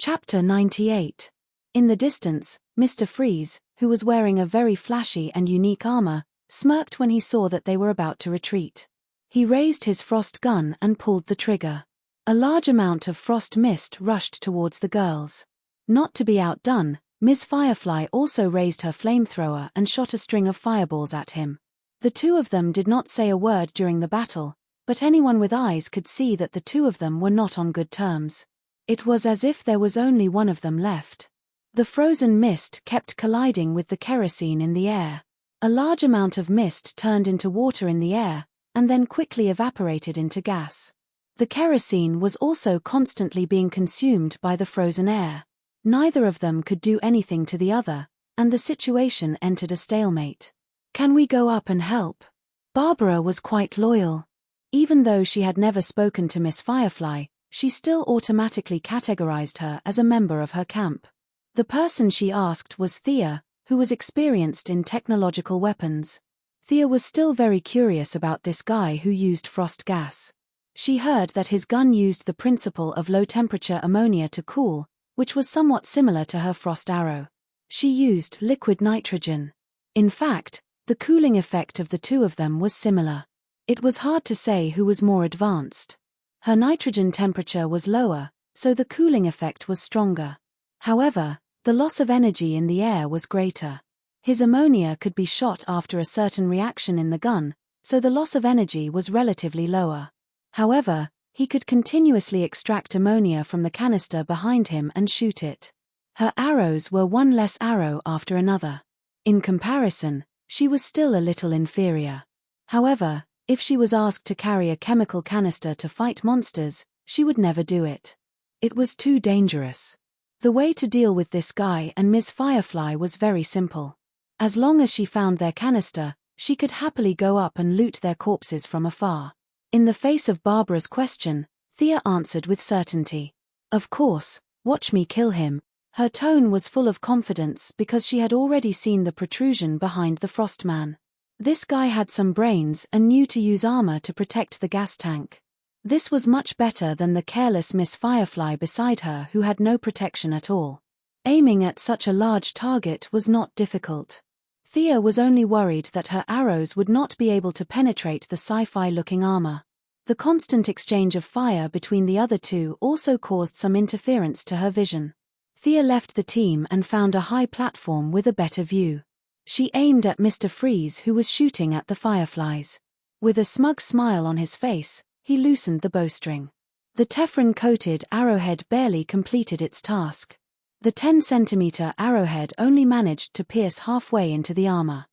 Chapter 98. In the distance, Mr. Freeze, who was wearing a very flashy and unique armor, smirked when he saw that they were about to retreat. He raised his frost gun and pulled the trigger. A large amount of frost mist rushed towards the girls. Not to be outdone, Ms. Firefly also raised her flamethrower and shot a string of fireballs at him. The two of them did not say a word during the battle, but anyone with eyes could see that the two of them were not on good terms. It was as if there was only one of them left. The frozen mist kept colliding with the kerosene in the air. A large amount of mist turned into water in the air, and then quickly evaporated into gas. The kerosene was also constantly being consumed by the frozen air. Neither of them could do anything to the other, and the situation entered a stalemate. "Can we go up and help?" Barbara was quite loyal. Even though she had never spoken to Miss Firefly, she still automatically categorized her as a member of her camp. The person she asked was Thea, who was experienced in technological weapons. Thea was still very curious about this guy who used frost gas. She heard that his gun used the principle of low-temperature ammonia to cool, which was somewhat similar to her frost arrow. She used liquid nitrogen. In fact, the cooling effect of the two of them was similar. It was hard to say who was more advanced. Her nitrogen temperature was lower, so the cooling effect was stronger. However, the loss of energy in the air was greater. His ammonia could be shot after a certain reaction in the gun, so the loss of energy was relatively lower. However, he could continuously extract ammonia from the canister behind him and shoot it. Her arrows were one less arrow after another. In comparison, she was still a little inferior. However, if she was asked to carry a chemical canister to fight monsters, she would never do it. It was too dangerous. The way to deal with this guy and Ms. Firefly was very simple. As long as she found their canister, she could happily go up and loot their corpses from afar. In the face of Barbara's question, Thea answered with certainty. "Of course, watch me kill him." Her tone was full of confidence because she had already seen the protrusion behind the Frostman. This guy had some brains and knew to use armor to protect the gas tank. This was much better than the careless Miss Firefly beside her who had no protection at all. Aiming at such a large target was not difficult. Thea was only worried that her arrows would not be able to penetrate the sci-fi-looking armor. The constant exchange of fire between the other two also caused some interference to her vision. Thea left the team and found a high platform with a better view. She aimed at Mr. Freeze, who was shooting at the fireflies. With a smug smile on his face, he loosened the bowstring. The Teflon-coated arrowhead barely completed its task. The 10-centimeter arrowhead only managed to pierce halfway into the armor.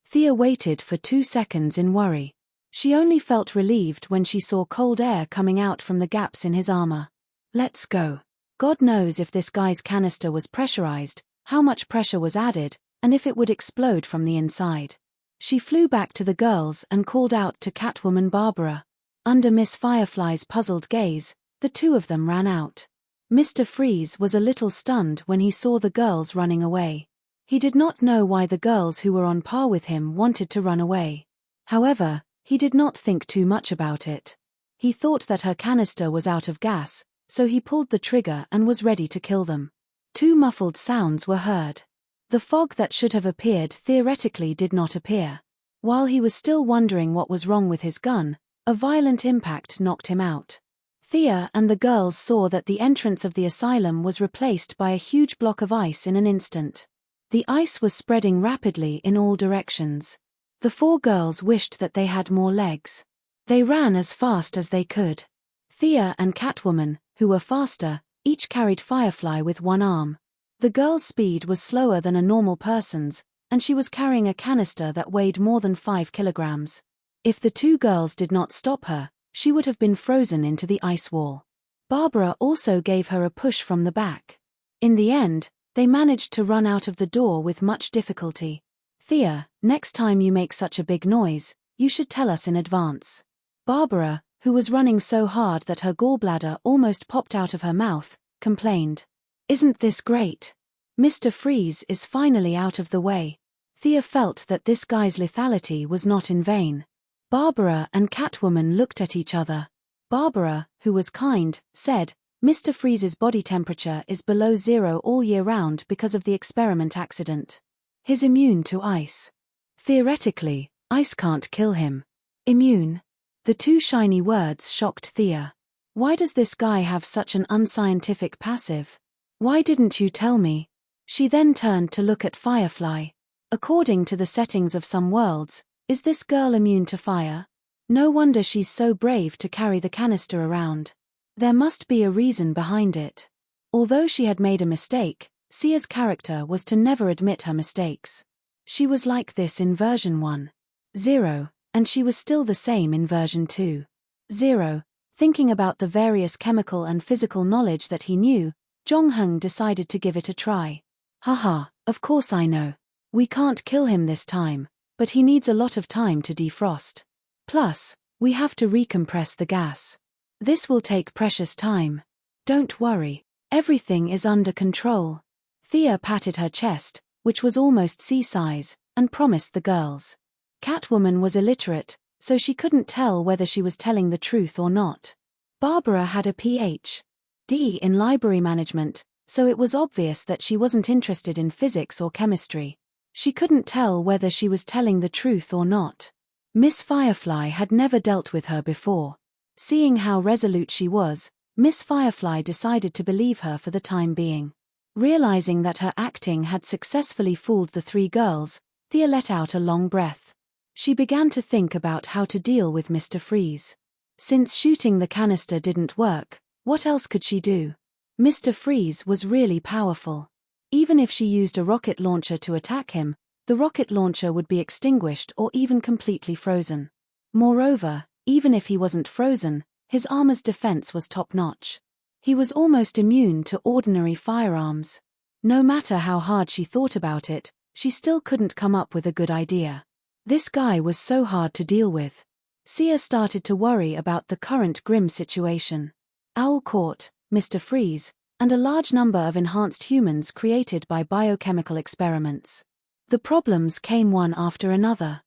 Thea waited for 2 seconds in worry. She only felt relieved when she saw cold air coming out from the gaps in his armor. "Let's go." God knows if this guy's canister was pressurized, how much pressure was added, and if it would explode from the inside. She flew back to the girls and called out to Catwoman Barbara. Under Miss Firefly's puzzled gaze, the two of them ran out. Mr. Freeze was a little stunned when he saw the girls running away. He did not know why the girls who were on par with him wanted to run away. However, he did not think too much about it. He thought that her canister was out of gas, so he pulled the trigger and was ready to kill them. 2 muffled sounds were heard. The fog that should have appeared theoretically did not appear. While he was still wondering what was wrong with his gun, a violent impact knocked him out. Thea and the girls saw that the entrance of the asylum was replaced by a huge block of ice in an instant. The ice was spreading rapidly in all directions. The 4 girls wished that they had more legs. They ran as fast as they could. Thea and Catwoman, who were faster, each carried Firefly with one arm. The girl's speed was slower than a normal person's, and she was carrying a canister that weighed more than 5 kilograms. If the 2 girls did not stop her, she would have been frozen into the ice wall. Barbara also gave her a push from the back. In the end, they managed to run out of the door with much difficulty. "Thea, next time you make such a big noise, you should tell us in advance." Barbara, who was running so hard that her gallbladder almost popped out of her mouth, complained. "Isn't this great? Mr. Freeze is finally out of the way." Thea felt that this guy's lethality was not in vain. Barbara and Catwoman looked at each other. Barbara, who was kind, said, Mr. Freeze's body temperature is below zero all year round because of the experiment accident. He's immune to ice. Theoretically, ice can't kill him. Immune? The two shiny words shocked Thea. Why does this guy have such an unscientific passive? Why didn't you tell me? She then turned to look at Firefly. According to the settings of some worlds, is this girl immune to fire? No wonder she's so brave to carry the canister around. There must be a reason behind it. Although she had made a mistake, Sia's character was to never admit her mistakes. She was like this in version 1.0, and she was still the same in version 2.0. Thinking about the various chemical and physical knowledge that he knew, Jongheng decided to give it a try. Haha, of course I know. We can't kill him this time, but he needs a lot of time to defrost. Plus, we have to recompress the gas. This will take precious time. Don't worry, everything is under control. Thea patted her chest, which was almost sea-size, and promised the girls. Catwoman was illiterate, so she couldn't tell whether she was telling the truth or not. Barbara had a Ph.D. in library management, so it was obvious that she wasn't interested in physics or chemistry. She couldn't tell whether she was telling the truth or not. Miss Firefly had never dealt with her before. Seeing how resolute she was, Miss Firefly decided to believe her for the time being. Realizing that her acting had successfully fooled the three girls, Thea let out a long breath. She began to think about how to deal with Mr. Freeze. Since shooting the canister didn't work, what else could she do? Mr. Freeze was really powerful. Even if she used a rocket launcher to attack him, the rocket launcher would be extinguished or even completely frozen. Moreover, even if he wasn't frozen, his armor's defense was top-notch. He was almost immune to ordinary firearms. No matter how hard she thought about it, she still couldn't come up with a good idea. This guy was so hard to deal with. Sia started to worry about the current grim situation. Owl Court, Mr. Freeze, and a large number of enhanced humans created by biochemical experiments. The problems came one after another.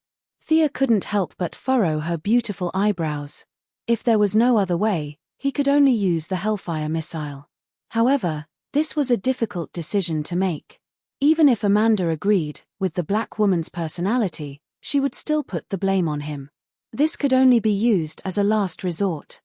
Thea couldn't help but furrow her beautiful eyebrows. If there was no other way, he could only use the Hellfire missile. However, this was a difficult decision to make. Even if Amanda agreed with the black woman's personality, she would still put the blame on him. This could only be used as a last resort.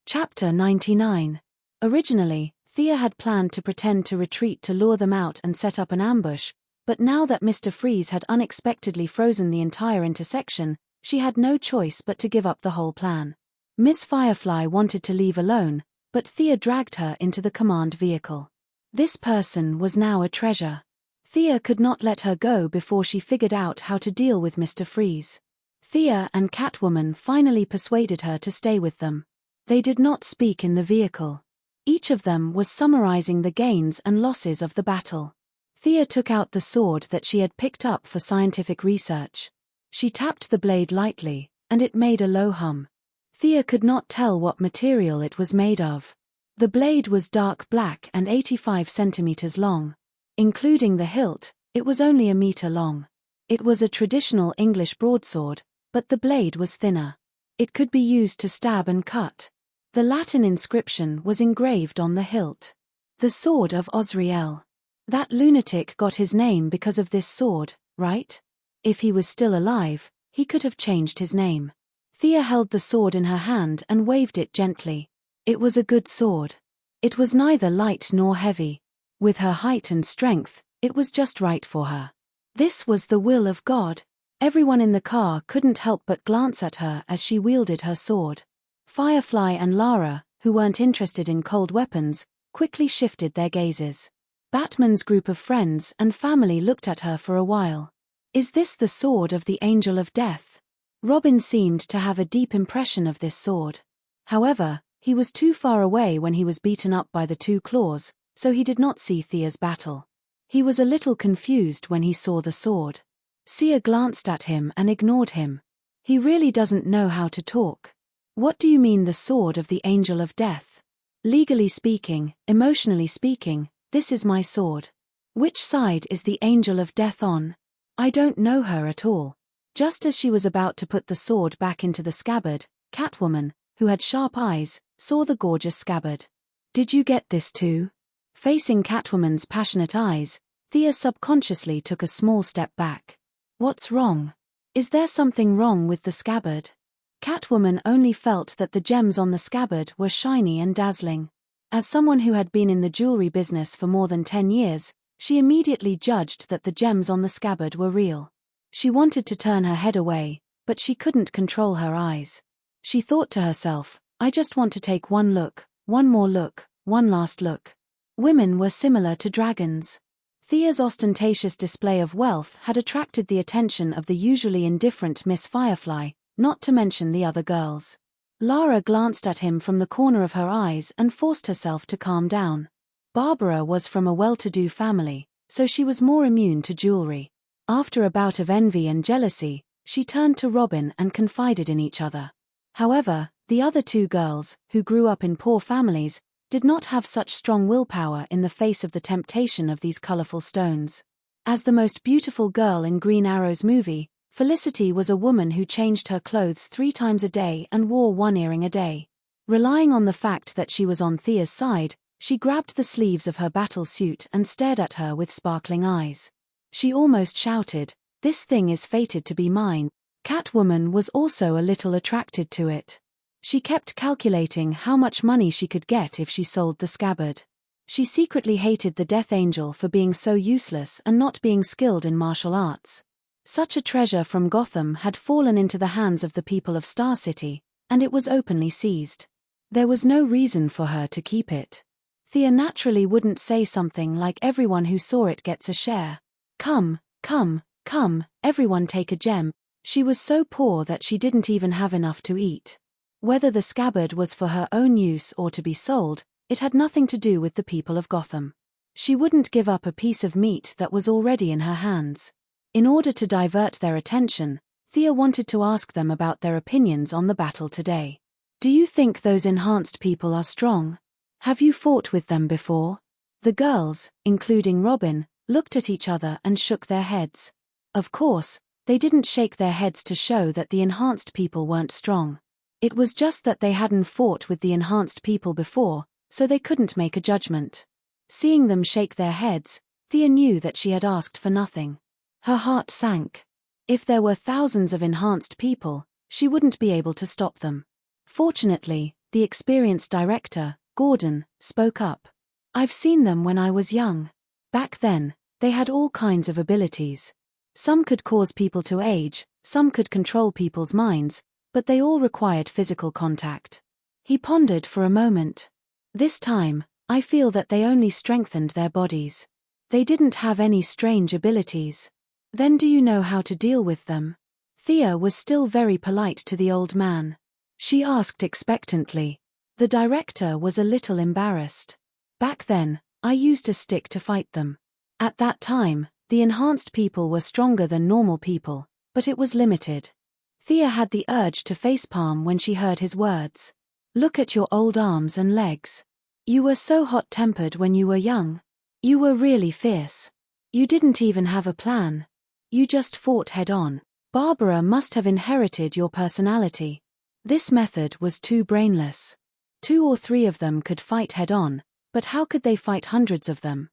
Chapter 99. Originally, Thea had planned to pretend to retreat to lure them out and set up an ambush, but now that Mr. Freeze had unexpectedly frozen the entire intersection, she had no choice but to give up the whole plan. Miss Firefly wanted to leave alone, but Thea dragged her into the command vehicle. This person was now a treasure. Thea could not let her go before she figured out how to deal with Mr. Freeze. Thea and Catwoman finally persuaded her to stay with them. They did not speak in the vehicle. Each of them was summarizing the gains and losses of the battle. Thea took out the sword that she had picked up for scientific research. She tapped the blade lightly, and it made a low hum. Thea could not tell what material it was made of. The blade was dark black and 85 centimeters long. Including the hilt, it was only a meter long. It was a traditional English broadsword, but the blade was thinner. It could be used to stab and cut. The Latin inscription was engraved on the hilt. The Sword of Osriel. That lunatic got his name because of this sword, right? If he was still alive, he could have changed his name. Thea held the sword in her hand and waved it gently. It was a good sword. It was neither light nor heavy. With her height and strength, it was just right for her. This was the will of God. Everyone in the car couldn't help but glance at her as she wielded her sword. Firefly and Lara, who weren't interested in cold weapons, quickly shifted their gazes. Batman's group of friends and family looked at her for a while. Is this the sword of the Angel of Death? Robin seemed to have a deep impression of this sword. However, he was too far away when he was beaten up by the two claws, so he did not see Thea's battle. He was a little confused when he saw the sword. Sia glanced at him and ignored him. He really doesn't know how to talk. What do you mean the sword of the Angel of Death? Legally speaking, emotionally speaking, this is my sword. Which side is the Angel of Death on? I don't know her at all. Just as she was about to put the sword back into the scabbard, Catwoman, who had sharp eyes, saw the gorgeous scabbard. Did you get this too? Facing Catwoman's passionate eyes, Thea subconsciously took a small step back. What's wrong? Is there something wrong with the scabbard? Catwoman only felt that the gems on the scabbard were shiny and dazzling. As someone who had been in the jewelry business for more than 10 years, she immediately judged that the gems on the scabbard were real. She wanted to turn her head away, but she couldn't control her eyes. She thought to herself, I just want to take one look, one more look, one last look. Women were similar to dragons. Thea's ostentatious display of wealth had attracted the attention of the usually indifferent Miss Firefly, not to mention the other girls. Lara glanced at him from the corner of her eyes and forced herself to calm down. Barbara was from a well-to-do family, so she was more immune to jewelry. After a bout of envy and jealousy, she turned to Robin and confided in each other. However, the other two girls, who grew up in poor families, did not have such strong willpower in the face of the temptation of these colorful stones. As the most beautiful girl in Green Arrow's movie, Felicity was a woman who changed her clothes 3 times a day and wore 1 earring a day. Relying on the fact that she was on Thea's side, she grabbed the sleeves of her battle suit and stared at her with sparkling eyes. She almost shouted, "This thing is fated to be mine." Catwoman was also a little attracted to it. She kept calculating how much money she could get if she sold the scabbard. She secretly hated the Death Angel for being so useless and not being skilled in martial arts. Such a treasure from Gotham had fallen into the hands of the people of Star City, and it was openly seized. There was no reason for her to keep it. Thea naturally wouldn't say something like everyone who saw it gets a share. Come, everyone take a gem. She was so poor that she didn't even have enough to eat. Whether the scabbard was for her own use or to be sold, it had nothing to do with the people of Gotham. She wouldn't give up a piece of meat that was already in her hands. In order to divert their attention, Thea wanted to ask them about their opinions on the battle today. Do you think those enhanced people are strong? Have you fought with them before? The girls, including Robin, looked at each other and shook their heads. Of course, they didn't shake their heads to show that the enhanced people weren't strong. It was just that they hadn't fought with the enhanced people before, so they couldn't make a judgment. Seeing them shake their heads, Thea knew that she had asked for nothing. Her heart sank. If there were thousands of enhanced people, she wouldn't be able to stop them. Fortunately, the experienced director, Gordon, spoke up. I've seen them when I was young. Back then, they had all kinds of abilities. Some could cause people to age, some could control people's minds, but they all required physical contact. He pondered for a moment. This time, I feel that they only strengthened their bodies. They didn't have any strange abilities. Then do you know how to deal with them? Thea was still very polite to the old man. She asked expectantly. The director was a little embarrassed. Back then, I used a stick to fight them. At that time, the enhanced people were stronger than normal people, but it was limited. Thea had the urge to facepalm when she heard his words. Look at your old arms and legs. You were so hot-tempered when you were young. You were really fierce. You didn't even have a plan. You just fought head-on. Barbara must have inherited your personality. This method was too brainless. 2 or 3 of them could fight head-on, but how could they fight hundreds of them?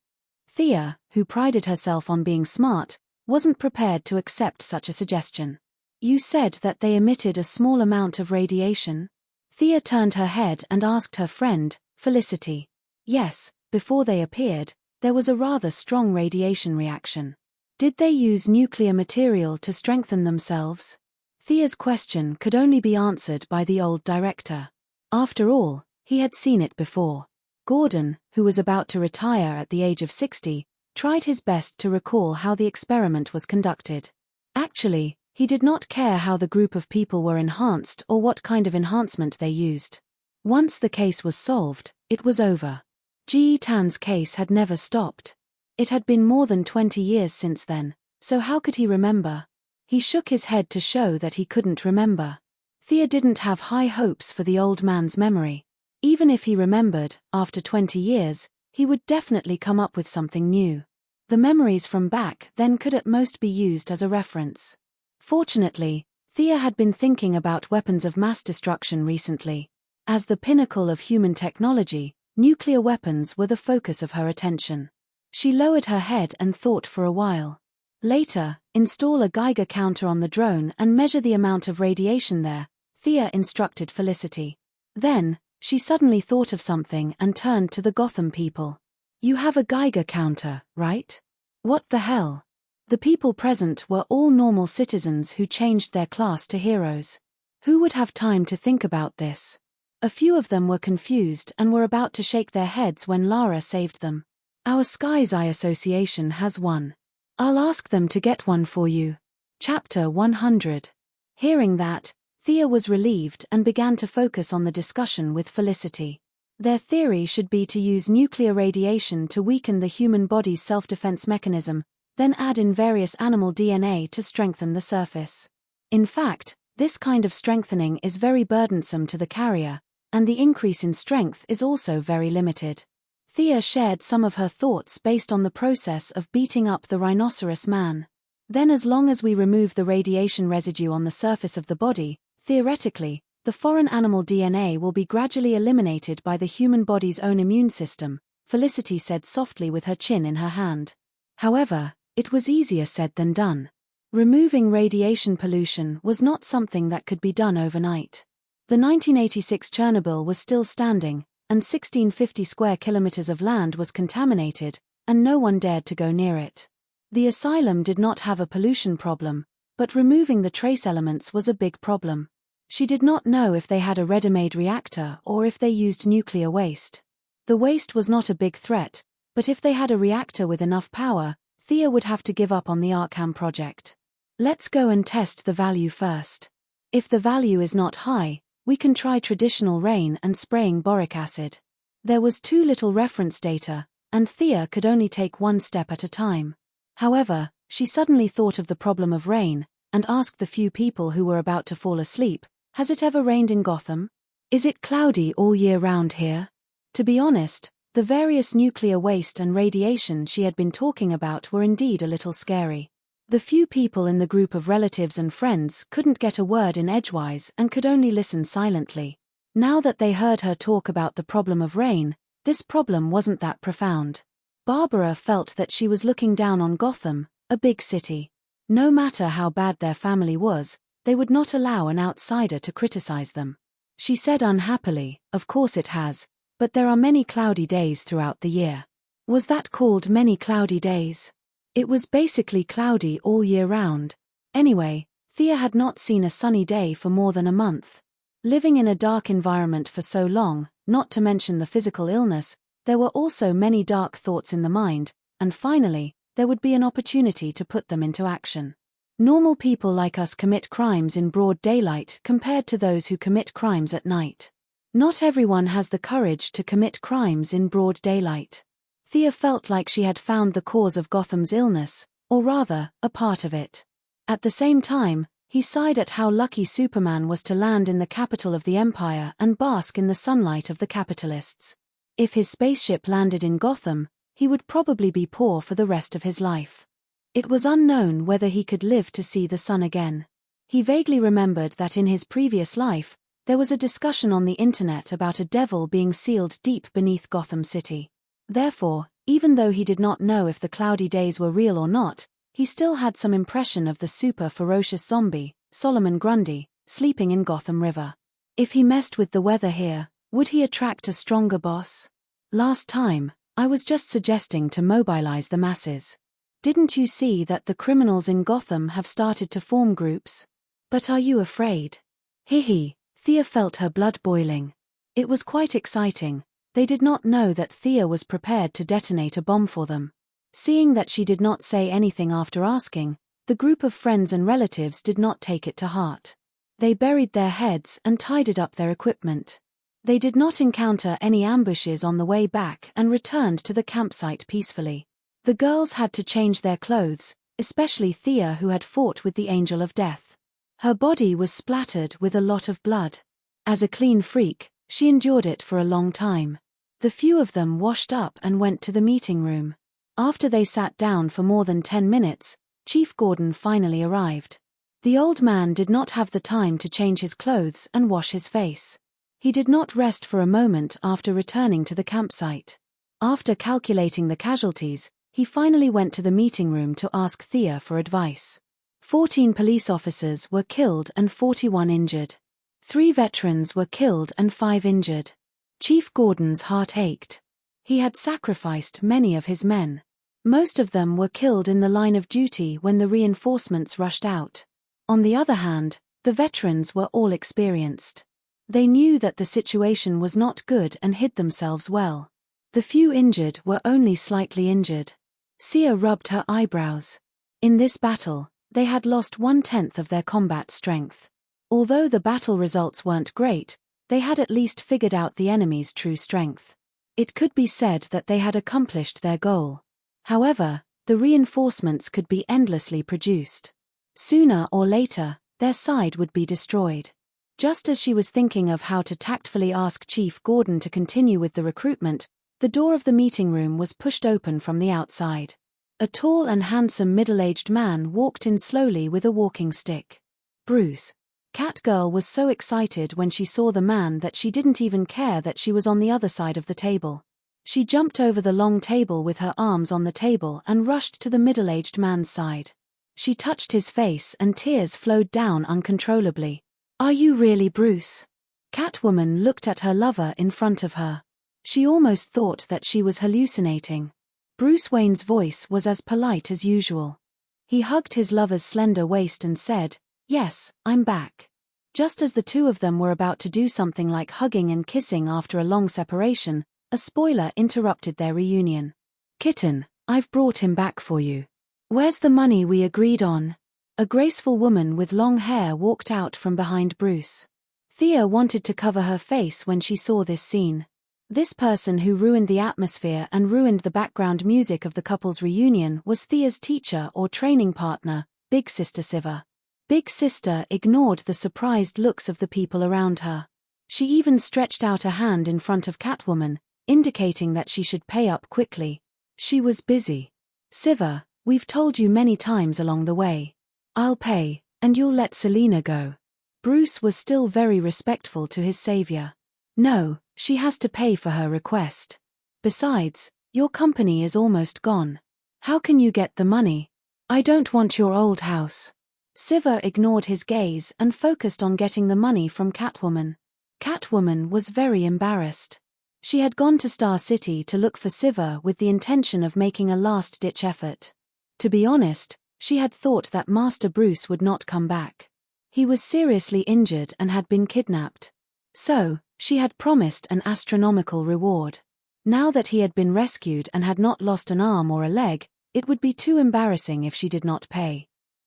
Thea, who prided herself on being smart, wasn't prepared to accept such a suggestion. You said that they emitted a small amount of radiation? Thea turned her head and asked her friend, Felicity. Yes, before they appeared, there was a rather strong radiation reaction. Did they use nuclear material to strengthen themselves? Thea's question could only be answered by the old director. After all, he had seen it before. Gordon, who was about to retire at the age of 60, tried his best to recall how the experiment was conducted. Actually, he did not care how the group of people were enhanced or what kind of enhancement they used. Once the case was solved, it was over. Ji Tan's case had never stopped. It had been more than 20 years since then, so how could he remember? He shook his head to show that he couldn't remember. Thea didn't have high hopes for the old man's memory. Even if he remembered, after 20 years, he would definitely come up with something new. The memories from back then could at most be used as a reference. Fortunately, Thea had been thinking about weapons of mass destruction recently. As the pinnacle of human technology, Nuclear weapons were the focus of her attention. She lowered her head and thought for a while. Later, install a Geiger counter on the drone and measure the amount of radiation there, Thea instructed Felicity. Then, she suddenly thought of something and turned to the Gotham people. You have a Geiger counter, right? What the hell? The people present were all normal citizens who changed their class to heroes. Who would have time to think about this? A few of them were confused and were about to shake their heads when Lara saved them. Our Sky's Eye Association has one. I'll ask them to get one for you. Chapter 100. Hearing that, Thea was relieved and began to focus on the discussion with Felicity. Their theory should be to use nuclear radiation to weaken the human body's self-defense mechanism, then add in various animal DNA to strengthen the surface. In fact, this kind of strengthening is very burdensome to the carrier, and the increase in strength is also very limited. Thea shared some of her thoughts based on the process of beating up the rhinoceros man. Then as long as we remove the radiation residue on the surface of the body, theoretically, the foreign animal DNA will be gradually eliminated by the human body's own immune system, Felicity said softly with her chin in her hand. However, it was easier said than done. Removing radiation pollution was not something that could be done overnight. The 1986 Chernobyl was still standing, and 1650 square kilometers of land was contaminated, and no one dared to go near it. The asylum did not have a pollution problem, but removing the trace elements was a big problem. She did not know if they had a ready-made reactor or if they used nuclear waste. The waste was not a big threat, but if they had a reactor with enough power, Thea would have to give up on the Arkham project. Let's go and test the value first. If the value is not high, we can try traditional rain and spraying boric acid. There was too little reference data, and Thea could only take one step at a time. However, she suddenly thought of the problem of rain, and asked the few people who were about to fall asleep, has it ever rained in Gotham? Is it cloudy all year round here? To be honest, the various nuclear waste and radiation she had been talking about were indeed a little scary. The few people in the group of relatives and friends couldn't get a word in edgewise and could only listen silently. Now that they heard her talk about the problem of rain, this problem wasn't that profound. Barbara felt that she was looking down on Gotham, a big city. No matter how bad their family was, they would not allow an outsider to criticize them. She said unhappily, of course it has, but there are many cloudy days throughout the year. Was that called many cloudy days? It was basically cloudy all year round. Anyway, Thea had not seen a sunny day for more than a month. Living in a dark environment for so long, not to mention the physical illness, there were also many dark thoughts in the mind, and finally, there would be an opportunity to put them into action. Normal people like us commit crimes in broad daylight compared to those who commit crimes at night. Not everyone has the courage to commit crimes in broad daylight. Thea felt like she had found the cause of Gotham's illness, or rather, a part of it. At the same time, he sighed at how lucky Superman was to land in the capital of the Empire and bask in the sunlight of the capitalists. If his spaceship landed in Gotham, he would probably be poor for the rest of his life. It was unknown whether he could live to see the sun again. He vaguely remembered that in his previous life, there was a discussion on the internet about a devil being sealed deep beneath Gotham City. Therefore, even though he did not know if the cloudy days were real or not, he still had some impression of the super ferocious zombie, Solomon Grundy, sleeping in Gotham River. If he messed with the weather here, would he attract a stronger boss? Last time, I was just suggesting to mobilize the masses. Didn't you see that the criminals in Gotham have started to form groups? But are you afraid? Hee. Thea felt her blood boiling. It was quite exciting. They did not know that Thea was prepared to detonate a bomb for them. Seeing that she did not say anything after asking, the group of friends and relatives did not take it to heart. They buried their heads and tidied up their equipment. They did not encounter any ambushes on the way back and returned to the campsite peacefully. The girls had to change their clothes, especially Thea, who had fought with the Angel of Death. Her body was splattered with a lot of blood. As a clean freak, she endured it for a long time. The few of them washed up and went to the meeting room. After they sat down for more than 10 minutes, Chief Gordon finally arrived. The old man did not have the time to change his clothes and wash his face. He did not rest for a moment after returning to the campsite. After calculating the casualties, he finally went to the meeting room to ask Thea for advice. 14 police officers were killed and 41 injured. 3 veterans were killed and 5 injured. Chief Gordon's heart ached. He had sacrificed many of his men. Most of them were killed in the line of duty when the reinforcements rushed out. On the other hand, the veterans were all experienced. They knew that the situation was not good and hid themselves well. The few injured were only slightly injured. Sia rubbed her eyebrows. In this battle, they had lost 1/10 of their combat strength. Although the battle results weren't great, they had at least figured out the enemy's true strength. It could be said that they had accomplished their goal. However, the reinforcements could be endlessly produced. Sooner or later, their side would be destroyed. Just as she was thinking of how to tactfully ask Chief Gordon to continue with the recruitment, the door of the meeting room was pushed open from the outside. A tall and handsome middle-aged man walked in slowly with a walking stick. Bruce. Catgirl was so excited when she saw the man that she didn't even care that she was on the other side of the table. She jumped over the long table with her arms on the table and rushed to the middle-aged man's side. She touched his face and tears flowed down uncontrollably. "Are you really Bruce?" Catwoman looked at her lover in front of her. She almost thought that she was hallucinating. Bruce Wayne's voice was as polite as usual. He hugged his lover's slender waist and said, "Yes, I'm back." Just as the two of them were about to do something like hugging and kissing after a long separation, a spoiler interrupted their reunion. "Kitten, I've brought him back for you. Where's the money we agreed on?" A graceful woman with long hair walked out from behind Bruce. Thea wanted to cover her face when she saw this scene. This person who ruined the atmosphere and ruined the background music of the couple's reunion was Thea's teacher or training partner, Big Sister Siva. Big Sister ignored the surprised looks of the people around her. She even stretched out a hand in front of Catwoman, indicating that she should pay up quickly. She was busy. "Siva, we've told you many times along the way. I'll pay, and you'll let Selina go." Bruce was still very respectful to his savior. "No, she has to pay for her request. Besides, your company is almost gone. How can you get the money? I don't want your old house." Siva ignored his gaze and focused on getting the money from Catwoman. Catwoman was very embarrassed. She had gone to Star City to look for Siva with the intention of making a last-ditch effort. To be honest, she had thought that Master Bruce would not come back. He was seriously injured and had been kidnapped. So, she had promised an astronomical reward. Now that he had been rescued and had not lost an arm or a leg, it would be too embarrassing if she did not pay.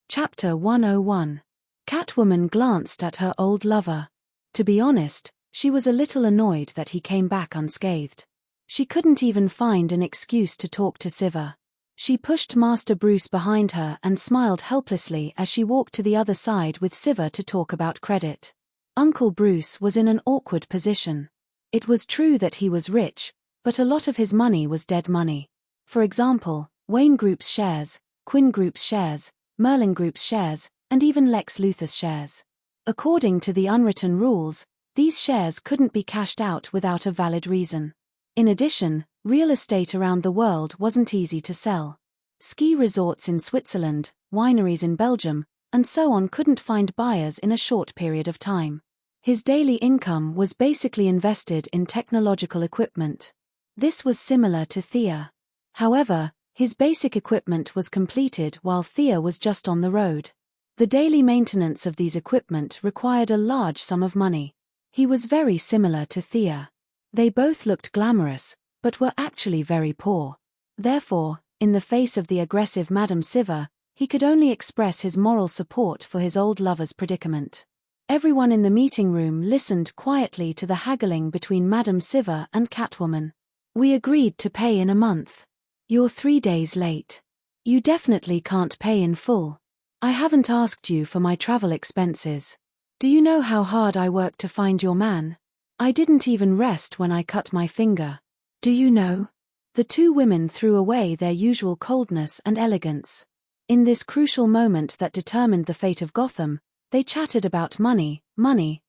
Chapter 101. Catwoman glanced at her old lover. To be honest, she was a little annoyed that he came back unscathed. She couldn't even find an excuse to talk to Siva. She pushed Master Bruce behind her and smiled helplessly as she walked to the other side with Siva to talk about credit. Uncle Bruce was in an awkward position. It was true that he was rich, but a lot of his money was dead money. For example, Wayne Group's shares, Quinn Group's shares, Merlin Group's shares, and even Lex Luthor's shares. According to the unwritten rules, these shares couldn't be cashed out without a valid reason. In addition, real estate around the world wasn't easy to sell. Ski resorts in Switzerland, wineries in Belgium, and so on couldn't find buyers in a short period of time. His daily income was basically invested in technological equipment. This was similar to Thea. However, his basic equipment was completed while Thea was just on the road. The daily maintenance of these equipment required a large sum of money. He was very similar to Thea. They both looked glamorous, but were actually very poor. Therefore, in the face of the aggressive Madame Siva, he could only express his moral support for his old lover's predicament. Everyone in the meeting room listened quietly to the haggling between Madame Siva and Catwoman. "We agreed to pay in a month. You're 3 days late. You definitely can't pay in full. I haven't asked you for my travel expenses. Do you know how hard I worked to find your man? I didn't even rest when I cut my finger. Do you know?" The two women threw away their usual coldness and elegance. In this crucial moment that determined the fate of Gotham, they chatted about money,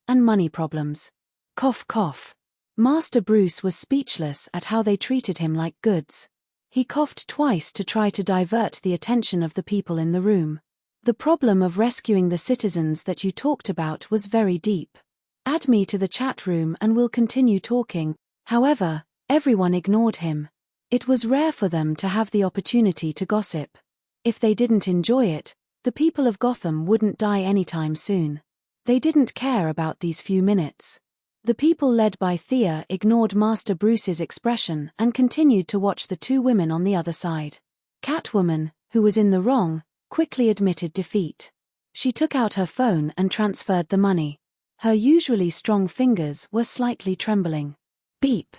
and money problems. Cough cough. Master Bruce was speechless at how they treated him like goods. He coughed twice to try to divert the attention of the people in the room. The problem of rescuing the citizens that you talked about was very deep. Add me to the chat room and we'll continue talking. However, everyone ignored him. It was rare for them to have the opportunity to gossip. If they didn't enjoy it, the people of Gotham wouldn't die anytime soon. They didn't care about these few minutes. The people led by Thea ignored Master Bruce's expression and continued to watch the two women on the other side. Catwoman, who was in the wrong, quickly admitted defeat. She took out her phone and transferred the money. Her usually strong fingers were slightly trembling. Beep.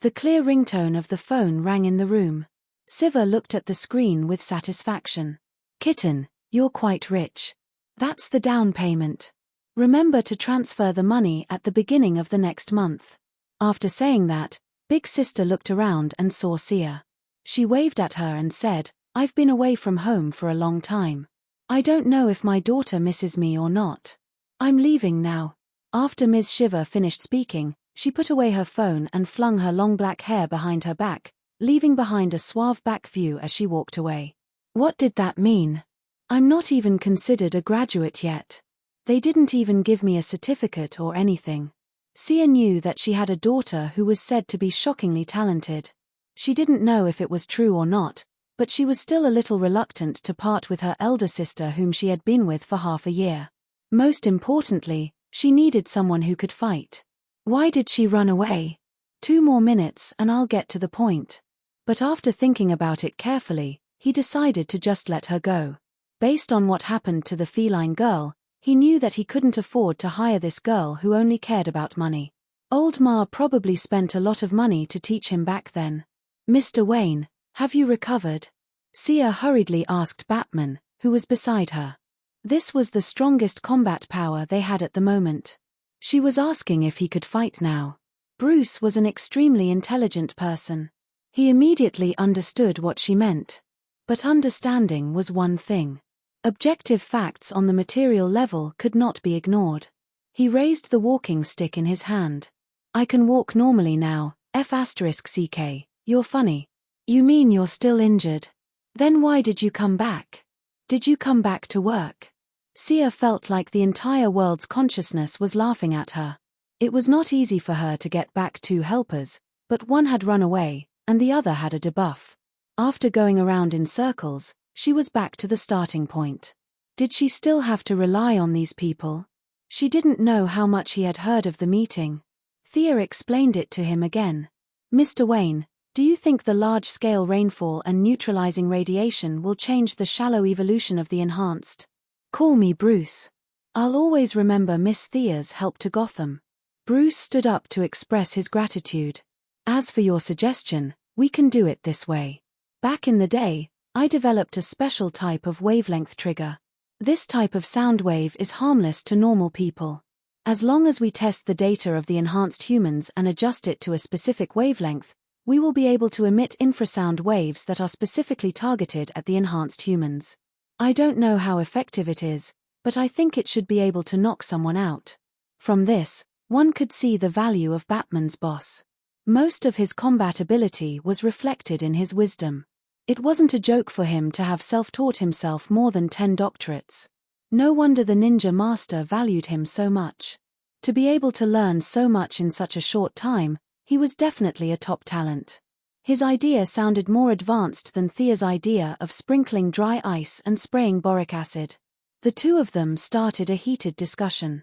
The clear ringtone of the phone rang in the room. Siva looked at the screen with satisfaction. Kitten, you're quite rich. That's the down payment. Remember to transfer the money at the beginning of the next month. After saying that, Big Sister looked around and saw Sia. She waved at her and said, I've been away from home for a long time. I don't know if my daughter misses me or not. I'm leaving now. After Ms. Shiva finished speaking, she put away her phone and flung her long black hair behind her back, leaving behind a suave back view as she walked away. What did that mean? I'm not even considered a graduate yet. They didn't even give me a certificate or anything. Sia knew that she had a daughter who was said to be shockingly talented. She didn't know if it was true or not, but she was still a little reluctant to part with her elder sister whom she had been with for half a year. Most importantly, she needed someone who could fight. Why did she run away? 2 more minutes and I'll get to the point. But after thinking about it carefully, he decided to just let her go. Based on what happened to the feline girl, he knew that he couldn't afford to hire this girl who only cared about money. Old Ma probably spent a lot of money to teach him back then. Mr. Wayne, have you recovered? Sia hurriedly asked Batman, who was beside her. This was the strongest combat power they had at the moment. She was asking if he could fight now. Bruce was an extremely intelligent person. He immediately understood what she meant. But understanding was one thing. Objective facts on the material level could not be ignored. He raised the walking stick in his hand. I can walk normally now, F***CK, you're funny. You mean you're still injured? Then why did you come back? Did you come back to work? Sia felt like the entire world's consciousness was laughing at her. It was not easy for her to get back 2 helpers, but one had run away, and the other had a debuff. After going around in circles, she was back to the starting point. Did she still have to rely on these people? She didn't know how much he had heard of the meeting. Thea explained it to him again. Mr. Wayne, do you think the large-scale rainfall and neutralizing radiation will change the shallow evolution of the enhanced? Call me Bruce. I'll always remember Miss Thea's help to Gotham. Bruce stood up to express his gratitude. As for your suggestion, we can do it this way. Back in the day, I developed a special type of wavelength trigger. This type of sound wave is harmless to normal people. As long as we test the data of the enhanced humans and adjust it to a specific wavelength, we will be able to emit infrasound waves that are specifically targeted at the enhanced humans. I don't know how effective it is, but I think it should be able to knock someone out. From this, one could see the value of Batman's boss. Most of his combat ability was reflected in his wisdom. It wasn't a joke for him to have self-taught himself more than 10 doctorates. No wonder the ninja master valued him so much. To be able to learn so much in such a short time, he was definitely a top talent. His idea sounded more advanced than Thea's idea of sprinkling dry ice and spraying boric acid. The two of them started a heated discussion.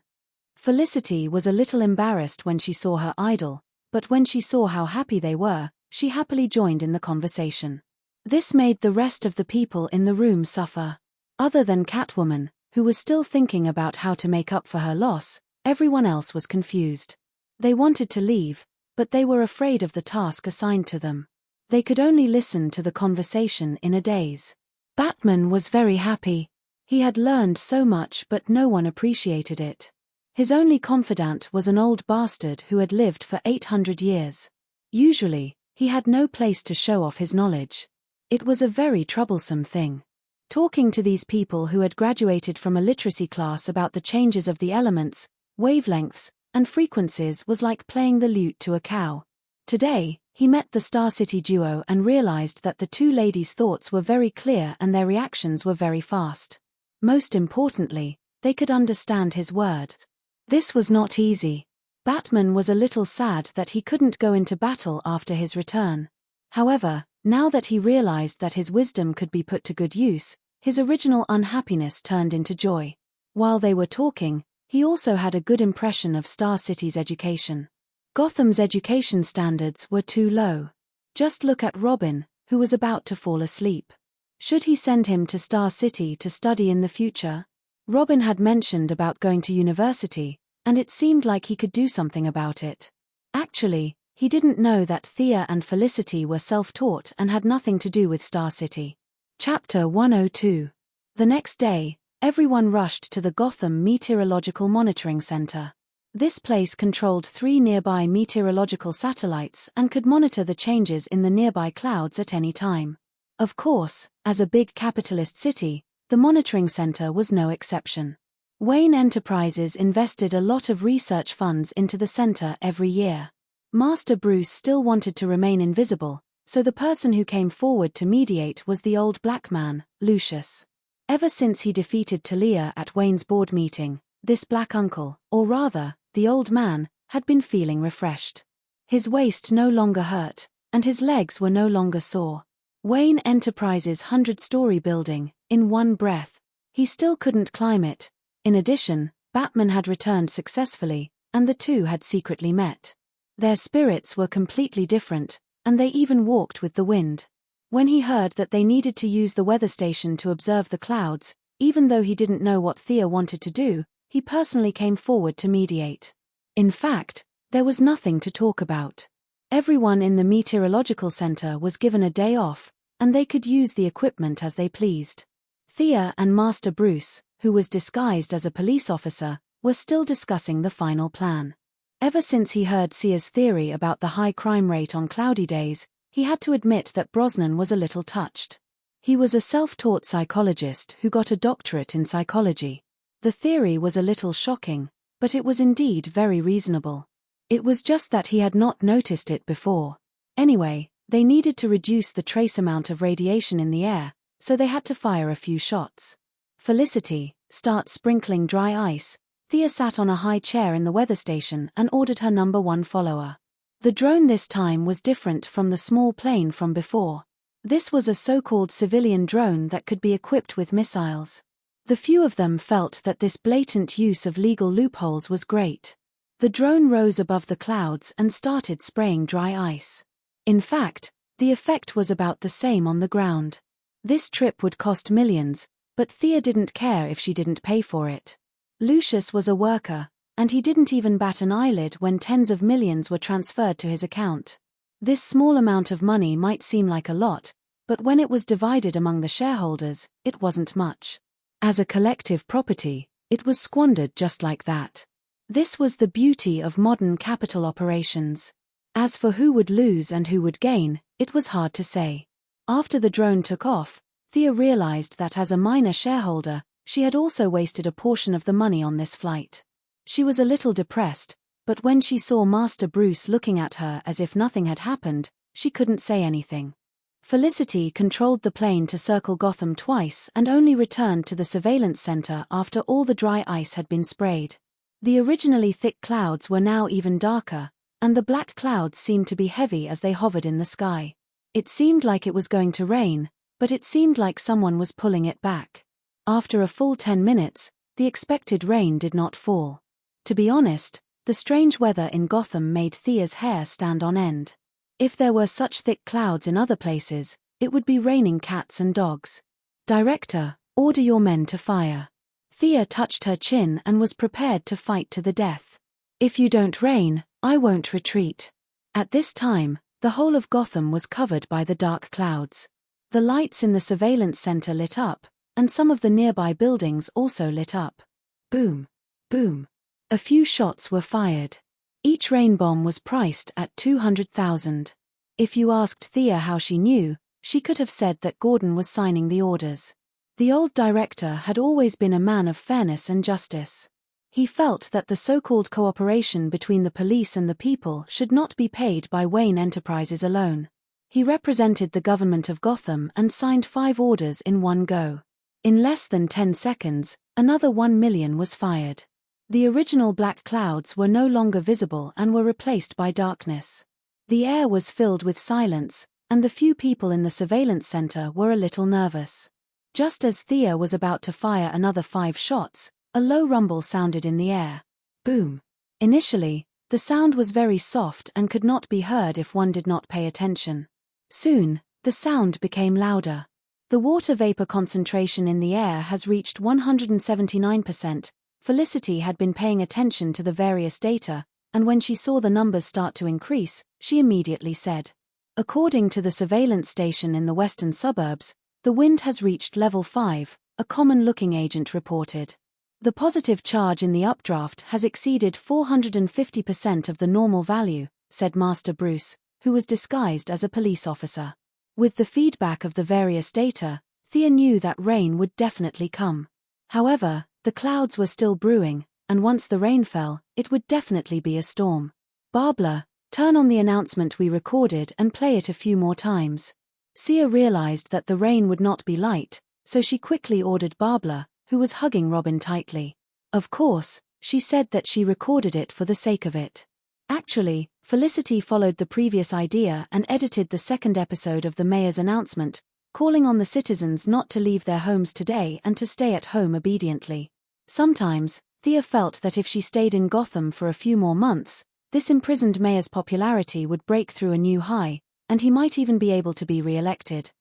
Felicity was a little embarrassed when she saw her idol, but when she saw how happy they were, she happily joined in the conversation. This made the rest of the people in the room suffer. Other than Catwoman, who was still thinking about how to make up for her loss, everyone else was confused. They wanted to leave, but they were afraid of the task assigned to them. They could only listen to the conversation in a daze. Batman was very happy. He had learned so much but no one appreciated it. His only confidant was an old bastard who had lived for 800 years. Usually, he had no place to show off his knowledge. It was a very troublesome thing. Talking to these people who had graduated from a literacy class about the changes of the elements, wavelengths, and frequencies was like playing the lute to a cow. Today, he met the Star City duo and realized that the two ladies' thoughts were very clear and their reactions were very fast. Most importantly, they could understand his words. This was not easy. Batman was a little sad that he couldn't go into battle after his return. However, now that he realized that his wisdom could be put to good use, his original unhappiness turned into joy. While they were talking, he also had a good impression of Star City's education. Gotham's education standards were too low. Just look at Robin, who was about to fall asleep. Should he send him to Star City to study in the future? Robin had mentioned about going to university, and it seemed like he could do something about it. Actually, he didn't know that Thea and Felicity were self-taught and had nothing to do with Star City. Chapter 102. The next day, everyone rushed to the Gotham Meteorological Monitoring Center. This place controlled 3 nearby meteorological satellites and could monitor the changes in the nearby clouds at any time. Of course, as a big capitalist city, the monitoring center was no exception. Wayne Enterprises invested a lot of research funds into the center every year. Master Bruce still wanted to remain invisible, so the person who came forward to mediate was the old black man, Lucius. Ever since he defeated Talia at Wayne's board meeting, this black uncle, or rather, the old man, had been feeling refreshed. His waist no longer hurt, and his legs were no longer sore. Wayne Enterprises' 100-story building, in one breath. He still couldn't climb it. In addition, Batman had returned successfully, and the two had secretly met. Their spirits were completely different, and they even walked with the wind. When he heard that they needed to use the weather station to observe the clouds, even though he didn't know what Thea wanted to do, he personally came forward to mediate. In fact, there was nothing to talk about. Everyone in the meteorological center was given a day off, and they could use the equipment as they pleased. Thea and Master Bruce, who was disguised as a police officer, were still discussing the final plan. Ever since he heard Sia's theory about the high crime rate on cloudy days, he had to admit that Brosnan was a little touched. He was a self-taught psychologist who got a doctorate in psychology. The theory was a little shocking, but it was indeed very reasonable. It was just that he had not noticed it before. Anyway, they needed to reduce the trace amount of radiation in the air, so they had to fire a few shots. Felicity, start sprinkling dry ice. Thea sat on a high chair in the weather station and ordered her number 1 follower. The drone this time was different from the small plane from before. This was a so-called civilian drone that could be equipped with missiles. The few of them felt that this blatant use of legal loopholes was great. The drone rose above the clouds and started spraying dry ice. In fact, the effect was about the same on the ground. This trip would cost millions, but Thea didn't care if she didn't pay for it. Lucius was a worker, and he didn't even bat an eyelid when tens of millions were transferred to his account. This small amount of money might seem like a lot, but when it was divided among the shareholders, it wasn't much. As a collective property, it was squandered just like that. This was the beauty of modern capital operations. As for who would lose and who would gain, it was hard to say. After the drone took off, Thea realized that as a minor shareholder, she had also wasted a portion of the money on this flight. She was a little depressed, but when she saw Master Bruce looking at her as if nothing had happened, she couldn't say anything. Felicity controlled the plane to circle Gotham twice and only returned to the surveillance center after all the dry ice had been sprayed. The originally thick clouds were now even darker, and the black clouds seemed to be heavy as they hovered in the sky. It seemed like it was going to rain, but it seemed like someone was pulling it back. After a full 10 minutes, the expected rain did not fall. To be honest, the strange weather in Gotham made Thea's hair stand on end. If there were such thick clouds in other places, it would be raining cats and dogs. Director, order your men to fire. Thea touched her chin and was prepared to fight to the death. If you don't rain, I won't retreat. At this time, the whole of Gotham was covered by the dark clouds. The lights in the surveillance center lit up, and some of the nearby buildings also lit up. Boom. Boom. A few shots were fired. Each rain bomb was priced at 200,000. If you asked Thea how she knew, she could have said that Gordon was signing the orders. The old director had always been a man of fairness and justice. He felt that the so-called cooperation between the police and the people should not be paid by Wayne Enterprises alone. He represented the government of Gotham and signed 5 orders in one go. In less than 10 seconds, another 1 million was fired. The original black clouds were no longer visible and were replaced by darkness. The air was filled with silence, and the few people in the surveillance center were a little nervous. Just as Thea was about to fire another 5 shots, a low rumble sounded in the air. Boom. Initially, the sound was very soft and could not be heard if one did not pay attention. Soon, the sound became louder. The water vapor concentration in the air has reached 179%. Felicity had been paying attention to the various data, and when she saw the numbers start to increase, she immediately said, "According to the surveillance station in the western suburbs, the wind has reached level 5, a common-looking agent reported. The positive charge in the updraft has exceeded 450% of the normal value," said Master Bruce, who was disguised as a police officer. With the feedback of the various data, Thea knew that rain would definitely come. However, the clouds were still brewing, and once the rain fell, it would definitely be a storm. "Barbara, turn on the announcement we recorded and play it a few more times." Thea realized that the rain would not be light, so she quickly ordered Barbara, who was hugging Robin tightly. Of course, she said that she recorded it for the sake of it. Actually, Felicity followed the previous idea and edited the second episode of the mayor's announcement, calling on the citizens not to leave their homes today and to stay at home obediently. Sometimes, Thea felt that if she stayed in Gotham for a few more months, this imprisoned mayor's popularity would break through a new high, and he might even be able to be re-elected.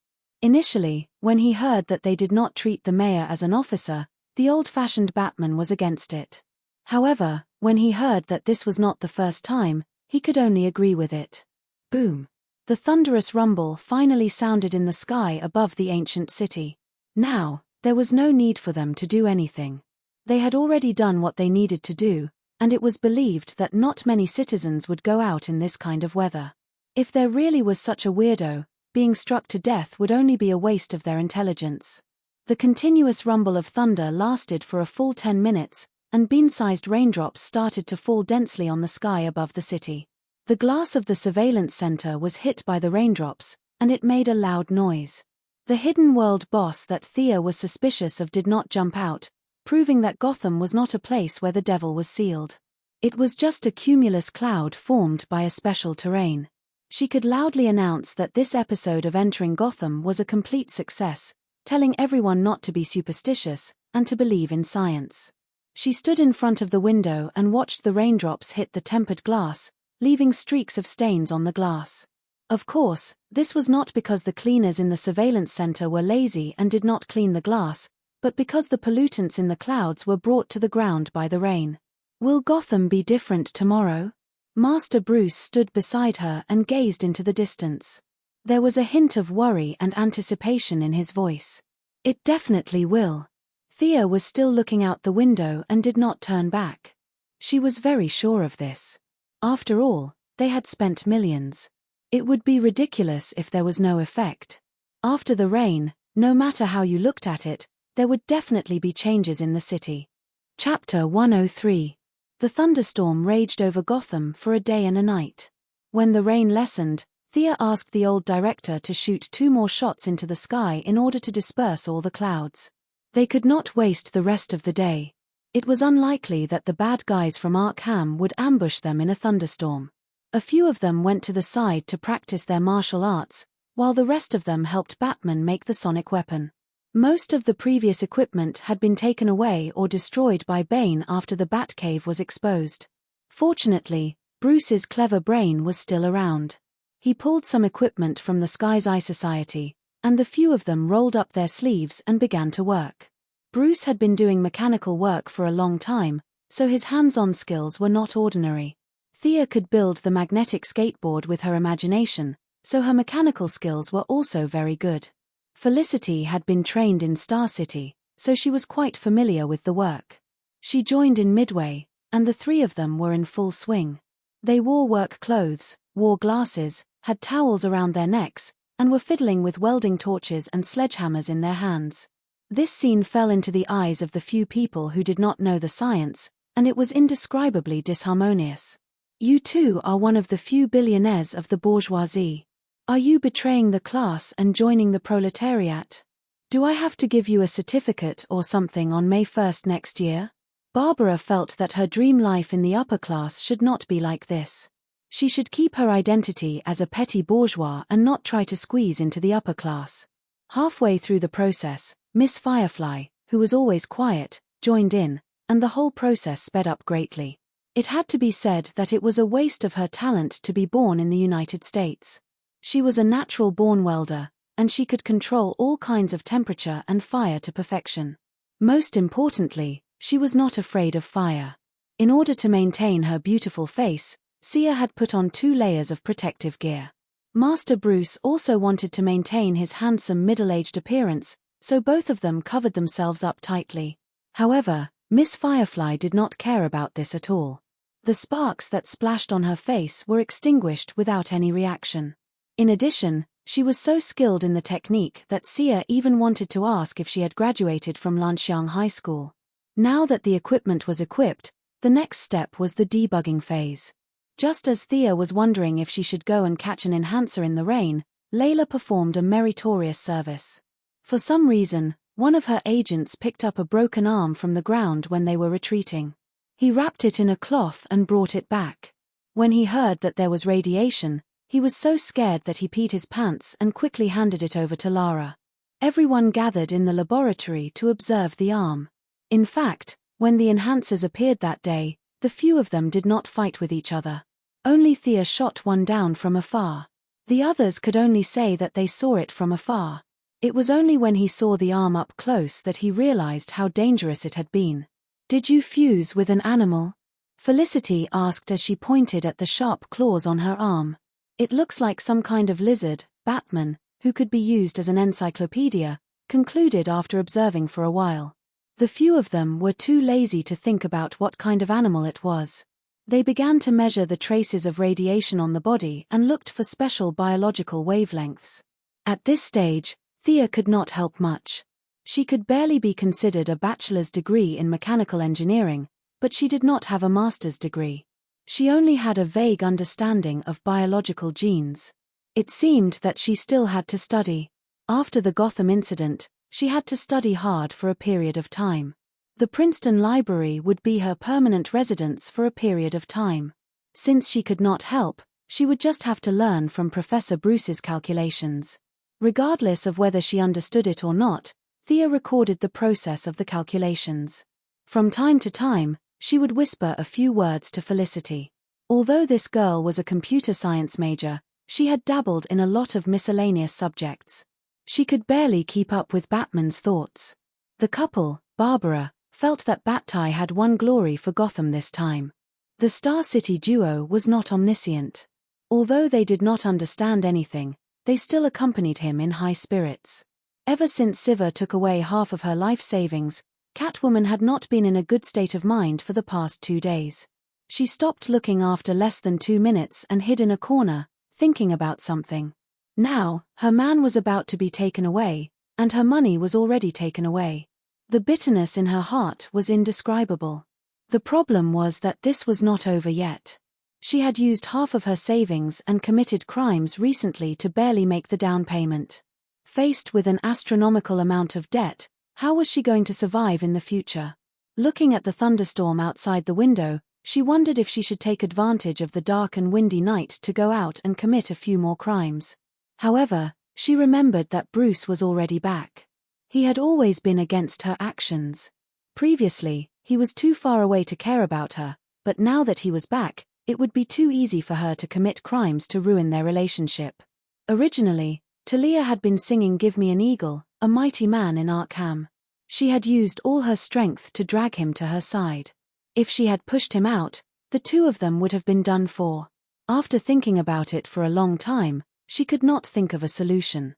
Initially, when he heard that they did not treat the mayor as an officer, the old-fashioned Batman was against it. However, when he heard that this was not the first time, he could only agree with it. Boom! The thunderous rumble finally sounded in the sky above the ancient city. Now, there was no need for them to do anything. They had already done what they needed to do, and it was believed that not many citizens would go out in this kind of weather. If there really was such a weirdo, being struck to death would only be a waste of their intelligence. The continuous rumble of thunder lasted for a full 10 minutes, and bean-sized raindrops started to fall densely on the sky above the city. The glass of the surveillance center was hit by the raindrops, and it made a loud noise. The hidden world boss that Thea was suspicious of did not jump out, proving that Gotham was not a place where the devil was sealed. It was just a cumulus cloud formed by a special terrain. She could loudly announce that this episode of Entering Gotham was a complete success, telling everyone not to be superstitious, and to believe in science. She stood in front of the window and watched the raindrops hit the tempered glass, leaving streaks of stains on the glass. Of course, this was not because the cleaners in the surveillance center were lazy and did not clean the glass, but because the pollutants in the clouds were brought to the ground by the rain. Will Gotham be different tomorrow? Master Bruce stood beside her and gazed into the distance. There was a hint of worry and anticipation in his voice. It definitely will. Thea was still looking out the window and did not turn back. She was very sure of this. After all, they had spent millions. It would be ridiculous if there was no effect. After the rain, no matter how you looked at it, there would definitely be changes in the city. Chapter 103. The thunderstorm raged over Gotham for a day and a night. When the rain lessened, Thea asked the old director to shoot 2 more shots into the sky in order to disperse all the clouds. They could not waste the rest of the day. It was unlikely that the bad guys from Arkham would ambush them in a thunderstorm. A few of them went to the side to practice their martial arts, while the rest of them helped Batman make the sonic weapon. Most of the previous equipment had been taken away or destroyed by Bane after the Batcave was exposed. Fortunately, Bruce's clever brain was still around. He pulled some equipment from the Sky's Eye Society, and the few of them rolled up their sleeves and began to work. Bruce had been doing mechanical work for a long time, so his hands-on skills were not ordinary. Thea could build the magnetic skateboard with her imagination, so her mechanical skills were also very good. Felicity had been trained in Star City, so she was quite familiar with the work. She joined in midway, and the 3 of them were in full swing. They wore work clothes, wore glasses, had towels around their necks, and were fiddling with welding torches and sledgehammers in their hands. This scene fell into the eyes of the few people who did not know the science, and it was indescribably disharmonious. You too are one of the few billionaires of the bourgeoisie. Are you betraying the class and joining the proletariat? Do I have to give you a certificate or something on May 1st next year? Barbara felt that her dream life in the upper class should not be like this. She should keep her identity as a petty bourgeois and not try to squeeze into the upper class. Halfway through the process, Miss Firefly, who was always quiet, joined in, and the whole process sped up greatly. It had to be said that it was a waste of her talent to be born in the United States. She was a natural-born welder, and she could control all kinds of temperature and fire to perfection. Most importantly, she was not afraid of fire. In order to maintain her beautiful face, Sia had put on 2 layers of protective gear. Master Bruce also wanted to maintain his handsome middle-aged appearance, so both of them covered themselves up tightly. However, Miss Firefly did not care about this at all. The sparks that splashed on her face were extinguished without any reaction. In addition, she was so skilled in the technique that Sia even wanted to ask if she had graduated from Lanxiang High School. Now that the equipment was equipped, the next step was the debugging phase. Just as Thea was wondering if she should go and catch an enhancer in the rain, Layla performed a meritorious service. For some reason, one of her agents picked up a broken arm from the ground when they were retreating. He wrapped it in a cloth and brought it back. When he heard that there was radiation, he was so scared that he peed his pants and quickly handed it over to Lara. Everyone gathered in the laboratory to observe the arm. In fact, when the enhancers appeared that day, the few of them did not fight with each other. Only Thea shot one down from afar. The others could only say that they saw it from afar. It was only when he saw the arm up close that he realized how dangerous it had been. "Did you fuse with an animal?" Felicity asked as she pointed at the sharp claws on her arm. "It looks like some kind of lizard," Batman, who could be used as an encyclopedia, concluded after observing for a while. The few of them were too lazy to think about what kind of animal it was. They began to measure the traces of radiation on the body and looked for special biological wavelengths. At this stage, Thea could not help much. She could barely be considered a bachelor's degree in mechanical engineering, but she did not have a master's degree. She only had a vague understanding of biological genes. It seemed that she still had to study. After the Gotham incident, she had to study hard for a period of time. The Princeton Library would be her permanent residence for a period of time. Since she could not help, she would just have to learn from Professor Bruce's calculations. Regardless of whether she understood it or not, Thea recorded the process of the calculations. From time to time, she would whisper a few words to Felicity. Although this girl was a computer science major, she had dabbled in a lot of miscellaneous subjects. She could barely keep up with Batman's thoughts. The couple, Barbara, felt that Bat-Tie had won glory for Gotham this time. The Star City duo was not omniscient. Although they did not understand anything, they still accompanied him in high spirits. Ever since Siva took away half of her life savings, Catwoman had not been in a good state of mind for the past 2 days. She stopped looking after less than 2 minutes and hid in a corner, thinking about something. Now, her man was about to be taken away, and her money was already taken away. The bitterness in her heart was indescribable. The problem was that this was not over yet. She had used half of her savings and committed crimes recently to barely make the down payment. Faced with an astronomical amount of debt, how was she going to survive in the future? Looking at the thunderstorm outside the window, she wondered if she should take advantage of the dark and windy night to go out and commit a few more crimes. However, she remembered that Bruce was already back. He had always been against her actions. Previously, he was too far away to care about her, but now that he was back, it would be too easy for her to commit crimes to ruin their relationship. Originally, Talia had been singing "Give Me an Eagle," a mighty man in Arkham. She had used all her strength to drag him to her side. If she had pushed him out, the two of them would have been done for. After thinking about it for a long time, she could not think of a solution.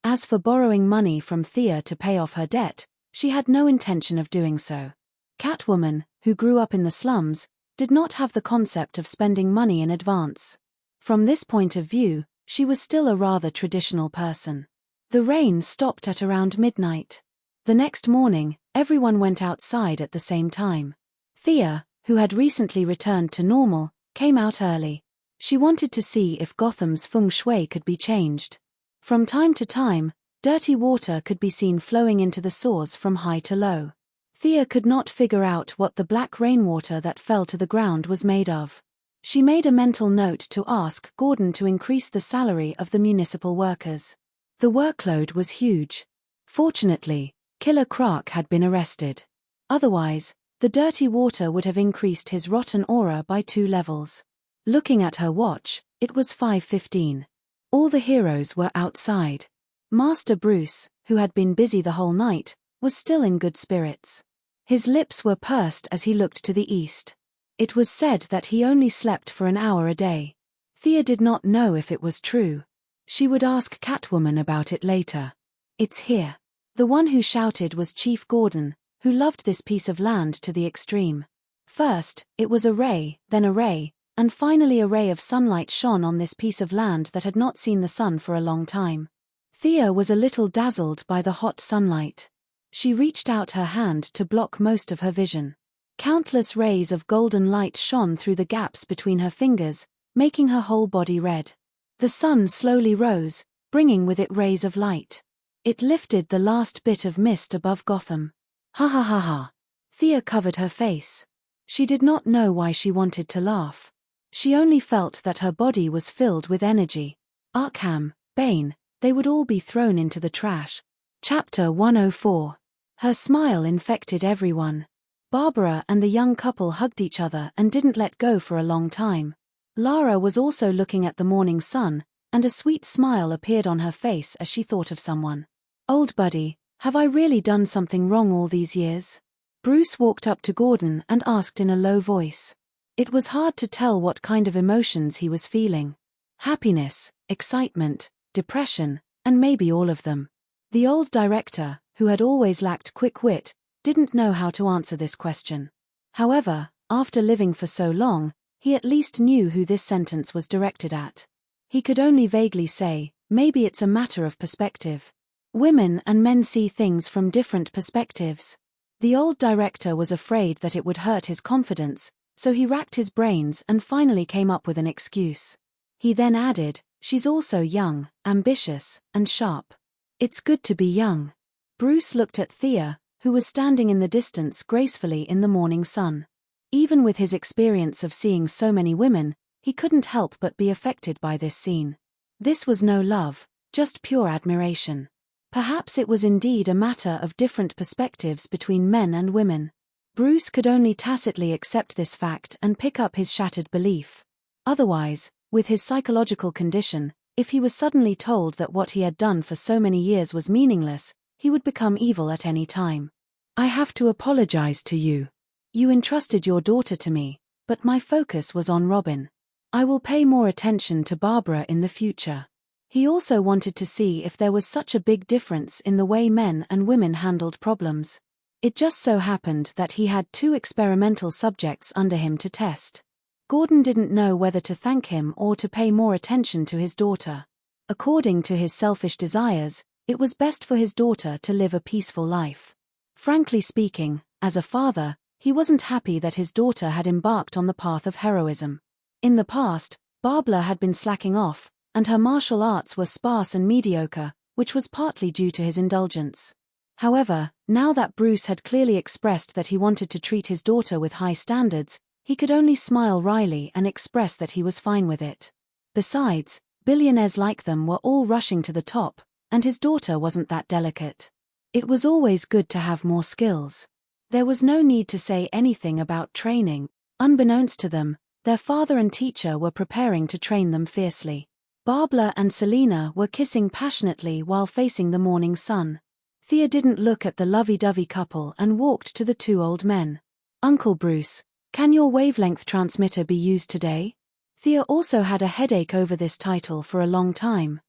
As for borrowing money from Thea to pay off her debt, she had no intention of doing so. Catwoman, who grew up in the slums, did not have the concept of spending money in advance. From this point of view, she was still a rather traditional person. The rain stopped at around midnight. The next morning, everyone went outside at the same time. Thea, who had recently returned to normal, came out early. She wanted to see if Gotham's feng shui could be changed. From time to time, dirty water could be seen flowing into the source from high to low. Thea could not figure out what the black rainwater that fell to the ground was made of. She made a mental note to ask Gordon to increase the salary of the municipal workers. The workload was huge. Fortunately, Killer Croc had been arrested. Otherwise, the dirty water would have increased his rotten aura by 2 levels. Looking at her watch, it was 5:15. All the heroes were outside. Master Bruce, who had been busy the whole night, was still in good spirits. His lips were pursed as he looked to the east. It was said that he only slept for an hour a day. Thea did not know if it was true. She would ask Catwoman about it later. It's here. The one who shouted was Chief Gordon, who loved this piece of land to the extreme. First, it was a ray, then a ray, and finally a ray of sunlight shone on this piece of land that had not seen the sun for a long time. Thea was a little dazzled by the hot sunlight. She reached out her hand to block most of her vision. Countless rays of golden light shone through the gaps between her fingers, making her whole body red. The sun slowly rose, bringing with it rays of light. It lifted the last bit of mist above Gotham. Ha ha ha ha. Thea covered her face. She did not know why she wanted to laugh. She only felt that her body was filled with energy. Arkham, Bane, they would all be thrown into the trash. Chapter 104. Her smile infected everyone. Barbara and the young couple hugged each other and didn't let go for a long time. Lara was also looking at the morning sun, and a sweet smile appeared on her face as she thought of someone. Old buddy, have I really done something wrong all these years? Bruce walked up to Gordon and asked in a low voice. It was hard to tell what kind of emotions he was feeling. Happiness, excitement, depression, and maybe all of them. The old director, who had always lacked quick wit, didn't know how to answer this question. However, after living for so long, he at least knew who this sentence was directed at. He could only vaguely say, maybe it's a matter of perspective. Women and men see things from different perspectives. The old director was afraid that it would hurt his confidence, so he racked his brains and finally came up with an excuse. He then added, she's also young, ambitious, and sharp. It's good to be young. Bruce looked at Thea, who was standing in the distance gracefully in the morning sun. Even with his experience of seeing so many women, he couldn't help but be affected by this scene. This was no love, just pure admiration. Perhaps it was indeed a matter of different perspectives between men and women. Bruce could only tacitly accept this fact and pick up his shattered belief. Otherwise, with his psychological condition, if he was suddenly told that what he had done for so many years was meaningless, he would become evil at any time. I have to apologize to you. You entrusted your daughter to me, but my focus was on Robin. I will pay more attention to Barbara in the future. He also wanted to see if there was such a big difference in the way men and women handled problems. It just so happened that he had 2 experimental subjects under him to test. Gordon didn't know whether to thank him or to pay more attention to his daughter. According to his selfish desires, it was best for his daughter to live a peaceful life. Frankly speaking, as a father, he wasn't happy that his daughter had embarked on the path of heroism. In the past, Barbara had been slacking off, and her martial arts were sparse and mediocre, which was partly due to his indulgence. However, now that Bruce had clearly expressed that he wanted to treat his daughter with high standards, he could only smile wryly and express that he was fine with it. Besides, billionaires like them were all rushing to the top, and his daughter wasn't that delicate. It was always good to have more skills. There was no need to say anything about training. Unbeknownst to them, their father and teacher were preparing to train them fiercely. Barbara and Selina were kissing passionately while facing the morning sun. Thea didn't look at the lovey-dovey couple and walked to the 2 old men. Uncle Bruce, can your wavelength transmitter be used today? Thea also had a headache over this title for a long time.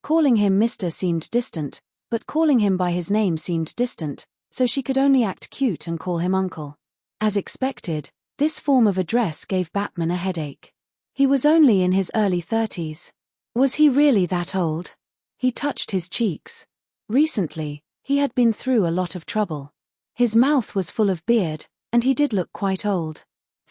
Calling him Mr. seemed distant, but calling him by his name seemed distant, so she could only act cute and call him Uncle. As expected, this form of address gave Batman a headache. He was only in his early 30s. Was he really that old? He touched his cheeks. Recently, he had been through a lot of trouble. His mouth was full of beard, and he did look quite old.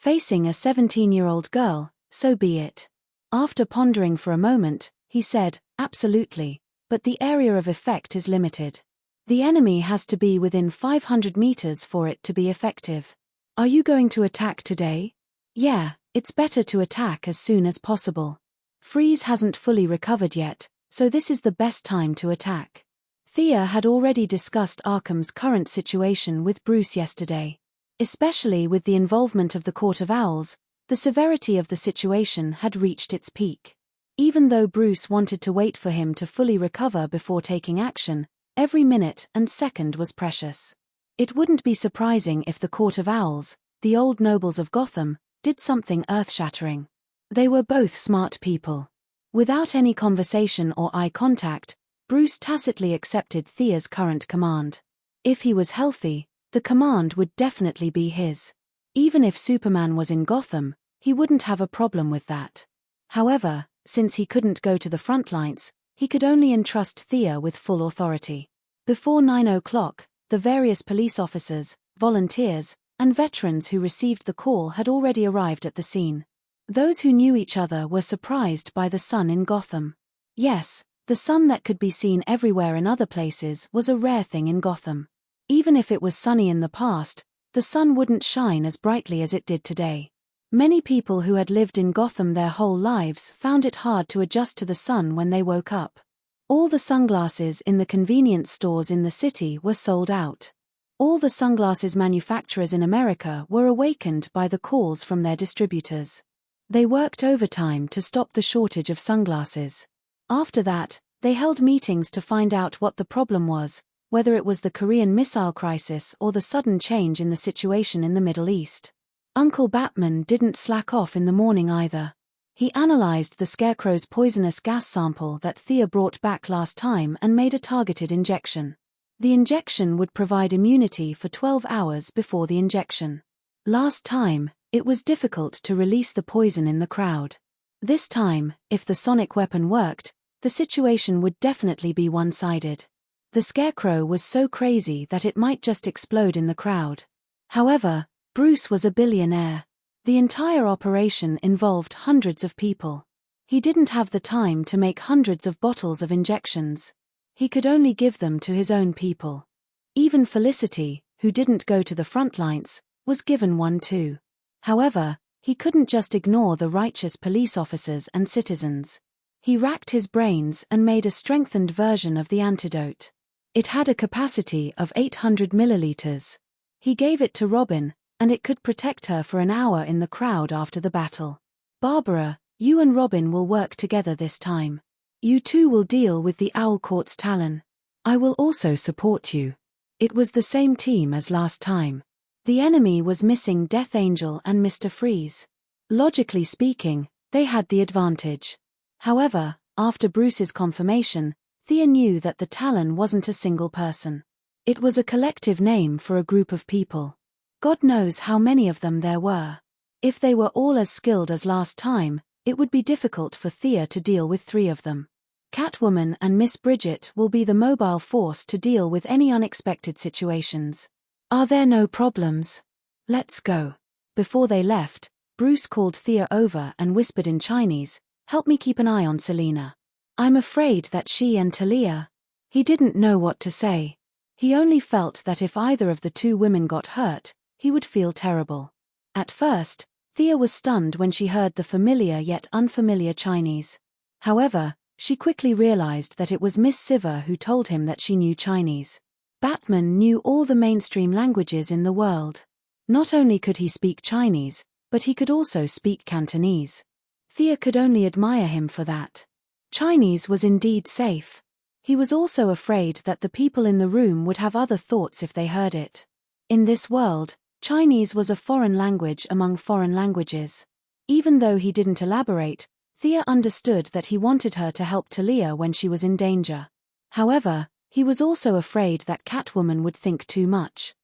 Facing a 17-year-old girl, so be it. After pondering for a moment, he said, absolutely, but the area of effect is limited. The enemy has to be within 500 meters for it to be effective. Are you going to attack today? Yeah, it's better to attack as soon as possible. Freeze hasn't fully recovered yet, so this is the best time to attack. Thea had already discussed Arkham's current situation with Bruce yesterday. Especially with the involvement of the Court of Owls, the severity of the situation had reached its peak. Even though Bruce wanted to wait for him to fully recover before taking action, every minute and second was precious. It wouldn't be surprising if the Court of Owls, the old nobles of Gotham, did something earth-shattering. They were both smart people. Without any conversation or eye contact, Bruce tacitly accepted Thea's current command. If he was healthy, the command would definitely be his. Even if Superman was in Gotham, he wouldn't have a problem with that. However, since he couldn't go to the front lines, he could only entrust Thea with full authority. Before 9 o'clock, the various police officers, volunteers, and veterans who received the call had already arrived at the scene. Those who knew each other were surprised by the sun in Gotham. Yes, the sun that could be seen everywhere in other places was a rare thing in Gotham. Even if it was sunny in the past, the sun wouldn't shine as brightly as it did today. Many people who had lived in Gotham their whole lives found it hard to adjust to the sun when they woke up. All the sunglasses in the convenience stores in the city were sold out. All the sunglasses manufacturers in America were awakened by the calls from their distributors. They worked overtime to stop the shortage of sunglasses. After that, they held meetings to find out what the problem was, whether it was the Korean missile crisis or the sudden change in the situation in the Middle East. Uncle Batman didn't slack off in the morning either. He analyzed the Scarecrow's poisonous gas sample that Thea brought back last time and made a targeted injection. The injection would provide immunity for 12 hours before the injection. Last time, it was difficult to release the poison in the crowd. This time, if the sonic weapon worked, the situation would definitely be one-sided. The Scarecrow was so crazy that it might just explode in the crowd. However, Bruce was a billionaire. The entire operation involved hundreds of people. He didn't have the time to make hundreds of bottles of injections. He could only give them to his own people. Even Felicity, who didn't go to the front lines, was given one too. However, he couldn't just ignore the righteous police officers and citizens. He racked his brains and made a strengthened version of the antidote. It had a capacity of 800 milliliters. He gave it to Robin, and it could protect her for an hour in the crowd after the battle. Barbara, you and Robin will work together this time. You two will deal with the Owl Court's Talon. I will also support you. It was the same team as last time. The enemy was missing Death Angel and Mr. Freeze. Logically speaking, they had the advantage. However, after Bruce's confirmation, Thea knew that the Talon wasn't a single person. It was a collective name for a group of people. God knows how many of them there were. If they were all as skilled as last time, it would be difficult for Thea to deal with 3 of them. Catwoman and Miss Bridget will be the mobile force to deal with any unexpected situations. Are there no problems? Let's go. Before they left, Bruce called Thea over and whispered in Chinese, "Help me keep an eye on Selena. I'm afraid that she and Talia." He didn't know what to say. He only felt that if either of the 2 women got hurt, he would feel terrible. At first, Thea was stunned when she heard the familiar yet unfamiliar Chinese. However, she quickly realized that it was Miss Siver who told him that she knew Chinese. Batman knew all the mainstream languages in the world. Not only could he speak Chinese, but he could also speak Cantonese. Thea could only admire him for that. Chinese was indeed safe. He was also afraid that the people in the room would have other thoughts if they heard it. In this world, Chinese was a foreign language among foreign languages. Even though he didn't elaborate, Thea understood that he wanted her to help Talia when she was in danger. However, he was also afraid that Catwoman would think too much.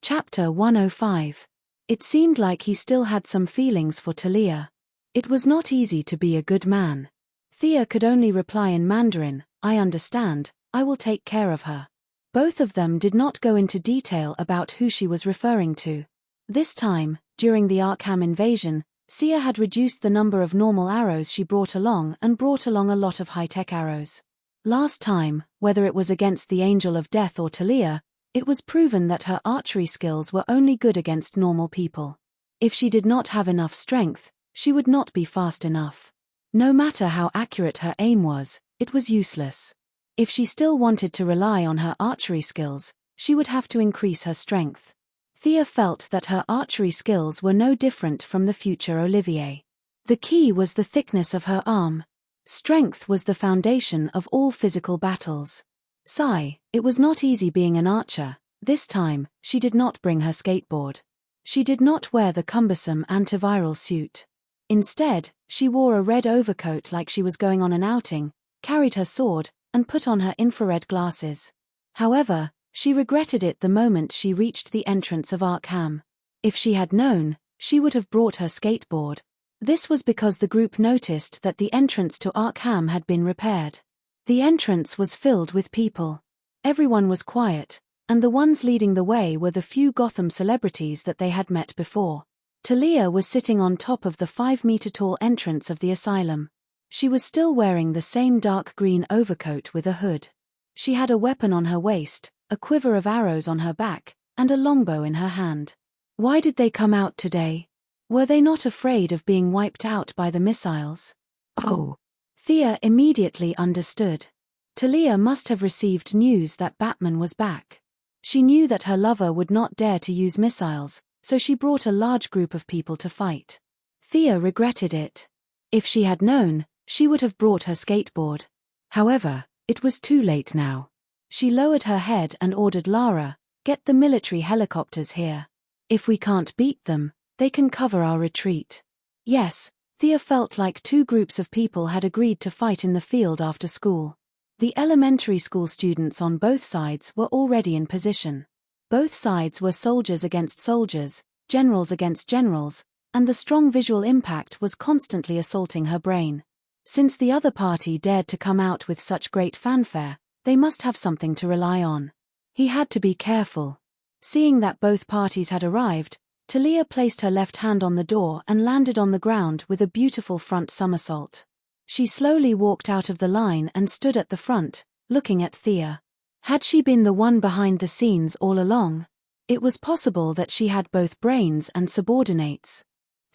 Chapter 105. It seemed like he still had some feelings for Talia. It was not easy to be a good man. Thea could only reply in Mandarin, "I understand, I will take care of her." Both of them did not go into detail about who she was referring to. This time, During the Arkham invasion, Sia had reduced the number of normal arrows she brought along and brought along a lot of high-tech arrows. Last time, whether it was against the Angel of Death or Talia, it was proven that her archery skills were only good against normal people. If she did not have enough strength, she would not be fast enough. No matter how accurate her aim was, it was useless. If she still wanted to rely on her archery skills, she would have to increase her strength. Thea felt that her archery skills were no different from the future Olivier. The key was the thickness of her arm. Strength was the foundation of all physical battles. Sigh, it was not easy being an archer. This time, she did not bring her skateboard. She did not wear the cumbersome antiviral suit. Instead, she wore a red overcoat like she was going on an outing, carried her sword, and put on her infrared glasses. However, she regretted it the moment she reached the entrance of Arkham. If she had known, she would have brought her skateboard. This was because the group noticed that the entrance to Arkham had been repaired. The entrance was filled with people. Everyone was quiet, and the ones leading the way were the few Gotham celebrities that they had met before. Talia was sitting on top of the 5-meter-tall entrance of the asylum. She was still wearing the same dark green overcoat with a hood. She had a weapon on her waist, a quiver of arrows on her back, and a longbow in her hand. Why did they come out today? Were they not afraid of being wiped out by the missiles? Oh! Thea immediately understood. Talia must have received news that Batman was back. She knew that her lover would not dare to use missiles, so she brought a large group of people to fight. Thea regretted it. If she had known, she would have brought her skateboard. However, it was too late now. She lowered her head and ordered Lara, "Get the military helicopters here. If we can't beat them, they can cover our retreat." Yes, Thea felt like two groups of people had agreed to fight in the field after school. The elementary school students on both sides were already in position. Both sides were soldiers against soldiers, generals against generals, and the strong visual impact was constantly assaulting her brain. Since the other party dared to come out with such great fanfare, they must have something to rely on. He had to be careful. Seeing that both parties had arrived, Talia placed her left hand on the door and landed on the ground with a beautiful front somersault. She slowly walked out of the line and stood at the front, looking at Thea. Had she been the one behind the scenes all along? It was possible that she had both brains and subordinates.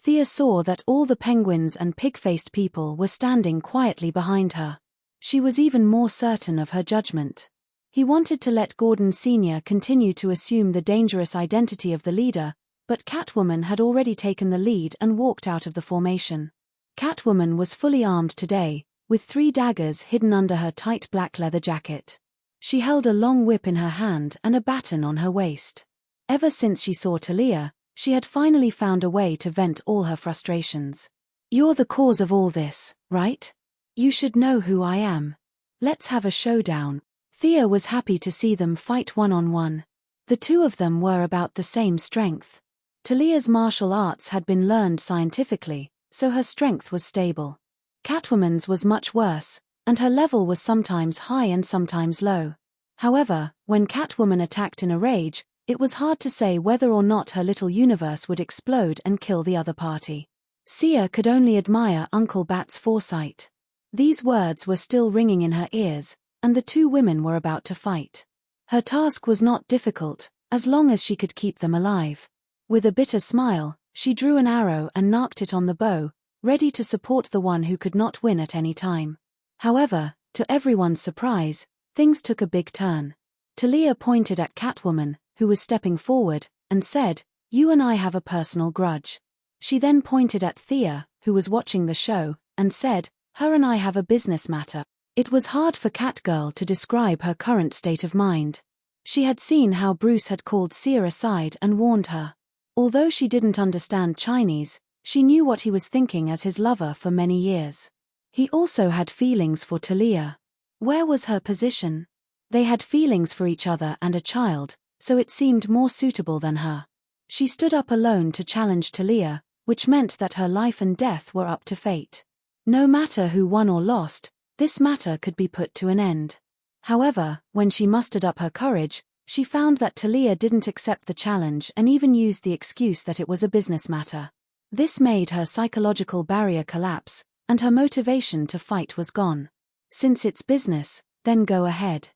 Thea saw that all the penguins and pig-faced people were standing quietly behind her. She was even more certain of her judgment. He wanted to let Gordon Sr. continue to assume the dangerous identity of the leader, but Catwoman had already taken the lead and walked out of the formation. Catwoman was fully armed today, with 3 daggers hidden under her tight black leather jacket. She held a long whip in her hand and a baton on her waist. Ever since she saw Talia, she had finally found a way to vent all her frustrations. "You're the cause of all this, right? You should know who I am. Let's have a showdown." Thea was happy to see them fight one-on-one. The two of them were about the same strength. Talia's martial arts had been learned scientifically, so her strength was stable. Catwoman's was much worse, and her level was sometimes high and sometimes low. However, when Catwoman attacked in a rage, it was hard to say whether or not her little universe would explode and kill the other party. Sia could only admire Uncle Bat's foresight. These words were still ringing in her ears, and the two women were about to fight. Her task was not difficult, as long as she could keep them alive. With a bitter smile, she drew an arrow and narked it on the bow, ready to support the one who could not win at any time. However, to everyone's surprise, things took a big turn. Talia pointed at Catwoman, who was stepping forward, and said, "You and I have a personal grudge." She then pointed at Thea, who was watching the show, and said, "Her and I have a business matter." It was hard for Catgirl to describe her current state of mind. She had seen how Bruce had called Sia aside and warned her. Although she didn't understand Chinese, she knew what he was thinking as his lover for many years. He also had feelings for Talia. Where was her position? They had feelings for each other and a child, so it seemed more suitable than her. She stood up alone to challenge Talia, which meant that her life and death were up to fate. No matter who won or lost, this matter could be put to an end. However, when she mustered up her courage, She found that Talia didn't accept the challenge and even used the excuse that it was a business matter. This made her psychological barrier collapse, and her motivation to fight was gone. Since it's business, then go ahead.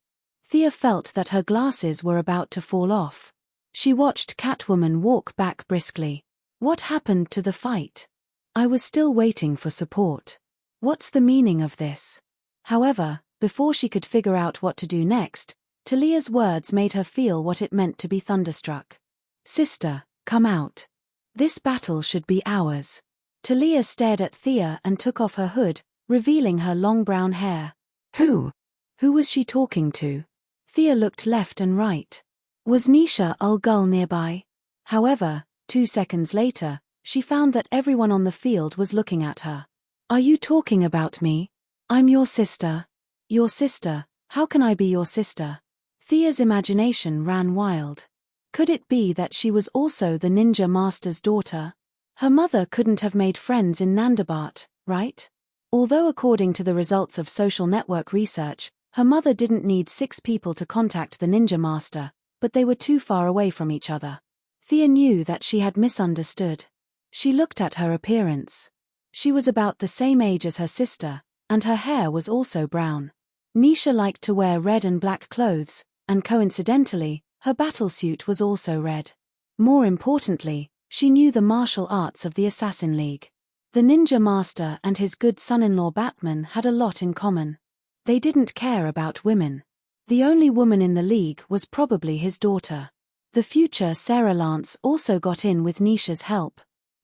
Thea felt that her glasses were about to fall off. She watched Catwoman walk back briskly. What happened to the fight? I was still waiting for support. What's the meaning of this? However, before she could figure out what to do next, Talia's words made her feel what it meant to be thunderstruck. Sister, come out. This battle should be ours. Talia stared at Thea and took off her hood, revealing her long brown hair. Who? Who was she talking to? Thea looked left and right. Was Nisha Ul Ghul nearby? However, 2 seconds later, she found that everyone on the field was looking at her. Are you talking about me? I'm your sister. Your sister? How can I be your sister? Thea's imagination ran wild. Could it be that she was also the ninja master's daughter? Her mother couldn't have made friends in Nandabat, right? Although according to the results of social network research, her mother didn't need 6 people to contact the ninja master, but they were too far away from each other. Thea knew that she had misunderstood. She looked at her appearance. She was about the same age as her sister, and her hair was also brown. Nisha liked to wear red and black clothes, and coincidentally, her battlesuit was also red. More importantly, she knew the martial arts of the Assassin League. The ninja master and his good son-in-law Batman had a lot in common. They didn't care about women. The only woman in the league was probably his daughter. The future Sarah Lance also got in with Nisha's help.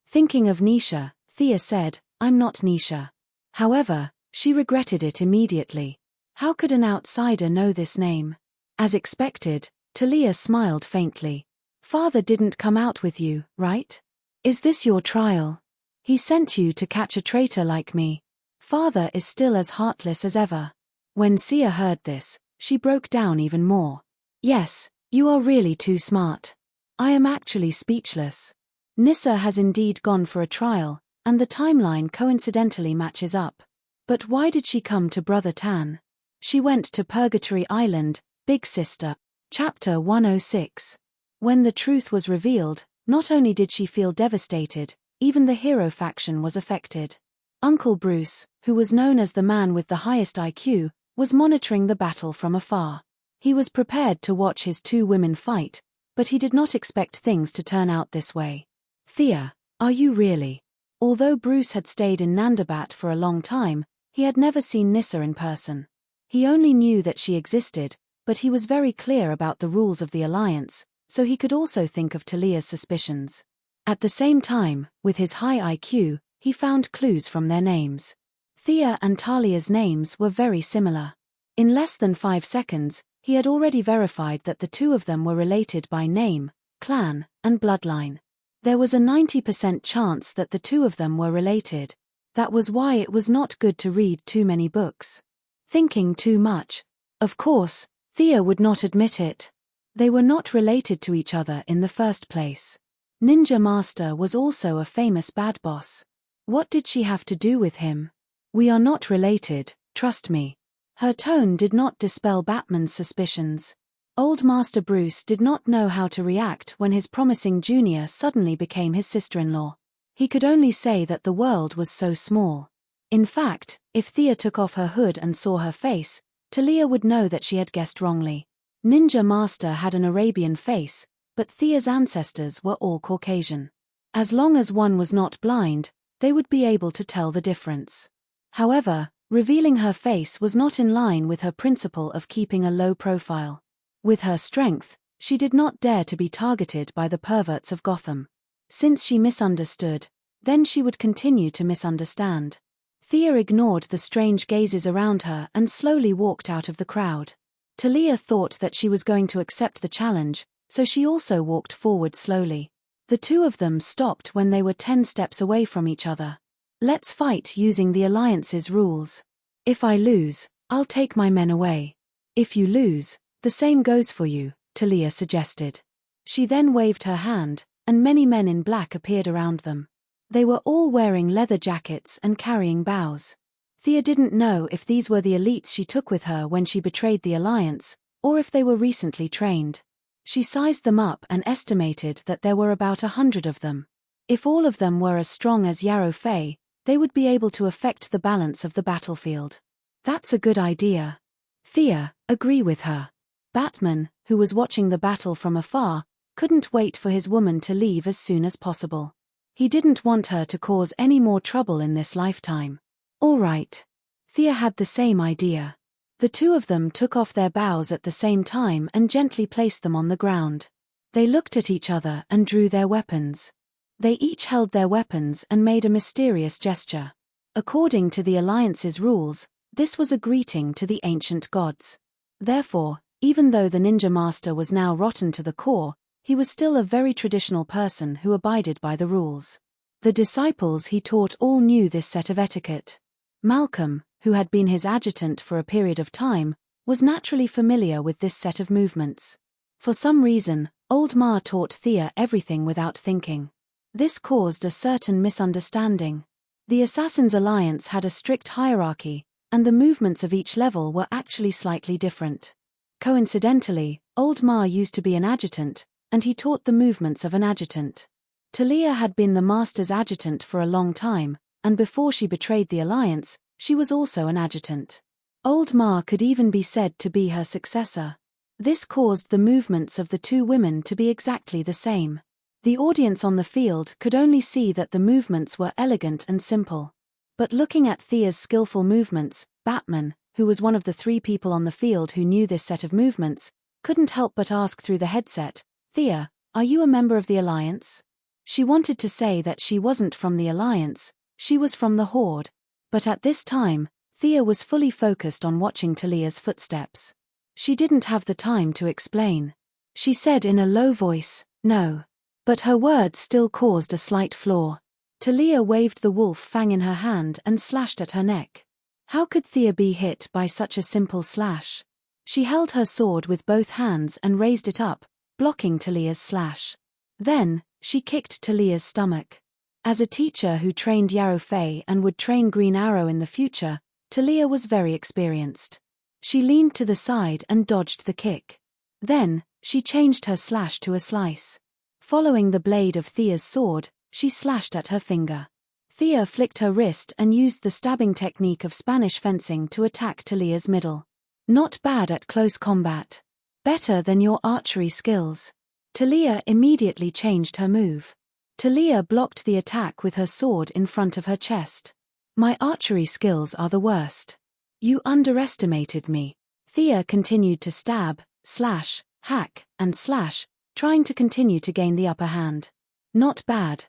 Thinking of Nisha, Thea said, I'm not Nisha. However, she regretted it immediately. How could an outsider know this name? As expected, Talia smiled faintly. Father didn't come out with you, right? Is this your trial? He sent you to catch a traitor like me. Father is still as heartless as ever. When Sia heard this, she broke down even more. Yes, you are really too smart. I am actually speechless. Nissa has indeed gone for a trial, and the timeline coincidentally matches up. But why did she come to Brother Tan? She went to Purgatory Island, Big Sister. Chapter 106. When the truth was revealed, not only did she feel devastated, even the hero faction was affected. Uncle Bruce, who was known as the man with the highest IQ, was monitoring the battle from afar. He was prepared to watch his 2 women fight, but he did not expect things to turn out this way. Thea, are you really? Although Bruce had stayed in Nandabat for a long time, he had never seen Nissa in person. He only knew that she existed, but he was very clear about the rules of the Alliance, so he could also think of Talia's suspicions. At the same time, with his high IQ, he found clues from their names. Thea and Talia's names were very similar. In less than 5 seconds, he had already verified that the 2 of them were related by name, clan, and bloodline. There was a 90% chance that the 2 of them were related. That was why it was not good to read too many books. Thinking too much. Of course, Thea would not admit it. They were not related to each other in the first place. Ninja Master was also a famous bad boss. What did she have to do with him? We are not related, trust me. Her tone did not dispel Batman's suspicions. Old Master Bruce did not know how to react when his promising junior suddenly became his sister-in-law. He could only say that the world was so small. In fact, if Thea took off her hood and saw her face, Talia would know that she had guessed wrongly. Ninja Master had an Arabian face, but Thea's ancestors were all Caucasian. As long as one was not blind, they would be able to tell the difference. However, revealing her face was not in line with her principle of keeping a low profile. With her strength, she did not dare to be targeted by the perverts of Gotham. Since she misunderstood, then she would continue to misunderstand. Thea ignored the strange gazes around her and slowly walked out of the crowd. Talia thought that she was going to accept the challenge, so she also walked forward slowly. The 2 of them stopped when they were 10 steps away from each other. Let's fight using the Alliance's rules. If I lose, I'll take my men away. If you lose, the same goes for you, Talia suggested. She then waved her hand, and many men in black appeared around them. They were all wearing leather jackets and carrying bows. Thea didn't know if these were the elites she took with her when she betrayed the Alliance, or if they were recently trained. She sized them up and estimated that there were about 100 of them. If all of them were as strong as Yarrow Fey, they would be able to affect the balance of the battlefield. That's a good idea. Thea, agree with her. Batman, who was watching the battle from afar, couldn't wait for his woman to leave as soon as possible. He didn't want her to cause any more trouble in this lifetime. All right. Thea had the same idea. The two of them took off their bows at the same time and gently placed them on the ground. They looked at each other and drew their weapons. They each held their weapons and made a mysterious gesture. According to the Alliance's rules, this was a greeting to the ancient gods. Therefore, even though the ninja master was now rotten to the core, he was still a very traditional person who abided by the rules. The disciples he taught all knew this set of etiquette. Malcolm, who had been his adjutant for a period of time, was naturally familiar with this set of movements. For some reason, Old Ma taught Thea everything without thinking. This caused a certain misunderstanding. The Assassin's Alliance had a strict hierarchy, and the movements of each level were actually slightly different. Coincidentally, Old Ma used to be an adjutant, and he taught the movements of an adjutant. Talia had been the master's adjutant for a long time, and before she betrayed the Alliance, she was also an adjutant. Old Ma could even be said to be her successor. This caused the movements of the two women to be exactly the same. The audience on the field could only see that the movements were elegant and simple. But looking at Thea's skillful movements, Batman, who was one of the 3 people on the field who knew this set of movements, couldn't help but ask through the headset, "Thea, are you a member of the Alliance?" She wanted to say that she wasn't from the Alliance, she was from the Horde. But at this time, Thea was fully focused on watching Talia's footsteps. She didn't have the time to explain. She said in a low voice, "No." But her words still caused a slight flaw. Talia waved the wolf fang in her hand and slashed at her neck. How could Thea be hit by such a simple slash? She held her sword with both hands and raised it up, blocking Talia's slash. Then, she kicked Talia's stomach. As a teacher who trained Yarrow Fey and would train Green Arrow in the future, Talia was very experienced. She leaned to the side and dodged the kick. Then, she changed her slash to a slice. Following the blade of Thea's sword, she slashed at her finger. Thea flicked her wrist and used the stabbing technique of Spanish fencing to attack Talia's middle. Not bad at close combat. Better than your archery skills. Talia immediately changed her move. Talia blocked the attack with her sword in front of her chest. My archery skills are the worst. You underestimated me. Thea continued to stab, slash, hack, and slash, trying to continue to gain the upper hand. Not bad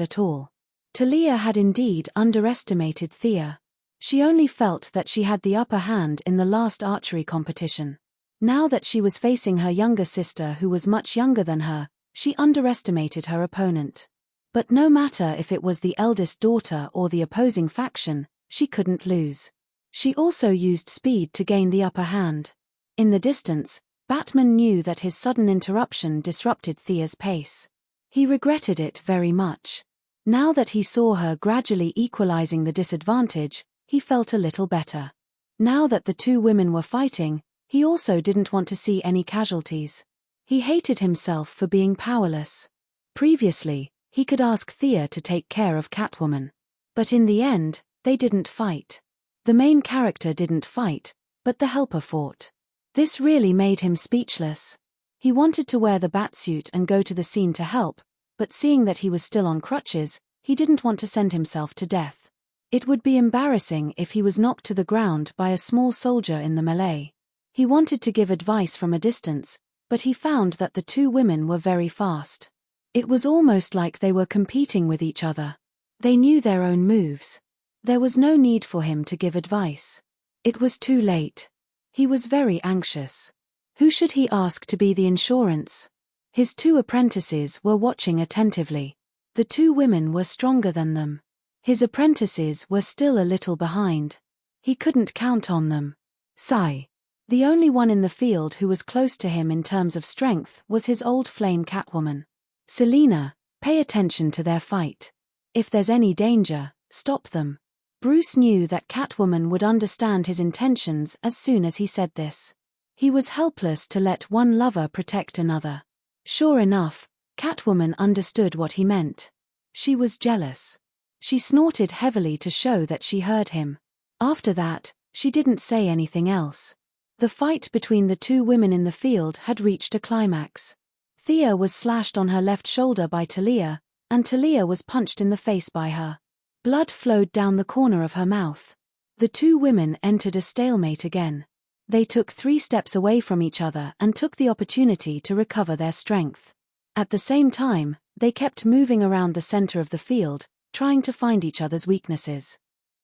at all. Talia had indeed underestimated Thea. She only felt that she had the upper hand in the last archery competition. Now that she was facing her younger sister who was much younger than her, she underestimated her opponent. But no matter if it was the eldest daughter or the opposing faction, she couldn't lose. She also used speed to gain the upper hand. In the distance, Batman knew that his sudden interruption disrupted Thea's pace. He regretted it very much. Now that he saw her gradually equalizing the disadvantage, he felt a little better. Now that the two women were fighting, he also didn't want to see any casualties. He hated himself for being powerless. Previously, he could ask Thea to take care of Catwoman. But in the end, they didn't fight. The main character didn't fight, but the helper fought. This really made him speechless. He wanted to wear the batsuit and go to the scene to help, but seeing that he was still on crutches, he didn't want to send himself to death. It would be embarrassing if he was knocked to the ground by a small soldier in the melee. He wanted to give advice from a distance, but he found that the two women were very fast. It was almost like they were competing with each other. They knew their own moves. There was no need for him to give advice. It was too late. He was very anxious. Who should he ask to be the insurance? His two apprentices were watching attentively. The two women were stronger than them. His apprentices were still a little behind. He couldn't count on them. Sigh. The only one in the field who was close to him in terms of strength was his old flame Catwoman. Selina, pay attention to their fight. If there's any danger, stop them. Bruce knew that Catwoman would understand his intentions as soon as he said this. He was helpless to let one lover protect another. Sure enough, Catwoman understood what he meant. She was jealous. She snorted heavily to show that she heard him. After that, she didn't say anything else. The fight between the two women in the field had reached a climax. Thea was slashed on her left shoulder by Talia, and Talia was punched in the face by her. Blood flowed down the corner of her mouth. The two women entered a stalemate again. They took 3 steps away from each other and took the opportunity to recover their strength. At the same time, they kept moving around the center of the field, trying to find each other's weaknesses.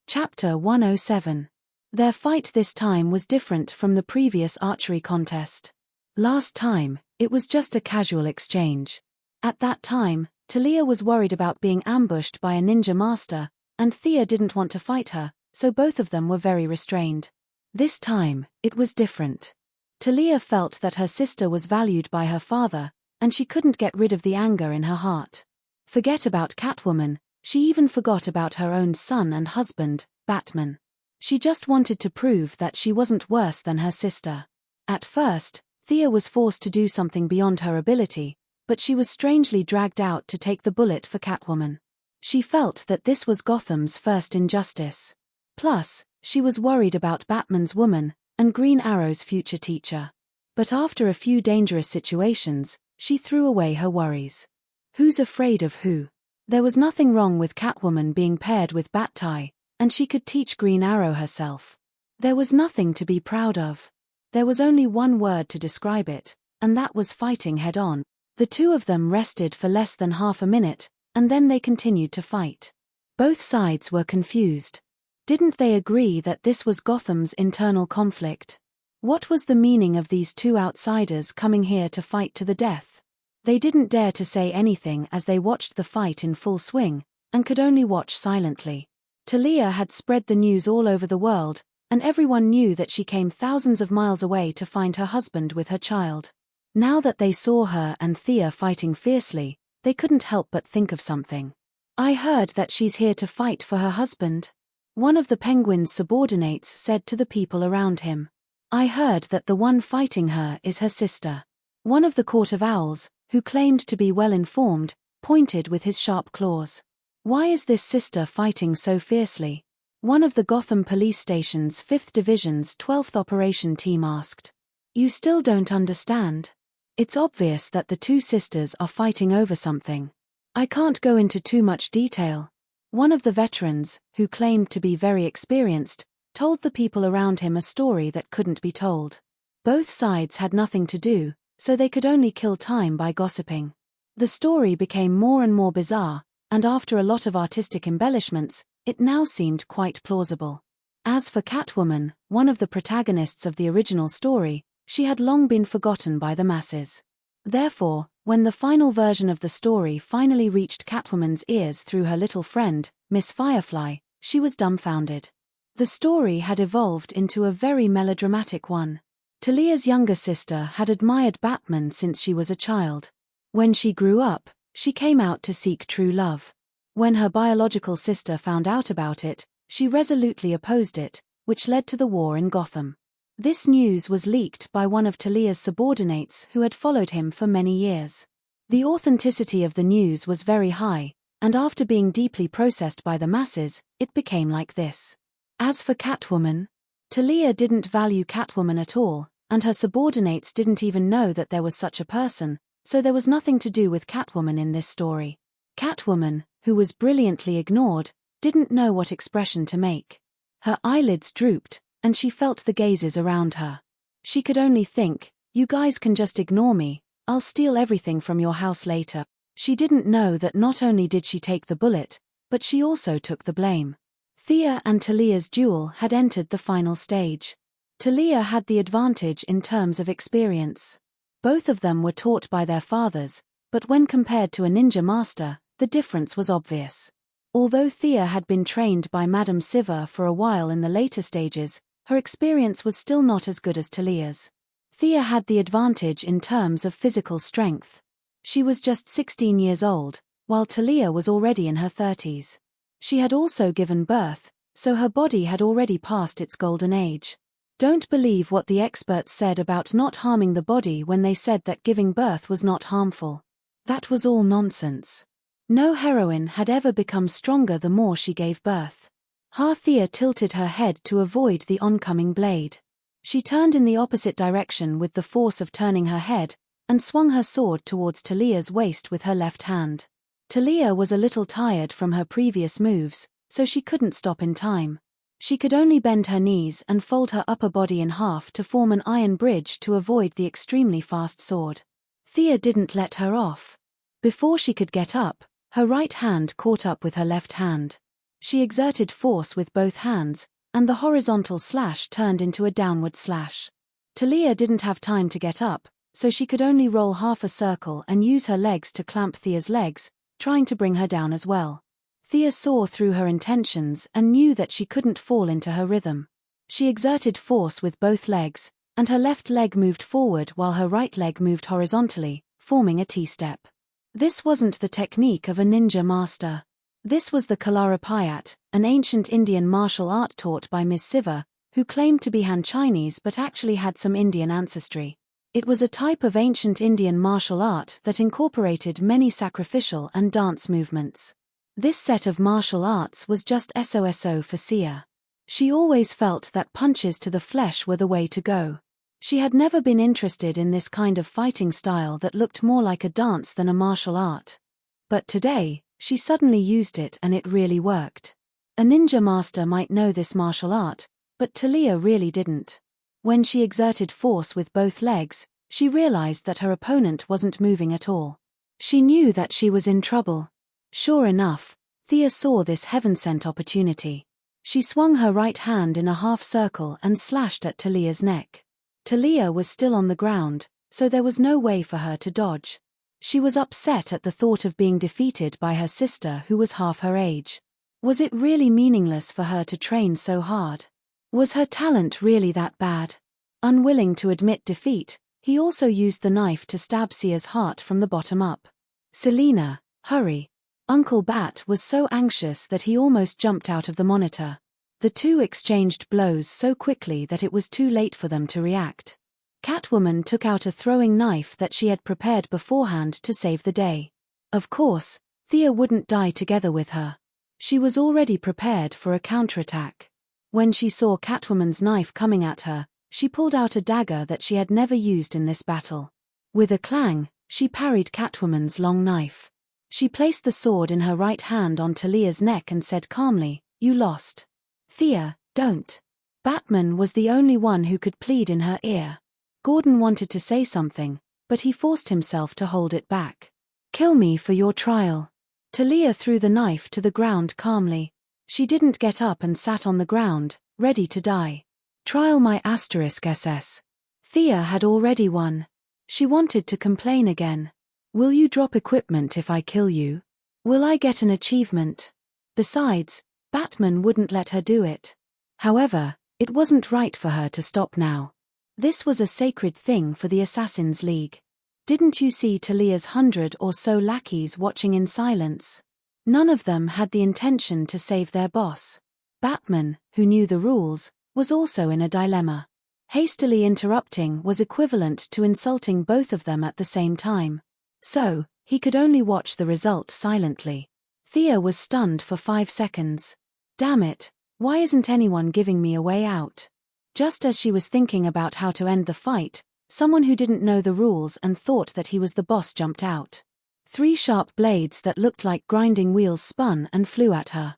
Chapter 107. Their fight this time was different from the previous archery contest. Last time, it was just a casual exchange. At that time, Talia was worried about being ambushed by a ninja master, and Thea didn't want to fight her, so both of them were very restrained. This time, it was different. Talia felt that her sister was valued by her father, and she couldn't get rid of the anger in her heart. Forget about Catwoman, she even forgot about her own son and husband, Batman. She just wanted to prove that she wasn't worse than her sister. At first, Thea was forced to do something beyond her ability, but she was strangely dragged out to take the bullet for Catwoman. She felt that this was Gotham's first injustice. Plus, she was worried about Batman's woman, and Green Arrow's future teacher. But after a few dangerous situations, she threw away her worries. Who's afraid of who? There was nothing wrong with Catwoman being paired with Bat-Tie, and she could teach Green Arrow herself. There was nothing to be proud of. There was only one word to describe it, and that was fighting head-on. The two of them rested for less than half a minute, and then they continued to fight. Both sides were confused. Didn't they agree that this was Gotham's internal conflict? What was the meaning of these two outsiders coming here to fight to the death? They didn't dare to say anything as they watched the fight in full swing, and could only watch silently. Talia had spread the news all over the world, and everyone knew that she came thousands of miles away to find her husband with her child. Now that they saw her and Thea fighting fiercely, they couldn't help but think of something. I heard that she's here to fight for her husband. One of the Penguin's subordinates said to the people around him. I heard that the one fighting her is her sister. One of the Court of Owls, who claimed to be well informed, pointed with his sharp claws. Why is this sister fighting so fiercely? One of the Gotham Police Station's 5th Division's 12th Operation Team asked. You still don't understand? It's obvious that the two sisters are fighting over something. I can't go into too much detail. One of the veterans, who claimed to be very experienced, told the people around him a story that couldn't be told. Both sides had nothing to do, so they could only kill time by gossiping. The story became more and more bizarre, and after a lot of artistic embellishments, it now seemed quite plausible. As for Catwoman, one of the protagonists of the original story, she had long been forgotten by the masses. Therefore, when the final version of the story finally reached Catwoman's ears through her little friend, Miss Firefly, she was dumbfounded. The story had evolved into a very melodramatic one. Talia's younger sister had admired Batman since she was a child. When she grew up, she came out to seek true love. When her biological sister found out about it, she resolutely opposed it, which led to the war in Gotham. This news was leaked by one of Talia's subordinates who had followed him for many years. The authenticity of the news was very high, and after being deeply processed by the masses, it became like this. As for Catwoman, Talia didn't value Catwoman at all, and her subordinates didn't even know that there was such a person, so there was nothing to do with Catwoman in this story. Catwoman, who was brilliantly ignored, didn't know what expression to make. Her eyelids drooped, and she felt the gazes around her. She could only think, you guys can just ignore me, I'll steal everything from your house later. She didn't know that not only did she take the bullet, but she also took the blame. Thea and Talia's duel had entered the final stage. Talia had the advantage in terms of experience. Both of them were taught by their fathers, but when compared to a ninja master, the difference was obvious. Although Thea had been trained by Madame Siva for a while in the later stages, her experience was still not as good as Talia's. Thea had the advantage in terms of physical strength. She was just 16 years old, while Talia was already in her 30s. She had also given birth, so her body had already passed its golden age. Don't believe what the experts said about not harming the body when they said that giving birth was not harmful. That was all nonsense. No heroine had ever become stronger the more she gave birth. Thea tilted her head to avoid the oncoming blade. She turned in the opposite direction with the force of turning her head, and swung her sword towards Talia's waist with her left hand. Talia was a little tired from her previous moves, so she couldn't stop in time. She could only bend her knees and fold her upper body in half to form an iron bridge to avoid the extremely fast sword. Thea didn't let her off. Before she could get up, her right hand caught up with her left hand. She exerted force with both hands, and the horizontal slash turned into a downward slash. Talia didn't have time to get up, so she could only roll half a circle and use her legs to clamp Thea's legs, trying to bring her down as well. Thea saw through her intentions and knew that she couldn't fall into her rhythm. She exerted force with both legs, and her left leg moved forward while her right leg moved horizontally, forming a T-step. This wasn't the technique of a ninja master. This was the Kalarapayat, an ancient Indian martial art taught by Ms. Siva, who claimed to be Han Chinese but actually had some Indian ancestry. It was a type of ancient Indian martial art that incorporated many sacrificial and dance movements. This set of martial arts was just SOSO for Sia. She always felt that punches to the flesh were the way to go. She had never been interested in this kind of fighting style that looked more like a dance than a martial art. But today, she suddenly used it and it really worked. A ninja master might know this martial art, but Talia really didn't. When she exerted force with both legs, she realized that her opponent wasn't moving at all. She knew that she was in trouble. Sure enough, Thea saw this heaven-sent opportunity. She swung her right hand in a half circle and slashed at Talia's neck. Talia was still on the ground, so there was no way for her to dodge. She was upset at the thought of being defeated by her sister who was half her age. Was it really meaningless for her to train so hard? Was her talent really that bad? Unwilling to admit defeat, he also used the knife to stab Sia's heart from the bottom up. Selena, hurry. Uncle Bat was so anxious that he almost jumped out of the monitor. The two exchanged blows so quickly that it was too late for them to react. Catwoman took out a throwing knife that she had prepared beforehand to save the day. Of course, Thea wouldn't die together with her. She was already prepared for a counterattack. When she saw Catwoman's knife coming at her, she pulled out a dagger that she had never used in this battle. With a clang, she parried Catwoman's long knife. She placed the sword in her right hand on Talia's neck and said calmly, "You lost." "Thea, don't." Batman was the only one who could plead in her ear. Gordon wanted to say something, but he forced himself to hold it back. "Kill me for your trial." Talia threw the knife to the ground calmly. She didn't get up and sat on the ground, ready to die. Trial my *SS. Thea had already won. She wanted to complain again. "Will you drop equipment if I kill you? Will I get an achievement?" Besides, Batman wouldn't let her do it. However, it wasn't right for her to stop now. This was a sacred thing for the Assassin's League. Didn't you see Talia's 100 or so lackeys watching in silence? None of them had the intention to save their boss. Batman, who knew the rules, was also in a dilemma. Hastily interrupting was equivalent to insulting both of them at the same time. So, he could only watch the result silently. Thea was stunned for 5 seconds. Damn it, why isn't anyone giving me a way out? Just as she was thinking about how to end the fight, someone who didn't know the rules and thought that he was the boss jumped out. 3 sharp blades that looked like grinding wheels spun and flew at her.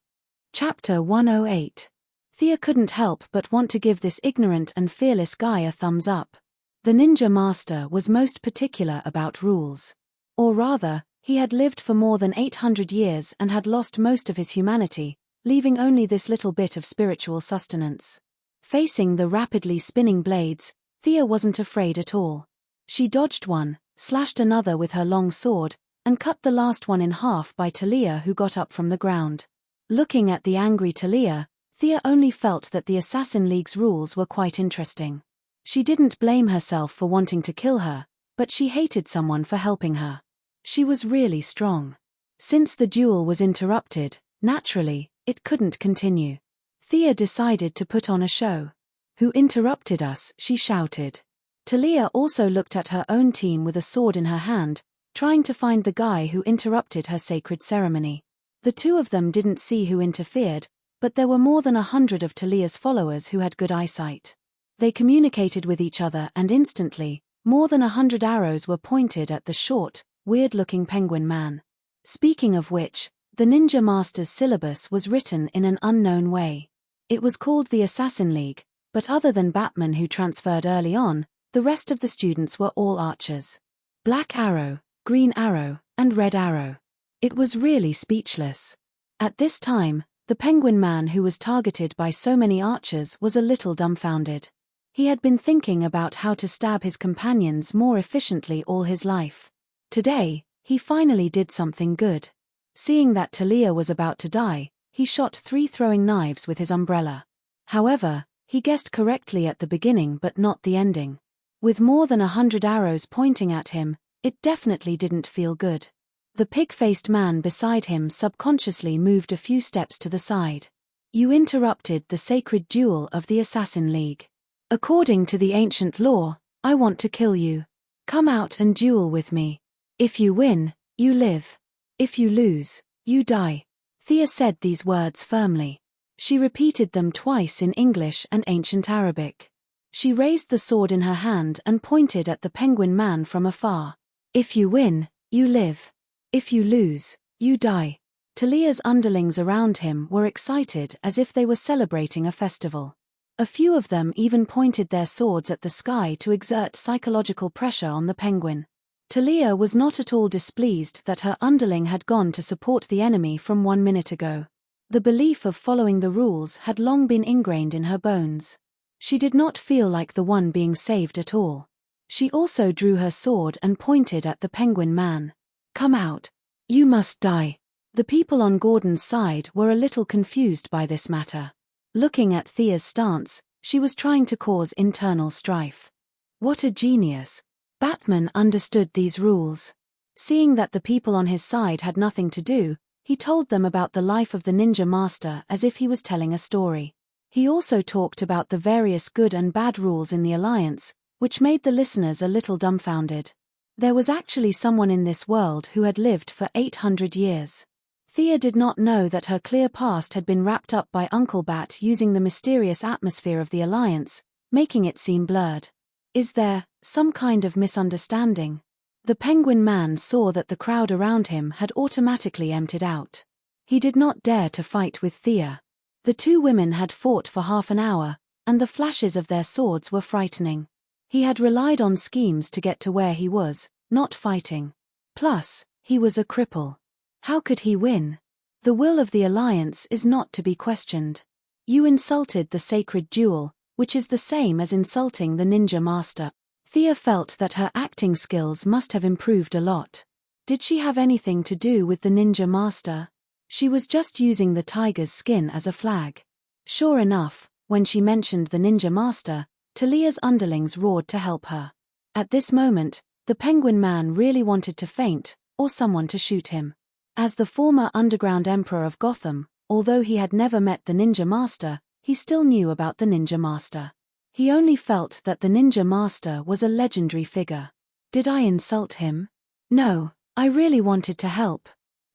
Chapter 108. Thea couldn't help but want to give this ignorant and fearless guy a thumbs up. The ninja master was most particular about rules. Or rather, he had lived for more than 800 years and had lost most of his humanity, leaving only this little bit of spiritual sustenance. Facing the rapidly spinning blades, Thea wasn't afraid at all. She dodged one, slashed another with her long sword, and cut the last one in half by Talia, who got up from the ground. Looking at the angry Talia, Thea only felt that the Assassin League's rules were quite interesting. She didn't blame herself for wanting to kill her, but she hated someone for helping her. She was really strong. Since the duel was interrupted, naturally, it couldn't continue. Thea decided to put on a show. Who interrupted us? She shouted. Talia also looked at her own team with a sword in her hand, trying to find the guy who interrupted her sacred ceremony. The two of them didn't see who interfered, but there were more than 100 of Talia's followers who had good eyesight. They communicated with each other and instantly, more than 100 arrows were pointed at the short, weird-looking penguin man. Speaking of which, the Ninja Master's syllabus was written in an unknown way. It was called the Assassin League, but other than Batman who transferred early on, the rest of the students were all archers. Black arrow, green arrow, and red arrow. It was really speechless. At this time, the penguin man who was targeted by so many archers was a little dumbfounded. He had been thinking about how to stab his companions more efficiently all his life. Today, he finally did something good. Seeing that Talia was about to die, he shot 3 throwing knives with his umbrella. However, he guessed correctly at the beginning but not the ending. With more than 100 arrows pointing at him, it definitely didn't feel good. The pig-faced man beside him subconsciously moved a few steps to the side. You interrupted the sacred duel of the Assassin League. According to the ancient law, I want to kill you. Come out and duel with me. If you win, you live. If you lose, you die. Thea said these words firmly. She repeated them twice in English and ancient Arabic. She raised the sword in her hand and pointed at the penguin man from afar. If you win, you live. If you lose, you die. Talia's underlings around him were excited as if they were celebrating a festival. A few of them even pointed their swords at the sky to exert psychological pressure on the penguin. Talia was not at all displeased that her underling had gone to support the enemy from 1 minute ago. The belief of following the rules had long been ingrained in her bones. She did not feel like the one being saved at all. She also drew her sword and pointed at the penguin man. Come out. You must die. The people on Gordon's side were a little confused by this matter. Looking at Thea's stance, she was trying to cause internal strife. What a genius. Batman understood these rules. Seeing that the people on his side had nothing to do, he told them about the life of the Ninja Master as if he was telling a story. He also talked about the various good and bad rules in the Alliance, which made the listeners a little dumbfounded. There was actually someone in this world who had lived for 800 years. Thea did not know that her clear past had been wrapped up by Uncle Bat using the mysterious atmosphere of the Alliance, making it seem blurred. Is there some kind of misunderstanding? The penguin man saw that the crowd around him had automatically emptied out. He did not dare to fight with Thea. The two women had fought for half an hour, and the flashes of their swords were frightening. He had relied on schemes to get to where he was, not fighting. Plus, he was a cripple. How could he win? The will of the Alliance is not to be questioned. You insulted the sacred duel, which is the same as insulting the Ninja Master. Thea felt that her acting skills must have improved a lot. Did she have anything to do with the Ninja Master? She was just using the tiger's skin as a flag. Sure enough, when she mentioned the Ninja Master, Talia's underlings roared to help her. At this moment, the penguin man really wanted to faint, or someone to shoot him. As the former underground emperor of Gotham, although he had never met the Ninja Master, he still knew about the Ninja Master. He only felt that the Ninja Master was a legendary figure. Did I insult him? No, I really wanted to help.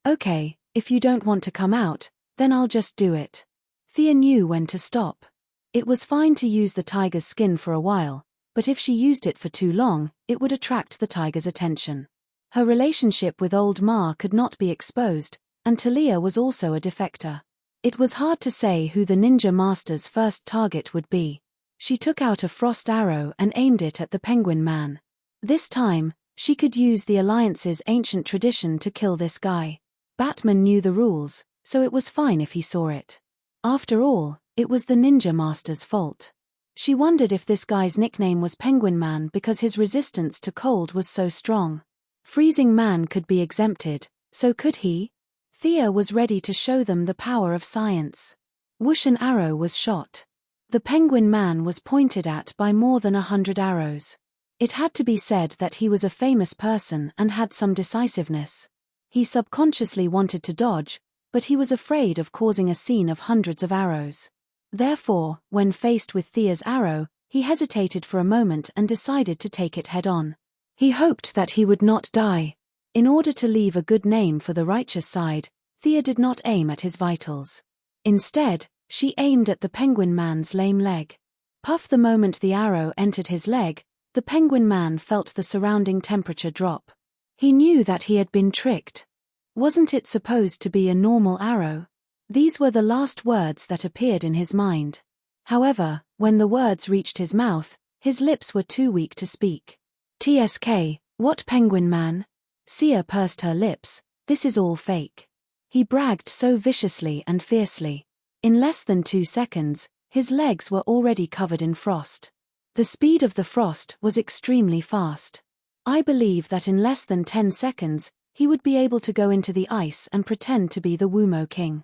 Okay, if you don't want to come out, then I'll just do it. Thea knew when to stop. It was fine to use the tiger's skin for a while, but if she used it for too long, it would attract the tiger's attention. Her relationship with Old Ma could not be exposed, and Talia was also a defector. It was hard to say who the Ninja Master's first target would be. She took out a frost arrow and aimed it at the penguin man. This time, she could use the Alliance's ancient tradition to kill this guy. Batman knew the rules, so it was fine if he saw it. After all, it was the Ninja Master's fault. She wondered if this guy's nickname was Penguin Man because his resistance to cold was so strong. Freezing Man could be exempted, so could he? Thea was ready to show them the power of science. Whoosh, an arrow was shot. The penguin man was pointed at by more than 100 arrows. It had to be said that he was a famous person and had some decisiveness. He subconsciously wanted to dodge, but he was afraid of causing a scene of hundreds of arrows. Therefore, when faced with Thea's arrow, he hesitated for a moment and decided to take it head-on. He hoped that he would not die. In order to leave a good name for the righteous side, Thea did not aim at his vitals. Instead, she aimed at the penguin man's lame leg. Puff! The moment the arrow entered his leg, the penguin man felt the surrounding temperature drop. He knew that he had been tricked. Wasn't it supposed to be a normal arrow? These were the last words that appeared in his mind. However, when the words reached his mouth, his lips were too weak to speak. "TSK, what penguin man?" Sia pursed her lips. "This is all fake." He bragged so viciously and fiercely. In less than 2 seconds, his legs were already covered in frost. The speed of the frost was extremely fast. I believe that in less than 10 seconds, he would be able to go into the ice and pretend to be the Wumo King.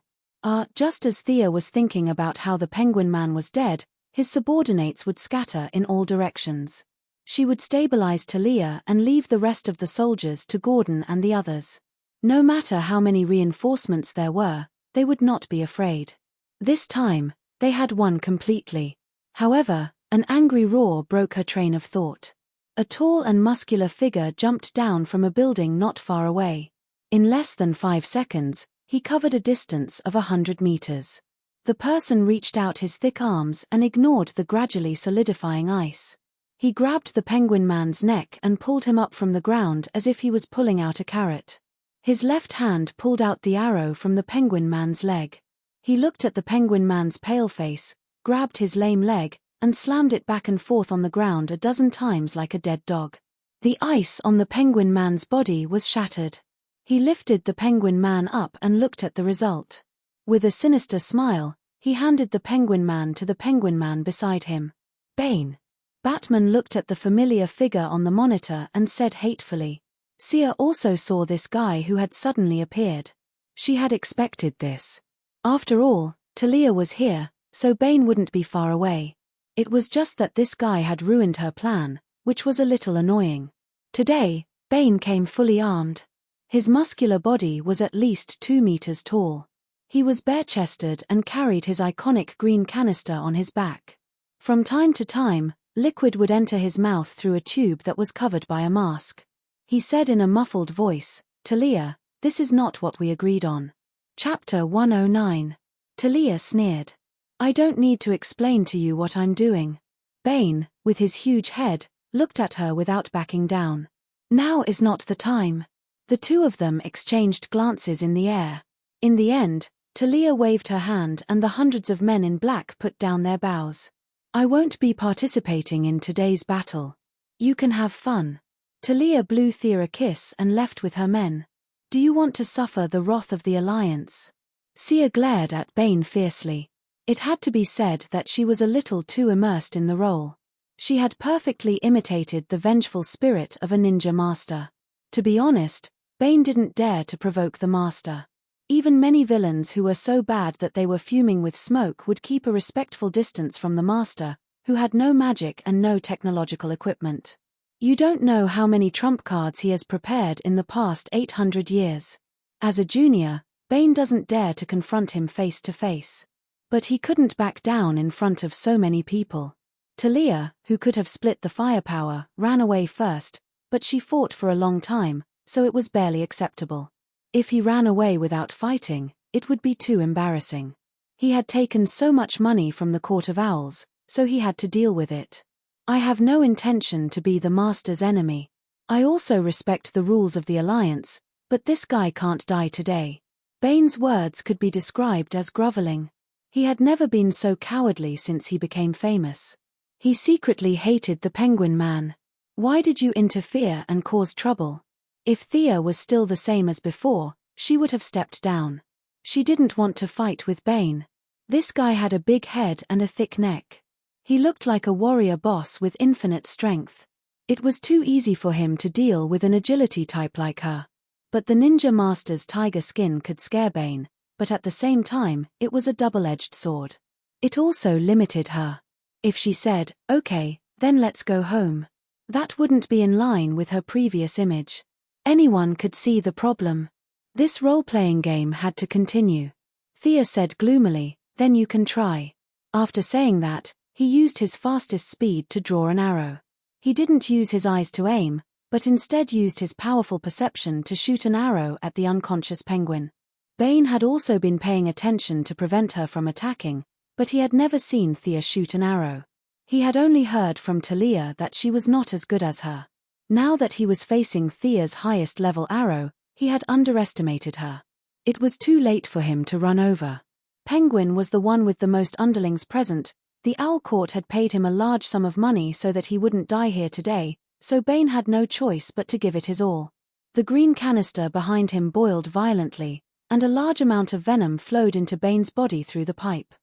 Just as Thea was thinking about how the penguin man was dead, his subordinates would scatter in all directions. She would stabilize Talia and leave the rest of the soldiers to Gordon and the others. No matter how many reinforcements there were, they would not be afraid. This time, they had won completely. However, an angry roar broke her train of thought. A tall and muscular figure jumped down from a building not far away. In less than 5 seconds, he covered a distance of 100 meters. The person reached out his thick arms and ignored the gradually solidifying ice. He grabbed the penguin man's neck and pulled him up from the ground as if he was pulling out a carrot. His left hand pulled out the arrow from the penguin man's leg. He looked at the penguin man's pale face, grabbed his lame leg, and slammed it back and forth on the ground a dozen times like a dead dog. The ice on the penguin man's body was shattered. He lifted the penguin man up and looked at the result. With a sinister smile, he handed the penguin man to the penguin man beside him. "Bane." Batman looked at the familiar figure on the monitor and said hatefully. Sia also saw this guy who had suddenly appeared. She had expected this. After all, Talia was here, so Bane wouldn't be far away. It was just that this guy had ruined her plan, which was a little annoying. Today, Bane came fully armed. His muscular body was at least 2 meters tall. He was bare-chested and carried his iconic green canister on his back. From time to time, liquid would enter his mouth through a tube that was covered by a mask. He said in a muffled voice, "Talia, this is not what we agreed on." Chapter 109. Talia sneered. "I don't need to explain to you what I'm doing." Bane, with his huge head, looked at her without backing down. "Now is not the time." The two of them exchanged glances in the air. In the end, Talia waved her hand and the hundreds of men in black put down their bows. "I won't be participating in today's battle. You can have fun." Talia blew Thea a kiss and left with her men. "Do you want to suffer the wrath of the Alliance?" Sia glared at Bane fiercely. It had to be said that she was a little too immersed in the role. She had perfectly imitated the vengeful spirit of a ninja master. To be honest, Bane didn't dare to provoke the master. Even many villains who were so bad that they were fuming with smoke would keep a respectful distance from the master, who had no magic and no technological equipment. You don't know how many trump cards he has prepared in the past 800 years. As a junior, Bane doesn't dare to confront him face to face. But he couldn't back down in front of so many people. Talia, who could have split the firepower, ran away first, but she fought for a long time, so it was barely acceptable. If he ran away without fighting, it would be too embarrassing. He had taken so much money from the Court of Owls, so he had to deal with it. "I have no intention to be the master's enemy. I also respect the rules of the Alliance, but this guy can't die today." Bane's words could be described as groveling. He had never been so cowardly since he became famous. He secretly hated the penguin man. Why did you interfere and cause trouble? If Thea was still the same as before, she would have stepped down. She didn't want to fight with Bane. This guy had a big head and a thick neck. He looked like a warrior boss with infinite strength. It was too easy for him to deal with an agility type like her. But the ninja master's tiger skin could scare Bane, but at the same time, it was a double-edged sword. It also limited her. If she said, "Okay, then let's go home," that wouldn't be in line with her previous image. Anyone could see the problem. This role-playing game had to continue. Thea said gloomily, "Then you can try." After saying that, he used his fastest speed to draw an arrow. He didn't use his eyes to aim, but instead used his powerful perception to shoot an arrow at the unconscious penguin. Bane had also been paying attention to prevent her from attacking, but he had never seen Thea shoot an arrow. He had only heard from Talia that she was not as good as her. Now that he was facing Thea's highest-level arrow, he had underestimated her. It was too late for him to run over. Penguin was the one with the most underlings present. The Owl Court had paid him a large sum of money so that he wouldn't die here today, so Bane had no choice but to give it his all. The green canister behind him boiled violently, and a large amount of venom flowed into Bane's body through the pipe.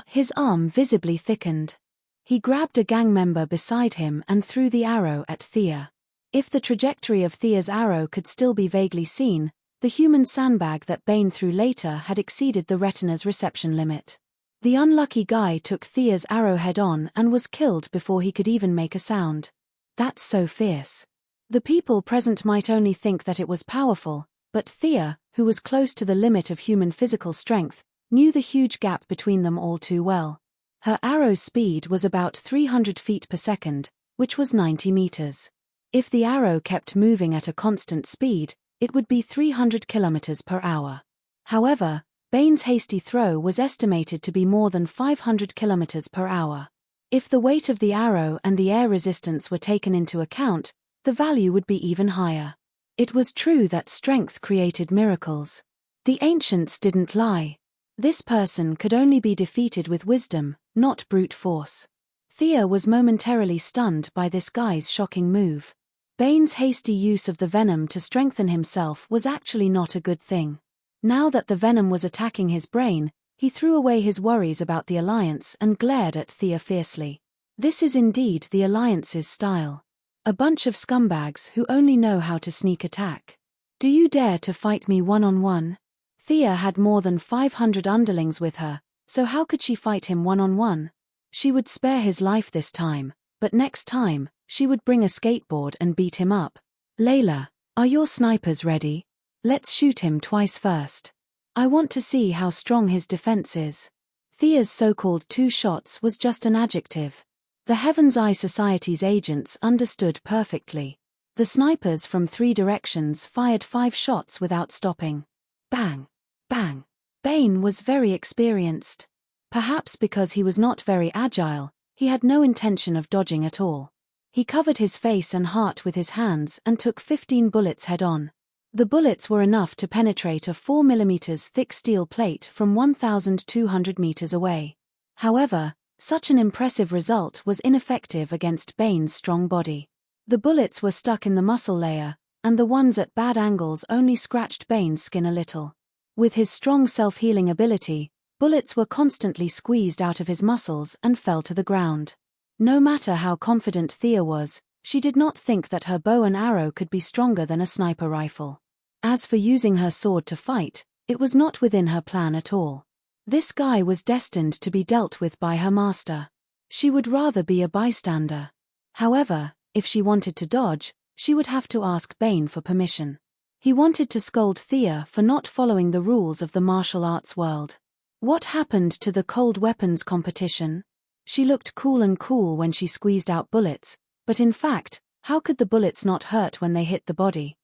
His arm visibly thickened. He grabbed a gang member beside him and threw the arrow at Thea. If the trajectory of Thea's arrow could still be vaguely seen, the human sandbag that Bane threw later had exceeded the retina's reception limit. The unlucky guy took Thea's arrow head-on and was killed before he could even make a sound. That's so fierce. The people present might only think that it was powerful, but Thea, who was close to the limit of human physical strength, knew the huge gap between them all too well. Her arrow's speed was about 300 feet per second, which was 90 meters. If the arrow kept moving at a constant speed, it would be 300 kilometers per hour. However, Bane's hasty throw was estimated to be more than 500 kilometers per hour. If the weight of the arrow and the air resistance were taken into account, the value would be even higher. It was true that strength created miracles. The ancients didn't lie. This person could only be defeated with wisdom, not brute force. Thea was momentarily stunned by this guy's shocking move. Bane's hasty use of the venom to strengthen himself was actually not a good thing. Now that the venom was attacking his brain, he threw away his worries about the Alliance and glared at Thea fiercely. This is indeed the Alliance's style. A bunch of scumbags who only know how to sneak attack. Do you dare to fight me one-on-one? Thea had more than 500 underlings with her, so how could she fight him one-on-one? She would spare his life this time, but next time, she would bring a skateboard and beat him up. Layla, are your snipers ready? Let's shoot him twice first. I want to see how strong his defense is. Thea's so-called 2 shots was just an adjective. The Heaven's Eye Society's agents understood perfectly. The snipers from 3 directions fired 5 shots without stopping. Bang! Bang! Bane was very experienced. Perhaps because he was not very agile, he had no intention of dodging at all. He covered his face and heart with his hands and took 15 bullets head-on. The bullets were enough to penetrate a 4 mm thick steel plate from 1,200 meters away. However, such an impressive result was ineffective against Bane's strong body. The bullets were stuck in the muscle layer, and the ones at bad angles only scratched Bane's skin a little. With his strong self-healing ability, bullets were constantly squeezed out of his muscles and fell to the ground. No matter how confident Thea was, she did not think that her bow and arrow could be stronger than a sniper rifle. As for using her sword to fight, it was not within her plan at all. This guy was destined to be dealt with by her master. She would rather be a bystander. However, if she wanted to dodge, she would have to ask Bane for permission. He wanted to scold Thea for not following the rules of the martial arts world. What happened to the cold weapons competition? She looked cool when she squeezed out bullets, but in fact, how could the bullets not hurt when they hit the body?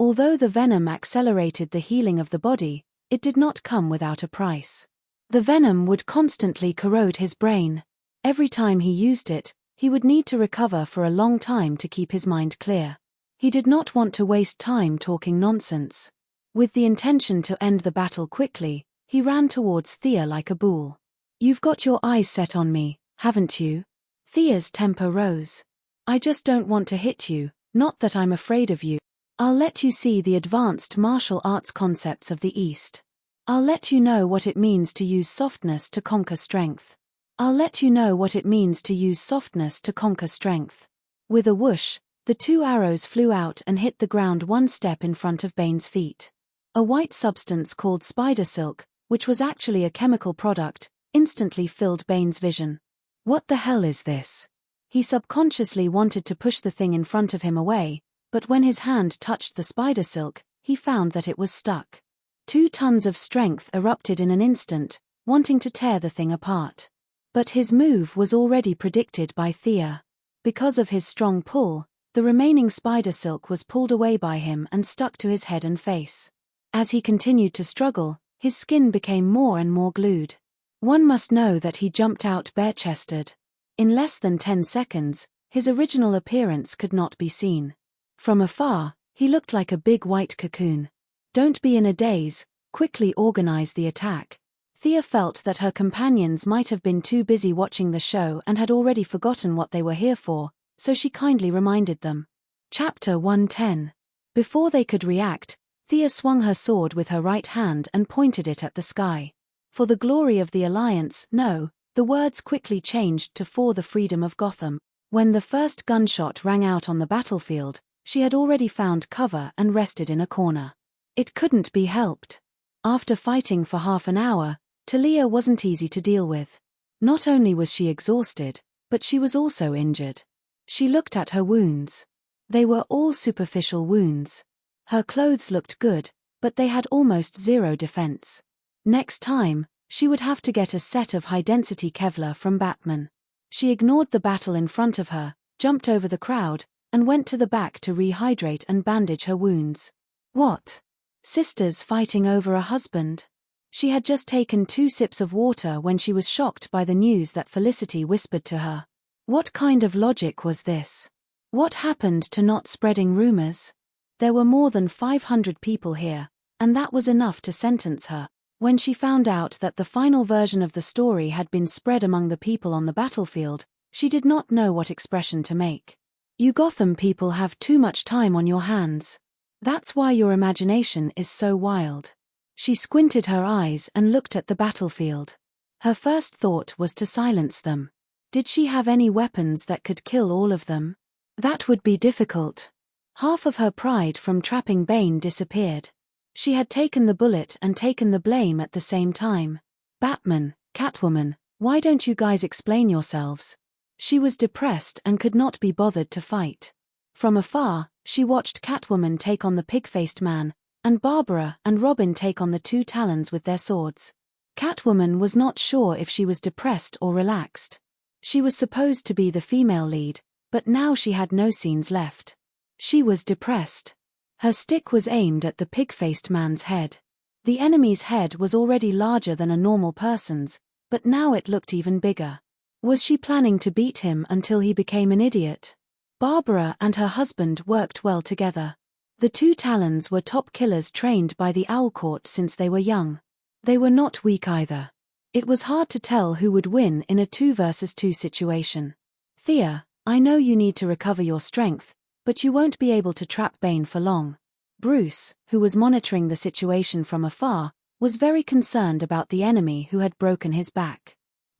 Although the venom accelerated the healing of the body, it did not come without a price. The venom would constantly corrode his brain. Every time he used it, he would need to recover for a long time to keep his mind clear. He did not want to waste time talking nonsense. With the intention to end the battle quickly, he ran towards Thea like a bull. "You've got your eyes set on me, haven't you?" Thea's temper rose. "I just don't want to hit you, not that I'm afraid of you. I'll let you see the advanced martial arts concepts of the East. I'll let you know what it means to use softness to conquer strength. I'll let you know what it means to use softness to conquer strength." With a whoosh, the 2 arrows flew out and hit the ground 1 step in front of Bane's feet. A white substance called spider silk, which was actually a chemical product, instantly filled Bane's vision. What the hell is this? He subconsciously wanted to push the thing in front of him away, but when his hand touched the spider silk, he found that it was stuck. 2 tons of strength erupted in an instant, wanting to tear the thing apart. But his move was already predicted by Thea. Because of his strong pull, the remaining spider silk was pulled away by him and stuck to his head and face. As he continued to struggle, his skin became more and more glued. One must know that he jumped out bare-chested. In less than 10 seconds, his original appearance could not be seen. From afar, he looked like a big white cocoon. Don't be in a daze, quickly organize the attack. Thea felt that her companions might have been too busy watching the show and had already forgotten what they were here for, so she kindly reminded them. Chapter 110. Before they could react, Thea swung her sword with her right hand and pointed it at the sky. For the glory of the Alliance, no, the words quickly changed to for the freedom of Gotham. When the first gunshot rang out on the battlefield, she had already found cover and rested in a corner. It couldn't be helped. After fighting for half an hour, Talia wasn't easy to deal with. Not only was she exhausted, but she was also injured. She looked at her wounds. They were all superficial wounds. Her clothes looked good, but they had almost zero defense. Next time, she would have to get a set of high-density Kevlar from Batman. She ignored the battle in front of her, jumped over the crowd, and went to the back to rehydrate and bandage her wounds. What? Sisters fighting over a husband? She had just taken 2 sips of water when she was shocked by the news that Felicity whispered to her. What kind of logic was this? What happened to not spreading rumors? There were more than 500 people here, and that was enough to sentence her. When she found out that the final version of the story had been spread among the people on the battlefield, she did not know what expression to make. You Gotham people have too much time on your hands. That's why your imagination is so wild. She squinted her eyes and looked at the battlefield. Her first thought was to silence them. Did she have any weapons that could kill all of them? That would be difficult. Half of her pride from trapping Bane disappeared. She had taken the bullet and taken the blame at the same time. Batman, Catwoman, why don't you guys explain yourselves? She was depressed and could not be bothered to fight. From afar, she watched Catwoman take on the pig-faced man, and Barbara and Robin take on the 2 Talons with their swords. Catwoman was not sure if she was depressed or relaxed. She was supposed to be the female lead, but now she had no scenes left. She was depressed. Her stick was aimed at the pig-faced man's head. The enemy's head was already larger than a normal person's, but now it looked even bigger. Was she planning to beat him until he became an idiot? Barbara and her husband worked well together. The 2 Talons were top killers trained by the Owl Court since they were young. They were not weak either. It was hard to tell who would win in a 2 versus 2 situation. Thea, I know you need to recover your strength, but you won't be able to trap Bane for long. Bruce, who was monitoring the situation from afar, was very concerned about the enemy who had broken his back.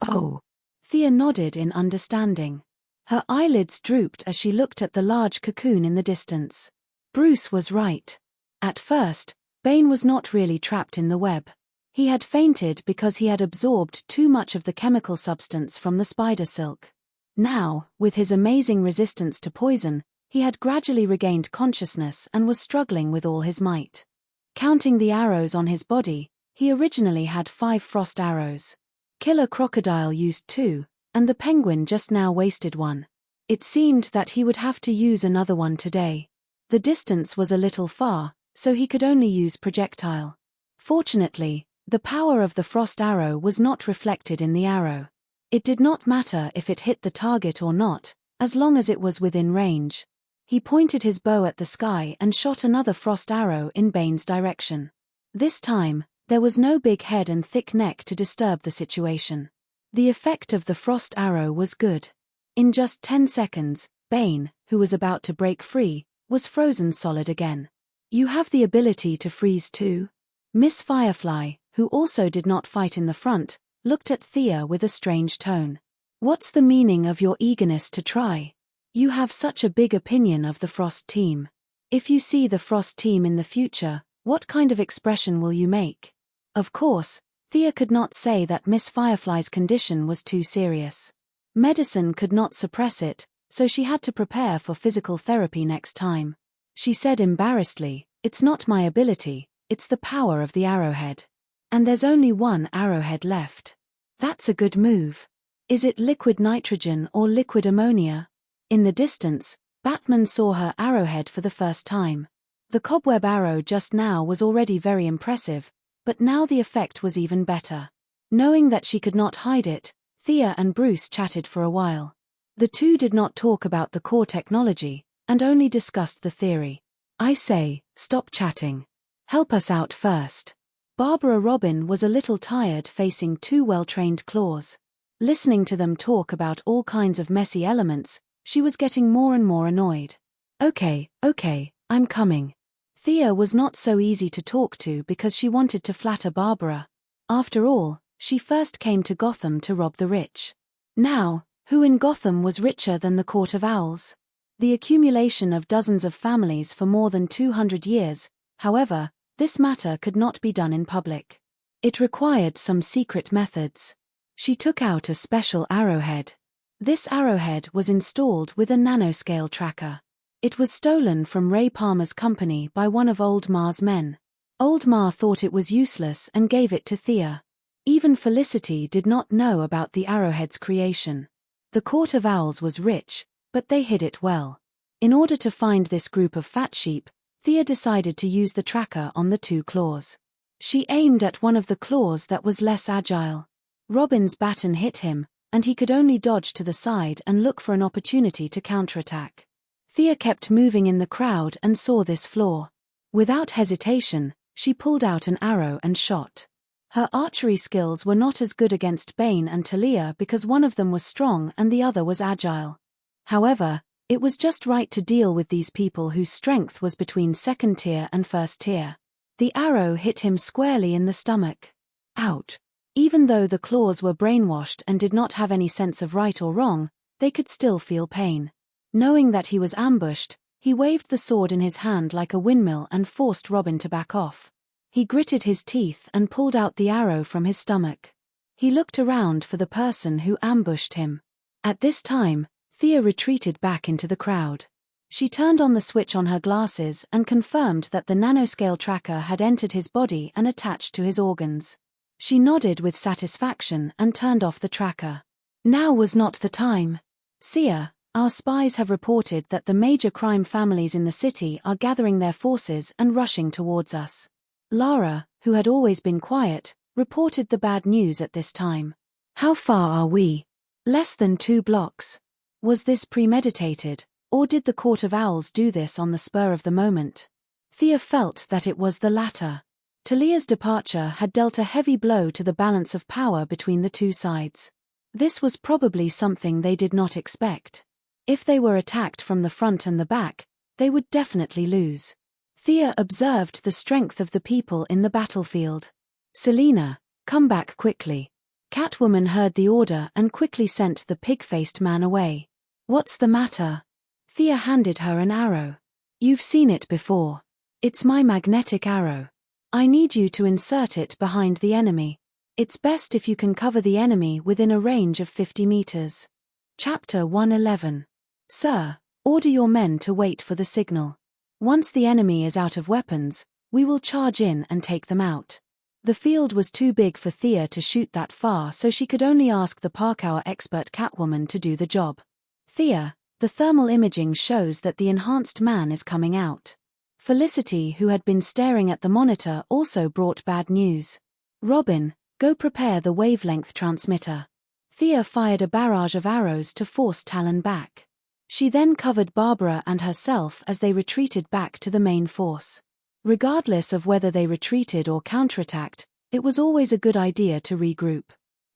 Oh. Thea nodded in understanding. Her eyelids drooped as she looked at the large cocoon in the distance. Bruce was right. At first, Bane was not really trapped in the web. He had fainted because he had absorbed too much of the chemical substance from the spider silk. Now, with his amazing resistance to poison, he had gradually regained consciousness and was struggling with all his might. Counting the arrows on his body, he originally had 5 frost arrows. Killer Crocodile used 2, and the Penguin just now wasted 1. It seemed that he would have to use another one today. The distance was a little far, so he could only use projectile. Fortunately, the power of the frost arrow was not reflected in the arrow. It did not matter if it hit the target or not, as long as it was within range. He pointed his bow at the sky and shot another frost arrow in Bane's direction. This time, there was no big head and thick neck to disturb the situation. The effect of the frost arrow was good. In just 10 seconds, Bane, who was about to break free, was frozen solid again. You have the ability to freeze too? Miss Firefly, who also did not fight in the front, looked at Thea with a strange tone. What's the meaning of your eagerness to try? You have such a big opinion of the Frost team. If you see the Frost team in the future, what kind of expression will you make? Of course, Thea could not say that Miss Firefly's condition was too serious. Medicine could not suppress it, so she had to prepare for physical therapy next time. She said embarrassedly, "It's not my ability, it's the power of the arrowhead. And there's only 1 arrowhead left. That's a good move." Is it liquid nitrogen or liquid ammonia? In the distance, Batman saw her arrowhead for the first time. The cobweb arrow just now was already very impressive, but now the effect was even better. Knowing that she could not hide it, Thea and Bruce chatted for a while. The two did not talk about the core technology, and only discussed the theory. I say, stop chatting. Help us out first. Barbara Robin was a little tired facing two well-trained claws. Listening to them talk about all kinds of messy elements, she was getting more and more annoyed. Okay, I'm coming. Thea was not so easy to talk to because she wanted to flatter Barbara. After all, she first came to Gotham to rob the rich. Now, who in Gotham was richer than the Court of Owls? The accumulation of dozens of families for more than 200 years, however, this matter could not be done in public. It required some secret methods. She took out a special arrowhead. This arrowhead was installed with a nanoscale tracker. It was stolen from Ray Palmer's company by one of Old Ma's men. Old Ma thought it was useless and gave it to Thea. Even Felicity did not know about the arrowhead's creation. The Court of Owls was rich, but they hid it well. In order to find this group of fat sheep, Thea decided to use the tracker on the two claws. She aimed at one of the claws that was less agile. Robin's baton hit him, and he could only dodge to the side and look for an opportunity to counterattack. Thea kept moving in the crowd and saw this flaw. Without hesitation, she pulled out an arrow and shot. Her archery skills were not as good against Bane and Talia because one of them was strong and the other was agile. However, it was just right to deal with these people whose strength was between second tier and first tier. The arrow hit him squarely in the stomach. Ouch! Even though the claws were brainwashed and did not have any sense of right or wrong, they could still feel pain. Knowing that he was ambushed, he waved the sword in his hand like a windmill and forced Robin to back off. He gritted his teeth and pulled out the arrow from his stomach. He looked around for the person who ambushed him. At this time, Thea retreated back into the crowd. She turned on the switch on her glasses and confirmed that the nanoscale tracker had entered his body and attached to his organs. She nodded with satisfaction and turned off the tracker. Now was not the time. Sia, our spies have reported that the major crime families in the city are gathering their forces and rushing towards us. Lara, who had always been quiet, reported the bad news at this time. How far are we? Less than 2 blocks. Was this premeditated, or did the Court of Owls do this on the spur of the moment? Thea felt that it was the latter. Talia's departure had dealt a heavy blow to the balance of power between the two sides. This was probably something they did not expect. If they were attacked from the front and the back, they would definitely lose. Thea observed the strength of the people in the battlefield. Selina, come back quickly. Catwoman heard the order and quickly sent the pig-faced man away. What's the matter? Thea handed her an arrow. You've seen it before. It's my magnetic arrow. I need you to insert it behind the enemy. It's best if you can cover the enemy within a range of 50 meters. Chapter 111. Sir, order your men to wait for the signal. Once the enemy is out of weapons, we will charge in and take them out. The field was too big for Thea to shoot that far, so she could only ask the Parkour expert Catwoman to do the job. Thea, the thermal imaging shows that the enhanced man is coming out. Felicity, who had been staring at the monitor, also brought bad news. Robin, go prepare the wavelength transmitter. Thea fired a barrage of arrows to force Talon back. She then covered Barbara and herself as they retreated back to the main force. Regardless of whether they retreated or counterattacked, it was always a good idea to regroup.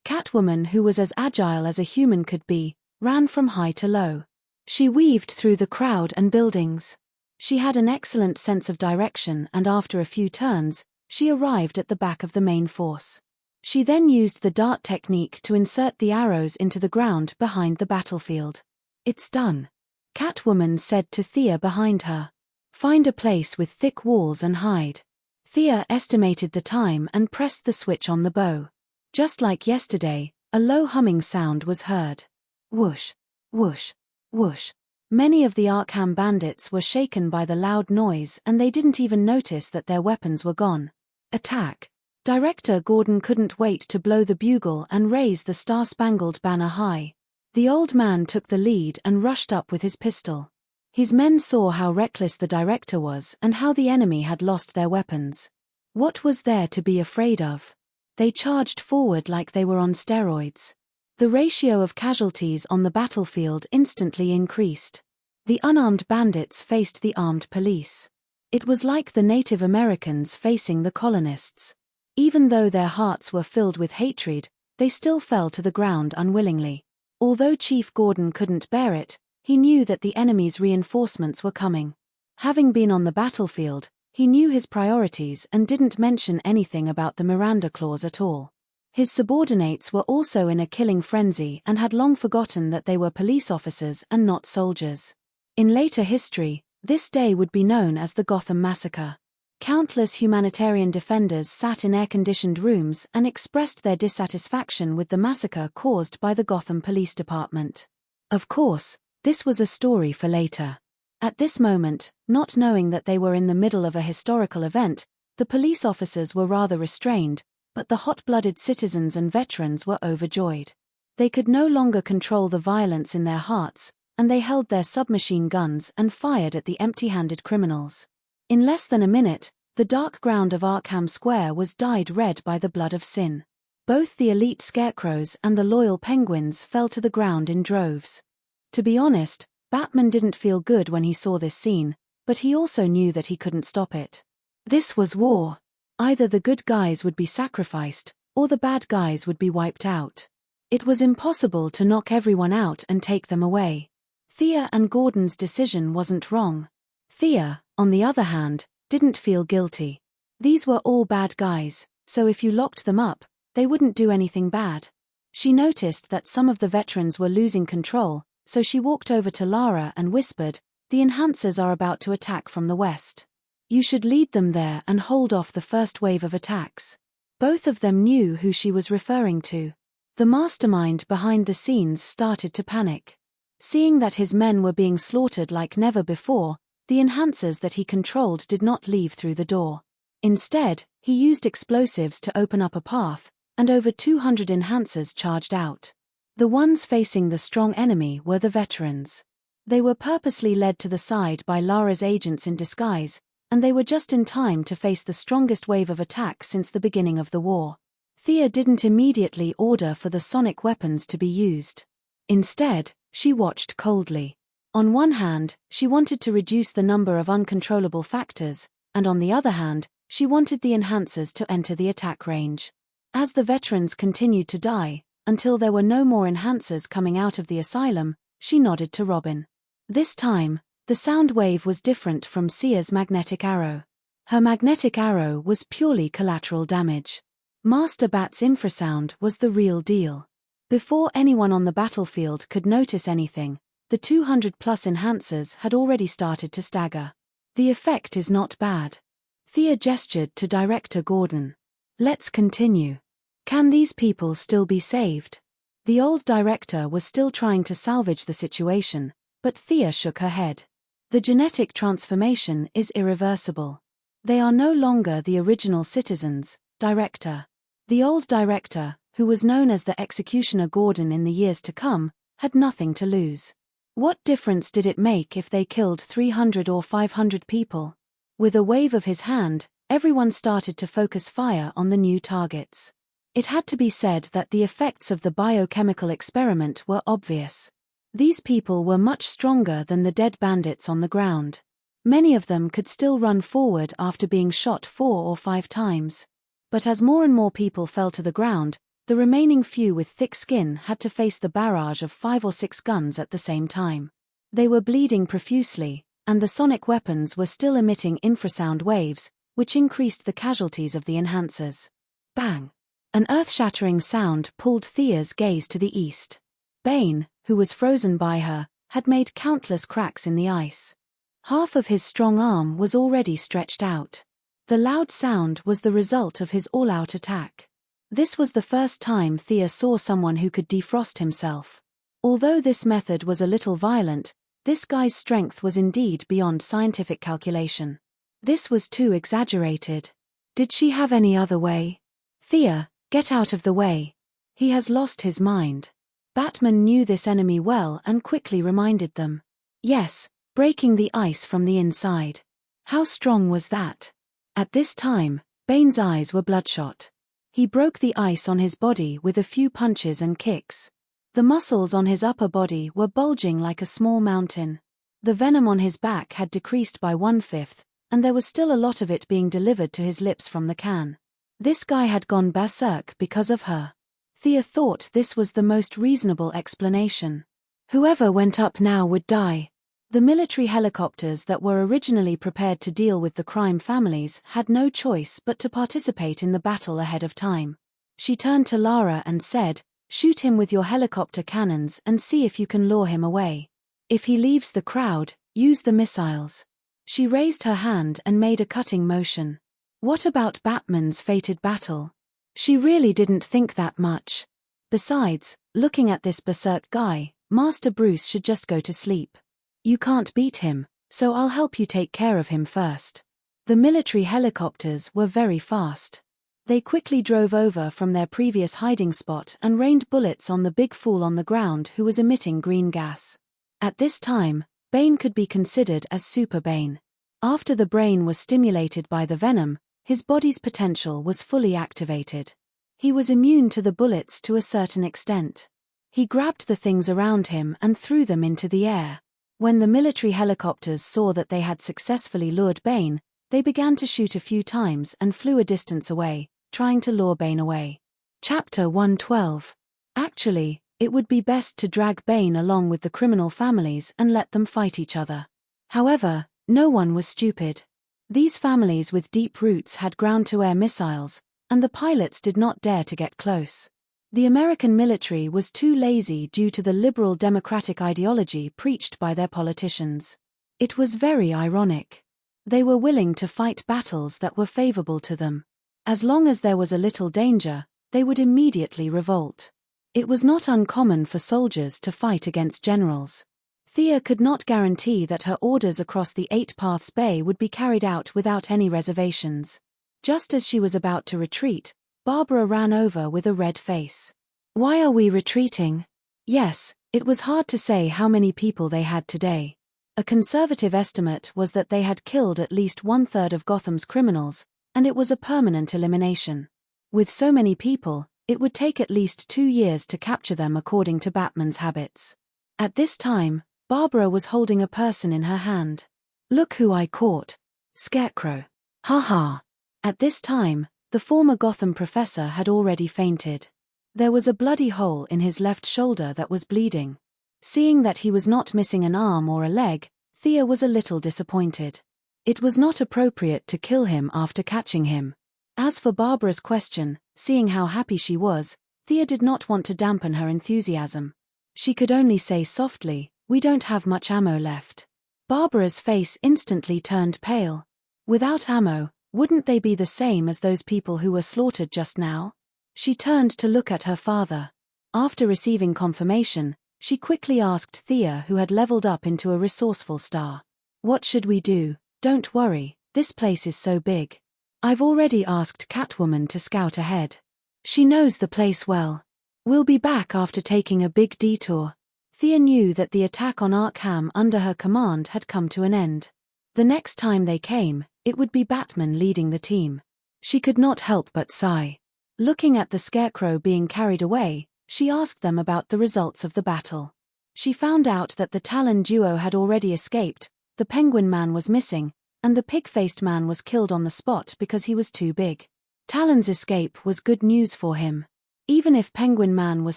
Catwoman, who was as agile as a human could be, ran from high to low. She weaved through the crowd and buildings. She had an excellent sense of direction, and after a few turns, she arrived at the back of the main force. She then used the dart technique to insert the arrows into the ground behind the battlefield. It's done. Catwoman said to Thea behind her. Find a place with thick walls and hide. Thea estimated the time and pressed the switch on the bow. Just like yesterday, a low humming sound was heard. Whoosh, whoosh, whoosh. Many of the Arkham bandits were shaken by the loud noise and they didn't even notice that their weapons were gone. Attack! Director Gordon couldn't wait to blow the bugle and raise the star-spangled banner high. The old man took the lead and rushed up with his pistol. His men saw how reckless the director was and how the enemy had lost their weapons. What was there to be afraid of? They charged forward like they were on steroids. The ratio of casualties on the battlefield instantly increased. The unarmed bandits faced the armed police. It was like the Native Americans facing the colonists. Even though their hearts were filled with hatred, they still fell to the ground unwillingly. Although Chief Gordon couldn't bear it, he knew that the enemy's reinforcements were coming. Having been on the battlefield, he knew his priorities and didn't mention anything about the Miranda clause at all. His subordinates were also in a killing frenzy and had long forgotten that they were police officers and not soldiers. In later history, this day would be known as the Gotham Massacre. Countless humanitarian defenders sat in air-conditioned rooms and expressed their dissatisfaction with the massacre caused by the Gotham Police Department. Of course, this was a story for later. At this moment, not knowing that they were in the middle of a historical event, the police officers were rather restrained, but the hot-blooded citizens and veterans were overjoyed. They could no longer control the violence in their hearts, and they held their submachine guns and fired at the empty-handed criminals. In less than a minute, the dark ground of Arkham Square was dyed red by the blood of sin. Both the elite scarecrows and the loyal penguins fell to the ground in droves. To be honest, Batman didn't feel good when he saw this scene, but he also knew that he couldn't stop it. This was war. Either the good guys would be sacrificed, or the bad guys would be wiped out. It was impossible to knock everyone out and take them away. Thea and Gordon's decision wasn't wrong. Thea, on the other hand, didn't feel guilty. These were all bad guys, so if you locked them up, they wouldn't do anything bad. She noticed that some of the veterans were losing control, so she walked over to Lara and whispered, "The enhancers are about to attack from the west. You should lead them there and hold off the first wave of attacks." Both of them knew who she was referring to. The mastermind behind the scenes started to panic. Seeing that his men were being slaughtered like never before, the enhancers that he controlled did not leave through the door. Instead, he used explosives to open up a path, and over 200 enhancers charged out. The ones facing the strong enemy were the veterans. They were purposely led to the side by Lara's agents in disguise, and they were just in time to face the strongest wave of attack since the beginning of the war. Thea didn't immediately order for the sonic weapons to be used. Instead, she watched coldly. On one hand, she wanted to reduce the number of uncontrollable factors, and on the other hand, she wanted the enhancers to enter the attack range. As the veterans continued to die, until there were no more enhancers coming out of the asylum, she nodded to Robin. This time, the sound wave was different from Sia's magnetic arrow. Her magnetic arrow was purely collateral damage. Master Bat's infrasound was the real deal. Before anyone on the battlefield could notice anything, the 200-plus enhancers had already started to stagger. The effect is not bad. Thea gestured to Director Gordon. "Let's continue. Can these people still be saved?" The old director was still trying to salvage the situation, but Thea shook her head. "The genetic transformation is irreversible. They are no longer the original citizens, Director." The old director, who was known as the Executioner Gordon in the years to come, had nothing to lose. What difference did it make if they killed 300 or 500 people? With a wave of his hand, everyone started to focus fire on the new targets. It had to be said that the effects of the biochemical experiment were obvious. These people were much stronger than the dead bandits on the ground. Many of them could still run forward after being shot 4 or 5 times. But as more and more people fell to the ground, the remaining few with thick skin had to face the barrage of 5 or 6 guns at the same time. They were bleeding profusely, and the sonic weapons were still emitting infrasound waves, which increased the casualties of the enhancers. Bang! An earth-shattering sound pulled Thea's gaze to the east. Bane, who was frozen by her, had made countless cracks in the ice. Half of his strong arm was already stretched out. The loud sound was the result of his all-out attack. This was the first time Thea saw someone who could defrost himself. Although this method was a little violent, this guy's strength was indeed beyond scientific calculation. This was too exaggerated. Did she have any other way? "Thea, get out of the way. He has lost his mind." Batman knew this enemy well and quickly reminded them. Yes, breaking the ice from the inside. How strong was that? At this time, Bane's eyes were bloodshot. He broke the ice on his body with a few punches and kicks. The muscles on his upper body were bulging like a small mountain. The venom on his back had decreased by 1/5, and there was still a lot of it being delivered to his lips from the can. This guy had gone berserk because of her. Thea thought this was the most reasonable explanation. Whoever went up now would die. The military helicopters that were originally prepared to deal with the crime families had no choice but to participate in the battle ahead of time. She turned to Lara and said, "Shoot him with your helicopter cannons and see if you can lure him away. If he leaves the crowd, use the missiles." She raised her hand and made a cutting motion. What about Batman's fated battle? She really didn't think that much. Besides, looking at this berserk guy, Master Bruce should just go to sleep. You can't beat him, so I'll help you take care of him first. The military helicopters were very fast. They quickly drove over from their previous hiding spot and rained bullets on the big fool on the ground who was emitting green gas. At this time, Bane could be considered as Super Bane. After the brain was stimulated by the venom, his body's potential was fully activated. He was immune to the bullets to a certain extent. He grabbed the things around him and threw them into the air. When the military helicopters saw that they had successfully lured Bane, they began to shoot a few times and flew a distance away, trying to lure Bane away. Chapter 112. Actually, it would be best to drag Bane along with the criminal families and let them fight each other. However, no one was stupid. These families with deep roots had ground-to-air missiles, and the pilots did not dare to get close. The American military was too lazy due to the liberal democratic ideology preached by their politicians. It was very ironic. They were willing to fight battles that were favorable to them. As long as there was a little danger, they would immediately revolt. It was not uncommon for soldiers to fight against generals. Thea could not guarantee that her orders across the Eight Paths Bay would be carried out without any reservations. Just as she was about to retreat, Barbara ran over with a red face. "Why are we retreating?" Yes, it was hard to say how many people they had today. A conservative estimate was that they had killed at least 1/3 of Gotham's criminals, and it was a permanent elimination. With so many people, it would take at least 2 years to capture them according to Batman's habits. At this time, Barbara was holding a person in her hand. "Look who I caught. Scarecrow. Ha ha." At this time, the former Gotham professor had already fainted. There was a bloody hole in his left shoulder that was bleeding. Seeing that he was not missing an arm or a leg, Thea was a little disappointed. It was not appropriate to kill him after catching him. As for Barbara's question, seeing how happy she was, Thea did not want to dampen her enthusiasm. She could only say softly, "We don't have much ammo left." Barbara's face instantly turned pale. Without ammo, wouldn't they be the same as those people who were slaughtered just now? She turned to look at her father. After receiving confirmation, she quickly asked Thea, who had leveled up into a resourceful star. "What should we do?" "Don't worry, this place is so big. I've already asked Catwoman to scout ahead. She knows the place well. We'll be back after taking a big detour." Thea knew that the attack on Arkham under her command had come to an end. The next time they came, it would be Batman leading the team. She could not help but sigh. Looking at the Scarecrow being carried away, she asked them about the results of the battle. She found out that the Talon duo had already escaped, the Penguin Man was missing, and the pig-faced man was killed on the spot because he was too big. Talon's escape was good news for him. Even if Penguin Man was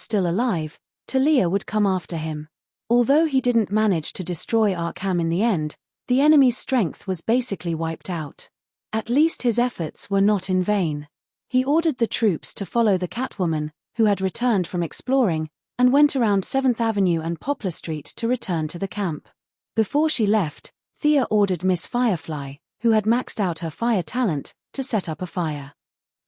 still alive, Talia would come after him. Although he didn't manage to destroy Arkham in the end, the enemy's strength was basically wiped out. At least his efforts were not in vain. He ordered the troops to follow the Catwoman, who had returned from exploring, and went around 7th Avenue and Poplar Street to return to the camp. Before she left, Thea ordered Miss Firefly, who had maxed out her fire talent, to set up a fire.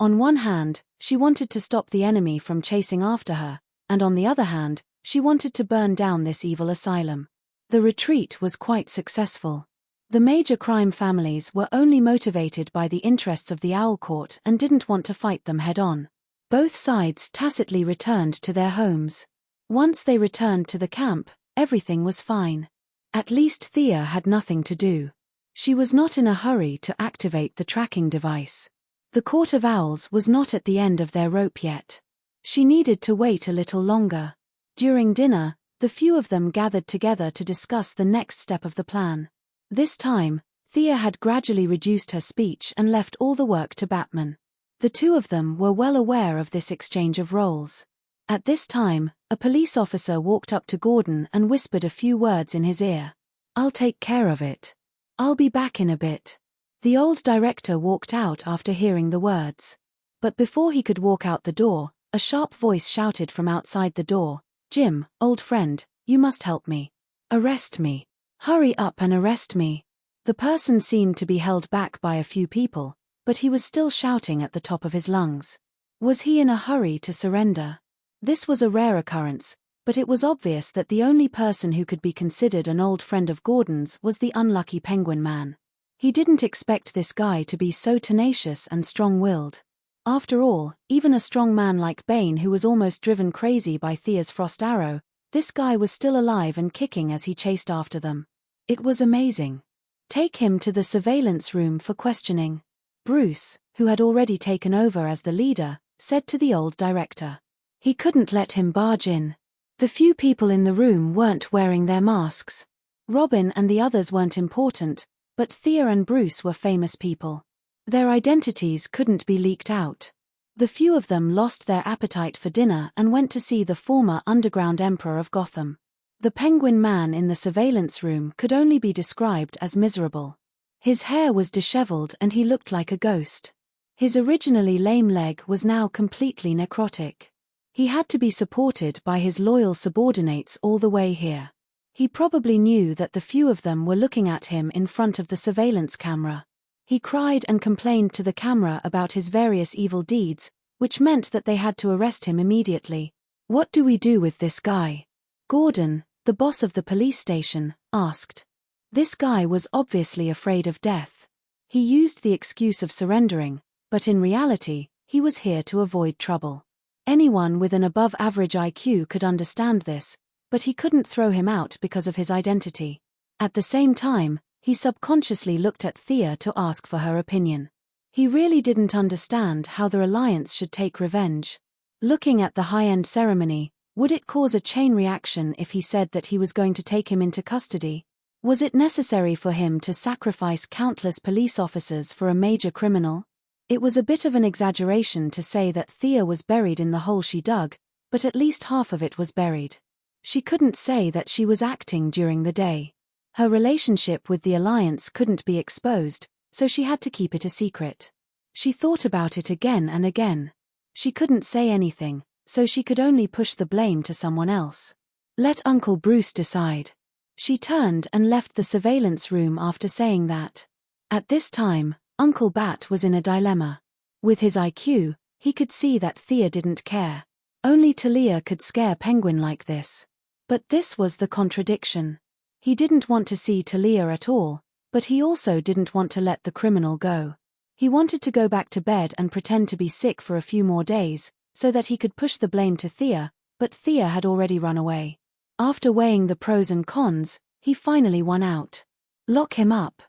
On one hand, she wanted to stop the enemy from chasing after her, and on the other hand, she wanted to burn down this evil asylum. The retreat was quite successful. The major crime families were only motivated by the interests of the Owl Court and didn't want to fight them head-on. Both sides tacitly returned to their homes. Once they returned to the camp, everything was fine. At least Thea had nothing to do. She was not in a hurry to activate the tracking device. The Court of Owls was not at the end of their rope yet. She needed to wait a little longer. During dinner, the few of them gathered together to discuss the next step of the plan. This time, Thea had gradually reduced her speech and left all the work to Batman. The two of them were well aware of this exchange of roles. At this time, a police officer walked up to Gordon and whispered a few words in his ear. "I'll take care of it. I'll be back in a bit." The old director walked out after hearing the words. But before he could walk out the door, a sharp voice shouted from outside the door, "Jim, old friend, you must help me. Arrest me. Hurry up and arrest me." The person seemed to be held back by a few people, but he was still shouting at the top of his lungs. Was he in a hurry to surrender? This was a rare occurrence, but it was obvious that the only person who could be considered an old friend of Gordon's was the unlucky Penguin Man. He didn't expect this guy to be so tenacious and strong-willed. After all, even a strong man like Bane, who was almost driven crazy by Thea's frost arrow, this guy was still alive and kicking as he chased after them. It was amazing. "Take him to the surveillance room for questioning," Bruce, who had already taken over as the leader, said to the old director. He couldn't let him barge in. The few people in the room weren't wearing their masks. Robin and the others weren't important, but Thea and Bruce were famous people. Their identities couldn't be leaked out. The few of them lost their appetite for dinner and went to see the former underground emperor of Gotham. The Penguin Man in the surveillance room could only be described as miserable. His hair was disheveled and he looked like a ghost. His originally lame leg was now completely necrotic. He had to be supported by his loyal subordinates all the way here. He probably knew that the few of them were looking at him in front of the surveillance camera. He cried and complained to the camera about his various evil deeds, which meant that they had to arrest him immediately. "What do we do with this guy?" Gordon, the boss of the police station, asked. This guy was obviously afraid of death. He used the excuse of surrendering, but in reality, he was here to avoid trouble. Anyone with an above-average IQ could understand this, but he couldn't throw him out because of his identity. At the same time, he subconsciously looked at Thea to ask for her opinion. He really didn't understand how the Alliance should take revenge. Looking at the high-end ceremony, would it cause a chain reaction if he said that he was going to take him into custody? Was it necessary for him to sacrifice countless police officers for a major criminal? It was a bit of an exaggeration to say that Thea was buried in the hole she dug, but at least half of it was buried. She couldn't say that she was acting during the day. Her relationship with the Alliance couldn't be exposed, so she had to keep it a secret. She thought about it again and again. She couldn't say anything, so she could only push the blame to someone else. Let Uncle Bruce decide. She turned and left the surveillance room after saying that. At this time, Uncle Bat was in a dilemma. With his IQ, he could see that Thea didn't care. Only Talia could scare Penguin like this. But this was the contradiction. He didn't want to see Talia at all, but he also didn't want to let the criminal go. He wanted to go back to bed and pretend to be sick for a few more days, so that he could push the blame to Thea, but Thea had already run away. After weighing the pros and cons, he finally won out. Lock him up.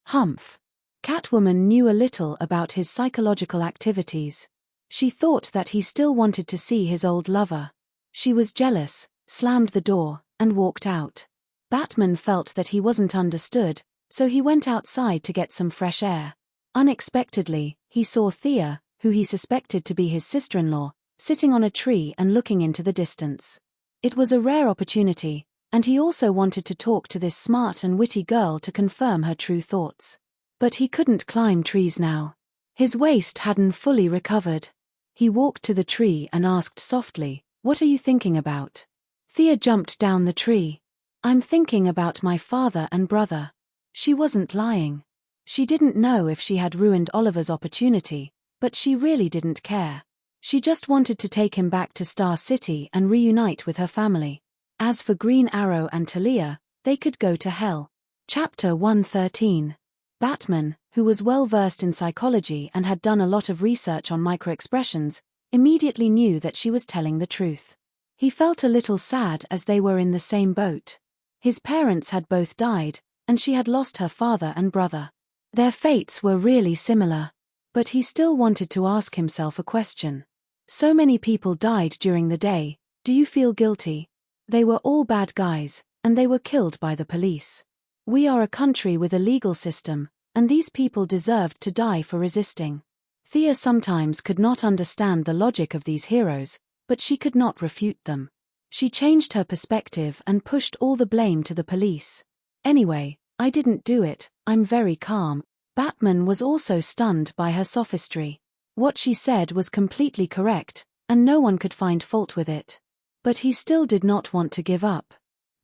Humph. Catwoman knew a little about his psychological activities. She thought that he still wanted to see his old lover. She was jealous, slammed the door, and walked out. Batman felt that he wasn't understood, so he went outside to get some fresh air. Unexpectedly, he saw Thea, who he suspected to be his sister-in-law, sitting on a tree and looking into the distance. It was a rare opportunity, and he also wanted to talk to this smart and witty girl to confirm her true thoughts. But he couldn't climb trees now. His waist hadn't fully recovered. He walked to the tree and asked softly, "What are you thinking about?" Thea jumped down the tree. "I'm thinking about my father and brother." She wasn't lying. She didn't know if she had ruined Oliver's opportunity, but she really didn't care. She just wanted to take him back to Star City and reunite with her family. As for Green Arrow and Talia, they could go to hell. Chapter 113. Batman, who was well versed in psychology and had done a lot of research on microexpressions, immediately knew that she was telling the truth. He felt a little sad as they were in the same boat. His parents had both died, and she had lost her father and brother. Their fates were really similar. But he still wanted to ask himself a question. So many people died during the day, do you feel guilty? They were all bad guys, and they were killed by the police. We are a country with a legal system, and these people deserved to die for resisting. Thea sometimes could not understand the logic of these heroes, but she could not refute them. She changed her perspective and pushed all the blame to the police. Anyway, I didn't do it, I'm very calm. Batman was also stunned by her sophistry. What she said was completely correct, and no one could find fault with it. But he still did not want to give up.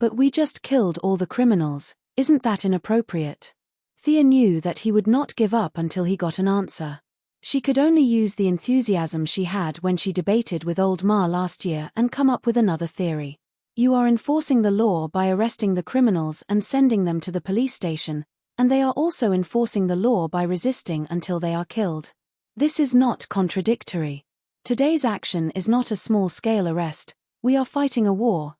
But we just killed all the criminals, isn't that inappropriate? Thea knew that he would not give up until he got an answer. She could only use the enthusiasm she had when she debated with old Ma last year and come up with another theory. You are enforcing the law by arresting the criminals and sending them to the police station, and they are also enforcing the law by resisting until they are killed. This is not contradictory. Today's action is not a small-scale arrest. We are fighting a war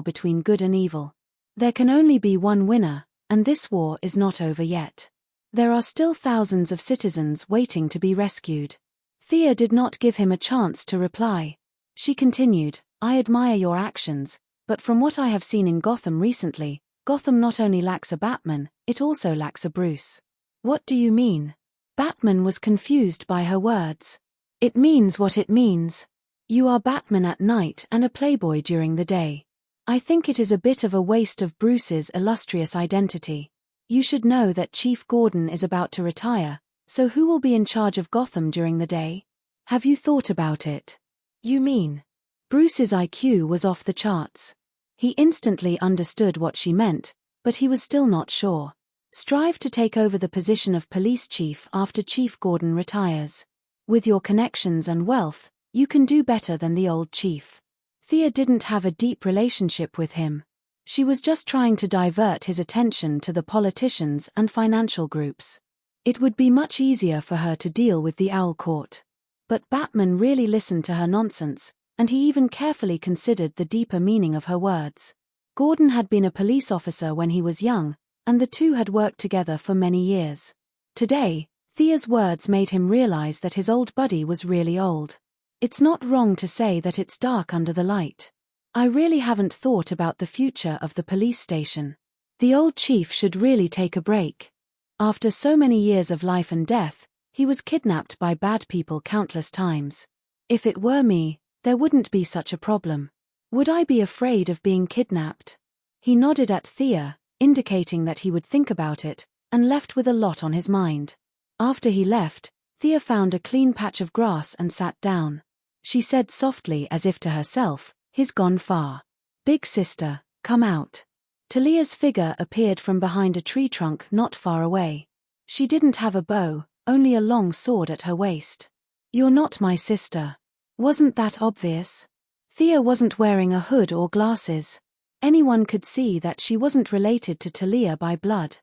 between good and evil. There can only be one winner, and this war is not over yet. There are still thousands of citizens waiting to be rescued. Thea did not give him a chance to reply. She continued, I admire your actions, but from what I have seen in Gotham recently, Gotham not only lacks a Batman, it also lacks a Bruce. What do you mean? Batman was confused by her words. It means what it means. You are Batman at night and a playboy during the day. I think it is a bit of a waste of Bruce's illustrious identity. You should know that Chief Gordon is about to retire, so who will be in charge of Gotham during the day? Have you thought about it? You mean? Bruce's IQ was off the charts. He instantly understood what she meant, but he was still not sure. Strive to take over the position of police chief after Chief Gordon retires. With your connections and wealth, you can do better than the old chief. Thea didn't have a deep relationship with him. She was just trying to divert his attention to the politicians and financial groups. It would be much easier for her to deal with the Owl Court. But Batman really listened to her nonsense, and he even carefully considered the deeper meaning of her words. Gordon had been a police officer when he was young, and the two had worked together for many years. Today, Thea's words made him realize that his old buddy was really old. It's not wrong to say that it's dark under the light. I really haven't thought about the future of the police station. The old chief should really take a break. After so many years of life and death, he was kidnapped by bad people countless times. If it were me, there wouldn't be such a problem. Would I be afraid of being kidnapped? He nodded at Thea, indicating that he would think about it, and left with a lot on his mind. After he left, Thea found a clean patch of grass and sat down. She said softly as if to herself, he's gone far. Big sister, come out. Talia's figure appeared from behind a tree trunk not far away. She didn't have a bow, only a long sword at her waist. You're not my sister. Wasn't that obvious? Thea wasn't wearing a hood or glasses. Anyone could see that she wasn't related to Talia by blood.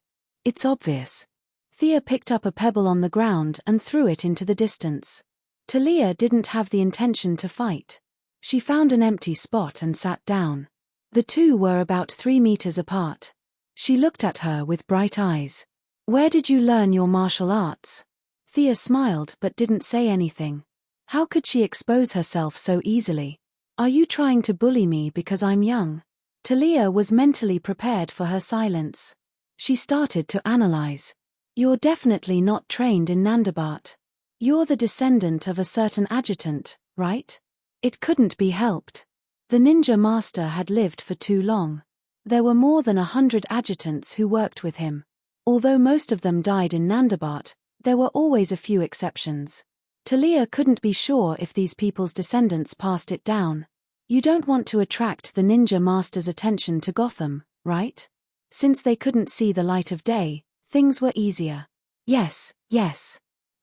It's obvious. Thea picked up a pebble on the ground and threw it into the distance. Talia didn't have the intention to fight. She found an empty spot and sat down. The two were about 3 meters apart. She looked at her with bright eyes. Where did you learn your martial arts? Thea smiled but didn't say anything. How could she expose herself so easily? Are you trying to bully me because I'm young? Talia was mentally prepared for her silence. She started to analyze. You're definitely not trained in Nandabat. You're the descendant of a certain adjutant, right? It couldn't be helped. The ninja master had lived for too long. There were more than 100 adjutants who worked with him. Although most of them died in Nandabat, there were always a few exceptions. Talia couldn't be sure if these people's descendants passed it down. You don't want to attract the ninja master's attention to Gotham, right? Since they couldn't see the light of day, things were easier. Yes.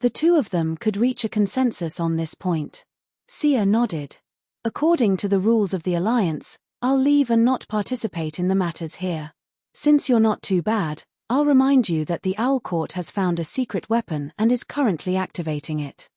The two of them could reach a consensus on this point. Sia nodded. According to the rules of the Alliance, I'll leave and not participate in the matters here. Since you're not too bad, I'll remind you that the Owl Court has found a secret weapon and is currently activating it.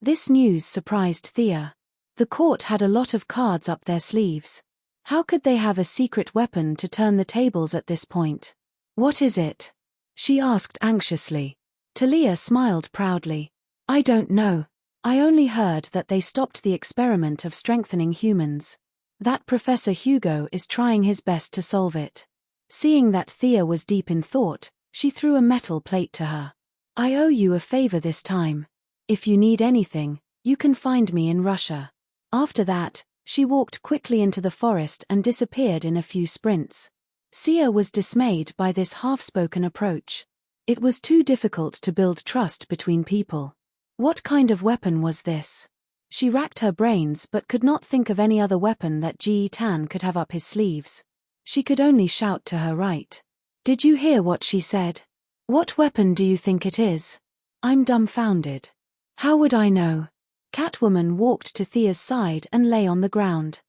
This news surprised Thea. The court had a lot of cards up their sleeves. How could they have a secret weapon to turn the tables at this point? What is it? She asked anxiously. Talia smiled proudly. I don't know. I only heard that they stopped the experiment of strengthening humans. That Professor Hugo is trying his best to solve it. Seeing that Thea was deep in thought, she threw a metal plate to her. I owe you a favor this time. If you need anything, you can find me in Russia. After that, she walked quickly into the forest and disappeared in a few sprints. Sia was dismayed by this half-spoken approach. It was too difficult to build trust between people. What kind of weapon was this? She racked her brains but could not think of any other weapon that Ji Tan could have up his sleeves. She could only shout to her right. Did you hear what she said? What weapon do you think it is? I'm dumbfounded. How would I know? Catwoman walked to Thea's side and lay on the ground.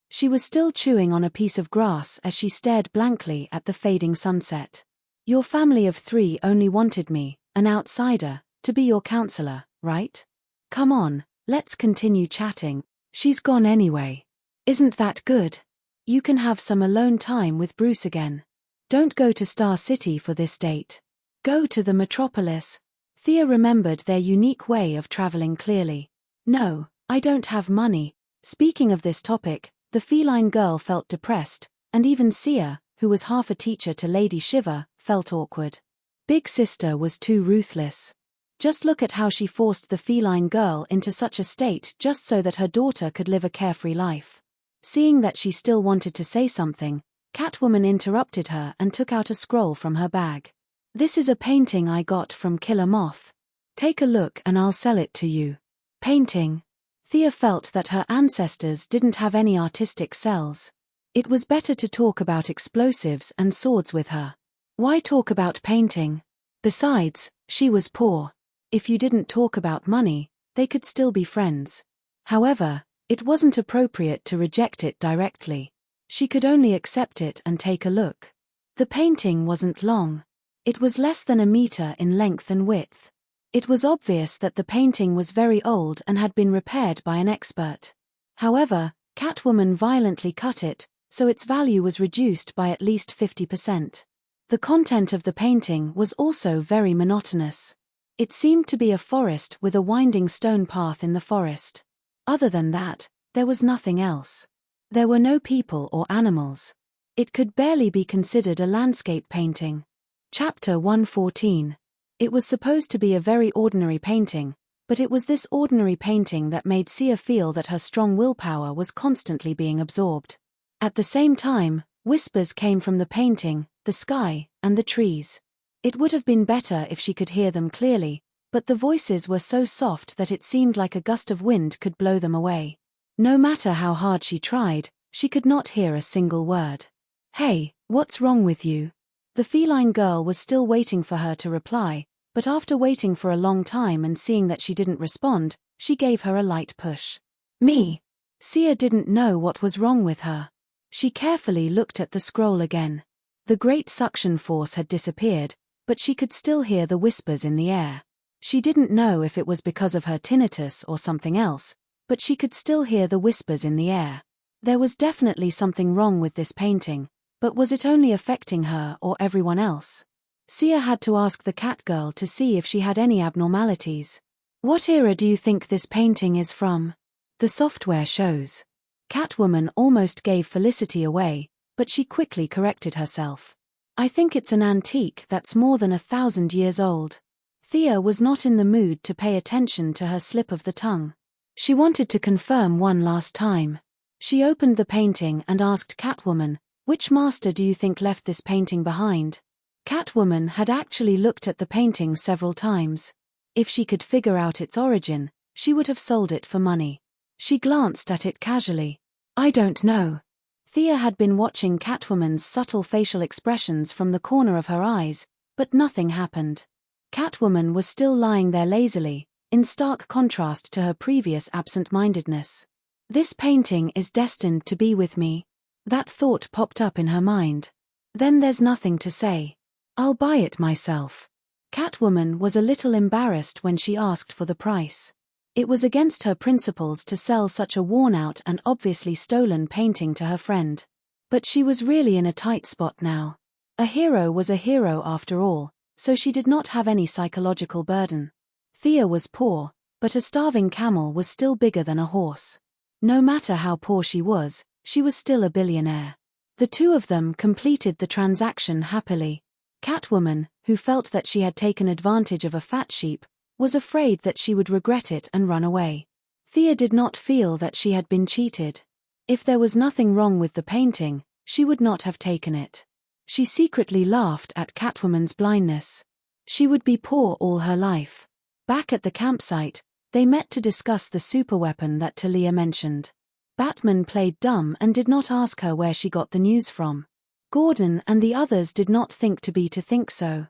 She was still chewing on a piece of grass as she stared blankly at the fading sunset. Your family of 3 only wanted me, an outsider, to be your counselor, right? Come on, let's continue chatting. She's gone anyway. Isn't that good? You can have some alone time with Bruce again. Don't go to Star City for this date. Go to the Metropolis. Thea remembered their unique way of traveling clearly. No, I don't have money. Speaking of this topic, the feline girl felt depressed, and even Sia, who was half a teacher to Lady Shiva, felt awkward. Big Sister was too ruthless. Just look at how she forced the feline girl into such a state just so that her daughter could live a carefree life. Seeing that she still wanted to say something, Catwoman interrupted her and took out a scroll from her bag. This is a painting I got from Killer Moth. Take a look and I'll sell it to you. Painting. Thea felt that her ancestors didn't have any artistic cells. It was better to talk about explosives and swords with her. Why talk about painting? Besides, she was poor. If you didn't talk about money, they could still be friends. However, it wasn't appropriate to reject it directly. She could only accept it and take a look. The painting wasn't long. It was less than a meter in length and width. It was obvious that the painting was very old and had been repaired by an expert. However, Catwoman violently cut it, so its value was reduced by at least 50%. The content of the painting was also very monotonous. It seemed to be a forest with a winding stone path in the forest. Other than that, there was nothing else. There were no people or animals. It could barely be considered a landscape painting. Chapter 114. It was supposed to be a very ordinary painting, but it was this ordinary painting that made Sia feel that her strong willpower was constantly being absorbed. At the same time, whispers came from the painting, the sky, and the trees. It would have been better if she could hear them clearly, but the voices were so soft that it seemed like a gust of wind could blow them away. No matter how hard she tried, she could not hear a single word. Hey, what's wrong with you? The feline girl was still waiting for her to reply, but after waiting for a long time and seeing that she didn't respond, she gave her a light push. Me? Sia didn't know what was wrong with her. She carefully looked at the scroll again. The great suction force had disappeared, but she could still hear the whispers in the air. She didn't know if it was because of her tinnitus or something else, but she could still hear the whispers in the air. There was definitely something wrong with this painting, but was it only affecting her or everyone else? Sia had to ask the cat girl to see if she had any abnormalities. What era do you think this painting is from? The software shows. Catwoman almost gave Felicity away, but she quickly corrected herself. I think it's an antique that's more than 1,000 years old. Thea was not in the mood to pay attention to her slip of the tongue. She wanted to confirm one last time. She opened the painting and asked Catwoman, which master do you think left this painting behind? Catwoman had actually looked at the painting several times. If she could figure out its origin, she would have sold it for money. She glanced at it casually. I don't know. Thea had been watching Catwoman's subtle facial expressions from the corner of her eyes, but nothing happened. Catwoman was still lying there lazily, in stark contrast to her previous absent-mindedness. This painting is destined to be with me. That thought popped up in her mind. Then there's nothing to say. I'll buy it myself. Catwoman was a little embarrassed when she asked for the price. It was against her principles to sell such a worn-out and obviously stolen painting to her friend. But she was really in a tight spot now. A hero was a hero after all, so she did not have any psychological burden. Thea was poor, but a starving camel was still bigger than a horse. No matter how poor she was still a billionaire. The two of them completed the transaction happily. Catwoman, who felt that she had taken advantage of a fat sheep, was afraid that she would regret it and run away. Thea did not feel that she had been cheated. If there was nothing wrong with the painting, she would not have taken it. She secretly laughed at Catwoman's blindness. She would be poor all her life. Back at the campsite, they met to discuss the superweapon that Talia mentioned. Batman played dumb and did not ask her where she got the news from. Gordon and the others did not think to think so.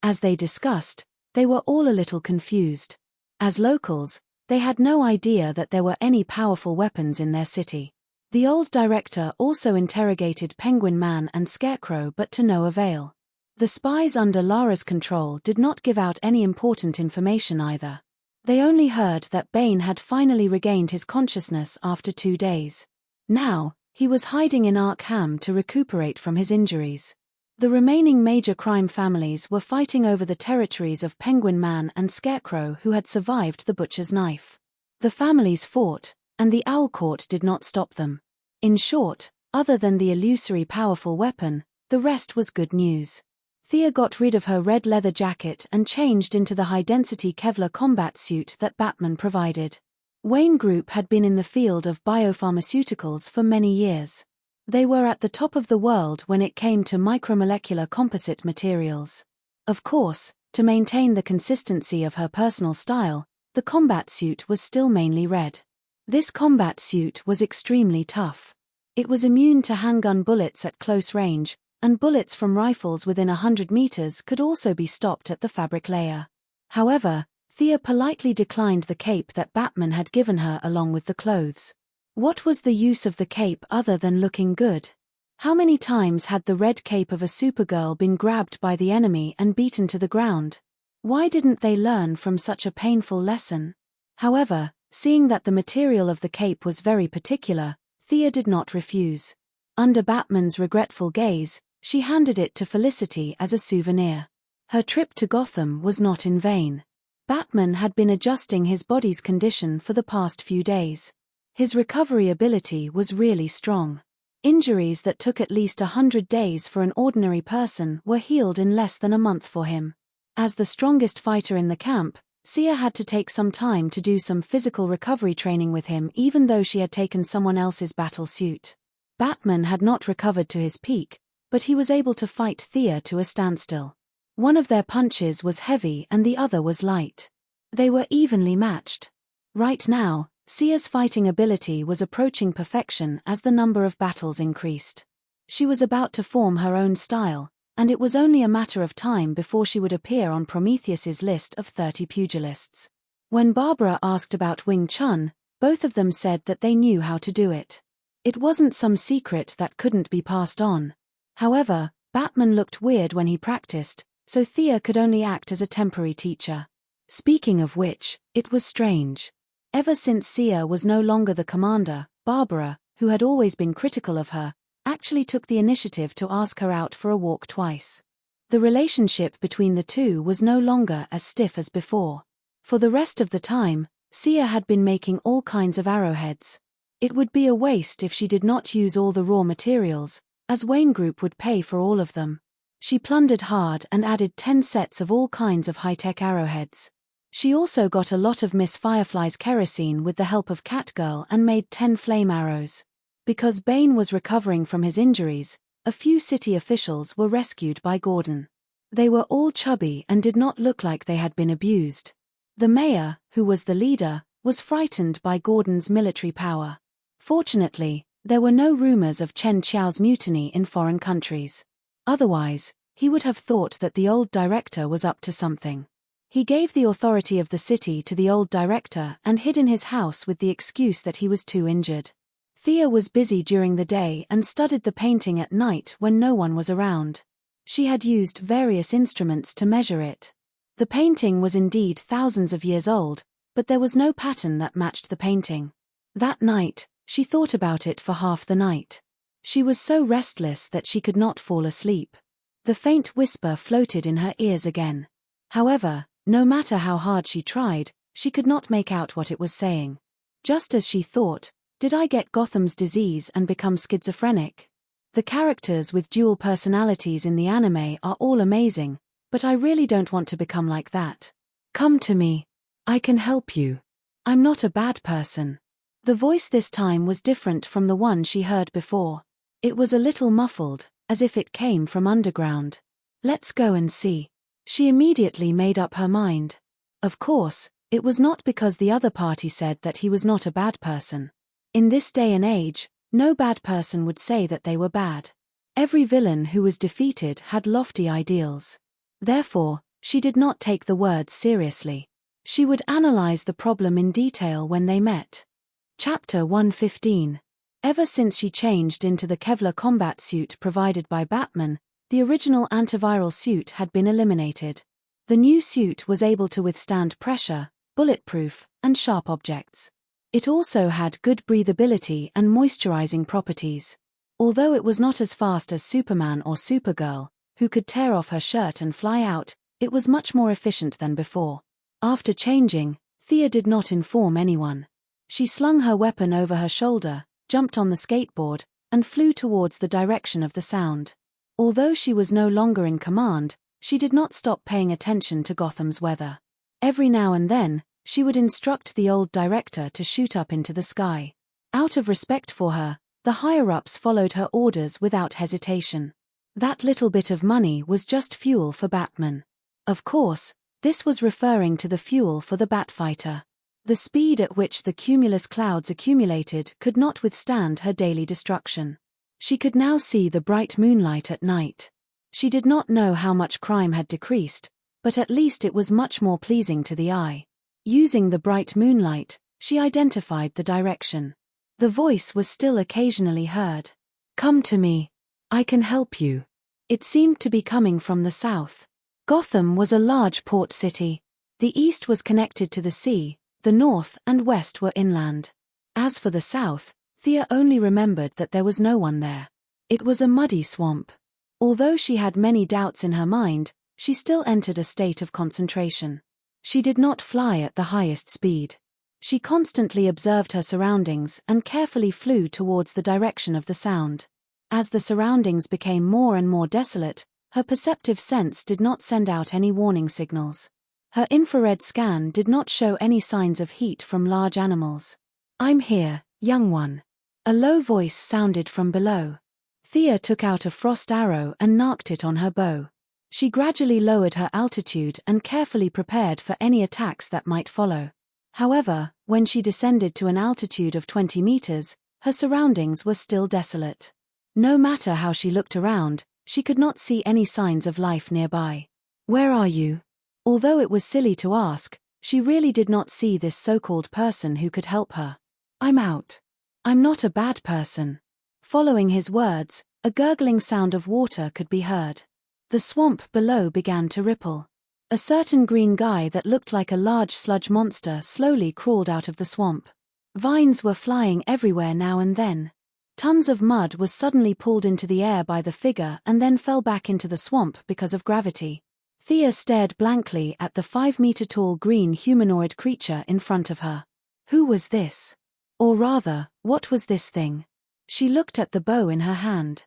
As they discussed, they were all a little confused. As locals, they had no idea that there were any powerful weapons in their city. The old director also interrogated Penguin Man and Scarecrow, but to no avail. The spies under Lara's control did not give out any important information either. They only heard that Bane had finally regained his consciousness after 2 days. Now, he was hiding in Arkham to recuperate from his injuries. The remaining major crime families were fighting over the territories of Penguin Man and Scarecrow, who had survived the butcher's knife. The families fought, and the Owl Court did not stop them. In short, other than the illusory powerful weapon, the rest was good news. Thea got rid of her red leather jacket and changed into the high-density Kevlar combat suit that Batman provided. Wayne Group had been in the field of biopharmaceuticals for many years. They were at the top of the world when it came to micromolecular composite materials. Of course, to maintain the consistency of her personal style, the combat suit was still mainly red. This combat suit was extremely tough. It was immune to handgun bullets at close range, and bullets from rifles within 100 meters could also be stopped at the fabric layer. However, Thea politely declined the cape that Batman had given her along with the clothes. What was the use of the cape other than looking good? How many times had the red cape of a Supergirl been grabbed by the enemy and beaten to the ground? Why didn't they learn from such a painful lesson? However, seeing that the material of the cape was very particular, Thea did not refuse. Under Batman's regretful gaze, she handed it to Felicity as a souvenir. Her trip to Gotham was not in vain. Batman had been adjusting his body's condition for the past few days. His recovery ability was really strong. Injuries that took at least 100 days for an ordinary person were healed in less than a month for him. As the strongest fighter in the camp, Sia had to take some time to do some physical recovery training with him, even though she had taken someone else's battle suit. Batman had not recovered to his peak, but he was able to fight Thea to a standstill. One of their punches was heavy and the other was light. They were evenly matched. Right now, Sia's fighting ability was approaching perfection as the number of battles increased. She was about to form her own style, and it was only a matter of time before she would appear on Prometheus's list of 30 pugilists. When Barbara asked about Wing Chun, both of them said that they knew how to do it. It wasn't some secret that couldn't be passed on. However, Batman looked weird when he practiced, so Thea could only act as a temporary teacher. Speaking of which, it was strange. Ever since Sia was no longer the commander, Barbara, who had always been critical of her, actually took the initiative to ask her out for a walk twice. The relationship between the two was no longer as stiff as before. For the rest of the time, Sia had been making all kinds of arrowheads. It would be a waste if she did not use all the raw materials, as Wayne Group would pay for all of them. She plundered hard and added 10 sets of all kinds of high-tech arrowheads. She also got a lot of Miss Firefly's kerosene with the help of Catgirl and made 10 flame arrows. Because Bane was recovering from his injuries, a few city officials were rescued by Gordon. They were all chubby and did not look like they had been abused. The mayor, who was the leader, was frightened by Gordon's military power. Fortunately, there were no rumors of Chen Qiao's mutiny in foreign countries. Otherwise, he would have thought that the old director was up to something. He gave the authority of the city to the old director and hid in his house with the excuse that he was too injured. Thea was busy during the day and studied the painting at night when no one was around. She had used various instruments to measure it. The painting was indeed thousands of years old, but there was no pattern that matched the painting. That night, she thought about it for half the night. She was so restless that she could not fall asleep. The faint whisper floated in her ears again. However, no matter how hard she tried, she could not make out what it was saying. Just as she thought, did I get Gotham's disease and become schizophrenic? The characters with dual personalities in the anime are all amazing, but I really don't want to become like that. Come to me. I can help you. I'm not a bad person. The voice this time was different from the one she heard before. It was a little muffled, as if it came from underground. Let's go and see. She immediately made up her mind. Of course, it was not because the other party said that he was not a bad person. In this day and age, no bad person would say that they were bad. Every villain who was defeated had lofty ideals. Therefore, she did not take the words seriously. She would analyze the problem in detail when they met. Chapter 115. Ever since she changed into the Kevlar combat suit provided by Batman, the original antiviral suit had been eliminated. The new suit was able to withstand pressure, bulletproof, and sharp objects. It also had good breathability and moisturizing properties. Although it was not as fast as Superman or Supergirl, who could tear off her shirt and fly out, it was much more efficient than before. After changing, Thea did not inform anyone. She slung her weapon over her shoulder, jumped on the skateboard, and flew towards the direction of the sound. Although she was no longer in command, she did not stop paying attention to Gotham's weather. Every now and then, she would instruct the old director to shoot up into the sky. Out of respect for her, the higher-ups followed her orders without hesitation. That little bit of money was just fuel for Batman. Of course, this was referring to the fuel for the Batfighter. The speed at which the cumulus clouds accumulated could not withstand her daily destruction. She could now see the bright moonlight at night. She did not know how much crime had decreased, but at least it was much more pleasing to the eye. Using the bright moonlight, she identified the direction. The voice was still occasionally heard. Come to me. I can help you. It seemed to be coming from the south. Gotham was a large port city. The east was connected to the sea, the north and west were inland. As for the south, Thea only remembered that there was no one there. It was a muddy swamp. Although she had many doubts in her mind, she still entered a state of concentration. She did not fly at the highest speed. She constantly observed her surroundings and carefully flew towards the direction of the sound. As the surroundings became more and more desolate, her perceptive sense did not send out any warning signals. Her infrared scan did not show any signs of heat from large animals. I'm here, young one. A low voice sounded from below. Thea took out a frost arrow and narked it on her bow. She gradually lowered her altitude and carefully prepared for any attacks that might follow. However, when she descended to an altitude of 20 meters, her surroundings were still desolate. No matter how she looked around, she could not see any signs of life nearby. Where are you? Although it was silly to ask, she really did not see this so-called person who could help her. I'm out. I'm not a bad person. Following his words, a gurgling sound of water could be heard. The swamp below began to ripple. A certain green guy that looked like a large sludge monster slowly crawled out of the swamp. Vines were flying everywhere now and then. Tons of mud was suddenly pulled into the air by the figure and then fell back into the swamp because of gravity. Thea stared blankly at the 5-meter-tall green humanoid creature in front of her. Who was this? Or rather, what was this thing? She looked at the bow in her hand.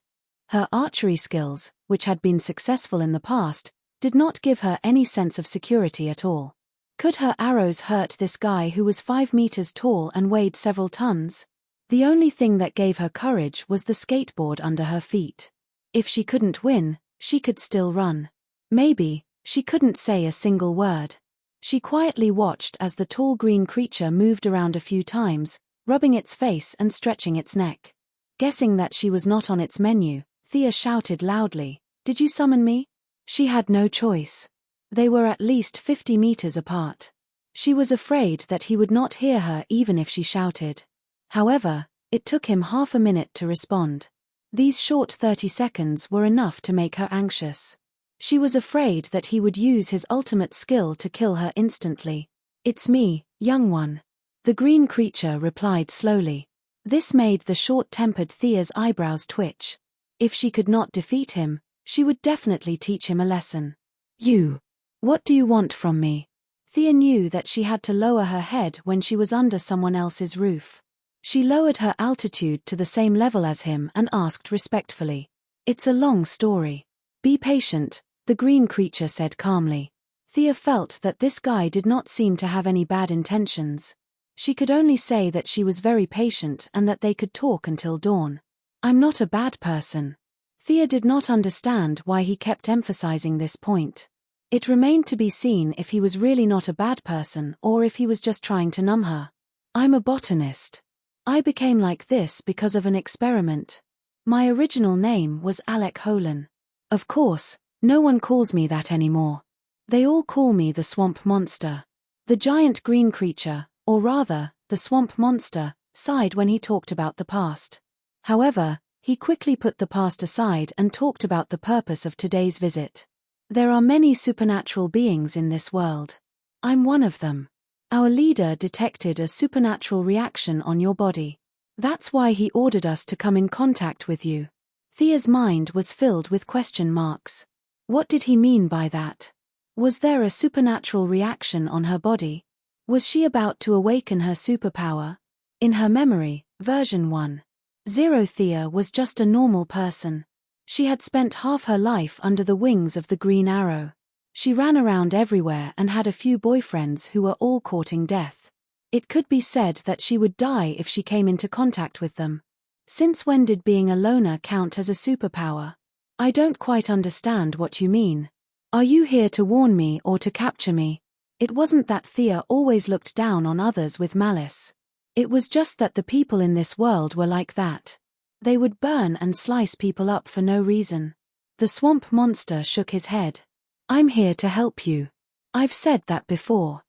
Her archery skills, which had been successful in the past, did not give her any sense of security at all. Could her arrows hurt this guy who was 5 meters tall and weighed several tons? The only thing that gave her courage was the skateboard under her feet. If she couldn't win, she could still run. Maybe, she couldn't say a single word. She quietly watched as the tall green creature moved around a few times, rubbing its face and stretching its neck. Guessing that she was not on its menu, Thea shouted loudly, "Did you summon me?" She had no choice. They were at least 50 meters apart. She was afraid that he would not hear her even if she shouted. However, it took him half a minute to respond. These short 30 seconds were enough to make her anxious. She was afraid that he would use his ultimate skill to kill her instantly. "It's me, young one," the green creature replied slowly. This made the short-tempered Thea's eyebrows twitch. If she could not defeat him, she would definitely teach him a lesson. "You. What do you want from me?" Thea knew that she had to lower her head when she was under someone else's roof. She lowered her altitude to the same level as him and asked respectfully. "It's a long story. Be patient," the green creature said calmly. Thea felt that this guy did not seem to have any bad intentions. She could only say that she was very patient and that they could talk until dawn. "I'm not a bad person." Thea did not understand why he kept emphasizing this point. It remained to be seen if he was really not a bad person or if he was just trying to numb her. "I'm a botanist. I became like this because of an experiment. My original name was Alec Holan. Of course, no one calls me that anymore. They all call me the swamp monster." The giant green creature, or rather, the swamp monster, sighed when he talked about the past. However, he quickly put the past aside and talked about the purpose of today's visit. "There are many supernatural beings in this world. I'm one of them. Our leader detected a supernatural reaction on your body. That's why he ordered us to come in contact with you." Thea's mind was filled with question marks. What did he mean by that? Was there a supernatural reaction on her body? Was she about to awaken her superpower? In her memory, version 1.0, Thea was just a normal person. She had spent half her life under the wings of the Green Arrow. She ran around everywhere and had a few boyfriends who were all courting death. It could be said that she would die if she came into contact with them. Since when did being a loner count as a superpower? "I don't quite understand what you mean. Are you here to warn me or to capture me?" It wasn't that Thea always looked down on others with malice. It was just that the people in this world were like that. They would burn and slice people up for no reason. The swamp monster shook his head. "I'm here to help you. I've said that before."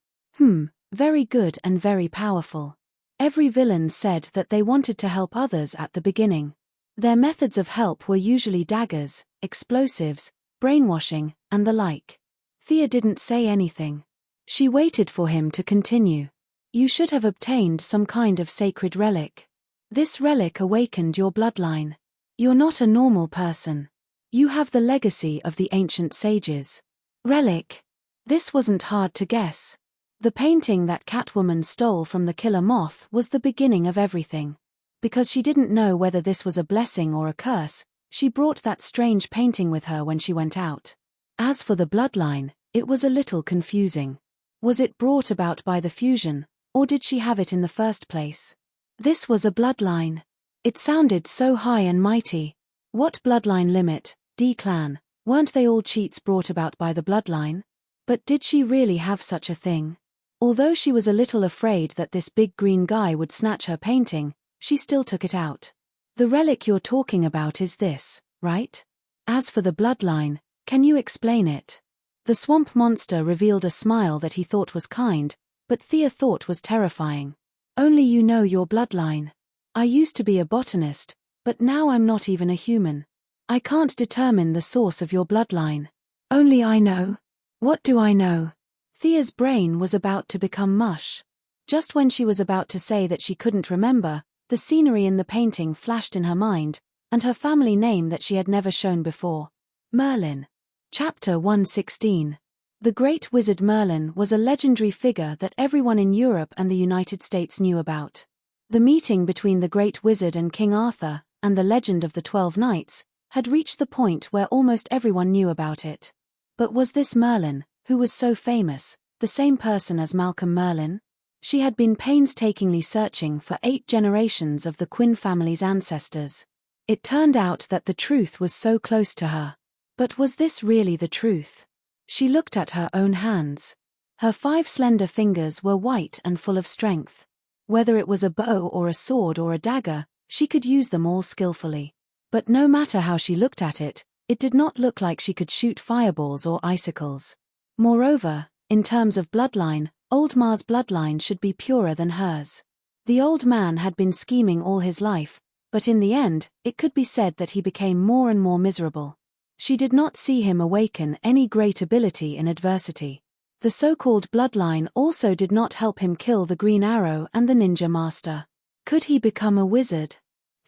Very good and very powerful. Every villain said that they wanted to help others at the beginning. Their methods of help were usually daggers, explosives, brainwashing, and the like. Thea didn't say anything. She waited for him to continue. "You should have obtained some kind of sacred relic. This relic awakened your bloodline. You're not a normal person. You have the legacy of the ancient sages." Relic? This wasn't hard to guess. The painting that Catwoman stole from the killer moth was the beginning of everything. Because she didn't know whether this was a blessing or a curse, she brought that strange painting with her when she went out. As for the bloodline, it was a little confusing. Was it brought about by the fusion, or did she have it in the first place? This was a bloodline. It sounded so high and mighty. What bloodline limit, D-clan? Weren't they all cheats brought about by the bloodline? But did she really have such a thing? Although she was a little afraid that this big green guy would snatch her painting, she still took it out. "The relic you're talking about is this, right? As for the bloodline, can you explain it?" The swamp monster revealed a smile that he thought was kind, but Thea thought was terrifying. "Only you know your bloodline. I used to be a botanist, but now I'm not even a human. I can't determine the source of your bloodline. Only I know." What do I know? Thea's brain was about to become mush. Just when she was about to say that she couldn't remember, the scenery in the painting flashed in her mind, and her family name that she had never shown before. Merlin. Chapter 116. The Great Wizard Merlin was a legendary figure that everyone in Europe and the United States knew about. The meeting between the Great Wizard and King Arthur, and the legend of the 12 Knights, had reached the point where almost everyone knew about it. But was this Merlin, who was so famous, the same person as Malcolm Merlin? She had been painstakingly searching for 8 generations of the Quinn family's ancestors. It turned out that the truth was so close to her. But was this really the truth? She looked at her own hands. Her 5 slender fingers were white and full of strength. Whether it was a bow or a sword or a dagger, she could use them all skillfully. But no matter how she looked at it, it did not look like she could shoot fireballs or icicles. Moreover, in terms of bloodline, Old Mar's bloodline should be purer than hers. The old man had been scheming all his life, But in the end, it could be said that he became more and more miserable. She did not see him awaken any great ability in adversity. The so-called bloodline also did not help him kill the Green Arrow and the Ninja Master. Could he become a wizard?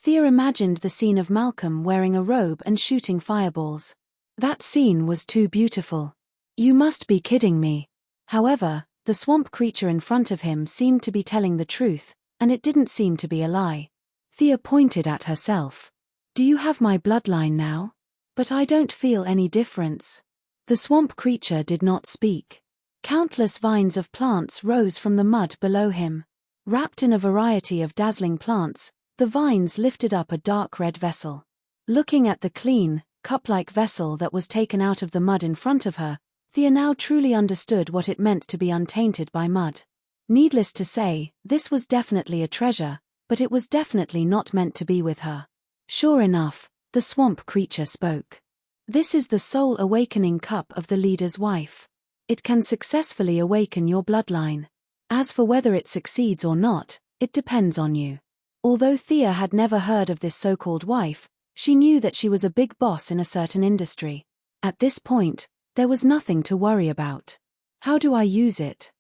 Thea imagined the scene of Malcolm wearing a robe and shooting fireballs. That scene was too beautiful. You must be kidding me. However, the swamp creature in front of him seemed to be telling the truth, and it didn't seem to be a lie. Thea pointed at herself. Do you have my bloodline now? But I don't feel any difference. The swamp creature did not speak. Countless vines of plants rose from the mud below him. Wrapped in a variety of dazzling plants, the vines lifted up a dark red vessel. Looking at the clean, cup-like vessel that was taken out of the mud in front of her, Thea now truly understood what it meant to be untainted by mud. Needless to say, this was definitely a treasure, but it was definitely not meant to be with her. Sure enough, the swamp creature spoke. This is the soul awakening cup of the leader's wife. It can successfully awaken your bloodline. As for whether it succeeds or not, it depends on you. Although Thea had never heard of this so-called wife, she knew that she was a big boss in a certain industry. At this point, there was nothing to worry about. How do I use it?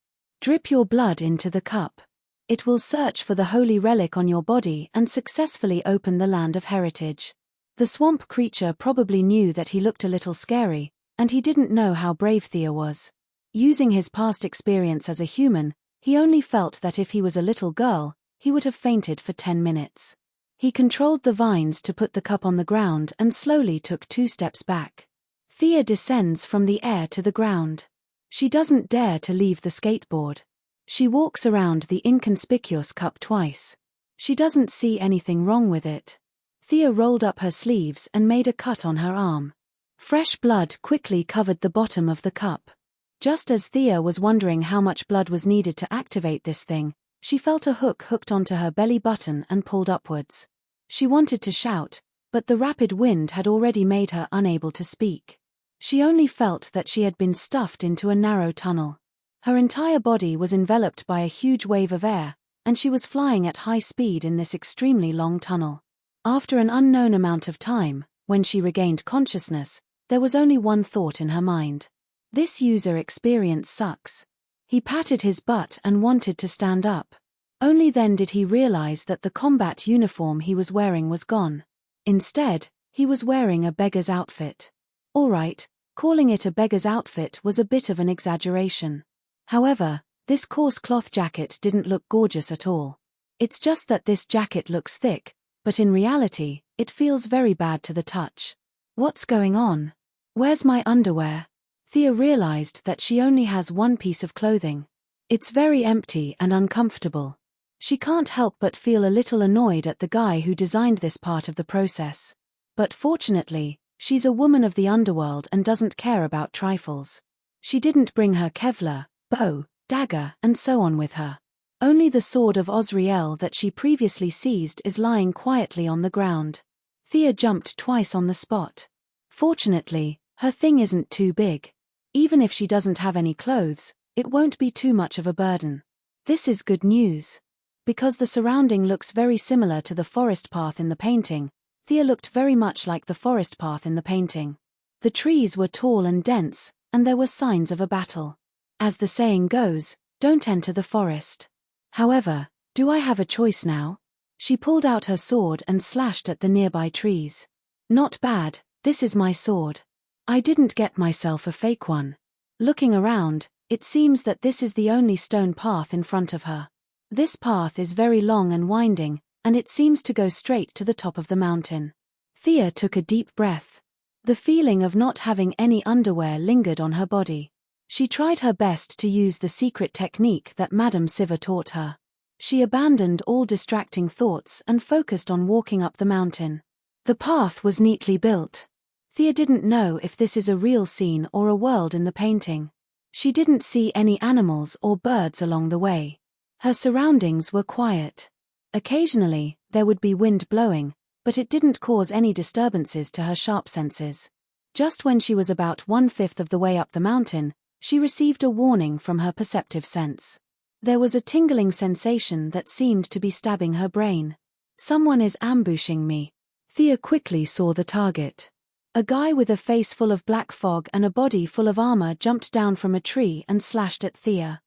Drip your blood into the cup. It will search for the holy relic on your body and successfully open the land of heritage. The swamp creature probably knew that he looked a little scary, and he didn't know how brave Thea was. Using his past experience as a human, he only felt that if he was a little girl, he would have fainted for 10 minutes. He controlled the vines to put the cup on the ground and slowly took 2 steps back. Thea descends from the air to the ground. She doesn't dare to leave the skateboard. She walks around the inconspicuous cup twice. She doesn't see anything wrong with it. Thea rolled up her sleeves and made a cut on her arm. Fresh blood quickly covered the bottom of the cup. Just as Thea was wondering how much blood was needed to activate this thing, she felt a hook hooked onto her belly button and pulled upwards. She wanted to shout, but the rapid wind had already made her unable to speak. She only felt that she had been stuffed into a narrow tunnel. Her entire body was enveloped by a huge wave of air, and she was flying at high speed in this extremely long tunnel. After an unknown amount of time, when she regained consciousness, there was only one thought in her mind. This user experience sucks. He patted his butt and wanted to stand up. Only then did he realize that the combat uniform he was wearing was gone. Instead, he was wearing a beggar's outfit. Alright, calling it a beggar's outfit was a bit of an exaggeration. However, this coarse cloth jacket didn't look gorgeous at all. It's just that this jacket looks thick, but in reality, it feels very bad to the touch. What's going on? Where's my underwear? Thea realized that she only has one piece of clothing. It's very empty and uncomfortable. She can't help but feel a little annoyed at the guy who designed this part of the process. But fortunately, she's a woman of the underworld and doesn't care about trifles. She didn't bring her Kevlar, bow, dagger, and so on with her. Only the sword of Osriel that she previously seized is lying quietly on the ground. Thea jumped twice on the spot. Fortunately, her thing isn't too big. Even if she doesn't have any clothes, it won't be too much of a burden. This is good news. Because the surrounding looks very similar to the forest path in the painting, Thea looked very much like the forest path in the painting. The trees were tall and dense, and there were signs of a battle. As the saying goes, don't enter the forest. However, do I have a choice now? She pulled out her sword and slashed at the nearby trees. Not bad, this is my sword. I didn't get myself a fake one. Looking around, it seems that this is the only stone path in front of her. This path is very long and winding, and it seems to go straight to the top of the mountain. Thea took a deep breath. The feeling of not having any underwear lingered on her body. She tried her best to use the secret technique that Madame Siva taught her. She abandoned all distracting thoughts and focused on walking up the mountain. The path was neatly built. Thea didn't know if this is a real scene or a world in the painting. She didn't see any animals or birds along the way. Her surroundings were quiet. Occasionally, there would be wind blowing, but it didn't cause any disturbances to her sharp senses. Just when she was about 1/5 of the way up the mountain, she received a warning from her perceptive sense. There was a tingling sensation that seemed to be stabbing her brain. Someone is ambushing me. Thea quickly saw the target. A guy with a face full of black fog and a body full of armor jumped down from a tree and slashed at Thea.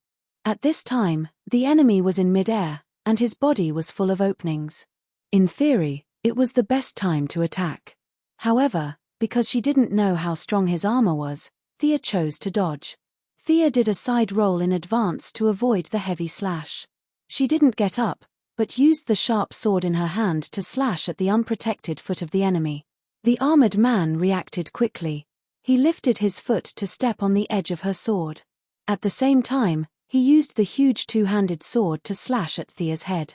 At this time, the enemy was in mid-air, and his body was full of openings. In theory, it was the best time to attack. However, because she didn't know how strong his armor was, Thea chose to dodge. Thea did a side roll in advance to avoid the heavy slash. She didn't get up, but used the sharp sword in her hand to slash at the unprotected foot of the enemy. The armored man reacted quickly. He lifted his foot to step on the edge of her sword. At the same time, he used the huge two-handed sword to slash at Thea's head.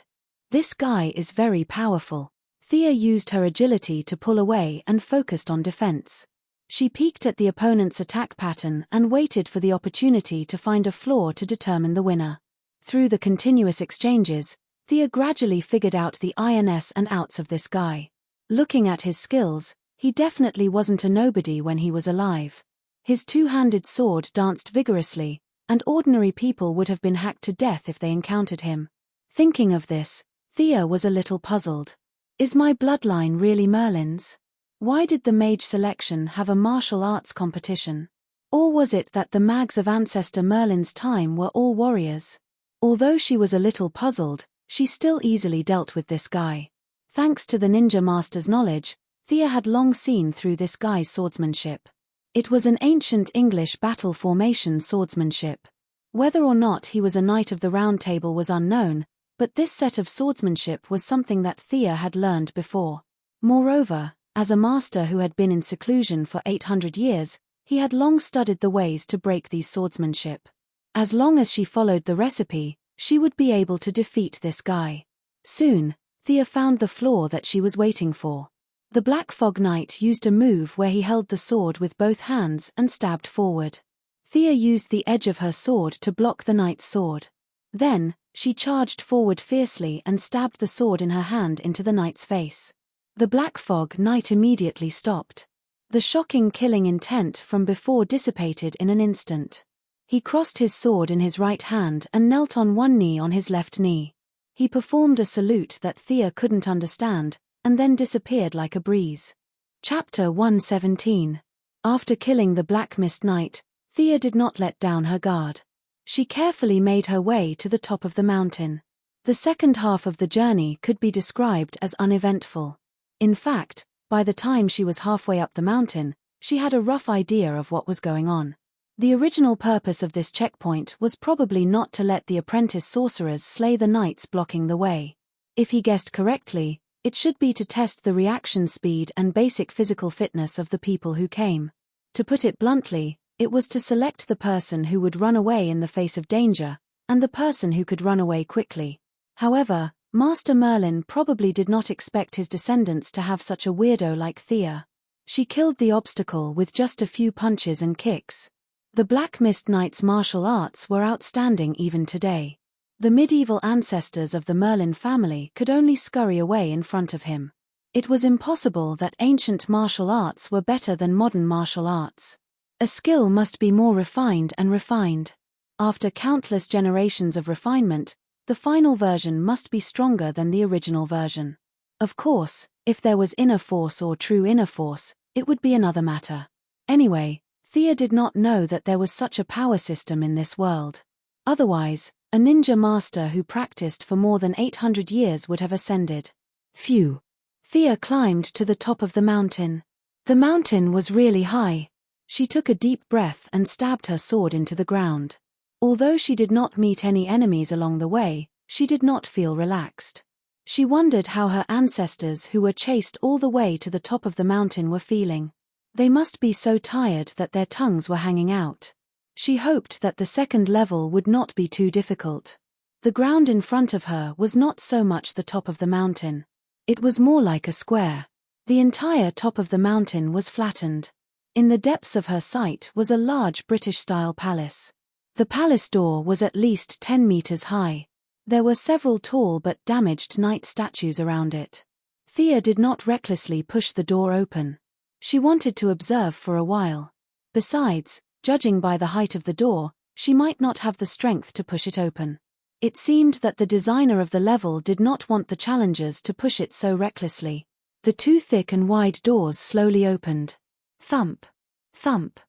This guy is very powerful. Thea used her agility to pull away and focused on defense. She peeked at the opponent's attack pattern and waited for the opportunity to find a flaw to determine the winner. Through the continuous exchanges, Thea gradually figured out the ins and outs of this guy. Looking at his skills, he definitely wasn't a nobody when he was alive. His two-handed sword danced vigorously, and ordinary people would have been hacked to death if they encountered him. Thinking of this, Thea was a little puzzled. Is my bloodline really Merlin's? Why did the mage selection have a martial arts competition? Or was it that the mags of ancestor Merlin's time were all warriors? Although she was a little puzzled, she still easily dealt with this guy. Thanks to the ninja master's knowledge, Thea had long seen through this guy's swordsmanship. It was an ancient English battle formation swordsmanship. Whether or not he was a knight of the Round Table was unknown, but this set of swordsmanship was something that Thea had learned before. Moreover, as a master who had been in seclusion for 800 years, he had long studied the ways to break these swordsmanship. As long as she followed the recipe, she would be able to defeat this guy. Soon, Thea found the flaw that she was waiting for. The Black Fog Knight used a move where he held the sword with both hands and stabbed forward. Thea used the edge of her sword to block the knight's sword. Then, she charged forward fiercely and stabbed the sword in her hand into the knight's face. The Black Fog Knight immediately stopped. The shocking killing intent from before dissipated in an instant. He crossed his sword in his right hand and knelt on one knee on his left knee. He performed a salute that Thea couldn't understand, and then disappeared like a breeze. Chapter 117. After killing the Black Mist Knight, Thea did not let down her guard. She carefully made her way to the top of the mountain. The second half of the journey could be described as uneventful. In fact, by the time she was halfway up the mountain, she had a rough idea of what was going on. The original purpose of this checkpoint was probably not to let the apprentice sorcerers slay the knights blocking the way. If he guessed correctly, it should be to test the reaction speed and basic physical fitness of the people who came. To put it bluntly, it was to select the person who would run away in the face of danger, and the person who could run away quickly. However, Master Merlin probably did not expect his descendants to have such a weirdo like Thea. She killed the obstacle with just a few punches and kicks. The Black Mist Knight's martial arts were outstanding even today. The medieval ancestors of the Merlin family could only scurry away in front of him. It was impossible that ancient martial arts were better than modern martial arts. A skill must be more refined and refined. After countless generations of refinement, the final version must be stronger than the original version. Of course, if there was inner force or true inner force, it would be another matter. Anyway, Thea did not know that there was such a power system in this world. Otherwise, a ninja master who practiced for more than 800 years would have ascended. Phew! Thea climbed to the top of the mountain. The mountain was really high. She took a deep breath and stabbed her sword into the ground. Although she did not meet any enemies along the way, she did not feel relaxed. She wondered how her ancestors who were chased all the way to the top of the mountain were feeling. They must be so tired that their tongues were hanging out. She hoped that the second level would not be too difficult. The ground in front of her was not so much the top of the mountain. It was more like a square. The entire top of the mountain was flattened. In the depths of her sight was a large British-style palace. The palace door was at least 10 meters high. There were several tall but damaged knight statues around it. Thea did not recklessly push the door open. She wanted to observe for a while. Besides, judging by the height of the door, she might not have the strength to push it open. It seemed that the designer of the level did not want the challengers to push it so recklessly. The two thick and wide doors slowly opened. Thump. Thump.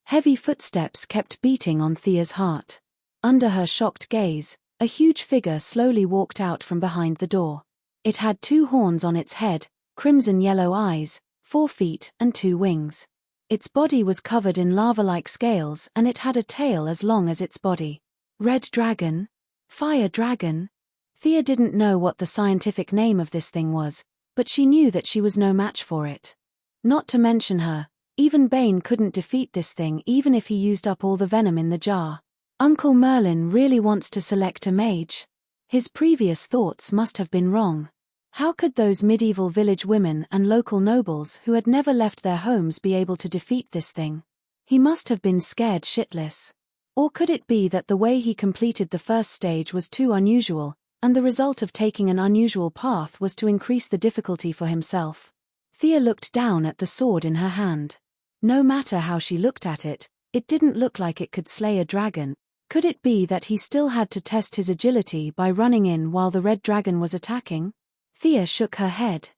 Heavy footsteps kept beating on Thea's heart. Under her shocked gaze, a huge figure slowly walked out from behind the door. It had 2 horns on its head, crimson-yellow eyes, 4 feet and 2 wings. Its body was covered in lava-like scales and it had a tail as long as its body. Red dragon? Fire dragon? Thea didn't know what the scientific name of this thing was, but she knew that she was no match for it. Not to mention her, even Bane couldn't defeat this thing even if he used up all the venom in the jar. Uncle Merlin really wants to select a mage? His previous thoughts must have been wrong. How could those medieval village women and local nobles who had never left their homes be able to defeat this thing? He must have been scared shitless. Or could it be that the way he completed the first stage was too unusual, and the result of taking an unusual path was to increase the difficulty for himself? Thea looked down at the sword in her hand. No matter how she looked at it, it didn't look like it could slay a dragon. Could it be that he still had to test his agility by running in while the red dragon was attacking? Thea shook her head.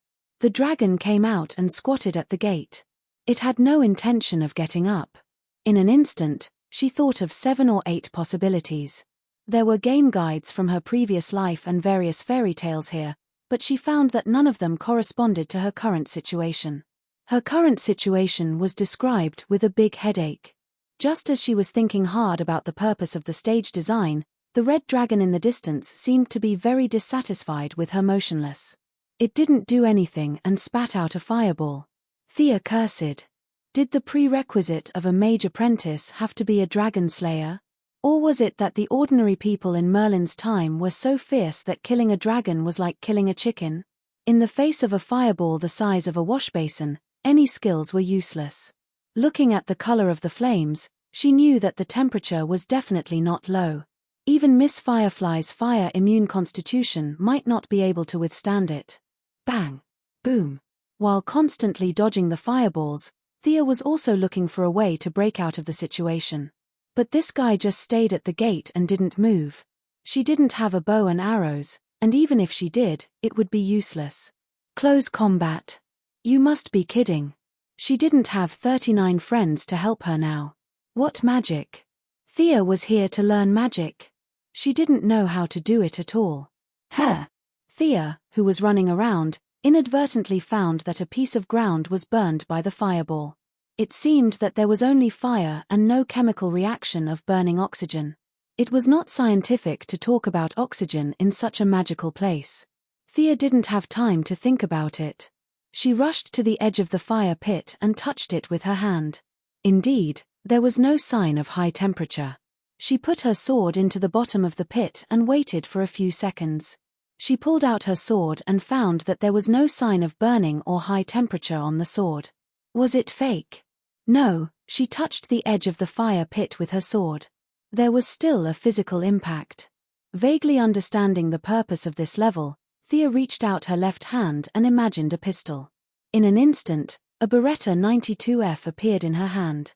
The dragon came out and squatted at the gate. It had no intention of getting up. In an instant, she thought of 7 or 8 possibilities. There were game guides from her previous life and various fairy tales here, but she found that none of them corresponded to her current situation. Her current situation was described with a big headache. Just as she was thinking hard about the purpose of the stage design, the red dragon in the distance seemed to be very dissatisfied with her motionless. It didn't do anything and spat out a fireball. Thea cursed. Did the prerequisite of a mage apprentice have to be a dragon slayer? Or was it that the ordinary people in Merlin's time were so fierce that killing a dragon was like killing a chicken? In the face of a fireball the size of a washbasin, any skills were useless. Looking at the color of the flames, she knew that the temperature was definitely not low. Even Miss Firefly's fire-immune constitution might not be able to withstand it. Bang! Boom! While constantly dodging the fireballs, Thea was also looking for a way to break out of the situation. But this guy just stayed at the gate and didn't move. She didn't have a bow and arrows, and even if she did, it would be useless. Close combat. You must be kidding. She didn't have 39 friends to help her now. What magic? Thea was here to learn magic. She didn't know how to do it at all. Thea, who was running around, inadvertently found that a piece of ground was burned by the fireball. It seemed that there was only fire and no chemical reaction of burning oxygen. It was not scientific to talk about oxygen in such a magical place. Thea didn't have time to think about it. She rushed to the edge of the fire pit and touched it with her hand. Indeed, there was no sign of high temperature. She put her sword into the bottom of the pit and waited for a few seconds. She pulled out her sword and found that there was no sign of burning or high temperature on the sword. Was it fake? No, she touched the edge of the fire pit with her sword. There was still a physical impact. Vaguely understanding the purpose of this level, Thea reached out her left hand and imagined a pistol. In an instant, a Beretta 92F appeared in her hand.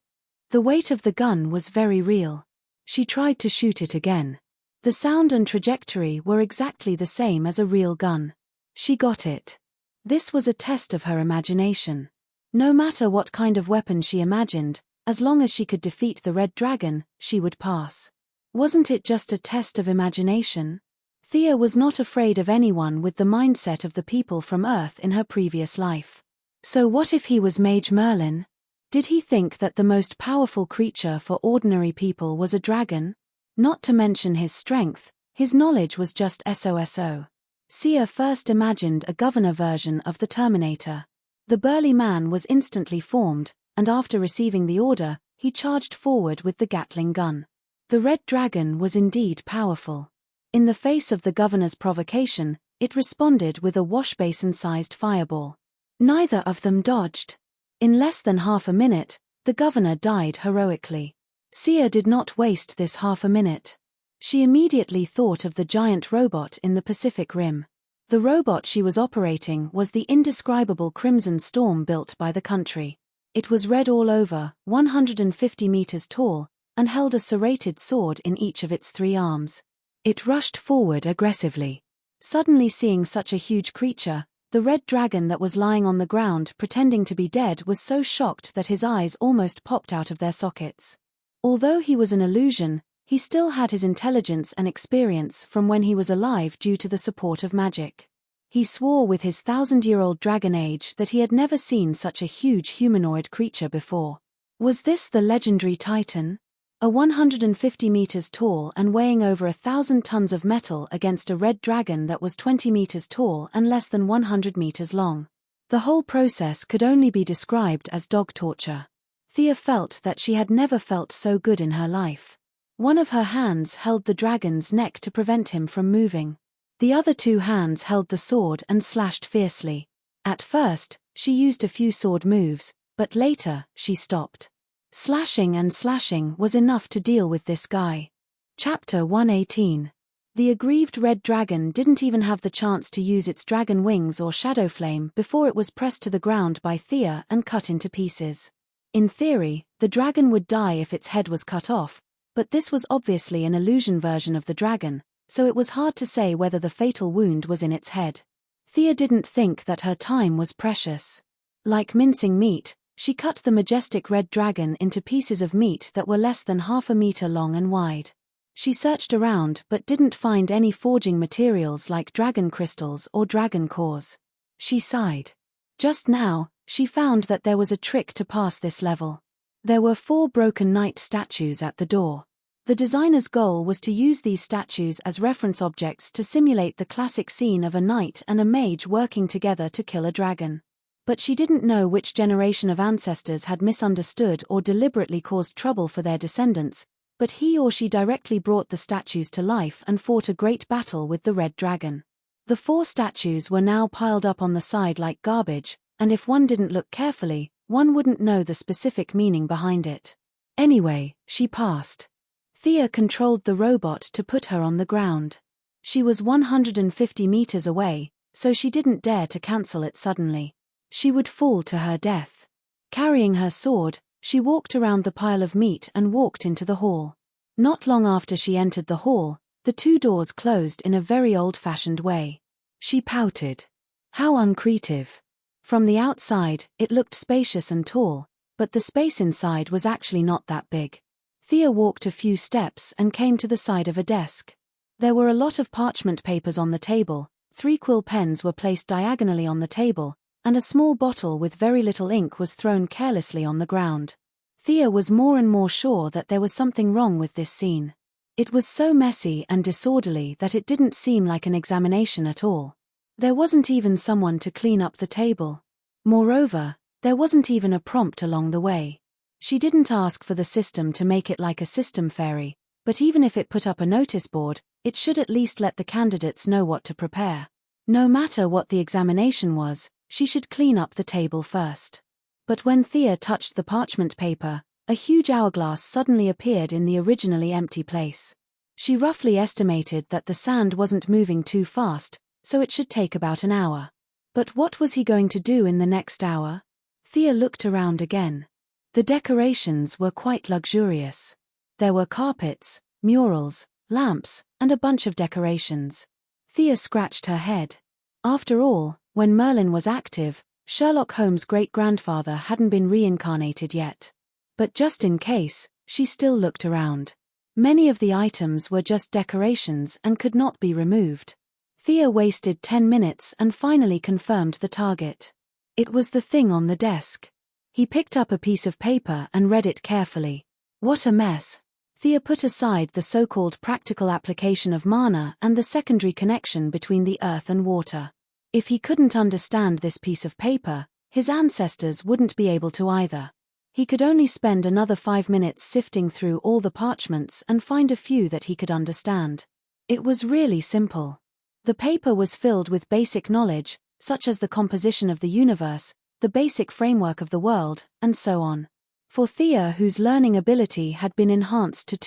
The weight of the gun was very real. She tried to shoot it again. The sound and trajectory were exactly the same as a real gun. She got it. This was a test of her imagination. No matter what kind of weapon she imagined, as long as she could defeat the red dragon, she would pass. Wasn't it just a test of imagination? Thea was not afraid of anyone with the mindset of the people from Earth in her previous life. So what if he was Mage Merlin? Did he think that the most powerful creature for ordinary people was a dragon? Not to mention his strength, his knowledge was just SOSO. Thea first imagined a governor version of the Terminator. The burly man was instantly formed, and after receiving the order, he charged forward with the Gatling gun. The red dragon was indeed powerful. In the face of the governor's provocation, it responded with a washbasin-sized fireball. Neither of them dodged. In less than half a minute, the governor died heroically. Thea did not waste this half a minute. She immediately thought of the giant robot in the Pacific Rim. The robot she was operating was the indescribable Crimson Storm built by the country. It was red all over, 150 meters tall, and held a serrated sword in each of its 3 arms. It rushed forward aggressively. Suddenly seeing such a huge creature, the red dragon that was lying on the ground pretending to be dead was so shocked that his eyes almost popped out of their sockets. Although he was an illusion, he still had his intelligence and experience from when he was alive due to the support of magic. He swore with his 1,000-year-old dragon age that he had never seen such a huge humanoid creature before. Was this the legendary Titan? A 150 meters tall and weighing over 1,000 tons of metal against a red dragon that was 20 meters tall and less than 100 meters long. The whole process could only be described as dog torture. Thea felt that she had never felt so good in her life. One of her hands held the dragon's neck to prevent him from moving. The other two hands held the sword and slashed fiercely. At first, she used a few sword moves, but later, she stopped. Slashing and slashing was enough to deal with this guy. Chapter 118. The aggrieved red dragon didn't even have the chance to use its dragon wings or shadow flame before it was pressed to the ground by Thea and cut into pieces. In theory, the dragon would die if its head was cut off, but this was obviously an illusion version of the dragon, so it was hard to say whether the fatal wound was in its head. Thea didn't think that her time was precious. Like mincing meat, she cut the majestic red dragon into pieces of meat that were less than half a meter long and wide. She searched around but didn't find any forging materials like dragon crystals or dragon cores. She sighed. Just now, she found that there was a trick to pass this level. There were 4 broken knight statues at the door. The designer's goal was to use these statues as reference objects to simulate the classic scene of a knight and a mage working together to kill a dragon. But she didn't know which generation of ancestors had misunderstood or deliberately caused trouble for their descendants, but he or she directly brought the statues to life and fought a great battle with the red dragon. The 4 statues were now piled up on the side like garbage, and if one didn't look carefully, one wouldn't know the specific meaning behind it. Anyway, she passed. Thea controlled the robot to put her on the ground. She was 150 meters away, so she didn't dare to cancel it suddenly. She would fall to her death. Carrying her sword, she walked around the pile of meat and walked into the hall. Not long after she entered the hall, the 2 doors closed in a very old-fashioned way. She pouted. How uncreative. From the outside, it looked spacious and tall, but the space inside was actually not that big. Thea walked a few steps and came to the side of a desk. There were a lot of parchment papers on the table, 3 quill pens were placed diagonally on the table, and a small bottle with very little ink was thrown carelessly on the ground. Thea was more and more sure that there was something wrong with this scene. It was so messy and disorderly that it didn't seem like an examination at all. There wasn't even someone to clean up the table. Moreover, there wasn't even a prompt along the way. She didn't ask for the system to make it like a system fairy, but even if it put up a notice board, it should at least let the candidates know what to prepare. No matter what the examination was, she should clean up the table first. But when Thea touched the parchment paper, a huge hourglass suddenly appeared in the originally empty place. She roughly estimated that the sand wasn't moving too fast, so it should take about an hour. But what was he going to do in the next hour? Thea looked around again. The decorations were quite luxurious. There were carpets, murals, lamps, and a bunch of decorations. Thea scratched her head. After all, when Merlin was active, Sherlock Holmes' great-grandfather hadn't been reincarnated yet. But just in case, she still looked around. Many of the items were just decorations and could not be removed. Thea wasted 10 minutes and finally confirmed the target. It was the thing on the desk. He picked up a piece of paper and read it carefully. What a mess. Thea put aside the so-called practical application of mana and the secondary connection between the earth and water. If he couldn't understand this piece of paper, his ancestors wouldn't be able to either. He could only spend another 5 minutes sifting through all the parchments and find a few that he could understand. It was really simple. The paper was filled with basic knowledge, such as the composition of the universe, the basic framework of the world, and so on. For Thea, whose learning ability had been enhanced to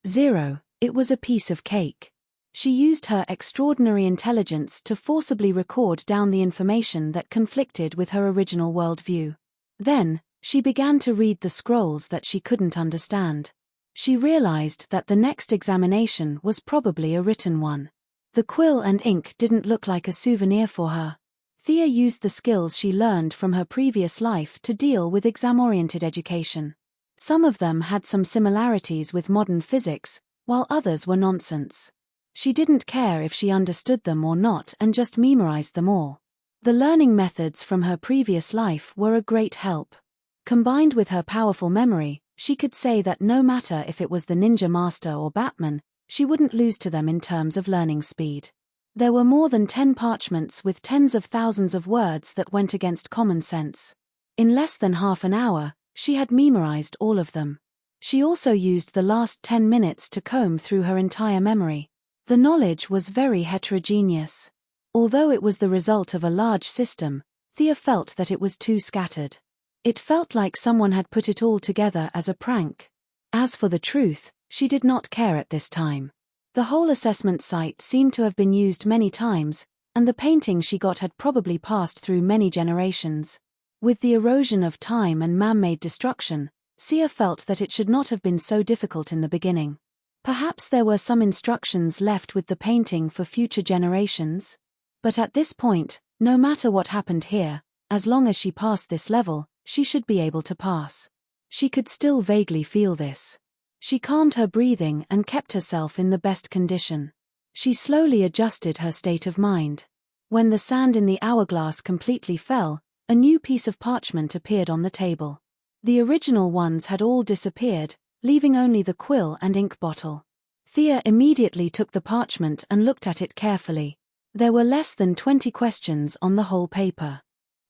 2.0, it was a piece of cake. She used her extraordinary intelligence to forcibly record down the information that conflicted with her original worldview. Then, she began to read the scrolls that she couldn't understand. She realized that the next examination was probably a written one. The quill and ink didn't look like a souvenir for her. Thea used the skills she learned from her previous life to deal with exam-oriented education. Some of them had some similarities with modern physics, while others were nonsense. She didn't care if she understood them or not and just memorized them all. The learning methods from her previous life were a great help. Combined with her powerful memory, she could say that no matter if it was the Ninja Master or Batman, she wouldn't lose to them in terms of learning speed. There were more than 10 parchments with tens of thousands of words that went against common sense. In less than half an hour, she had memorized all of them. She also used the last 10 minutes to comb through her entire memory. The knowledge was very heterogeneous. Although it was the result of a large system, Thea felt that it was too scattered. It felt like someone had put it all together as a prank. As for the truth, she did not care at this time. The whole assessment site seemed to have been used many times, and the painting she got had probably passed through many generations. With the erosion of time and man-made destruction, Thea felt that it should not have been so difficult in the beginning. Perhaps there were some instructions left with the painting for future generations? But at this point, no matter what happened here, as long as she passed this level, she should be able to pass. She could still vaguely feel this. She calmed her breathing and kept herself in the best condition. She slowly adjusted her state of mind. When the sand in the hourglass completely fell, a new piece of parchment appeared on the table. The original ones had all disappeared, leaving only the quill and ink bottle. Thea immediately took the parchment and looked at it carefully. There were less than 20 questions on the whole paper.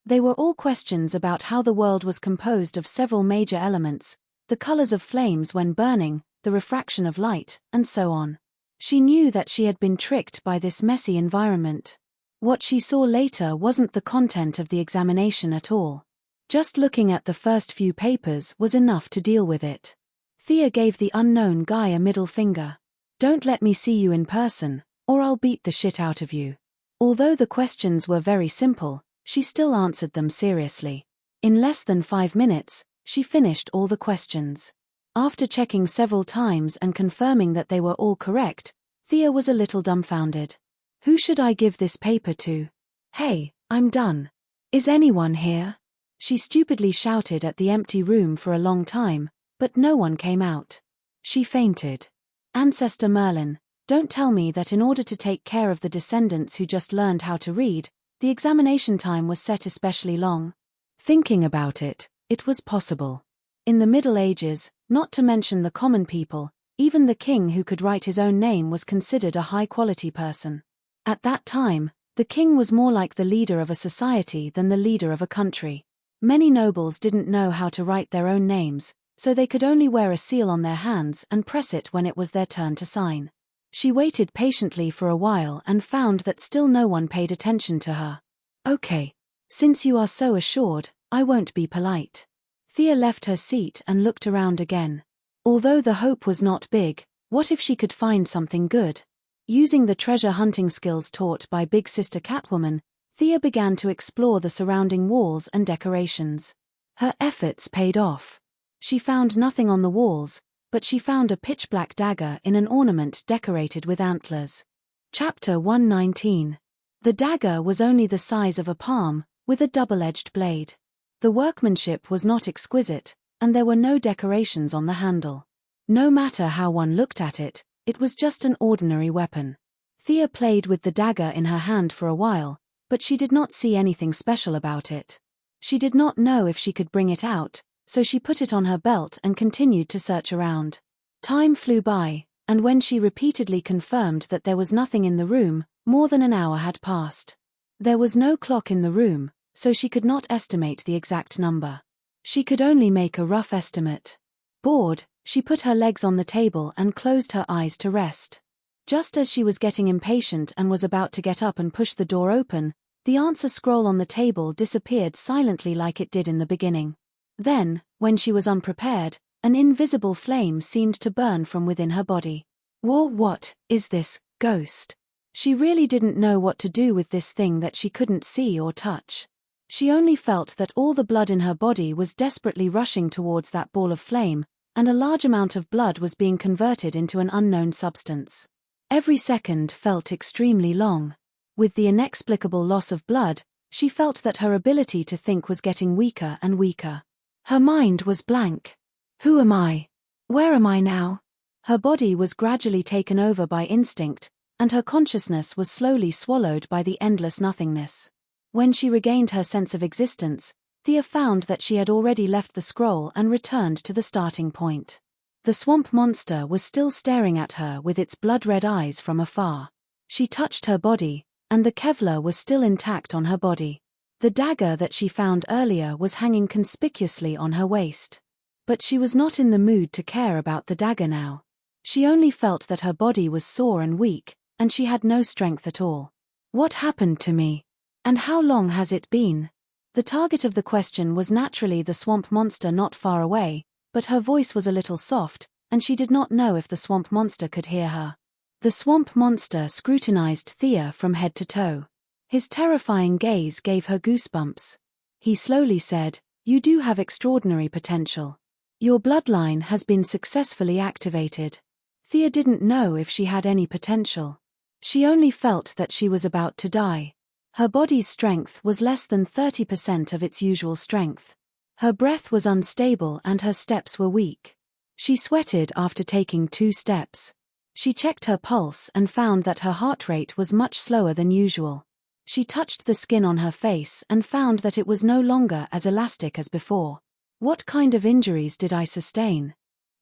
They were all questions about how the world was composed of several major elements, the colors of flames when burning, the refraction of light, and so on. She knew that she had been tricked by this messy environment. What she saw later wasn't the content of the examination at all. Just looking at the first few papers was enough to deal with it. Thea gave the unknown guy a middle finger. "Don't let me see you in person, or I'll beat the shit out of you." Although the questions were very simple, she still answered them seriously. In less than 5 minutes, she finished all the questions. After checking several times and confirming that they were all correct, Thea was a little dumbfounded. "Who should I give this paper to? Hey, I'm done. Is anyone here?" She stupidly shouted at the empty room for a long time, but no one came out. She fainted. "Ancestor Merlin, don't tell me that in order to take care of the descendants who just learned how to read, the examination time was set especially long." Thinking about it, it was possible. In the Middle Ages, not to mention the common people, even the king who could write his own name was considered a high-quality person. At that time, the king was more like the leader of a society than the leader of a country. Many nobles didn't know how to write their own names, so they could only wear a seal on their hands and press it when it was their turn to sign. She waited patiently for a while and found that still no one paid attention to her. "Okay. Since you are so assured, I won't be polite." Thea left her seat and looked around again. Although the hope was not big, what if she could find something good? Using the treasure hunting skills taught by Big Sister Catwoman, Thea began to explore the surrounding walls and decorations. Her efforts paid off. She found nothing on the walls, but she found a pitch-black dagger in an ornament decorated with antlers. Chapter 119. The dagger was only the size of a palm, with a double-edged blade. The workmanship was not exquisite, and there were no decorations on the handle. No matter how one looked at it, it was just an ordinary weapon. Thea played with the dagger in her hand for a while, but she did not see anything special about it. She did not know if she could bring it out, so she put it on her belt and continued to search around. Time flew by, and when she repeatedly confirmed that there was nothing in the room, more than an hour had passed. There was no clock in the room, so she could not estimate the exact number. She could only make a rough estimate. Bored, she put her legs on the table and closed her eyes to rest. Just as she was getting impatient and was about to get up and push the door open, the answer scroll on the table disappeared silently like it did in the beginning. Then, when she was unprepared, an invisible flame seemed to burn from within her body. What is this, ghost? She really didn't know what to do with this thing that she couldn't see or touch. She only felt that all the blood in her body was desperately rushing towards that ball of flame, and a large amount of blood was being converted into an unknown substance. Every second felt extremely long. With the inexplicable loss of blood, she felt that her ability to think was getting weaker and weaker. Her mind was blank. Who am I? Where am I now? Her body was gradually taken over by instinct, and her consciousness was slowly swallowed by the endless nothingness. When she regained her sense of existence, Thea found that she had already left the scroll and returned to the starting point. The swamp monster was still staring at her with its blood-red eyes from afar. She touched her body, and the Kevlar was still intact on her body. The dagger that she found earlier was hanging conspicuously on her waist. But she was not in the mood to care about the dagger now. She only felt that her body was sore and weak, and she had no strength at all. What happened to me? And how long has it been? The target of the question was naturally the swamp monster not far away, but her voice was a little soft, and she did not know if the swamp monster could hear her. The swamp monster scrutinized Thea from head to toe. His terrifying gaze gave her goosebumps. He slowly said, "You do have extraordinary potential. Your bloodline has been successfully activated." Thea didn't know if she had any potential. She only felt that she was about to die. Her body's strength was less than 30% of its usual strength. Her breath was unstable and her steps were weak. She sweated after taking 2 steps. She checked her pulse and found that her heart rate was much slower than usual. She touched the skin on her face and found that it was no longer as elastic as before. What kind of injuries did I sustain?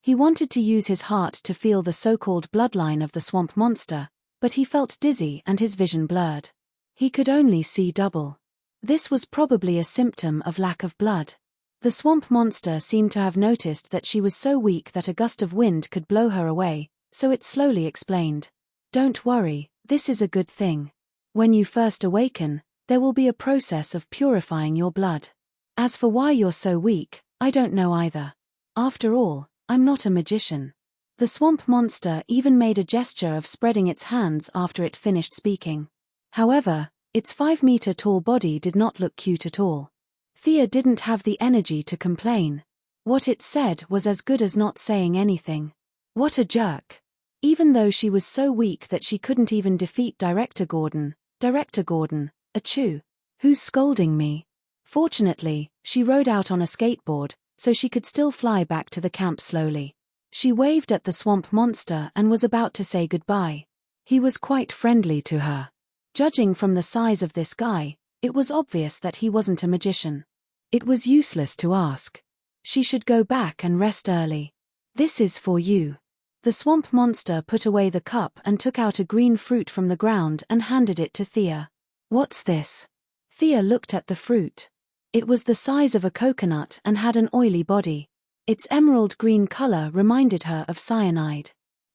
He wanted to use his heart to feel the so-called bloodline of the swamp monster, but he felt dizzy and his vision blurred. He could only see double. This was probably a symptom of lack of blood. The swamp monster seemed to have noticed that she was so weak that a gust of wind could blow her away, so it slowly explained. "Don't worry, this is a good thing. When you first awaken, there will be a process of purifying your blood. As for why you're so weak, I don't know either. After all, I'm not a magician." The swamp monster even made a gesture of spreading its hands after it finished speaking. However, its 5-meter-tall body did not look cute at all. Thea didn't have the energy to complain. What it said was as good as not saying anything. What a jerk. Even though she was so weak that she couldn't even defeat Director Gordon, achoo. Who's scolding me? Fortunately, she rode out on a skateboard, so she could still fly back to the camp slowly. She waved at the swamp monster and was about to say goodbye. He was quite friendly to her. Judging from the size of this guy, it was obvious that he wasn't a magician. It was useless to ask. She should go back and rest early. "This is for you." The swamp monster put away the cup and took out a green fruit from the ground and handed it to Thea. "What's this?" Thea looked at the fruit. It was the size of a coconut and had an oily body. Its emerald green color reminded her of cyanide.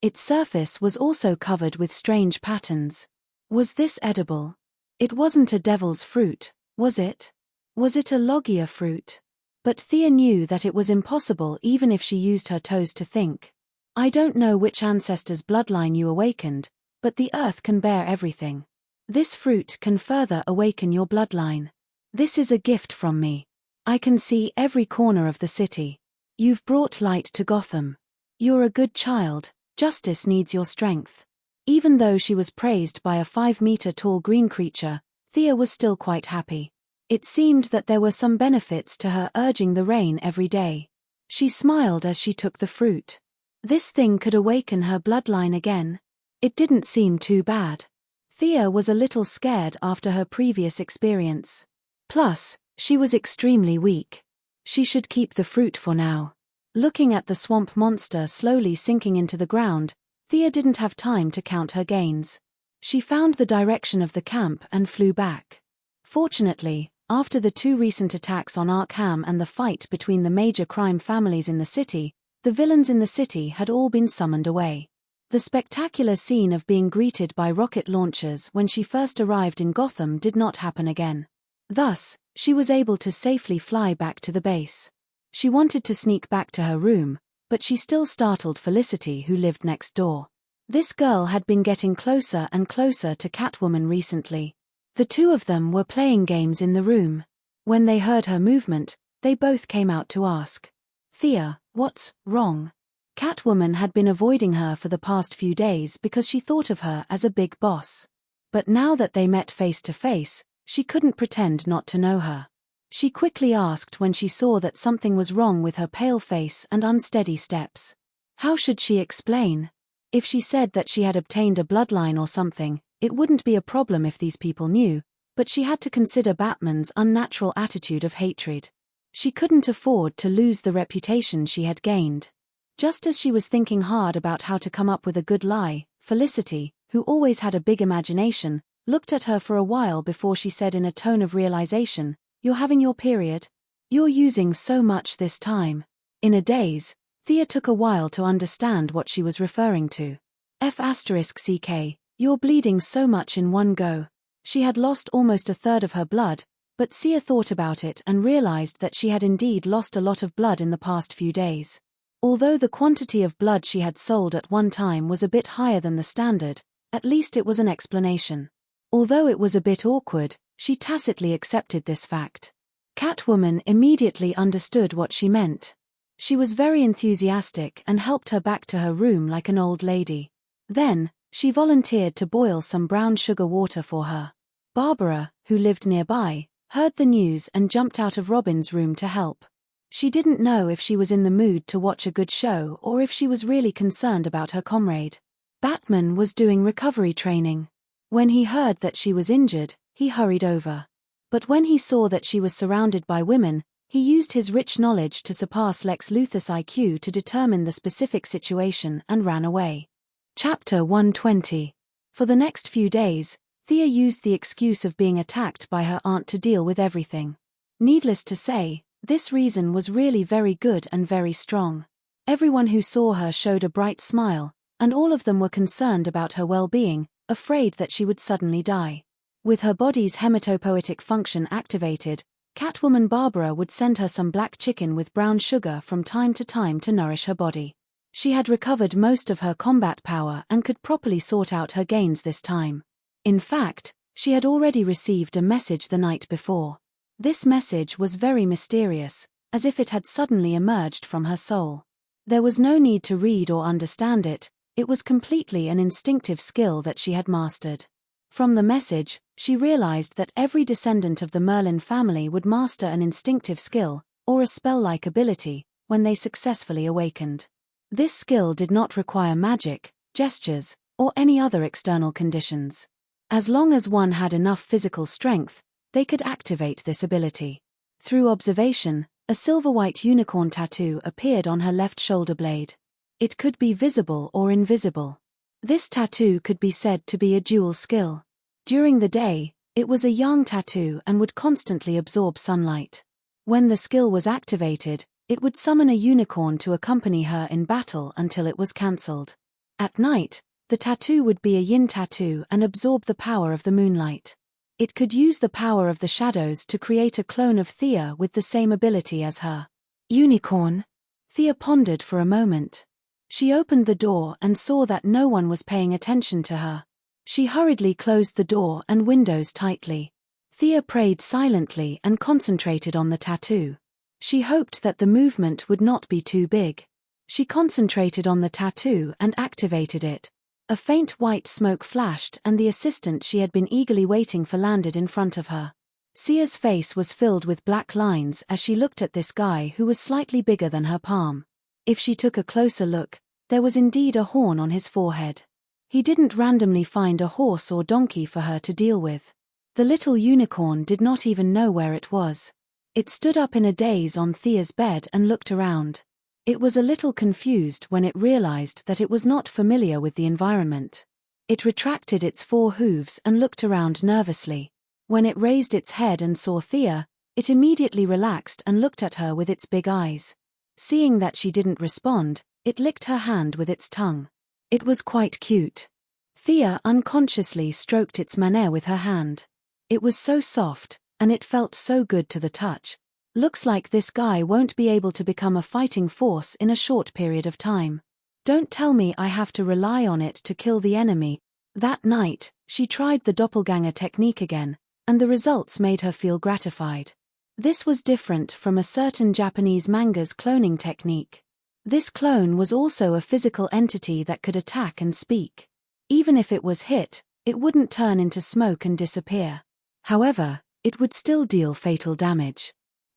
Its surface was also covered with strange patterns. Was this edible? It wasn't a devil's fruit, was it? Was it a logia fruit? But Thea knew that it was impossible even if she used her toes to think. "I don't know which ancestor's bloodline you awakened, but the earth can bear everything. This fruit can further awaken your bloodline. This is a gift from me. I can see every corner of the city. You've brought light to Gotham. You're a good child, justice needs your strength." Even though she was praised by a 5-meter-tall green creature, Thea was still quite happy. It seemed that there were some benefits to her urging the rain every day. She smiled as she took the fruit. This thing could awaken her bloodline again. It didn't seem too bad. Thea was a little scared after her previous experience. Plus, she was extremely weak. She should keep the fruit for now. Looking at the swamp monster slowly sinking into the ground, Thea didn't have time to count her gains. She found the direction of the camp and flew back. Fortunately, after the 2 recent attacks on Arkham and the fight between the major crime families in the city, the villains in the city had all been summoned away. The spectacular scene of being greeted by rocket launchers when she first arrived in Gotham did not happen again. Thus, she was able to safely fly back to the base. She wanted to sneak back to her room, but she still startled Felicity, who lived next door. This girl had been getting closer and closer to Catwoman recently. The 2 of them were playing games in the room. When they heard her movement, they both came out to ask. "Thea, What's wrong? Catwoman had been avoiding her for the past few days because she thought of her as a big boss. But now that they met face to face, she couldn't pretend not to know her. She quickly asked when she saw that something was wrong with her pale face and unsteady steps. How should she explain? If she said that she had obtained a bloodline or something, it wouldn't be a problem if these people knew, but she had to consider Batman's unnatural attitude of hatred. She couldn't afford to lose the reputation she had gained. Just as she was thinking hard about how to come up with a good lie, Felicity, who always had a big imagination, looked at her for a while before she said in a tone of realization, "You're having your period? You're using so much this time." In a daze, Thea took a while to understand what she was referring to. F***ck, you're bleeding so much in one go. She had lost almost a third of her blood, but Sia thought about it and realized that she had indeed lost a lot of blood in the past few days. Although the quantity of blood she had sold at one time was a bit higher than the standard, at least it was an explanation. Although it was a bit awkward, she tacitly accepted this fact. Catwoman immediately understood what she meant. She was very enthusiastic and helped her back to her room like an old lady. Then, she volunteered to boil some brown sugar water for her. Barbara, who lived nearby, heard the news and jumped out of Robin's room to help. She didn't know if she was in the mood to watch a good show or if she was really concerned about her comrade. Batman was doing recovery training. When he heard that she was injured, he hurried over. But when he saw that she was surrounded by women, he used his rich knowledge to surpass Lex Luthor's IQ to determine the specific situation and ran away. Chapter 120. For the next few days, Thea used the excuse of being attacked by her aunt to deal with everything. Needless to say, this reason was really very good and very strong. Everyone who saw her showed a bright smile, and all of them were concerned about her well-being, afraid that she would suddenly die. With her body's hematopoietic function activated, Catwoman Barbara would send her some black chicken with brown sugar from time to nourish her body. She had recovered most of her combat power and could properly sort out her gains this time. In fact, she had already received a message the night before. This message was very mysterious, as if it had suddenly emerged from her soul. There was no need to read or understand it, it was completely an instinctive skill that she had mastered. From the message, she realized that every descendant of the Merlin family would master an instinctive skill, or a spell-like ability, when they successfully awakened. This skill did not require magic, gestures, or any other external conditions. As long as one had enough physical strength, they could activate this ability. Through observation, a silver-white unicorn tattoo appeared on her left shoulder blade. It could be visible or invisible. This tattoo could be said to be a dual skill. During the day, it was a yang tattoo and would constantly absorb sunlight. When the skill was activated, it would summon a unicorn to accompany her in battle until it was cancelled. At night, the tattoo would be a yin tattoo and absorb the power of the moonlight. It could use the power of the shadows to create a clone of Thea with the same ability as her. Unicorn? Thea pondered for a moment. She opened the door and saw that no one was paying attention to her. She hurriedly closed the door and windows tightly. Thea prayed silently and concentrated on the tattoo. She hoped that the movement would not be too big. She concentrated on the tattoo and activated it. A faint white smoke flashed and the assistant she had been eagerly waiting for landed in front of her. Sia's face was filled with black lines as she looked at this guy who was slightly bigger than her palm. If she took a closer look, there was indeed a horn on his forehead. He didn't randomly find a horse or donkey for her to deal with. The little unicorn did not even know where it was. It stood up in a daze on Thea's bed and looked around. It was a little confused when it realized that it was not familiar with the environment. It retracted its 4 hooves and looked around nervously. When it raised its head and saw Thea, it immediately relaxed and looked at her with its big eyes. Seeing that she didn't respond, it licked her hand with its tongue. It was quite cute. Thea unconsciously stroked its manner with her hand. It was so soft, and it felt so good to the touch. Looks like this guy won't be able to become a fighting force in a short period of time. Don't tell me I have to rely on it to kill the enemy. That night, she tried the doppelganger technique again, and the results made her feel gratified. This was different from a certain Japanese manga's cloning technique. This clone was also a physical entity that could attack and speak. Even if it was hit, it wouldn't turn into smoke and disappear. However, it would still deal fatal damage.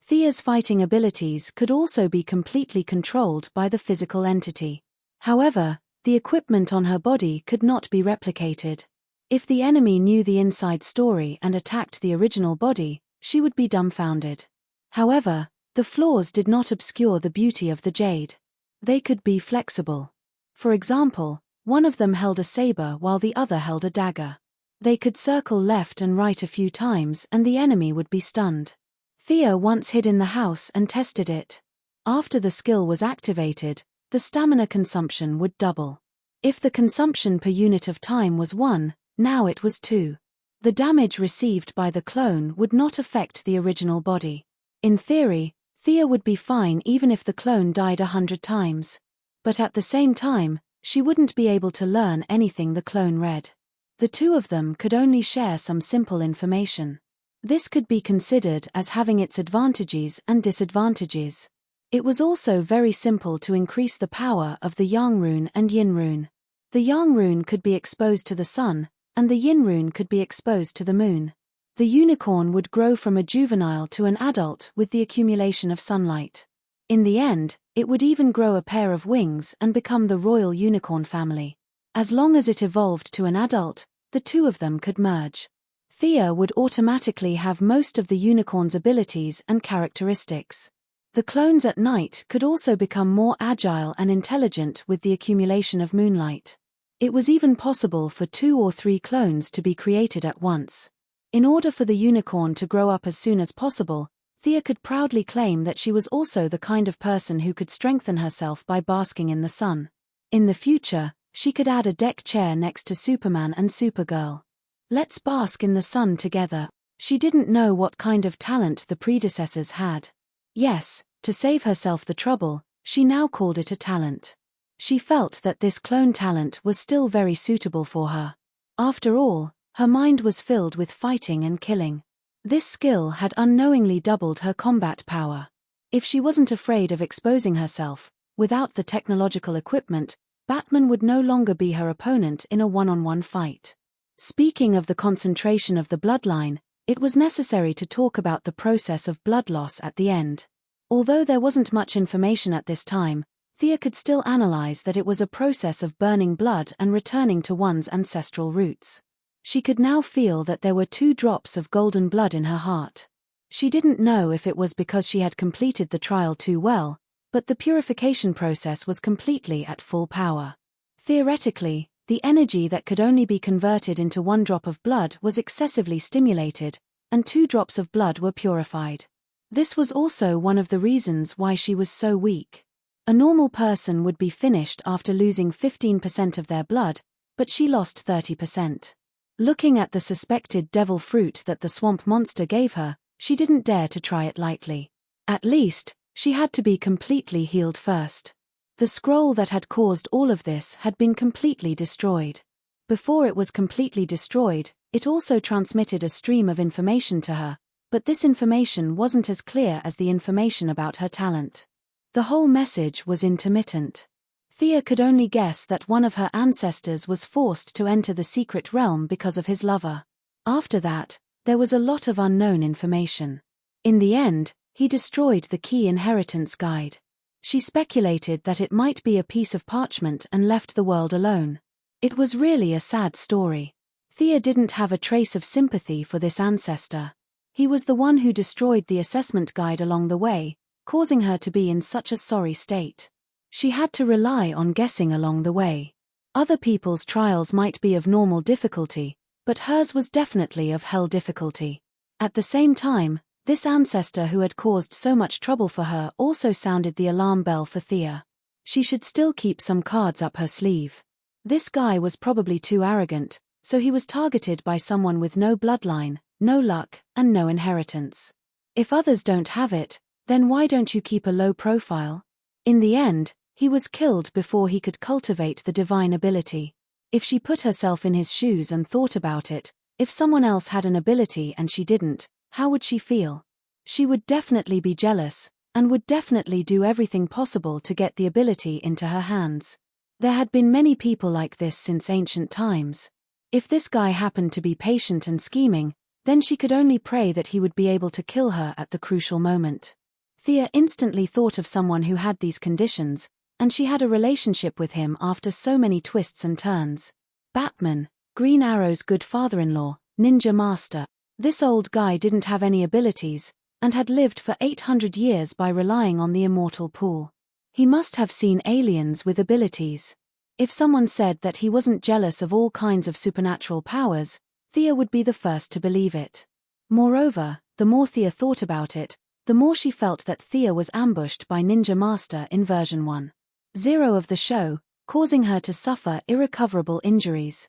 Thea's fighting abilities could also be completely controlled by the physical entity. However, the equipment on her body could not be replicated. If the enemy knew the inside story and attacked the original body, she would be dumbfounded. However, the flaws did not obscure the beauty of the jade. They could be flexible. For example, one of them held a saber while the other held a dagger. They could circle left and right a few times and the enemy would be stunned. Thea once hid in the house and tested it. After the skill was activated, the stamina consumption would double. If the consumption per unit of time was 1, now it was 2. The damage received by the clone would not affect the original body. In theory, Thea would be fine even if the clone died 100 times. But at the same time, she wouldn't be able to learn anything the clone read. The two of them could only share some simple information. This could be considered as having its advantages and disadvantages. It was also very simple to increase the power of the Yang rune and Yin rune. The Yang rune could be exposed to the sun, and the Yin rune could be exposed to the moon. The unicorn would grow from a juvenile to an adult with the accumulation of sunlight. In the end, it would even grow a pair of wings and become the royal unicorn family. As long as it evolved to an adult, the two of them could merge. Thea would automatically have most of the unicorn's abilities and characteristics. The clones at night could also become more agile and intelligent with the accumulation of moonlight. It was even possible for 2 or 3 clones to be created at once. In order for the unicorn to grow up as soon as possible, Thea could proudly claim that she was also the kind of person who could strengthen herself by basking in the sun. In the future, she could add a deck chair next to Superman and Supergirl. Let's bask in the sun together. She didn't know what kind of talent the predecessors had. Yes, to save herself the trouble, she now called it a talent. She felt that this clone talent was still very suitable for her. After all, her mind was filled with fighting and killing. This skill had unknowingly doubled her combat power. If she wasn't afraid of exposing herself, without the technological equipment, Batman would no longer be her opponent in a one-on-one fight. Speaking of the concentration of the bloodline, it was necessary to talk about the process of blood loss at the end. Although there wasn't much information at this time, Thea could still analyze that it was a process of burning blood and returning to one's ancestral roots. She could now feel that there were 2 drops of golden blood in her heart. She didn't know if it was because she had completed the trial too well, but the purification process was completely at full power. Theoretically, the energy that could only be converted into 1 drop of blood was excessively stimulated, and 2 drops of blood were purified. This was also one of the reasons why she was so weak. A normal person would be finished after losing 15% of their blood, but she lost 30%. Looking at the suspected devil fruit that the swamp monster gave her, she didn't dare to try it lightly. At least, she had to be completely healed first. The scroll that had caused all of this had been completely destroyed. Before it was completely destroyed, it also transmitted a stream of information to her, but this information wasn't as clear as the information about her talent. The whole message was intermittent. Thea could only guess that one of her ancestors was forced to enter the secret realm because of his lover. After that, there was a lot of unknown information. In the end, he destroyed the key inheritance guide. She speculated that it might be a piece of parchment and left the world alone. It was really a sad story. Thea didn't have a trace of sympathy for this ancestor. He was the one who destroyed the assessment guide along the way, causing her to be in such a sorry state. She had to rely on guessing along the way. Other people's trials might be of normal difficulty, but hers was definitely of hell difficulty. At the same time, this ancestor who had caused so much trouble for her also sounded the alarm bell for Thea. She should still keep some cards up her sleeve. This guy was probably too arrogant, so he was targeted by someone with no bloodline, no luck, and no inheritance. If others don't have it, then why don't you keep a low profile? In the end, he was killed before he could cultivate the divine ability. If she put herself in his shoes and thought about it, if someone else had an ability and she didn't, how would she feel? She would definitely be jealous, and would definitely do everything possible to get the ability into her hands. There had been many people like this since ancient times. If this guy happened to be patient and scheming, then she could only pray that he would be able to kill her at the crucial moment. Thea instantly thought of someone who had these conditions, and she had a relationship with him after so many twists and turns. Batman, Green Arrow's good father-in-law, ninja master. This old guy didn't have any abilities, and had lived for 800 years by relying on the immortal pool. He must have seen aliens with abilities. If someone said that he wasn't jealous of all kinds of supernatural powers, Thea would be the first to believe it. Moreover, the more Thea thought about it, the more she felt that Thea was ambushed by Ninja Master in version 1.0 of the show, causing her to suffer irrecoverable injuries.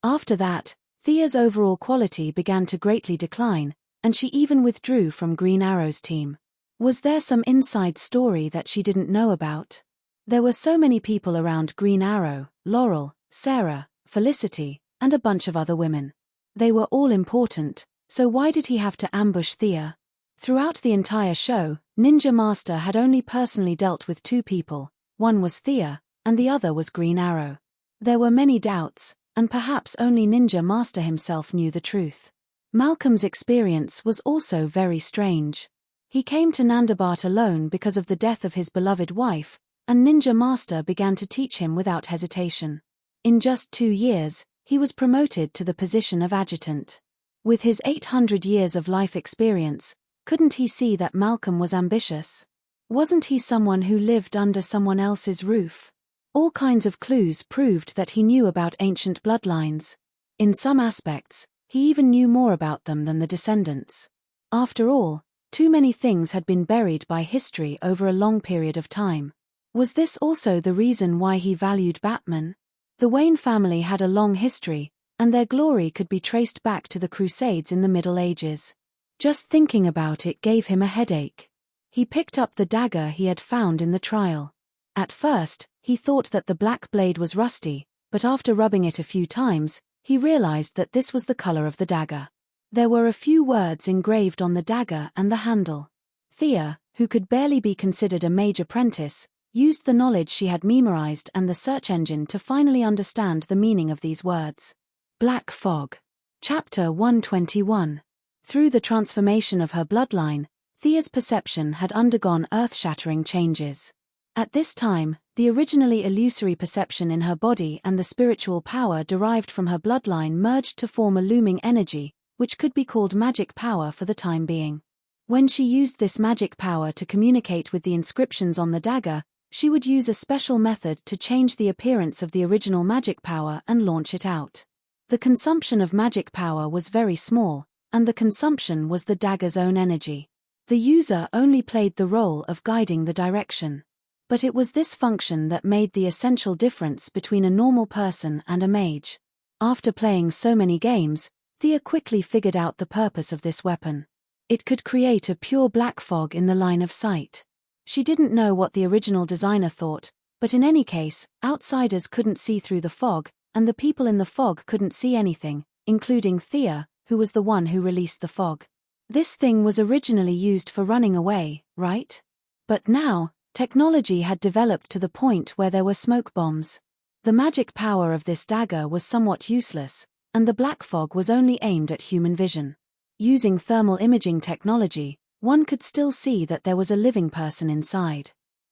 After that, Thea's overall quality began to greatly decline, and she even withdrew from Green Arrow's team. Was there some inside story that she didn't know about? There were so many people around Green Arrow: Laurel, Sarah, Felicity, and a bunch of other women. They were all important, so why did he have to ambush Thea? Throughout the entire show, Ninja Master had only personally dealt with two people. One was Thea, and the other was Green Arrow. There were many doubts, and perhaps only Ninja Master himself knew the truth. Malcolm's experience was also very strange. He came to Nandabat alone because of the death of his beloved wife, and Ninja Master began to teach him without hesitation. In just 2 years, he was promoted to the position of adjutant. With his 800 years of life experience, couldn't he see that Malcolm was ambitious? Wasn't he someone who lived under someone else's roof? All kinds of clues proved that he knew about ancient bloodlines. In some aspects, he even knew more about them than the descendants. After all, too many things had been buried by history over a long period of time. Was this also the reason why he valued Batman? The Wayne family had a long history, and their glory could be traced back to the Crusades in the Middle Ages. Just thinking about it gave him a headache. He picked up the dagger he had found in the trial. At first, he thought that the black blade was rusty, but after rubbing it a few times, he realized that this was the color of the dagger. There were a few words engraved on the dagger and the handle. Thea, who could barely be considered a mage apprentice, used the knowledge she had memorized and the search engine to finally understand the meaning of these words. Black Fog. Chapter 121. Through the transformation of her bloodline, Thea's perception had undergone earth-shattering changes. At this time, the originally illusory perception in her body and the spiritual power derived from her bloodline merged to form a looming energy, which could be called magic power for the time being. When she used this magic power to communicate with the inscriptions on the dagger, she would use a special method to change the appearance of the original magic power and launch it out. The consumption of magic power was very small, and the consumption was the dagger's own energy. The user only played the role of guiding the direction. But it was this function that made the essential difference between a normal person and a mage. After playing so many games, Thea quickly figured out the purpose of this weapon. It could create a pure black fog in the line of sight. She didn't know what the original designer thought, but in any case, outsiders couldn't see through the fog, and the people in the fog couldn't see anything, including Thea, who was the one who released the fog. This thing was originally used for running away, right? But now, technology had developed to the point where there were smoke bombs. The magic power of this dagger was somewhat useless, and the black fog was only aimed at human vision. Using thermal imaging technology, one could still see that there was a living person inside.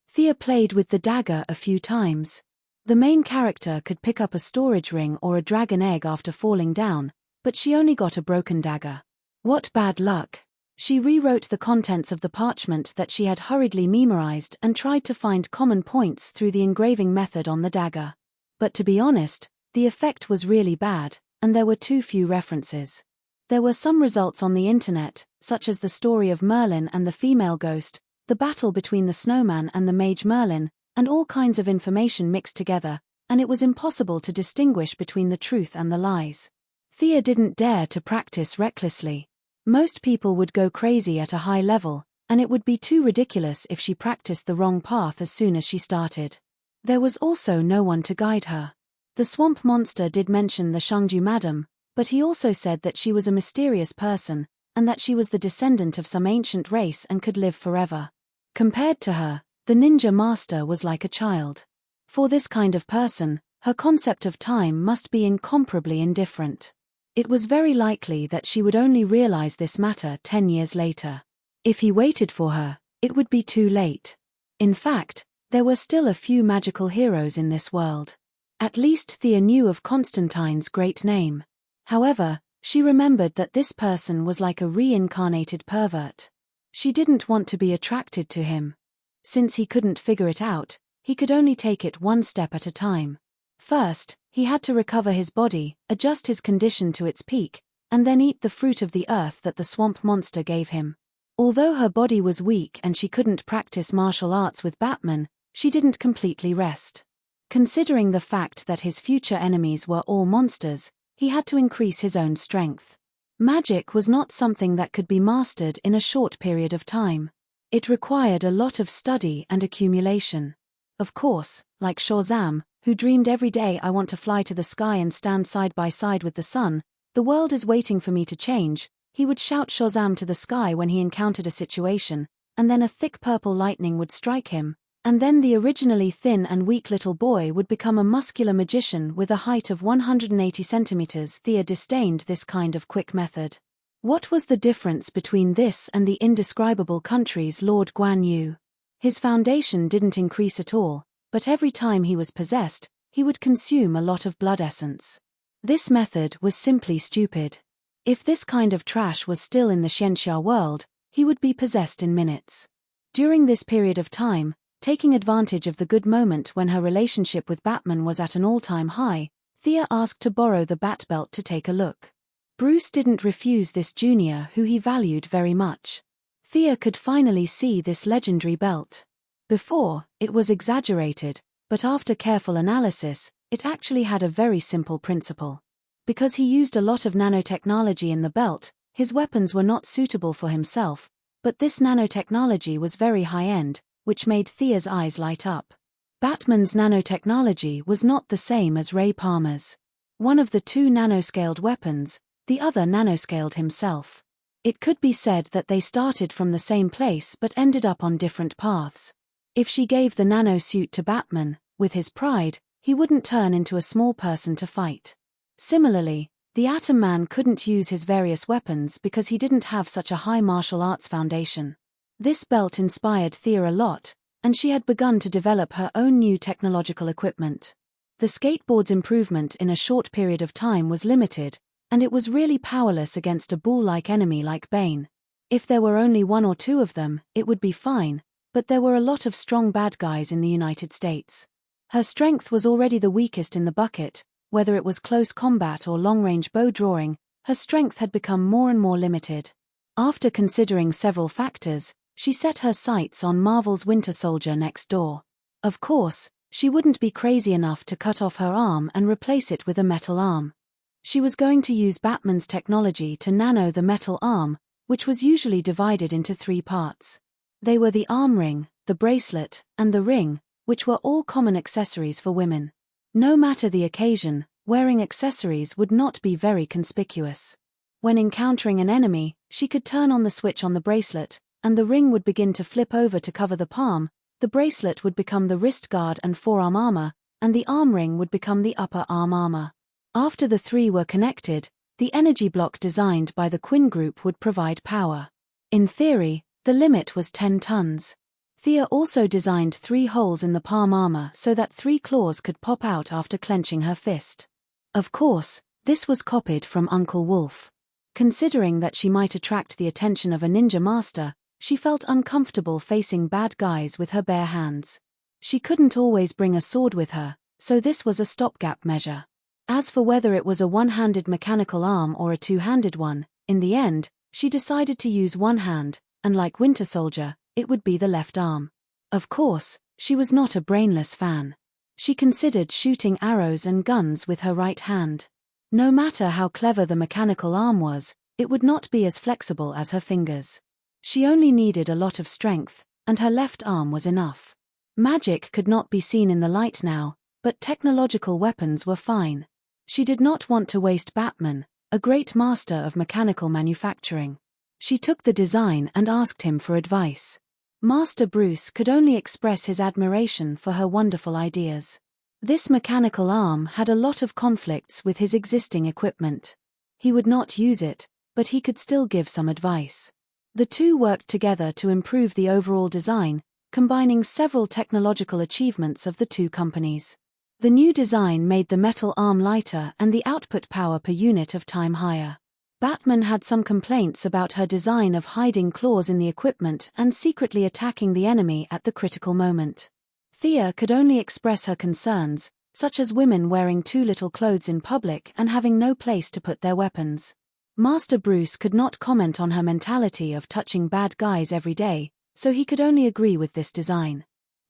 Thea played with the dagger a few times. The main character could pick up a storage ring or a dragon egg after falling down, but she only got a broken dagger. What bad luck! She rewrote the contents of the parchment that she had hurriedly memorized and tried to find common points through the engraving method on the dagger. But to be honest, the effect was really bad, and there were too few references. There were some results on the internet, such as the story of Merlin and the female ghost, the battle between the snowman and the mage Merlin, and all kinds of information mixed together, and it was impossible to distinguish between the truth and the lies. Thea didn't dare to practice recklessly. Most people would go crazy at a high level, and it would be too ridiculous if she practiced the wrong path as soon as she started. There was also no one to guide her. The swamp monster did mention the Shangju madam, but he also said that she was a mysterious person, and that she was the descendant of some ancient race and could live forever. Compared to her, the ninja master was like a child. For this kind of person, her concept of time must be incomparably indifferent. It was very likely that she would only realize this matter 10 years later. If he waited for her, it would be too late. In fact, there were still a few magical heroes in this world. At least Thea knew of Constantine's great name. However, she remembered that this person was like a reincarnated pervert. She didn't want to be attracted to him. Since he couldn't figure it out, he could only take it one step at a time. First, he had to recover his body, adjust his condition to its peak, and then eat the fruit of the earth that the swamp monster gave him. Although her body was weak and she couldn't practice martial arts with Batman, she didn't completely rest. Considering the fact that his future enemies were all monsters, he had to increase his own strength. Magic was not something that could be mastered in a short period of time. It required a lot of study and accumulation. Of course, like Shazam, who dreamed every day, "I want to fly to the sky and stand side by side with the sun, the world is waiting for me to change," he would shout Shazam to the sky when he encountered a situation, and then a thick purple lightning would strike him, and then the originally thin and weak little boy would become a muscular magician with a height of 180 centimeters. Thea disdained this kind of quick method. What was the difference between this and the indescribable country's Lord Guan Yu? His foundation didn't increase at all, but every time he was possessed, he would consume a lot of blood essence. This method was simply stupid. If this kind of trash was still in the Xianxia world, he would be possessed in minutes. During this period of time, taking advantage of the good moment when her relationship with Batman was at an all-time high, Thea asked to borrow the Bat Belt to take a look. Bruce didn't refuse this junior who he valued very much. Thea could finally see this legendary belt. Before, it was exaggerated, but after careful analysis, it actually had a very simple principle. Because he used a lot of nanotechnology in the belt, his weapons were not suitable for himself, but this nanotechnology was very high-end, which made Thea's eyes light up. Batman's nanotechnology was not the same as Ray Palmer's. One of the two nanoscaled weapons, the other nanoscaled himself. It could be said that they started from the same place but ended up on different paths. If she gave the nano-suit to Batman, with his pride, he wouldn't turn into a small person to fight. Similarly, the Atom Man couldn't use his various weapons because he didn't have such a high martial arts foundation. This belt inspired Thea a lot, and she had begun to develop her own new technological equipment. The skateboard's improvement in a short period of time was limited, and it was really powerless against a bull-like enemy like Bane. If there were only one or two of them, it would be fine, but there were a lot of strong bad guys in the United States. Her strength was already the weakest in the bucket, whether it was close combat or long-range bow drawing, her strength had become more and more limited. After considering several factors, she set her sights on Marvel's Winter Soldier next door. Of course, she wouldn't be crazy enough to cut off her arm and replace it with a metal arm. She was going to use Batman's technology to nano the metal arm, which was usually divided into 3 parts. They were the arm ring, the bracelet, and the ring, which were all common accessories for women. No matter the occasion, wearing accessories would not be very conspicuous. When encountering an enemy, she could turn on the switch on the bracelet, and the ring would begin to flip over to cover the palm, the bracelet would become the wrist guard and forearm armor, and the arm ring would become the upper arm armor. After the 3 were connected, the energy block designed by the Quinn Group would provide power. In theory, the limit was 10 tons. Thea also designed 3 holes in the palm armor so that 3 claws could pop out after clenching her fist. Of course, this was copied from Uncle Wolf. Considering that she might attract the attention of a ninja master, she felt uncomfortable facing bad guys with her bare hands. She couldn't always bring a sword with her, so this was a stopgap measure. As for whether it was a one-handed mechanical arm or a two-handed one, in the end, she decided to use one hand, and like Winter Soldier, it would be the left arm. Of course, she was not a brainless fan. She considered shooting arrows and guns with her right hand. No matter how clever the mechanical arm was, it would not be as flexible as her fingers. She only needed a lot of strength, and her left arm was enough. Magic could not be seen in the light now, but technological weapons were fine. She did not want to waste Batman, a great master of mechanical manufacturing. She took the design and asked him for advice. Master Bruce could only express his admiration for her wonderful ideas. This mechanical arm had a lot of conflicts with his existing equipment. He would not use it, but he could still give some advice. The two worked together to improve the overall design, combining several technological achievements of the two companies. The new design made the metal arm lighter and the output power per unit of time higher. Batman had some complaints about her design of hiding claws in the equipment and secretly attacking the enemy at the critical moment. Thea could only express her concerns, such as women wearing too little clothes in public and having no place to put their weapons. Master Bruce could not comment on her mentality of touching bad guys every day, so he could only agree with this design.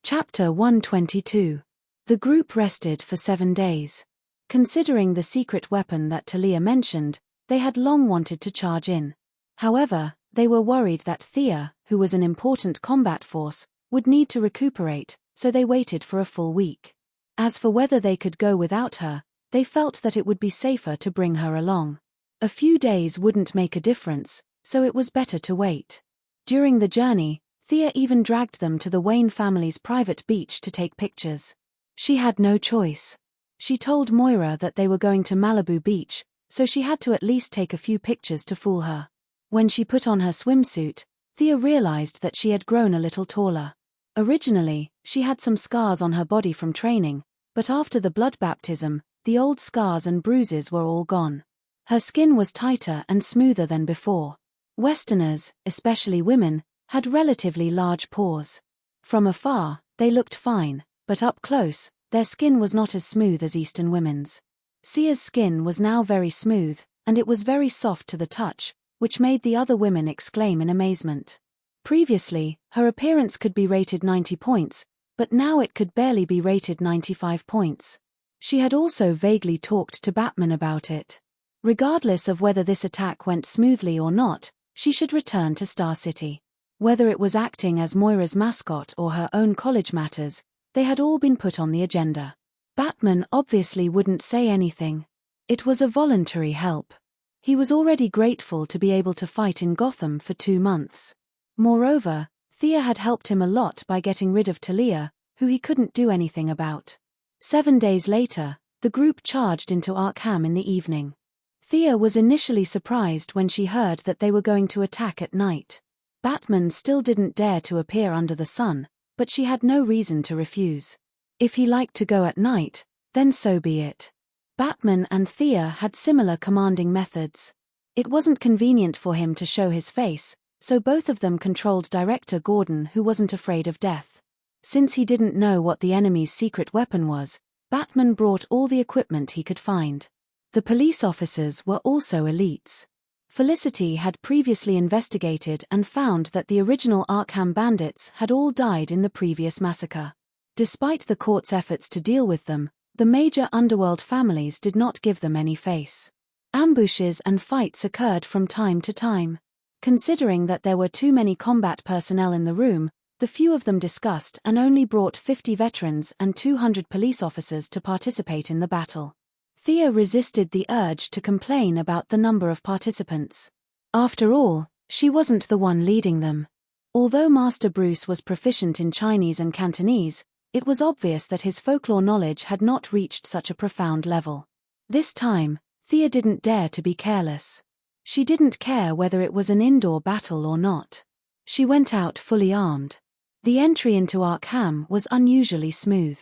Chapter 122. The group rested for 7 days. Considering the secret weapon that Talia mentioned, they had long wanted to charge in. However, they were worried that Thea, who was an important combat force, would need to recuperate, so they waited for a full week. As for whether they could go without her, they felt that it would be safer to bring her along. A few days wouldn't make a difference, so it was better to wait. During the journey, Thea even dragged them to the Wayne family's private beach to take pictures. She had no choice. She told Moira that they were going to Malibu Beach, so she had to at least take a few pictures to fool her. When she put on her swimsuit, Thea realized that she had grown a little taller. Originally, she had some scars on her body from training, but after the blood baptism, the old scars and bruises were all gone. Her skin was tighter and smoother than before. Westerners, especially women, had relatively large pores. From afar, they looked fine, but up close, their skin was not as smooth as Eastern women's. Sia's skin was now very smooth, and it was very soft to the touch, which made the other women exclaim in amazement. Previously, her appearance could be rated 90 points, but now it could barely be rated 95 points. She had also vaguely talked to Batman about it. Regardless of whether this attack went smoothly or not, she should return to Star City. Whether it was acting as Moira's mascot or her own college matters, they had all been put on the agenda. Batman obviously wouldn't say anything. It was a voluntary help. He was already grateful to be able to fight in Gotham for 2 months. Moreover, Thea had helped him a lot by getting rid of Talia, who he couldn't do anything about. 7 days later, the group charged into Arkham in the evening. Thea was initially surprised when she heard that they were going to attack at night. Batman still didn't dare to appear under the sun, but she had no reason to refuse. If he liked to go at night, then so be it. Batman and Thea had similar commanding methods. It wasn't convenient for him to show his face, so both of them controlled Director Gordon, who wasn't afraid of death. Since he didn't know what the enemy's secret weapon was, Batman brought all the equipment he could find. The police officers were also elites. Felicity had previously investigated and found that the original Arkham bandits had all died in the previous massacre. Despite the court's efforts to deal with them, the major underworld families did not give them any face. Ambushes and fights occurred from time to time. Considering that there were too many combat personnel in the room, the few of them discussed and only brought 50 veterans and 200 police officers to participate in the battle. Thea resisted the urge to complain about the number of participants. After all, she wasn't the one leading them. Although Master Bruce was proficient in Chinese and Cantonese, it was obvious that his folklore knowledge had not reached such a profound level. This time, Thea didn't dare to be careless. She didn't care whether it was an indoor battle or not. She went out fully armed. The entry into Arkham was unusually smooth.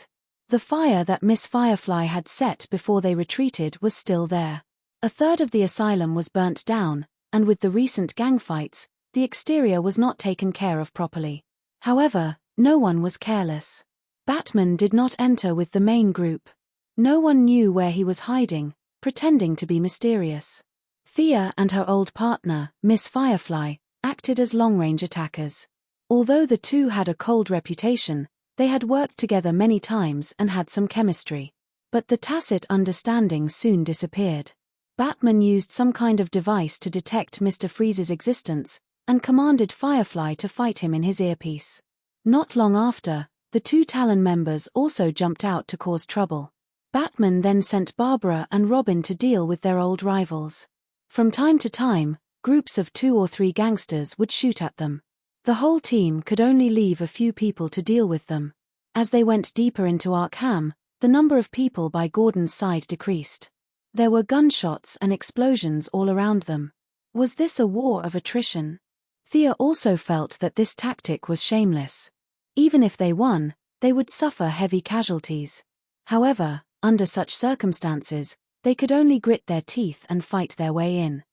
The fire that Miss Firefly had set before they retreated was still there. A third of the asylum was burnt down, and with the recent gang fights, the exterior was not taken care of properly. However, no one was careless. Batman did not enter with the main group. No one knew where he was hiding, pretending to be mysterious. Thea and her old partner, Miss Firefly, acted as long-range attackers. Although the two had a cold reputation, they had worked together many times and had some chemistry. But the tacit understanding soon disappeared. Batman used some kind of device to detect Mr. Freeze's existence, and commanded Firefly to fight him in his earpiece. Not long after, the 2 Talon members also jumped out to cause trouble. Batman then sent Barbara and Robin to deal with their old rivals. From time to time, groups of 2 or 3 gangsters would shoot at them. The whole team could only leave a few people to deal with them. As they went deeper into Arkham, the number of people by Gordon's side decreased. There were gunshots and explosions all around them. Was this a war of attrition? Thea also felt that this tactic was shameless. Even if they won, they would suffer heavy casualties. However, under such circumstances, they could only grit their teeth and fight their way in.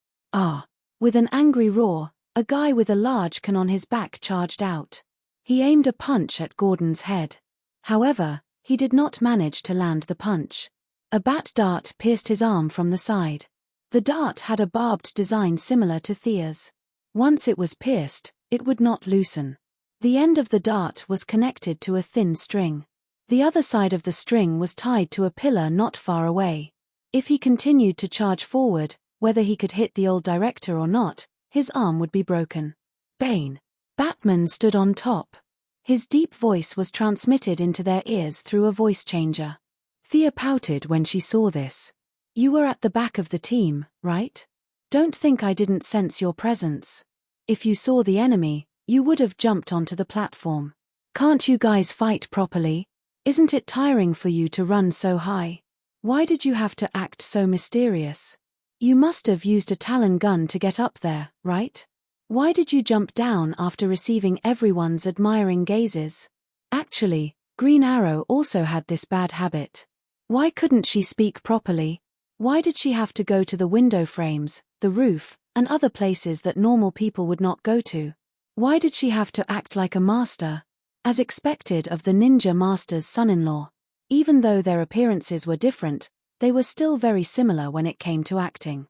With an angry roar, a guy with a large can on his back charged out. He aimed a punch at Gordon's head. However, he did not manage to land the punch. A bat dart pierced his arm from the side. The dart had a barbed design similar to Thea's. Once it was pierced, it would not loosen. The end of the dart was connected to a thin string. The other side of the string was tied to a pillar not far away. If he continued to charge forward, whether he could hit the old director or not, his arm would be broken. Bane. Batman stood on top. His deep voice was transmitted into their ears through a voice changer. Thea pouted when she saw this. You were at the back of the team, right? Don't think I didn't sense your presence. If you saw the enemy, you would have jumped onto the platform. Can't you guys fight properly? Isn't it tiring for you to run so high? Why did you have to act so mysterious? You must have used a Talon gun to get up there, right? Why did you jump down after receiving everyone's admiring gazes? Actually, Green Arrow also had this bad habit. Why couldn't she speak properly? Why did she have to go to the window frames, the roof, and other places that normal people would not go to? Why did she have to act like a master? As expected of the ninja master's son-in-law. Even though their appearances were different, they were still very similar when it came to acting.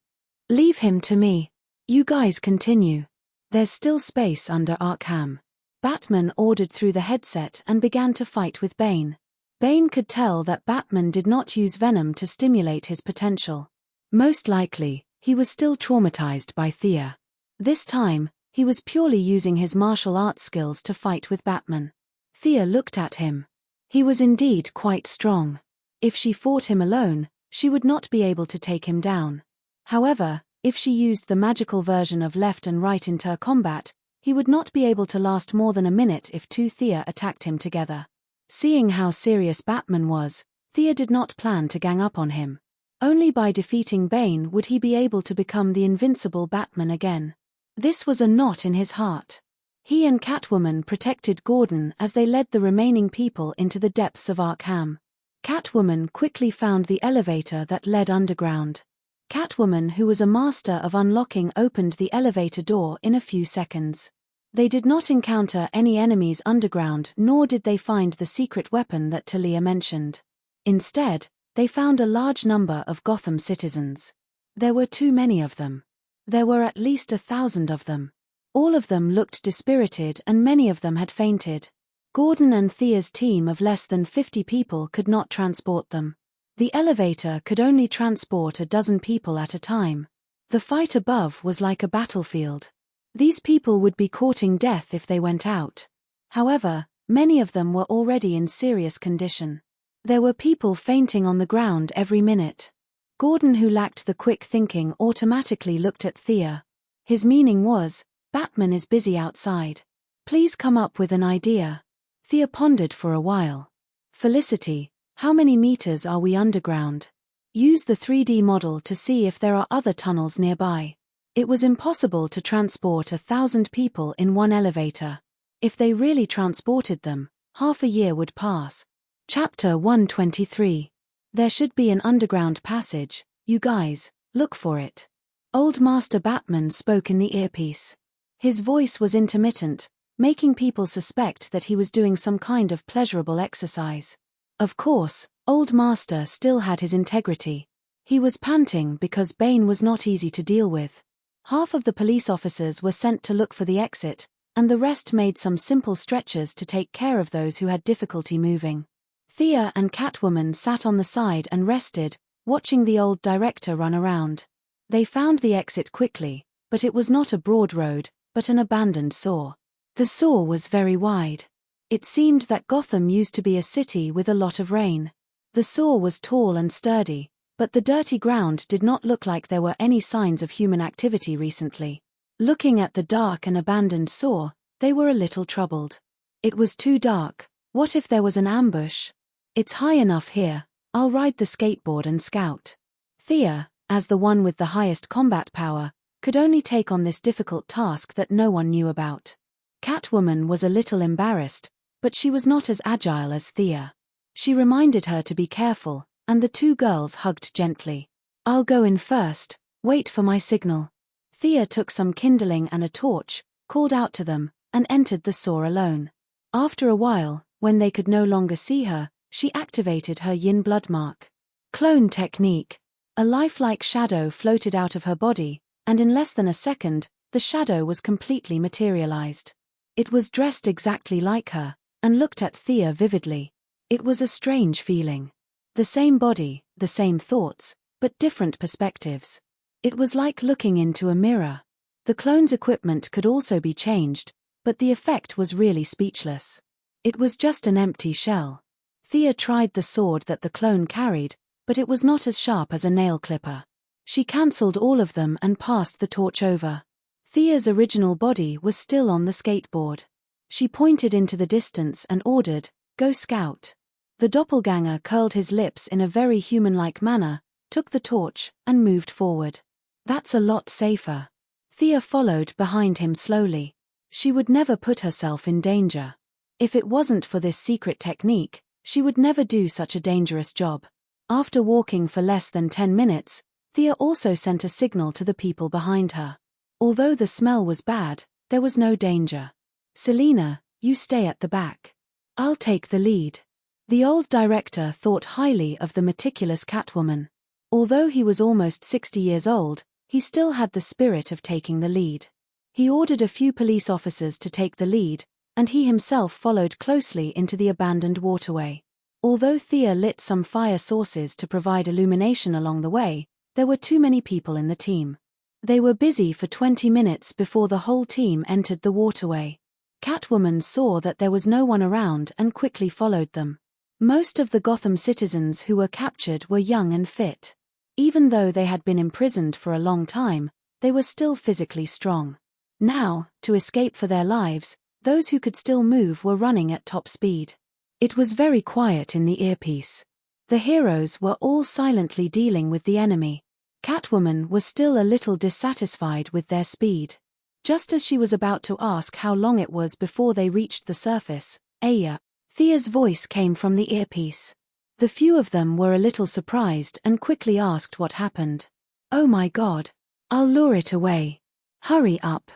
Leave him to me. You guys continue. There's still space under Arkham. Batman ordered through the headset and began to fight with Bane. Bane could tell that Batman did not use venom to stimulate his potential. Most likely, he was still traumatized by Thea. This time, he was purely using his martial arts skills to fight with Batman. Thea looked at him. He was indeed quite strong. If she fought him alone, she would not be able to take him down. However, if she used the magical version of left and right inter-combat, he would not be able to last more than a minute if two Thea attacked him together. Seeing how serious Batman was, Thea did not plan to gang up on him. Only by defeating Bane would he be able to become the invincible Batman again. This was a knot in his heart. He and Catwoman protected Gordon as they led the remaining people into the depths of Arkham. Catwoman quickly found the elevator that led underground. Catwoman, who was a master of unlocking, opened the elevator door in a few seconds. They did not encounter any enemies underground, nor did they find the secret weapon that Talia mentioned. Instead, they found a large number of Gotham citizens. There were too many of them. There were at least 1,000 of them. All of them looked dispirited and many of them had fainted. Gordon and Thea's team of less than 50 people could not transport them. The elevator could only transport a dozen people at a time. The fight above was like a battlefield. These people would be courting death if they went out. However, many of them were already in serious condition. There were people fainting on the ground every minute. Gordon, who lacked the quick thinking, automatically looked at Thea. His meaning was, Batman is busy outside. Please come up with an idea. Thea pondered for a while. Felicity, how many meters are we underground? Use the 3D model to see if there are other tunnels nearby. It was impossible to transport 1,000 people in one elevator. If they really transported them, half a year would pass. Chapter 123. There should be an underground passage, you guys, look for it. Old Master Batman spoke in the earpiece. His voice was intermittent, making people suspect that he was doing some kind of pleasurable exercise. Of course, Old Master still had his integrity. He was panting because Bane was not easy to deal with. Half of the police officers were sent to look for the exit, and the rest made some simple stretchers to take care of those who had difficulty moving. Thea and Catwoman sat on the side and rested, watching the old director run around. They found the exit quickly, but it was not a broad road, but an abandoned saw. The saw was very wide. It seemed that Gotham used to be a city with a lot of rain. The saw was tall and sturdy, but the dirty ground did not look like there were any signs of human activity recently. Looking at the dark and abandoned saw, they were a little troubled. It was too dark. What if there was an ambush? It's high enough here, I'll ride the skateboard and scout. Thea, as the one with the highest combat power, could only take on this difficult task that no one knew about. Catwoman was a little embarrassed, but she was not as agile as Thea. She reminded her to be careful, and the two girls hugged gently. I'll go in first, wait for my signal. Thea took some kindling and a torch, called out to them, and entered the saw alone. After a while, when they could no longer see her, she activated her yin blood mark. Clone technique. A lifelike shadow floated out of her body, and in less than a second, the shadow was completely materialized. It was dressed exactly like her, and looked at Thea vividly. It was a strange feeling. The same body, the same thoughts, but different perspectives. It was like looking into a mirror. The clone's equipment could also be changed, but the effect was really speechless. It was just an empty shell. Thea tried the sword that the clone carried, but it was not as sharp as a nail clipper. She cancelled all of them and passed the torch over. Thea's original body was still on the skateboard. She pointed into the distance and ordered, "Go scout." The doppelganger curled his lips in a very human-like manner, took the torch, and moved forward. That's a lot safer. Thea followed behind him slowly. She would never put herself in danger. If it wasn't for this secret technique, she would never do such a dangerous job. After walking for less than 10 minutes, Thea also sent a signal to the people behind her. Although the smell was bad, there was no danger. "Selina, you stay at the back. I'll take the lead." The old director thought highly of the meticulous Catwoman. Although he was almost 60 years old, he still had the spirit of taking the lead. He ordered a few police officers to take the lead, and he himself followed closely into the abandoned waterway. Although Thea lit some fire sources to provide illumination along the way, there were too many people in the team. They were busy for 20 minutes before the whole team entered the waterway. Catwoman saw that there was no one around and quickly followed them. Most of the Gotham citizens who were captured were young and fit. Even though they had been imprisoned for a long time, they were still physically strong. Now, to escape for their lives, those who could still move were running at top speed. It was very quiet in the earpiece. The heroes were all silently dealing with the enemy. Catwoman was still a little dissatisfied with their speed. Just as she was about to ask how long it was before they reached the surface, Thea's voice came from the earpiece. The few of them were a little surprised and quickly asked what happened. "Oh my God. I'll lure it away. Hurry up."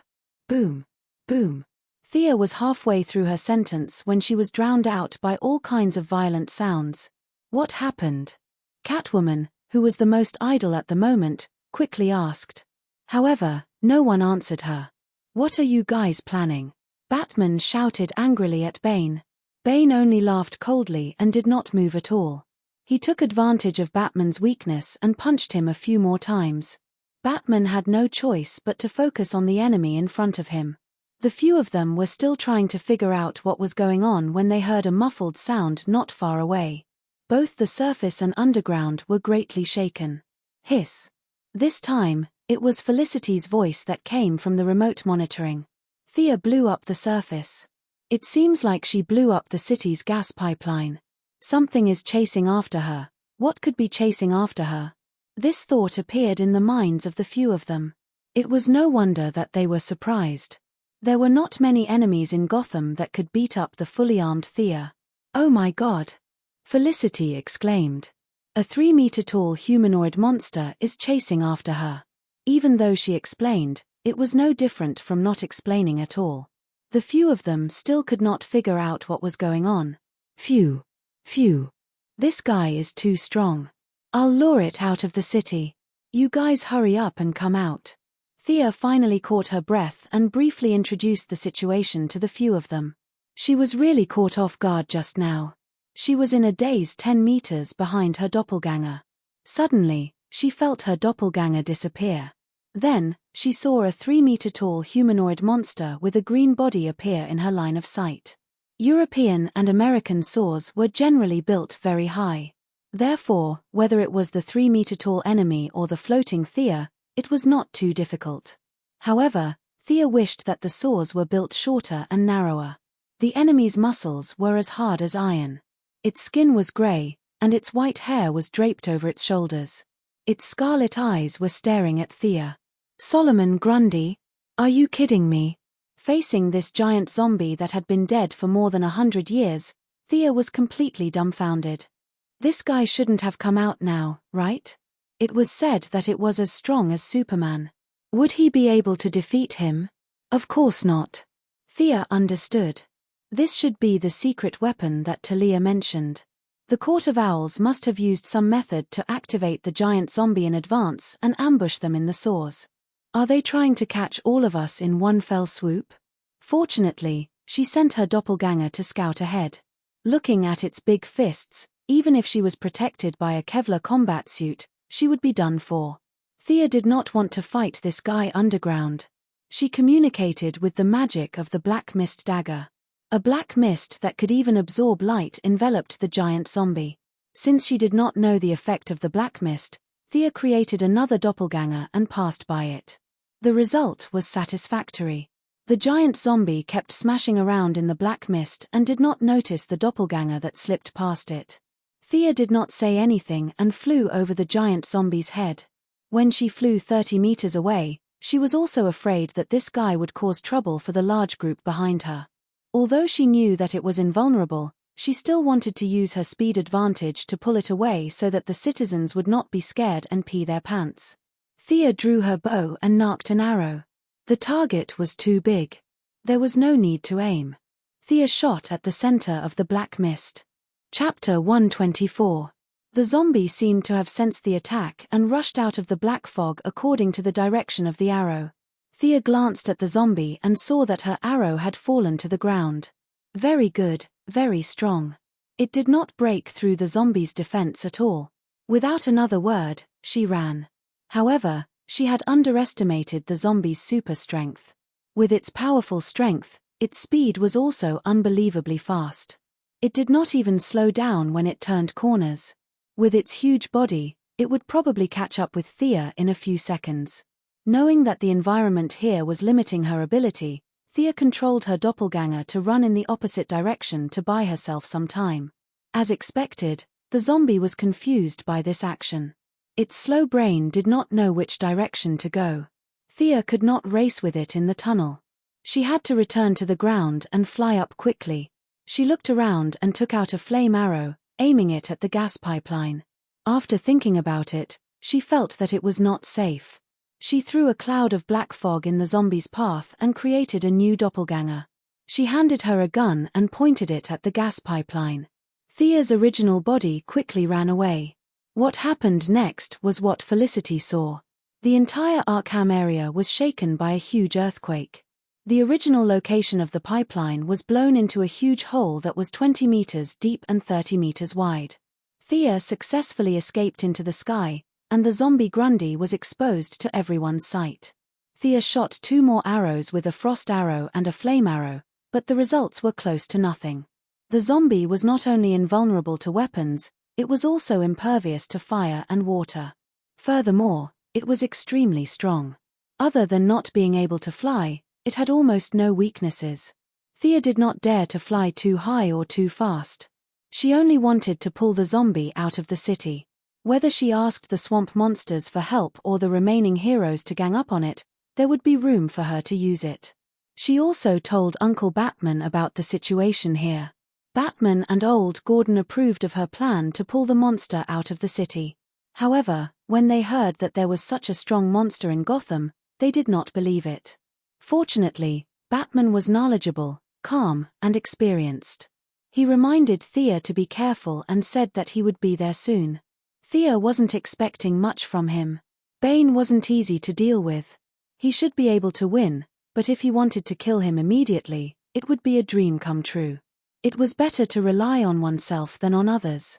Boom. Boom. Thea was halfway through her sentence when she was drowned out by all kinds of violent sounds. What happened? Catwoman, who was the most idle at the moment, quickly asked. However, no one answered her. "What are you guys planning?" Batman shouted angrily at Bane. Bane only laughed coldly and did not move at all. He took advantage of Batman's weakness and punched him a few more times. Batman had no choice but to focus on the enemy in front of him. The few of them were still trying to figure out what was going on when they heard a muffled sound not far away. Both the surface and underground were greatly shaken. Hiss. This time, it was Felicity's voice that came from the remote monitoring. Thea blew up the surface. It seems like she blew up the city's gas pipeline. Something is chasing after her. What could be chasing after her? This thought appeared in the minds of the few of them. It was no wonder that they were surprised. There were not many enemies in Gotham that could beat up the fully armed Thea. "Oh my God!" Felicity exclaimed. "A 3-meter-tall humanoid monster is chasing after her." Even though she explained, it was no different from not explaining at all. The few of them still could not figure out what was going on. Phew. This guy is too strong. I'll lure it out of the city. You guys hurry up and come out. Thea finally caught her breath and briefly introduced the situation to the few of them. She was really caught off guard just now. She was in a daze 10 meters behind her doppelganger. Suddenly, she felt her doppelganger disappear. Then, she saw a 3-meter-tall humanoid monster with a green body appear in her line of sight. European and American saws were generally built very high. Therefore, whether it was the 3-meter-tall enemy or the floating Thea, it was not too difficult. However, Thea wished that the saws were built shorter and narrower. The enemy's muscles were as hard as iron. Its skin was grey, and its white hair was draped over its shoulders. Its scarlet eyes were staring at Thea. Solomon Grundy? Are you kidding me? Facing this giant zombie that had been dead for more than 100 years, Thea was completely dumbfounded. This guy shouldn't have come out now, right? It was said that it was as strong as Superman. Would he be able to defeat him? Of course not. Thea understood. This should be the secret weapon that Talia mentioned. The Court of Owls must have used some method to activate the giant zombie in advance and ambush them in the saws. Are they trying to catch all of us in one fell swoop? Fortunately, she sent her doppelganger to scout ahead. Looking at its big fists, even if she was protected by a Kevlar combat suit, she would be done for. Thea did not want to fight this guy underground. She communicated with the magic of the black mist dagger. A black mist that could even absorb light enveloped the giant zombie. Since she did not know the effect of the black mist, Thea created another doppelganger and passed by it. The result was satisfactory. The giant zombie kept smashing around in the black mist and did not notice the doppelganger that slipped past it. Thea did not say anything and flew over the giant zombie's head. When she flew 30 meters away, she was also afraid that this guy would cause trouble for the large group behind her. Although she knew that it was invulnerable, she still wanted to use her speed advantage to pull it away so that the citizens would not be scared and pee their pants. Thea drew her bow and narked an arrow. The target was too big. There was no need to aim. Thea shot at the center of the black mist. Chapter 124. The zombie seemed to have sensed the attack and rushed out of the black fog according to the direction of the arrow. Thea glanced at the zombie and saw that her arrow had fallen to the ground. Very good, very strong. It did not break through the zombie's defense at all. Without another word, she ran. However, she had underestimated the zombie's super strength. With its powerful strength, its speed was also unbelievably fast. It did not even slow down when it turned corners. With its huge body, it would probably catch up with Thea in a few seconds. Knowing that the environment here was limiting her ability, Thea controlled her doppelganger to run in the opposite direction to buy herself some time. As expected, the zombie was confused by this action. Its slow brain did not know which direction to go. Thea could not race with it in the tunnel. She had to return to the ground and fly up quickly. She looked around and took out a flame arrow, aiming it at the gas pipeline. After thinking about it, she felt that it was not safe. She threw a cloud of black fog in the zombie's path and created a new doppelganger. She handed her a gun and pointed it at the gas pipeline. Thea's original body quickly ran away. What happened next was what Felicity saw. The entire Arkham area was shaken by a huge earthquake. The original location of the pipeline was blown into a huge hole that was 20 meters deep and 30 meters wide. Thea successfully escaped into the sky, and the zombie Grundy was exposed to everyone's sight. Thea shot 2 more arrows with a frost arrow and a flame arrow, but the results were close to nothing. The zombie was not only invulnerable to weapons, it was also impervious to fire and water. Furthermore, it was extremely strong. Other than not being able to fly, it had almost no weaknesses. Thea did not dare to fly too high or too fast. She only wanted to pull the zombie out of the city. Whether she asked the swamp monsters for help or the remaining heroes to gang up on it, there would be room for her to use it. She also told Uncle Batman about the situation here. Batman and old Gordon approved of her plan to pull the monster out of the city. However, when they heard that there was such a strong monster in Gotham, they did not believe it. Fortunately, Batman was knowledgeable, calm, and experienced. He reminded Thea to be careful and said that he would be there soon. Thea wasn't expecting much from him. Bane wasn't easy to deal with. He should be able to win, but if he wanted to kill him immediately, it would be a dream come true. It was better to rely on oneself than on others.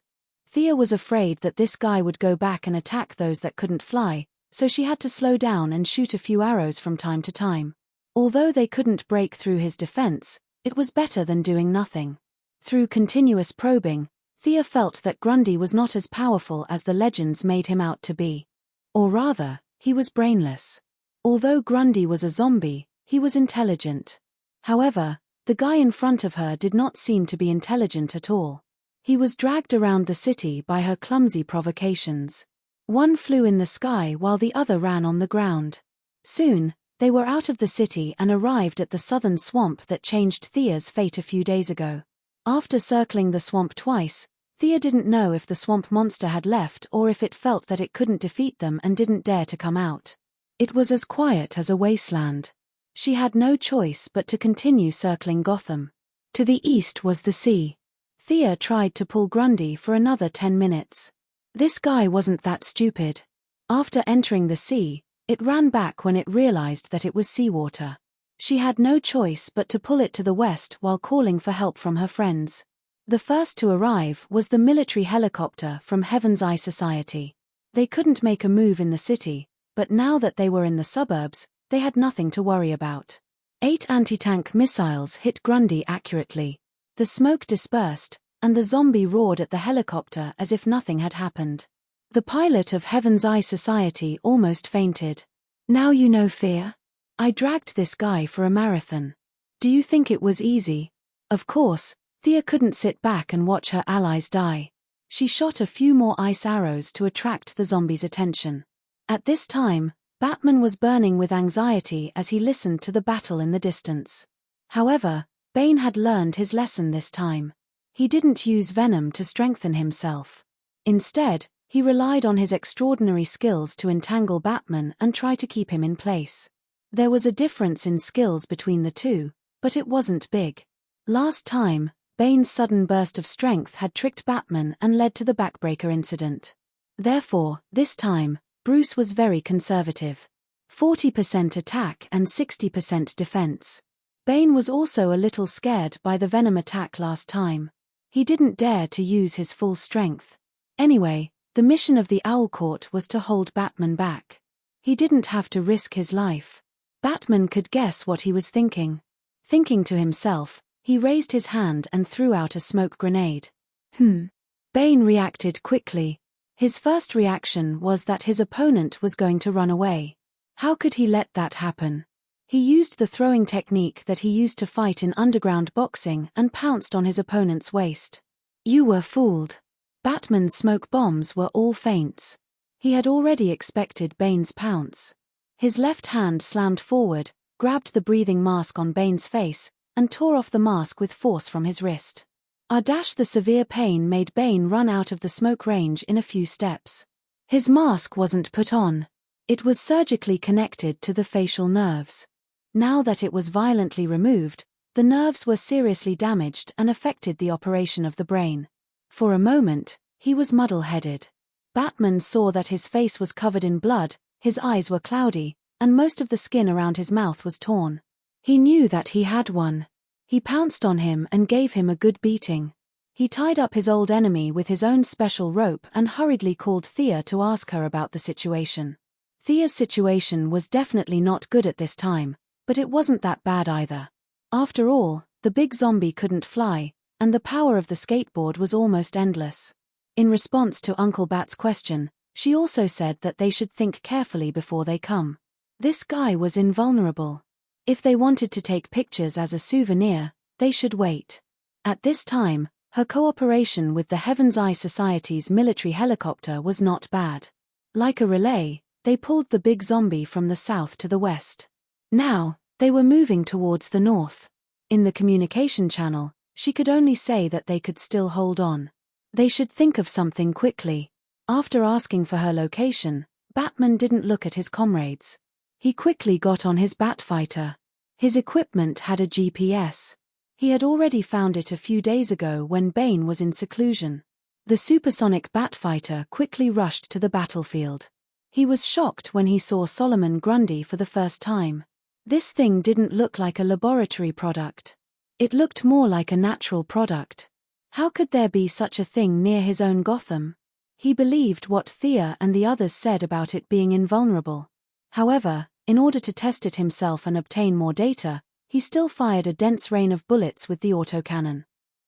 Thea was afraid that this guy would go back and attack those that couldn't fly, so she had to slow down and shoot a few arrows from time to time. Although they couldn't break through his defense, it was better than doing nothing. Through continuous probing, Thea felt that Grundy was not as powerful as the legends made him out to be. Or rather, he was brainless. Although Grundy was a zombie, He was intelligent. However, the guy in front of her did not seem to be intelligent at all. He was dragged around the city by her clumsy provocations. One flew in the sky while the other ran on the ground. Soon, they were out of the city and arrived at the southern swamp that changed Thea's fate a few days ago. After circling the swamp twice, Thea didn't know if the swamp monster had left or if it felt that it couldn't defeat them and didn't dare to come out. It was as quiet as a wasteland. She had no choice but to continue circling Gotham. To the east was the sea. Thea tried to pull Grundy for another 10 minutes. This guy wasn't that stupid. After entering the sea, it ran back when it realized that it was seawater. She had no choice but to pull it to the west while calling for help from her friends. The first to arrive was the military helicopter from Heaven's Eye Society. They couldn't make a move in the city, but now that they were in the suburbs, they had nothing to worry about. 8 anti-tank missiles hit Grundy accurately. The smoke dispersed, and the zombie roared at the helicopter as if nothing had happened. The pilot of Heaven's Eye Society almost fainted. "Now you know fear? I dragged this guy for a marathon. Do you think it was easy?" Of course, Thea couldn't sit back and watch her allies die. She shot a few more ice arrows to attract the zombies' attention. At this time, Batman was burning with anxiety as he listened to the battle in the distance. However, Bane had learned his lesson this time. He didn't use venom to strengthen himself. Instead, he relied on his extraordinary skills to entangle Batman and try to keep him in place. There was a difference in skills between the two, but it wasn't big. Last time, Bane's sudden burst of strength had tricked Batman and led to the backbreaker incident. Therefore, this time, Bruce was very conservative. 40% attack and 60% defense. Bane was also a little scared by the venom attack last time. He didn't dare to use his full strength. Anyway, the mission of the Owl Court was to hold Batman back. He didn't have to risk his life. Batman could guess what he was thinking. Thinking to himself, he raised his hand and threw out a smoke grenade. Bane reacted quickly. His first reaction was that his opponent was going to run away. How could he let that happen? He used the throwing technique that he used to fight in underground boxing and pounced on his opponent's waist. You were fooled. Batman's smoke bombs were all feints. He had already expected Bane's pounce. His left hand slammed forward, grabbed the breathing mask on Bane's face, and tore off the mask with force from his wrist. The severe pain made Bane run out of the smoke range in a few steps. His mask wasn't put on. It was surgically connected to the facial nerves. Now that it was violently removed, the nerves were seriously damaged and affected the operation of the brain. For a moment, he was muddle-headed. Batman saw that his face was covered in blood, his eyes were cloudy, and most of the skin around his mouth was torn. He knew that he had won. He pounced on him and gave him a good beating. He tied up his old enemy with his own special rope and hurriedly called Thea to ask her about the situation. Thea's situation was definitely not good at this time, but it wasn't that bad either. After all, the big zombie couldn't fly, and the power of the skateboard was almost endless. In response to Uncle Bat's question, she also said that they should think carefully before they come. This guy was invulnerable. If they wanted to take pictures as a souvenir, they should wait. At this time, her cooperation with the Heaven's Eye Society's military helicopter was not bad. Like a relay, they pulled the big zombie from the south to the west. Now, they were moving towards the north. In the communication channel, she could only say that they could still hold on. They should think of something quickly. After asking for her location, Batman didn't look at his comrades. He quickly got on his Batfighter. His equipment had a GPS. He had already found it a few days ago when Bane was in seclusion. The supersonic Batfighter quickly rushed to the battlefield. He was shocked when he saw Solomon Grundy for the first time. This thing didn't look like a laboratory product. It looked more like a natural product. How could there be such a thing near his own Gotham? He believed what Thea and the others said about it being invulnerable. However, in order to test it himself and obtain more data, he still fired a dense rain of bullets with the autocannon.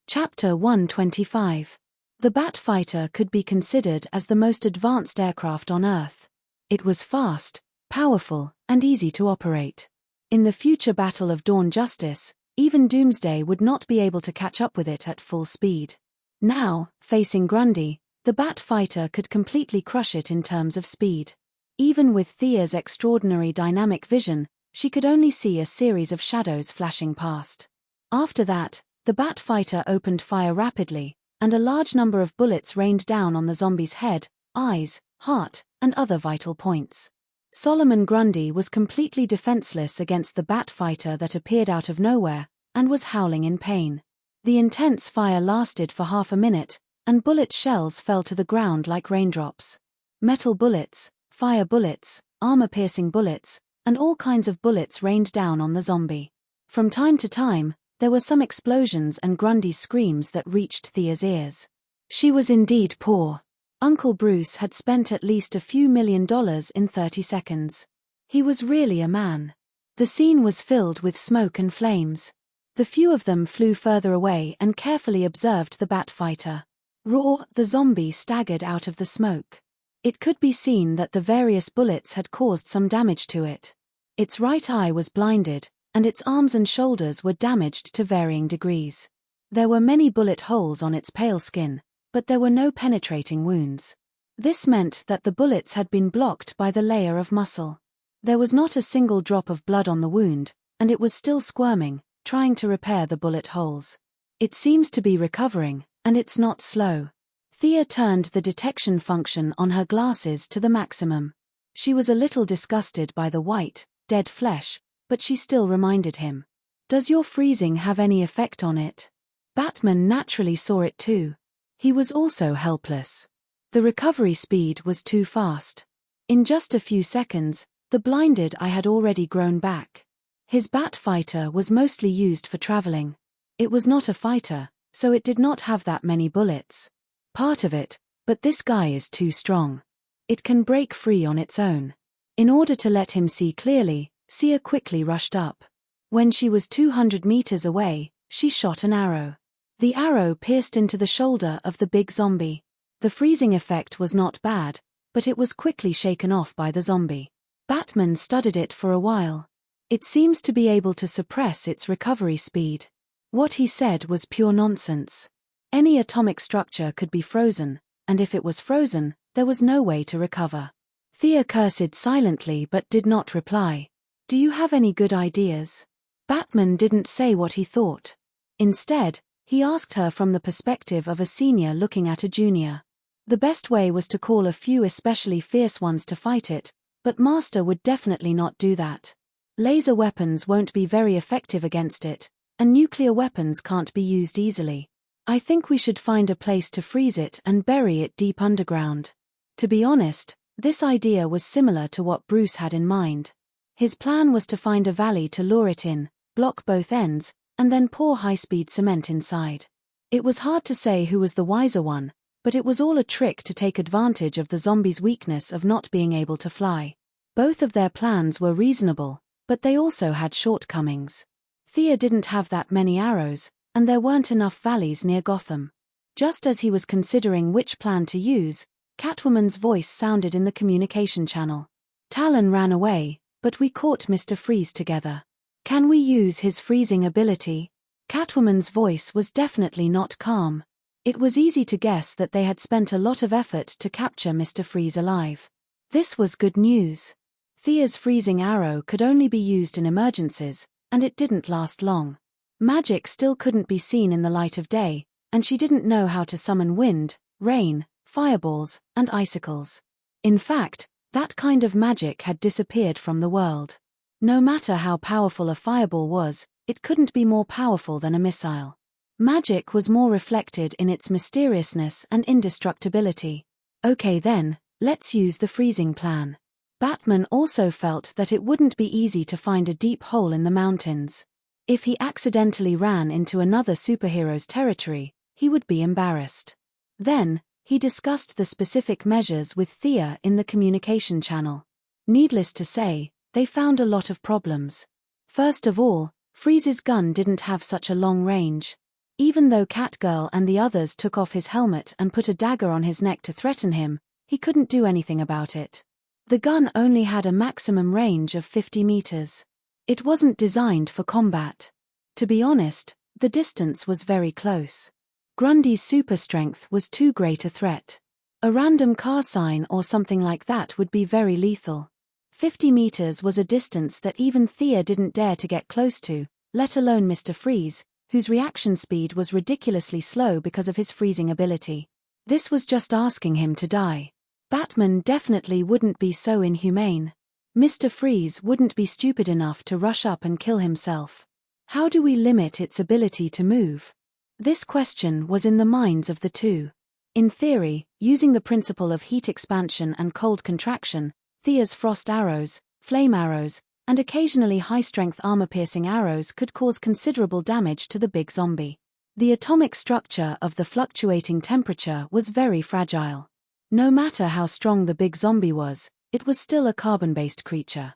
Chapter 125. The Batfighter could be considered as the most advanced aircraft on Earth. It was fast, powerful, and easy to operate. In the future Battle of Dawn Justice, even Doomsday would not be able to catch up with it at full speed. Now, facing Grundy, the Bat Fighter could completely crush it in terms of speed. Even with Thea's extraordinary dynamic vision, she could only see a series of shadows flashing past. After that, the Bat Fighter opened fire rapidly, and a large number of bullets rained down on the zombie's head, eyes, heart, and other vital points. Solomon Grundy was completely defenseless against the Bat Fighter that appeared out of nowhere, and was howling in pain. The intense fire lasted for half a minute, and bullet shells fell to the ground like raindrops. Metal bullets, fire bullets, armor-piercing bullets, and all kinds of bullets rained down on the zombie. From time to time, there were some explosions and Grundy's screams that reached Thea's ears. She was indeed poor. Uncle Bruce had spent at least a few $1 million in 30 seconds. He was really a man. The scene was filled with smoke and flames. The few of them flew further away and carefully observed the Bat Fighter. Raw, the zombie staggered out of the smoke. It could be seen that the various bullets had caused some damage to it. Its right eye was blinded, and its arms and shoulders were damaged to varying degrees. There were many bullet holes on its pale skin, but there were no penetrating wounds. This meant that the bullets had been blocked by the layer of muscle. There was not a single drop of blood on the wound, and it was still squirming, trying to repair the bullet holes. It seems to be recovering, and it's not slow. Thea turned the detection function on her glasses to the maximum. She was a little disgusted by the white, dead flesh, but she still reminded him. "Does your freezing have any effect on it?" Batman naturally saw it too. He was also helpless. The recovery speed was too fast. In just a few seconds, the blinded eye had already grown back. His Bat Fighter was mostly used for traveling. It was not a fighter, so it did not have that many bullets. Part of it, but this guy is too strong. It can break free on its own. In order to let him see clearly, Sia quickly rushed up. When she was 200 meters away, she shot an arrow. The arrow pierced into the shoulder of the big zombie. The freezing effect was not bad, but it was quickly shaken off by the zombie. Batman studied it for a while. It seems to be able to suppress its recovery speed. What he said was pure nonsense. Any atomic structure could be frozen, and if it was frozen, there was no way to recover. Thea cursed silently but did not reply. "Do you have any good ideas?" Batman didn't say what he thought. Instead, he asked her from the perspective of a senior looking at a junior. The best way was to call a few especially fierce ones to fight it, but Master would definitely not do that. Laser weapons won't be very effective against it, and nuclear weapons can't be used easily. I think we should find a place to freeze it and bury it deep underground. To be honest, this idea was similar to what Bruce had in mind. His plan was to find a valley to lure it in, block both ends, and then pour high-speed cement inside. It was hard to say who was the wiser one, but it was all a trick to take advantage of the zombie's weakness of not being able to fly. Both of their plans were reasonable, but they also had shortcomings. Thea didn't have that many arrows, and there weren't enough valleys near Gotham. Just as he was considering which plan to use, Catwoman's voice sounded in the communication channel. "Talon ran away, but we caught Mr. Freeze together. Can we use his freezing ability?" Catwoman's voice was definitely not calm. It was easy to guess that they had spent a lot of effort to capture Mr. Freeze alive. This was good news. Thea's freezing arrow could only be used in emergencies, and it didn't last long. Magic still couldn't be seen in the light of day, and she didn't know how to summon wind, rain, fireballs, and icicles. In fact, that kind of magic had disappeared from the world. No matter how powerful a fireball was, it couldn't be more powerful than a missile. Magic was more reflected in its mysteriousness and indestructibility. Okay then, let's use the freezing plan. Batman also felt that it wouldn't be easy to find a deep hole in the mountains. If he accidentally ran into another superhero's territory, he would be embarrassed. Then, he discussed the specific measures with Thea in the communication channel. Needless to say, they found a lot of problems. First of all, Freeze's gun didn't have such a long range. Even though Catgirl and the others took off his helmet and put a dagger on his neck to threaten him, he couldn't do anything about it. The gun only had a maximum range of 50 meters. It wasn't designed for combat. To be honest, the distance was very close. Grundy's super strength was too great a threat. A random car sign or something like that would be very lethal. 50 meters was a distance that even Thea didn't dare to get close to, let alone Mr. Freeze, whose reaction speed was ridiculously slow because of his freezing ability. This was just asking him to die. Batman definitely wouldn't be so inhumane. Mr. Freeze wouldn't be stupid enough to rush up and kill himself. How do we limit its ability to move? This question was in the minds of the two. In theory, using the principle of heat expansion and cold contraction, Thea's frost arrows, flame arrows, and occasionally high-strength armor-piercing arrows could cause considerable damage to the big zombie. The atomic structure of the fluctuating temperature was very fragile. No matter how strong the big zombie was, it was still a carbon-based creature.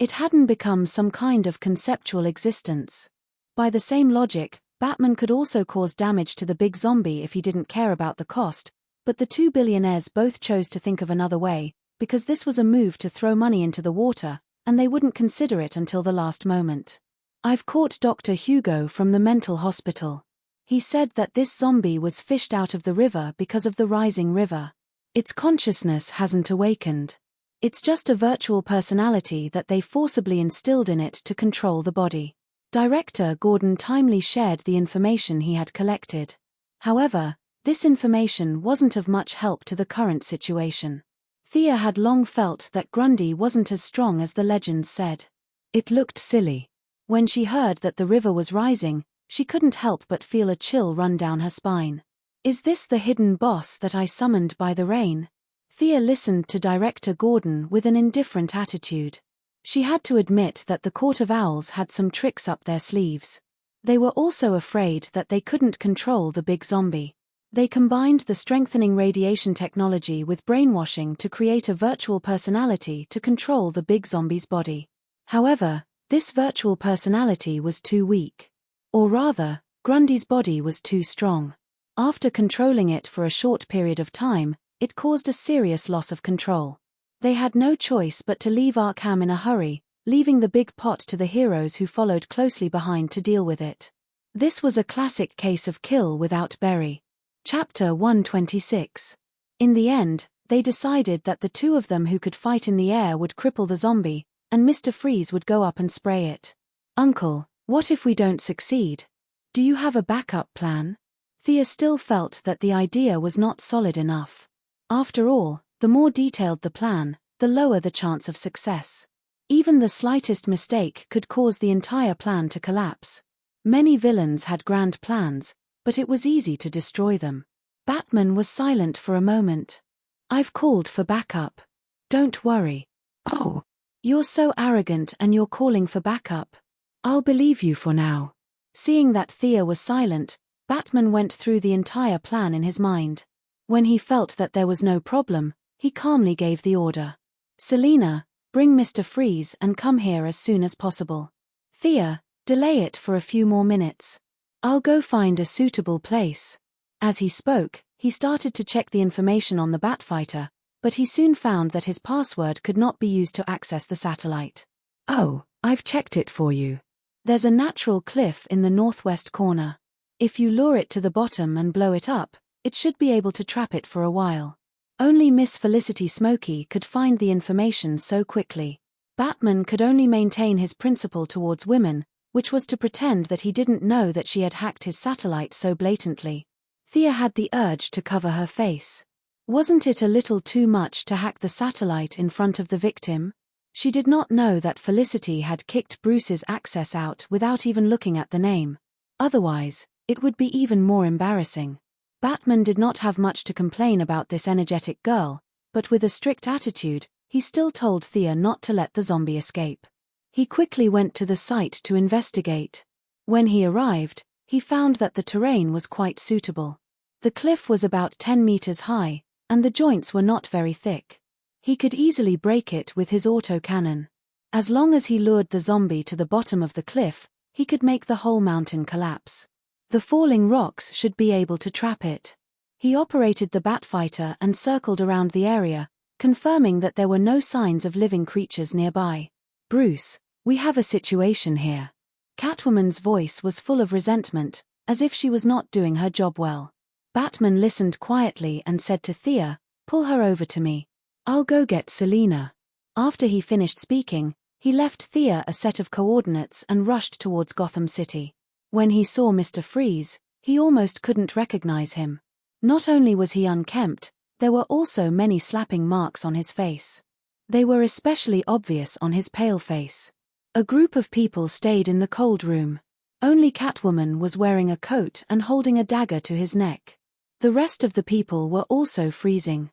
It hadn't become some kind of conceptual existence. By the same logic, Batman could also cause damage to the big zombie if he didn't care about the cost, but the two billionaires both chose to think of another way, because this was a move to throw money into the water, and they wouldn't consider it until the last moment. I've caught Dr. Hugo from the mental hospital. He said that this zombie was fished out of the river because of the rising river. Its consciousness hasn't awakened. It's just a virtual personality that they forcibly instilled in it to control the body. Director Gordon timely shared the information he had collected. However, this information wasn't of much help to the current situation. Thea had long felt that Grundy wasn't as strong as the legends said. It looked silly. When she heard that the river was rising, she couldn't help but feel a chill run down her spine. Is this the hidden boss that I summoned by the rain? Thea listened to Director Gordon with an indifferent attitude. She had to admit that the Court of Owls had some tricks up their sleeves. They were also afraid that they couldn't control the big zombie. They combined the strengthening radiation technology with brainwashing to create a virtual personality to control the big zombie's body. However, this virtual personality was too weak. Or rather, Grundy's body was too strong. After controlling it for a short period of time, it caused a serious loss of control. They had no choice but to leave Arkham in a hurry, leaving the big pot to the heroes who followed closely behind to deal with it. This was a classic case of kill without bury. Chapter 126. In the end, they decided that the two of them who could fight in the air would cripple the zombie, and Mr. Freeze would go up and spray it. Uncle, what if we don't succeed? Do you have a backup plan? Thea still felt that the idea was not solid enough. After all, the more detailed the plan, the lower the chance of success. Even the slightest mistake could cause the entire plan to collapse. Many villains had grand plans, but it was easy to destroy them. Batman was silent for a moment. I've called for backup. Don't worry. Oh, you're so arrogant and you're calling for backup. I'll believe you for now. Seeing that Thea was silent, Batman went through the entire plan in his mind. When he felt that there was no problem, he calmly gave the order. Selina, bring Mr. Freeze and come here as soon as possible. Thea, delay it for a few more minutes. I'll go find a suitable place. As he spoke, he started to check the information on the Batfighter, but he soon found that his password could not be used to access the satellite. Oh, I've checked it for you. There's a natural cliff in the northwest corner. If you lure it to the bottom and blow it up, it should be able to trap it for a while. Only Miss Felicity Smoky could find the information so quickly. Batman could only maintain his principle towards women, which was to pretend that he didn't know that she had hacked his satellite so blatantly. Thea had the urge to cover her face. Wasn't it a little too much to hack the satellite in front of the victim? She did not know that Felicity had kicked Bruce's access out without even looking at the name. Otherwise, it would be even more embarrassing. Batman did not have much to complain about this energetic girl, but with a strict attitude, he still told Thea not to let the zombie escape. He quickly went to the site to investigate. When he arrived, he found that the terrain was quite suitable. The cliff was about 10 meters high, and the joints were not very thick. He could easily break it with his autocannon. As long as he lured the zombie to the bottom of the cliff, he could make the whole mountain collapse. The falling rocks should be able to trap it. He operated the Batfighter and circled around the area, confirming that there were no signs of living creatures nearby. Bruce, We have a situation here. Catwoman's voice was full of resentment, as if she was not doing her job well. Batman listened quietly and said to Thea, "Pull her over to me. I'll go get Selina." After he finished speaking, he left Thea a set of coordinates and rushed towards Gotham City. When he saw Mr. Freeze, he almost couldn't recognize him. Not only was he unkempt, there were also many slapping marks on his face. They were especially obvious on his pale face. A group of people stayed in the cold room. Only Catwoman was wearing a coat and holding a dagger to his neck. The rest of the people were also freezing.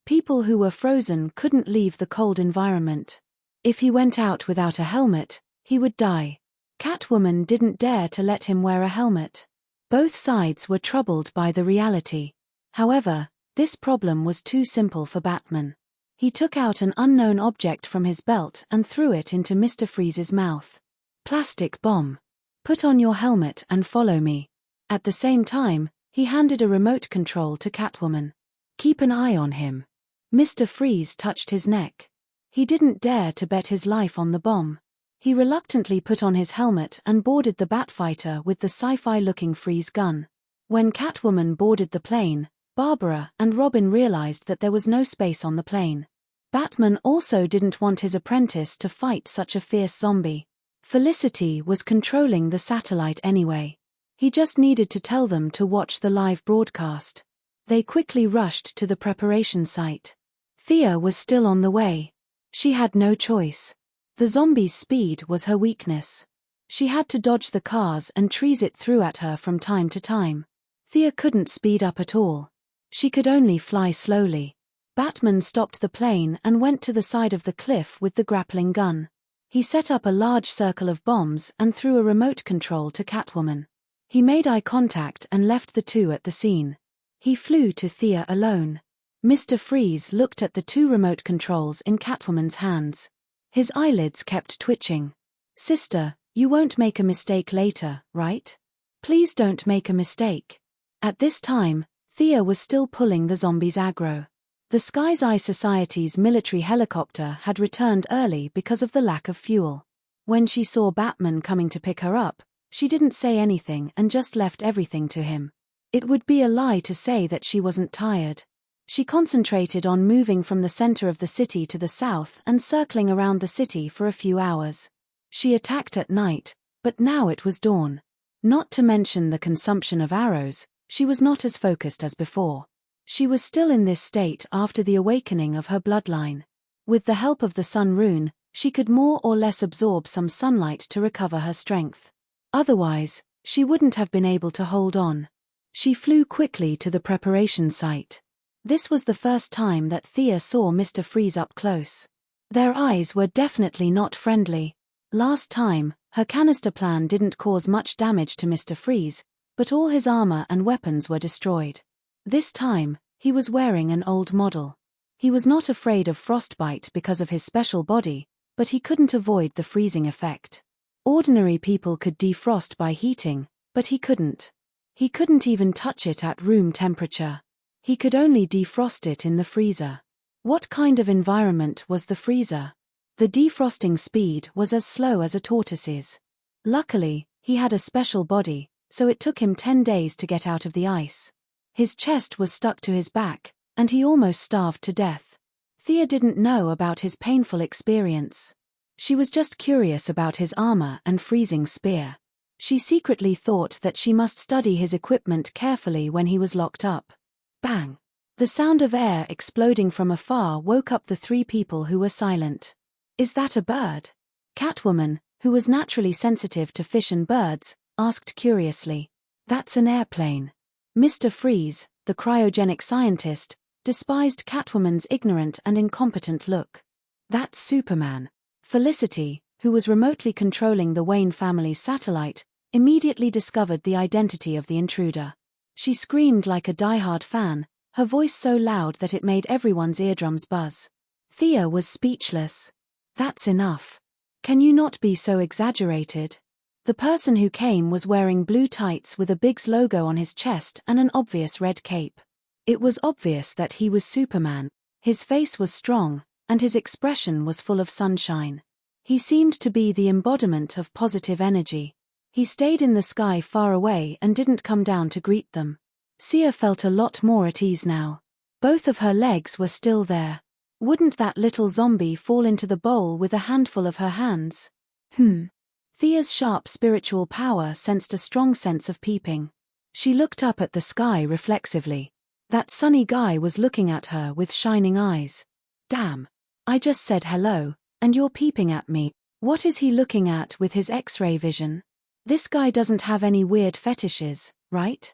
People who were frozen couldn't leave the cold environment. If he went out without a helmet, he would die. Catwoman didn't dare to let him wear a helmet. Both sides were troubled by the reality. However, this problem was too simple for Batman. He took out an unknown object from his belt and threw it into Mr. Freeze's mouth. "Plastic bomb. Put on your helmet and follow me." At the same time, he handed a remote control to Catwoman. "Keep an eye on him." Mr. Freeze touched his neck. He didn't dare to bet his life on the bomb. He reluctantly put on his helmet and boarded the Batfighter with the sci-fi-looking Freeze gun. When Catwoman boarded the plane, Barbara and Robin realized that there was no space on the plane. Batman also didn't want his apprentice to fight such a fierce zombie. Felicity was controlling the satellite anyway. He just needed to tell them to watch the live broadcast. They quickly rushed to the preparation site. Thea was still on the way. She had no choice. The zombie's speed was her weakness. She had to dodge the cars and trees it threw at her from time to time. Thea couldn't speed up at all. She could only fly slowly. Batman stopped the plane and went to the side of the cliff with the grappling gun. He set up a large circle of bombs and threw a remote control to Catwoman. He made eye contact and left the two at the scene. He flew to Thea alone. Mr. Freeze looked at the two remote controls in Catwoman's hands. His eyelids kept twitching. "Sister, you won't make a mistake later, right? Please don't make a mistake." At this time, Thea was still pulling the zombies aggro. The Sky's Eye Society's military helicopter had returned early because of the lack of fuel. When she saw Batman coming to pick her up, she didn't say anything and just left everything to him. It would be a lie to say that she wasn't tired. She concentrated on moving from the center of the city to the south and circling around the city for a few hours. She attacked at night, but now it was dawn. Not to mention the consumption of arrows, she was not as focused as before. She was still in this state after the awakening of her bloodline. With the help of the sun rune, she could more or less absorb some sunlight to recover her strength. Otherwise, she wouldn't have been able to hold on. She flew quickly to the preparation site. This was the first time that Thea saw Mr. Freeze up close. Their eyes were definitely not friendly. Last time, her canister plan didn't cause much damage to Mr. Freeze, but all his armor and weapons were destroyed. This time, he was wearing an old model. He was not afraid of frostbite because of his special body, but he couldn't avoid the freezing effect. Ordinary people could defrost by heating, but he couldn't. He couldn't even touch it at room temperature. He could only defrost it in the freezer. What kind of environment was the freezer? The defrosting speed was as slow as a tortoise's. Luckily, he had a special body, so it took him 10 days to get out of the ice. His chest was stuck to his back, and he almost starved to death. Thea didn't know about his painful experience. She was just curious about his armor and freezing spear. She secretly thought that she must study his equipment carefully when he was locked up. Bang! The sound of air exploding from afar woke up the three people who were silent. "Is that a bird?" Catwoman, who was naturally sensitive to fish and birds, asked curiously. "That's an airplane." Mr. Freeze, the cryogenic scientist, despised Catwoman's ignorant and incompetent look. "That's Superman." Felicity, who was remotely controlling the Wayne family's satellite, immediately discovered the identity of the intruder. She screamed like a diehard fan, her voice so loud that it made everyone's eardrums buzz. Thea was speechless. "That's enough. Can you not be so exaggerated?" The person who came was wearing blue tights with a Big's logo on his chest and an obvious red cape. It was obvious that he was Superman. His face was strong, and his expression was full of sunshine. He seemed to be the embodiment of positive energy. He stayed in the sky far away and didn't come down to greet them. Sia felt a lot more at ease now. Both of her legs were still there. Wouldn't that little zombie fall into the bowl with a handful of her hands? Thea's sharp spiritual power sensed a strong sense of peeping. She looked up at the sky reflexively. That sunny guy was looking at her with shining eyes. Damn. I just said hello, and you're peeping at me. What is he looking at with his X-ray vision? This guy doesn't have any weird fetishes, right?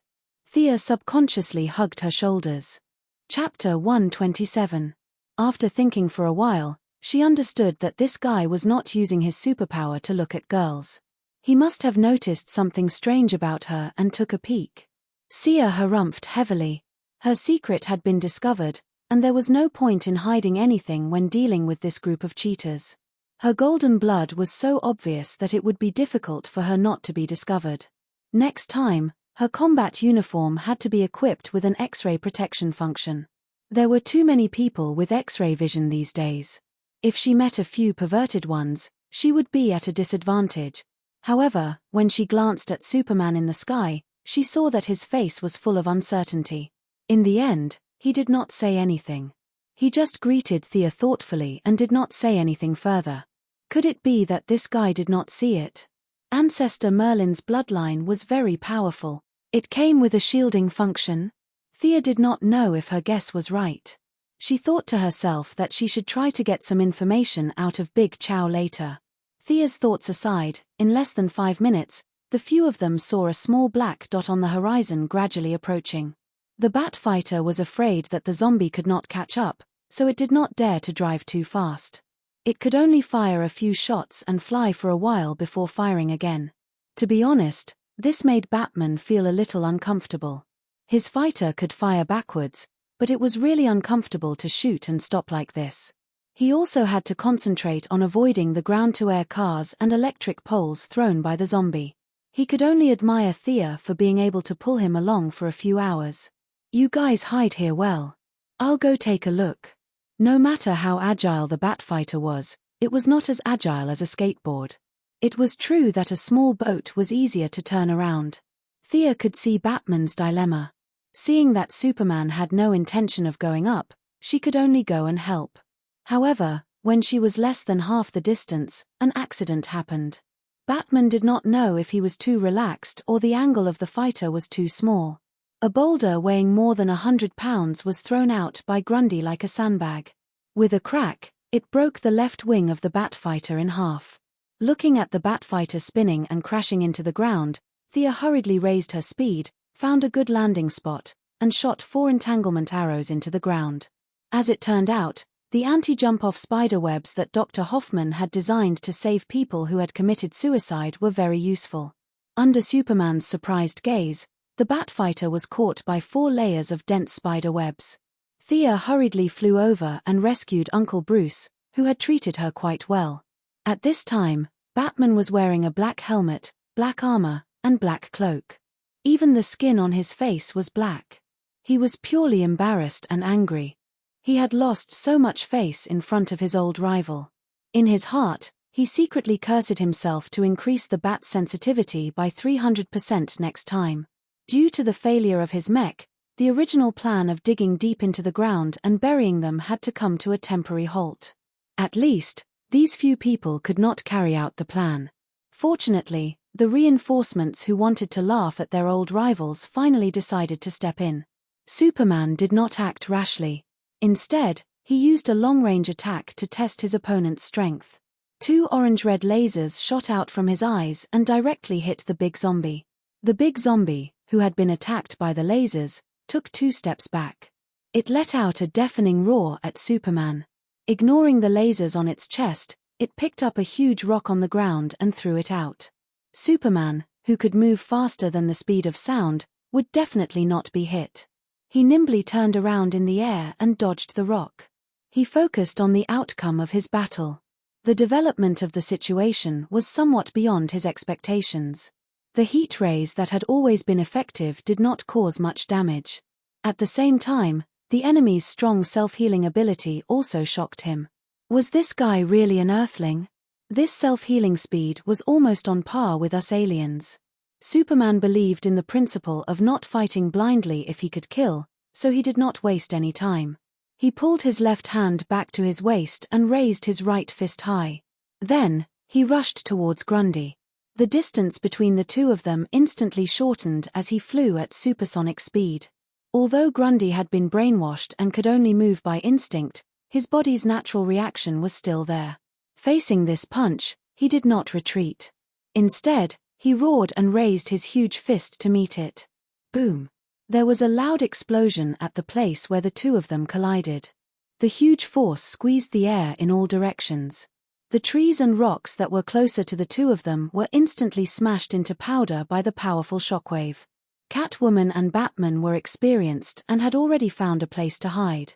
Thea subconsciously hugged her shoulders. Chapter 127. After thinking for a while, she understood that this guy was not using his superpower to look at girls. He must have noticed something strange about her and took a peek. Sia harumphed heavily. Her secret had been discovered, and there was no point in hiding anything when dealing with this group of cheaters. Her golden blood was so obvious that it would be difficult for her not to be discovered. Next time, her combat uniform had to be equipped with an X-ray protection function. There were too many people with X-ray vision these days. If she met a few perverted ones, she would be at a disadvantage. However, when she glanced at Superman in the sky, she saw that his face was full of uncertainty. In the end, he did not say anything. He just greeted Thea thoughtfully and did not say anything further. Could it be that this guy did not see it? Ancestor Merlin's bloodline was very powerful. It came with a shielding function. Thea did not know if her guess was right. She thought to herself that she should try to get some information out of Big Chow later. Thea's thoughts aside, in less than 5 minutes, the few of them saw a small black dot on the horizon gradually approaching. The Batfighter was afraid that the zombie could not catch up, so it did not dare to drive too fast. It could only fire a few shots and fly for a while before firing again. To be honest, this made Batman feel a little uncomfortable. His fighter could fire backwards, but it was really uncomfortable to shoot and stop like this. He also had to concentrate on avoiding the ground-to-air cars and electric poles thrown by the zombie. He could only admire Thea for being able to pull him along for a few hours. You guys hide here well. I'll go take a look. No matter how agile the Batfighter was, it was not as agile as a skateboard. It was true that a small boat was easier to turn around. Thea could see Batman's dilemma. Seeing that Superman had no intention of going up, she could only go and help. However, when she was less than half the distance, an accident happened. Batman did not know if he was too relaxed or the angle of the fighter was too small. A boulder weighing more than 100 pounds was thrown out by Grundy like a sandbag. With a crack, it broke the left wing of the Batfighter in half. Looking at the Batfighter spinning and crashing into the ground, Thea hurriedly raised her speed, found a good landing spot, and shot 4 entanglement arrows into the ground. As it turned out, the anti-jump-off spider webs that Dr. Hoffman had designed to save people who had committed suicide were very useful. Under Superman's surprised gaze, the Batfighter was caught by 4 layers of dense spider webs. Thea hurriedly flew over and rescued Uncle Bruce, who had treated her quite well. At this time, Batman was wearing a black helmet, black armor, and black cloak. Even the skin on his face was black. He was purely embarrassed and angry. He had lost so much face in front of his old rival. In his heart, he secretly cursed himself to increase the bat's sensitivity by 300% next time. Due to the failure of his mech, the original plan of digging deep into the ground and burying them had to come to a temporary halt. At least, these few people could not carry out the plan. Fortunately, the reinforcements who wanted to laugh at their old rivals finally decided to step in. Superman did not act rashly. Instead, he used a long-range attack to test his opponent's strength. 2 orange-red lasers shot out from his eyes and directly hit the big zombie. The big zombie, who had been attacked by the lasers, took 2 steps back. It let out a deafening roar at Superman. Ignoring the lasers on its chest, it picked up a huge rock on the ground and threw it out. Superman, who could move faster than the speed of sound, would definitely not be hit. He nimbly turned around in the air and dodged the rock. He focused on the outcome of his battle. The development of the situation was somewhat beyond his expectations. The heat rays that had always been effective did not cause much damage. At the same time, the enemy's strong self-healing ability also shocked him. Was this guy really an Earthling? This self-healing speed was almost on par with us aliens. Superman believed in the principle of not fighting blindly if he could kill, so he did not waste any time. He pulled his left hand back to his waist and raised his right fist high. Then, he rushed towards Grundy. The distance between the two of them instantly shortened as he flew at supersonic speed. Although Grundy had been brainwashed and could only move by instinct, his body's natural reaction was still there. Facing this punch, he did not retreat. Instead, he roared and raised his huge fist to meet it. Boom! There was a loud explosion at the place where the two of them collided. The huge force squeezed the air in all directions. The trees and rocks that were closer to the two of them were instantly smashed into powder by the powerful shockwave. Catwoman and Batman were experienced and had already found a place to hide.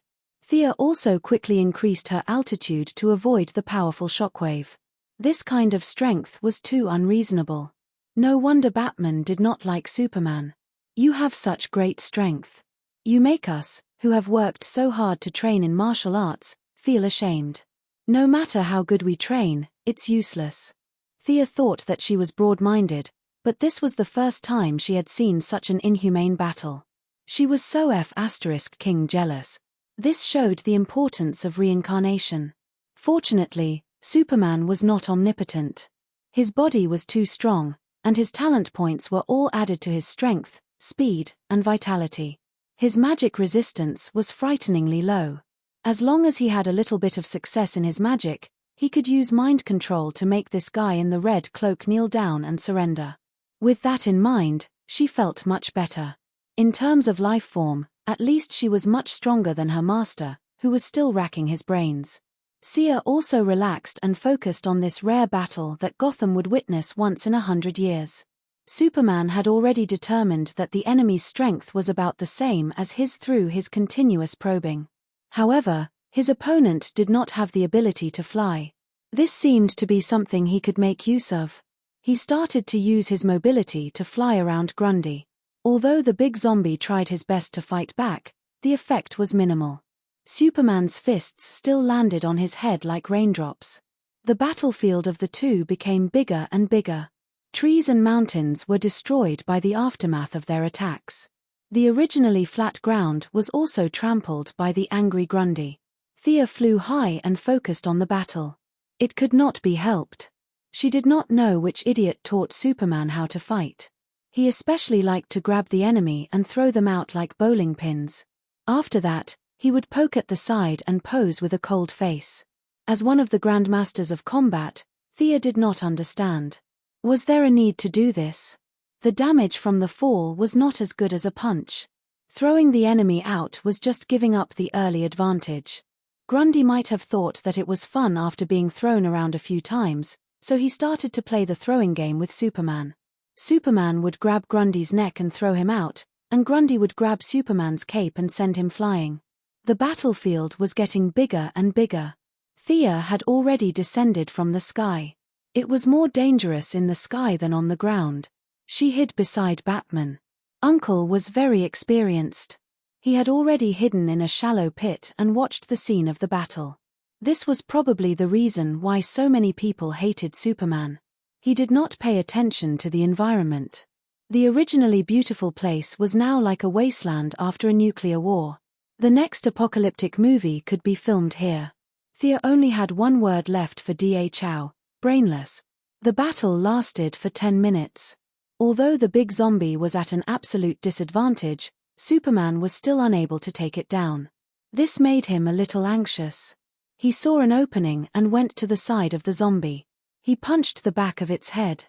Thea also quickly increased her altitude to avoid the powerful shockwave. This kind of strength was too unreasonable. No wonder Batman did not like Superman. You have such great strength. You make us, who have worked so hard to train in martial arts, feel ashamed. No matter how good we train, it's useless. Thea thought that she was broad-minded, but this was the first time she had seen such an inhumane battle. She was so King jealous. This showed the importance of reincarnation. Fortunately, Superman was not omnipotent. His body was too strong, and his talent points were all added to his strength, speed, and vitality. His magic resistance was frighteningly low. As long as he had a little bit of success in his magic, he could use mind control to make this guy in the red cloak kneel down and surrender. With that in mind, she felt much better. In terms of life form, at least she was much stronger than her master, who was still racking his brains. Sia also relaxed and focused on this rare battle that Gotham would witness once in 100 years. Superman had already determined that the enemy's strength was about the same as his through his continuous probing. However, his opponent did not have the ability to fly. This seemed to be something he could make use of. He started to use his mobility to fly around Grundy. Although the big zombie tried his best to fight back, the effect was minimal. Superman's fists still landed on his head like raindrops. The battlefield of the two became bigger and bigger. Trees and mountains were destroyed by the aftermath of their attacks. The originally flat ground was also trampled by the angry Grundy. Thea flew high and focused on the battle. It could not be helped. She did not know which idiot taught Superman how to fight. He especially liked to grab the enemy and throw them out like bowling pins. After that, he would poke at the side and pose with a cold face. As one of the grandmasters of combat, Thea did not understand. Was there a need to do this? The damage from the fall was not as good as a punch. Throwing the enemy out was just giving up the early advantage. Grundy might have thought that it was fun after being thrown around a few times, so he started to play the throwing game with Superman. Superman would grab Grundy's neck and throw him out, and Grundy would grab Superman's cape and send him flying. The battlefield was getting bigger and bigger. Thea had already descended from the sky. It was more dangerous in the sky than on the ground. She hid beside Batman. Uncle was very experienced. He had already hidden in a shallow pit and watched the scene of the battle. This was probably the reason why so many people hated Superman. He did not pay attention to the environment. The originally beautiful place was now like a wasteland after a nuclear war. The next apocalyptic movie could be filmed here. Thea only had one word left for Da Chow: brainless. The battle lasted for 10 minutes. Although the big zombie was at an absolute disadvantage, Superman was still unable to take it down. This made him a little anxious. He saw an opening and went to the side of the zombie. He punched the back of its head.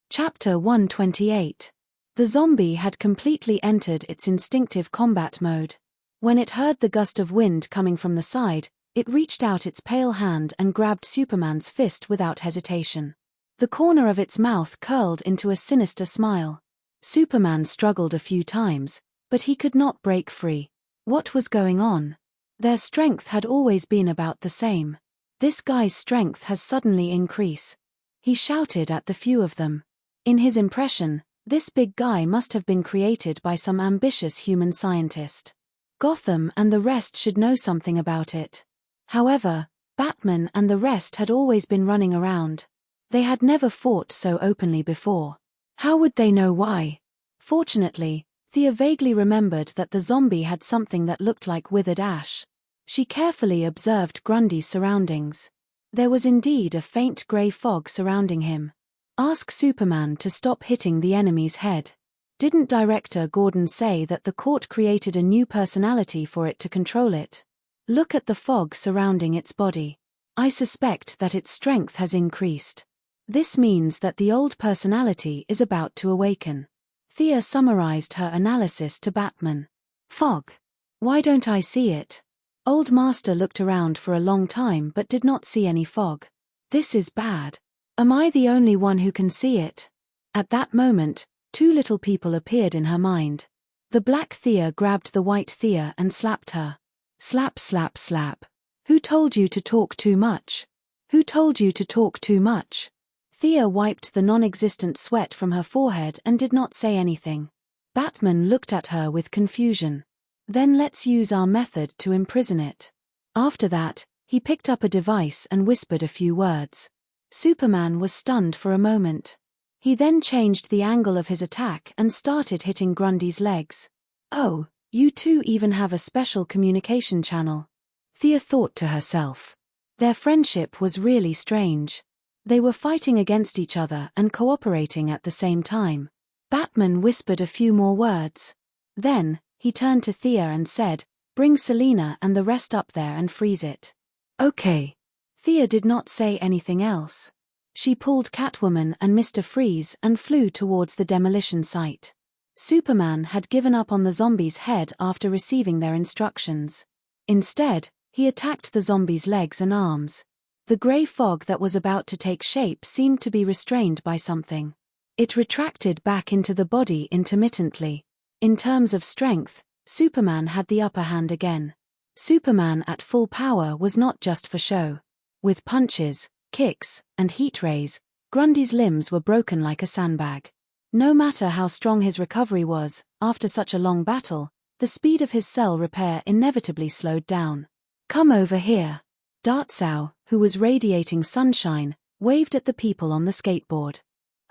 Chapter 128. The zombie had completely entered its instinctive combat mode. When it heard the gust of wind coming from the side, it reached out its pale hand and grabbed Superman's fist without hesitation. The corner of its mouth curled into a sinister smile. Superman struggled a few times, but he could not break free. What was going on? Their strength had always been about the same. This guy's strength has suddenly increased. He shouted at the few of them. In his impression, this big guy must have been created by some ambitious human scientist. Gotham and the rest should know something about it. However, Batman and the rest had always been running around. They had never fought so openly before. How would they know why? Fortunately, Thea vaguely remembered that the zombie had something that looked like withered ash. She carefully observed Grundy's surroundings. There was indeed a faint grey fog surrounding him. Ask Superman to stop hitting the enemy's head. Didn't Director Gordon say that the court created a new personality for it to control it? Look at the fog surrounding its body. I suspect that its strength has increased. This means that the old personality is about to awaken. Thea summarized her analysis to Batman. Fog. Why don't I see it? Old Master looked around for a long time but did not see any fog. This is bad. Am I the only one who can see it? At that moment, two little people appeared in her mind. The black Thea grabbed the white Thea and slapped her. Slap, slap, slap. Who told you to talk too much? Who told you to talk too much? Thea wiped the non-existent sweat from her forehead and did not say anything. Batman looked at her with confusion. Then let's use our method to imprison it. After that, he picked up a device and whispered a few words. Superman was stunned for a moment. He then changed the angle of his attack and started hitting Grundy's legs. Oh, you two even have a special communication channel. Thea thought to herself. Their friendship was really strange. They were fighting against each other and cooperating at the same time. Batman whispered a few more words. Then, he turned to Thea and said, "Bring Selina and the rest up there and freeze it." Okay. Thea did not say anything else. She pulled Catwoman and Mr. Freeze and flew towards the demolition site. Superman had given up on the zombie's head after receiving their instructions. Instead, he attacked the zombie's legs and arms. The grey fog that was about to take shape seemed to be restrained by something. It retracted back into the body intermittently. In terms of strength, Superman had the upper hand again. Superman at full power was not just for show. With punches, kicks, and heat rays, Grundy's limbs were broken like a sandbag. No matter how strong his recovery was, after such a long battle, the speed of his cell repair inevitably slowed down. Come over here. Dartsow, who was radiating sunshine, waved at the people on the skateboard.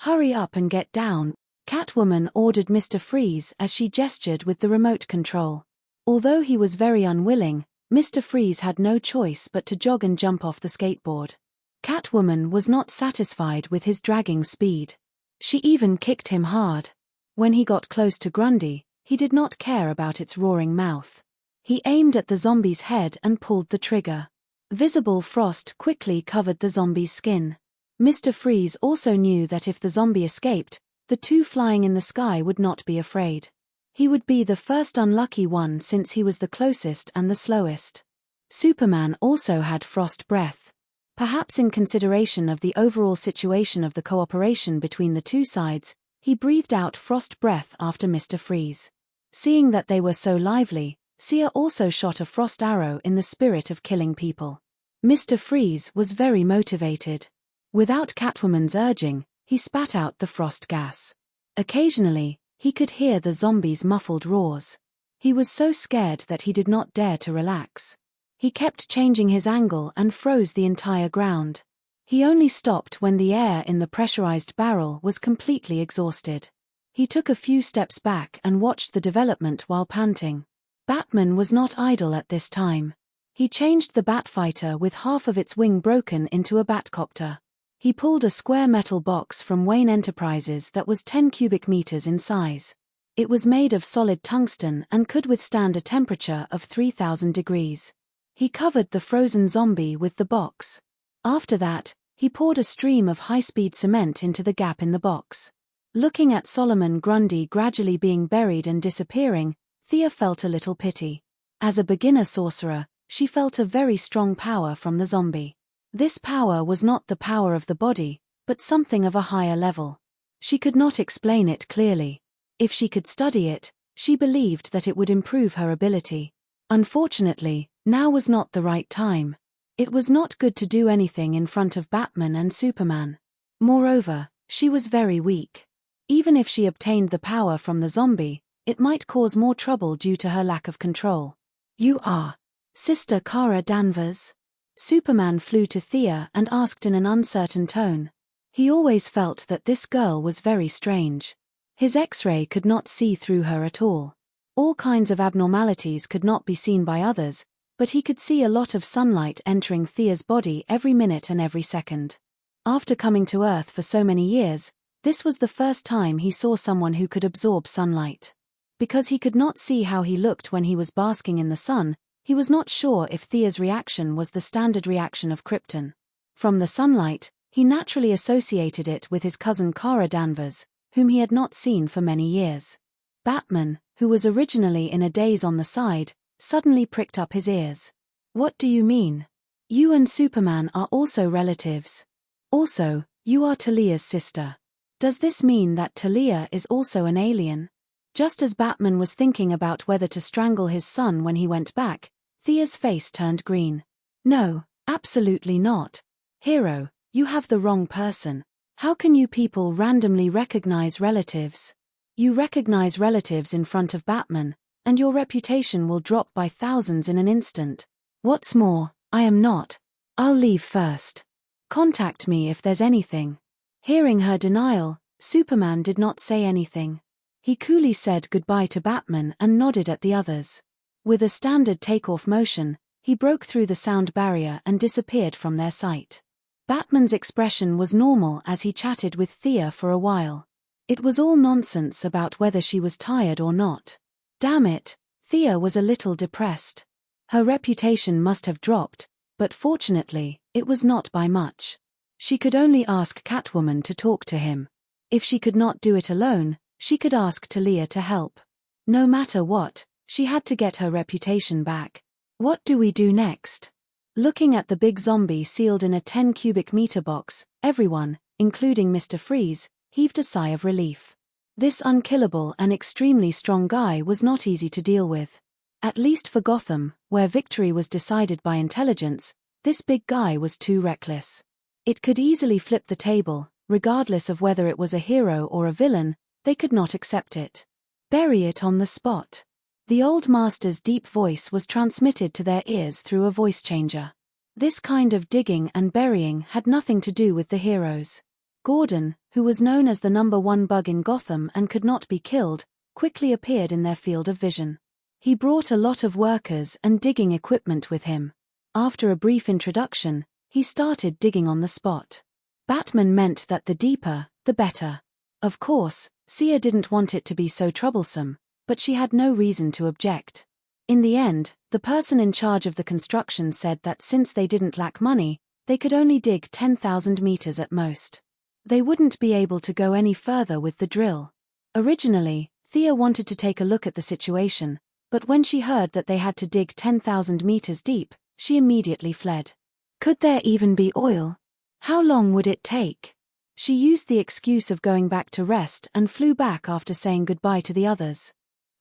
Hurry up and get down, Catwoman ordered Mr. Freeze as she gestured with the remote control. Although he was very unwilling, Mr. Freeze had no choice but to jog and jump off the skateboard. Catwoman was not satisfied with his dragging speed. She even kicked him hard. When he got close to Grundy, he did not care about its roaring mouth. He aimed at the zombie's head and pulled the trigger. Visible frost quickly covered the zombie's skin. Mr. Freeze also knew that if the zombie escaped, the two flying in the sky would not be afraid. He would be the first unlucky one since he was the closest and the slowest. Superman also had frost breath. Perhaps in consideration of the overall situation of the cooperation between the two sides, he breathed out frost breath after Mr. Freeze. Seeing that they were so lively, Sia also shot a frost arrow in the spirit of killing people. Mr. Freeze was very motivated. Without Catwoman's urging, he spat out the frost gas. Occasionally, he could hear the zombies' muffled roars. He was so scared that he did not dare to relax. He kept changing his angle and froze the entire ground. He only stopped when the air in the pressurized barrel was completely exhausted. He took a few steps back and watched the development while panting. Batman was not idle at this time. He changed the Batfighter with half of its wing broken into a Batcopter. He pulled a square metal box from Wayne Enterprises that was 10 cubic meters in size. It was made of solid tungsten and could withstand a temperature of 3,000 degrees. He covered the frozen zombie with the box. After that, he poured a stream of high-speed cement into the gap in the box. Looking at Solomon Grundy gradually being buried and disappearing, Thea felt a little pity. As a beginner sorcerer, she felt a very strong power from the zombie. This power was not the power of the body, but something of a higher level. She could not explain it clearly. If she could study it, she believed that it would improve her ability. Unfortunately, now was not the right time. It was not good to do anything in front of Batman and Superman. Moreover, she was very weak. Even if she obtained the power from the zombie, it might cause more trouble due to her lack of control. You are Sister Kara Danvers? Superman flew to Thea and asked in an uncertain tone. He always felt that this girl was very strange. His X-ray could not see through her at all. All kinds of abnormalities could not be seen by others, but he could see a lot of sunlight entering Thea's body every minute and every second. After coming to Earth for so many years, this was the first time he saw someone who could absorb sunlight. Because he could not see how he looked when he was basking in the sun, he was not sure if Thea's reaction was the standard reaction of Krypton. From the sunlight, he naturally associated it with his cousin Kara Danvers, whom he had not seen for many years. Batman, who was originally in a daze on the side, suddenly pricked up his ears. "What do you mean? You and Superman are also relatives. Also, you are Talia's sister. Does this mean that Talia is also an alien?" Just as Batman was thinking about whether to strangle his son when he went back, Thea's face turned green. "No, absolutely not. Hero, you have the wrong person. How can you people randomly recognize relatives? You recognize relatives in front of Batman, and your reputation will drop by thousands in an instant. What's more, I am not. I'll leave first. Contact me if there's anything." Hearing her denial, Superman did not say anything. He coolly said goodbye to Batman and nodded at the others. With a standard takeoff motion, he broke through the sound barrier and disappeared from their sight. Batman's expression was normal as he chatted with Thea for a while. It was all nonsense about whether she was tired or not. Damn it, Thea was a little depressed. Her reputation must have dropped, but fortunately, it was not by much. She could only ask Catwoman to talk to him. If she could not do it alone, she could ask Talia to help. No matter what, she had to get her reputation back. What do we do next? Looking at the big zombie sealed in a 10 cubic meter box, everyone, including Mr. Freeze, heaved a sigh of relief. This unkillable and extremely strong guy was not easy to deal with. At least for Gotham, where victory was decided by intelligence, this big guy was too reckless. It could easily flip the table, regardless of whether it was a hero or a villain, they could not accept it. Bury it on the spot. The old master's deep voice was transmitted to their ears through a voice changer. This kind of digging and burying had nothing to do with the heroes. Gordon, who was known as the #1 bug in Gotham and could not be killed, quickly appeared in their field of vision. He brought a lot of workers and digging equipment with him. After a brief introduction, he started digging on the spot. Batman meant that the deeper, the better. Of course, Sia didn't want it to be so troublesome, but she had no reason to object. In the end, the person in charge of the construction said that since they didn't lack money, they could only dig 10,000 meters at most. They wouldn't be able to go any further with the drill. Originally, Thea wanted to take a look at the situation, but when she heard that they had to dig 10,000 meters deep, she immediately fled. Could there even be oil? How long would it take? She used the excuse of going back to rest and flew back after saying goodbye to the others.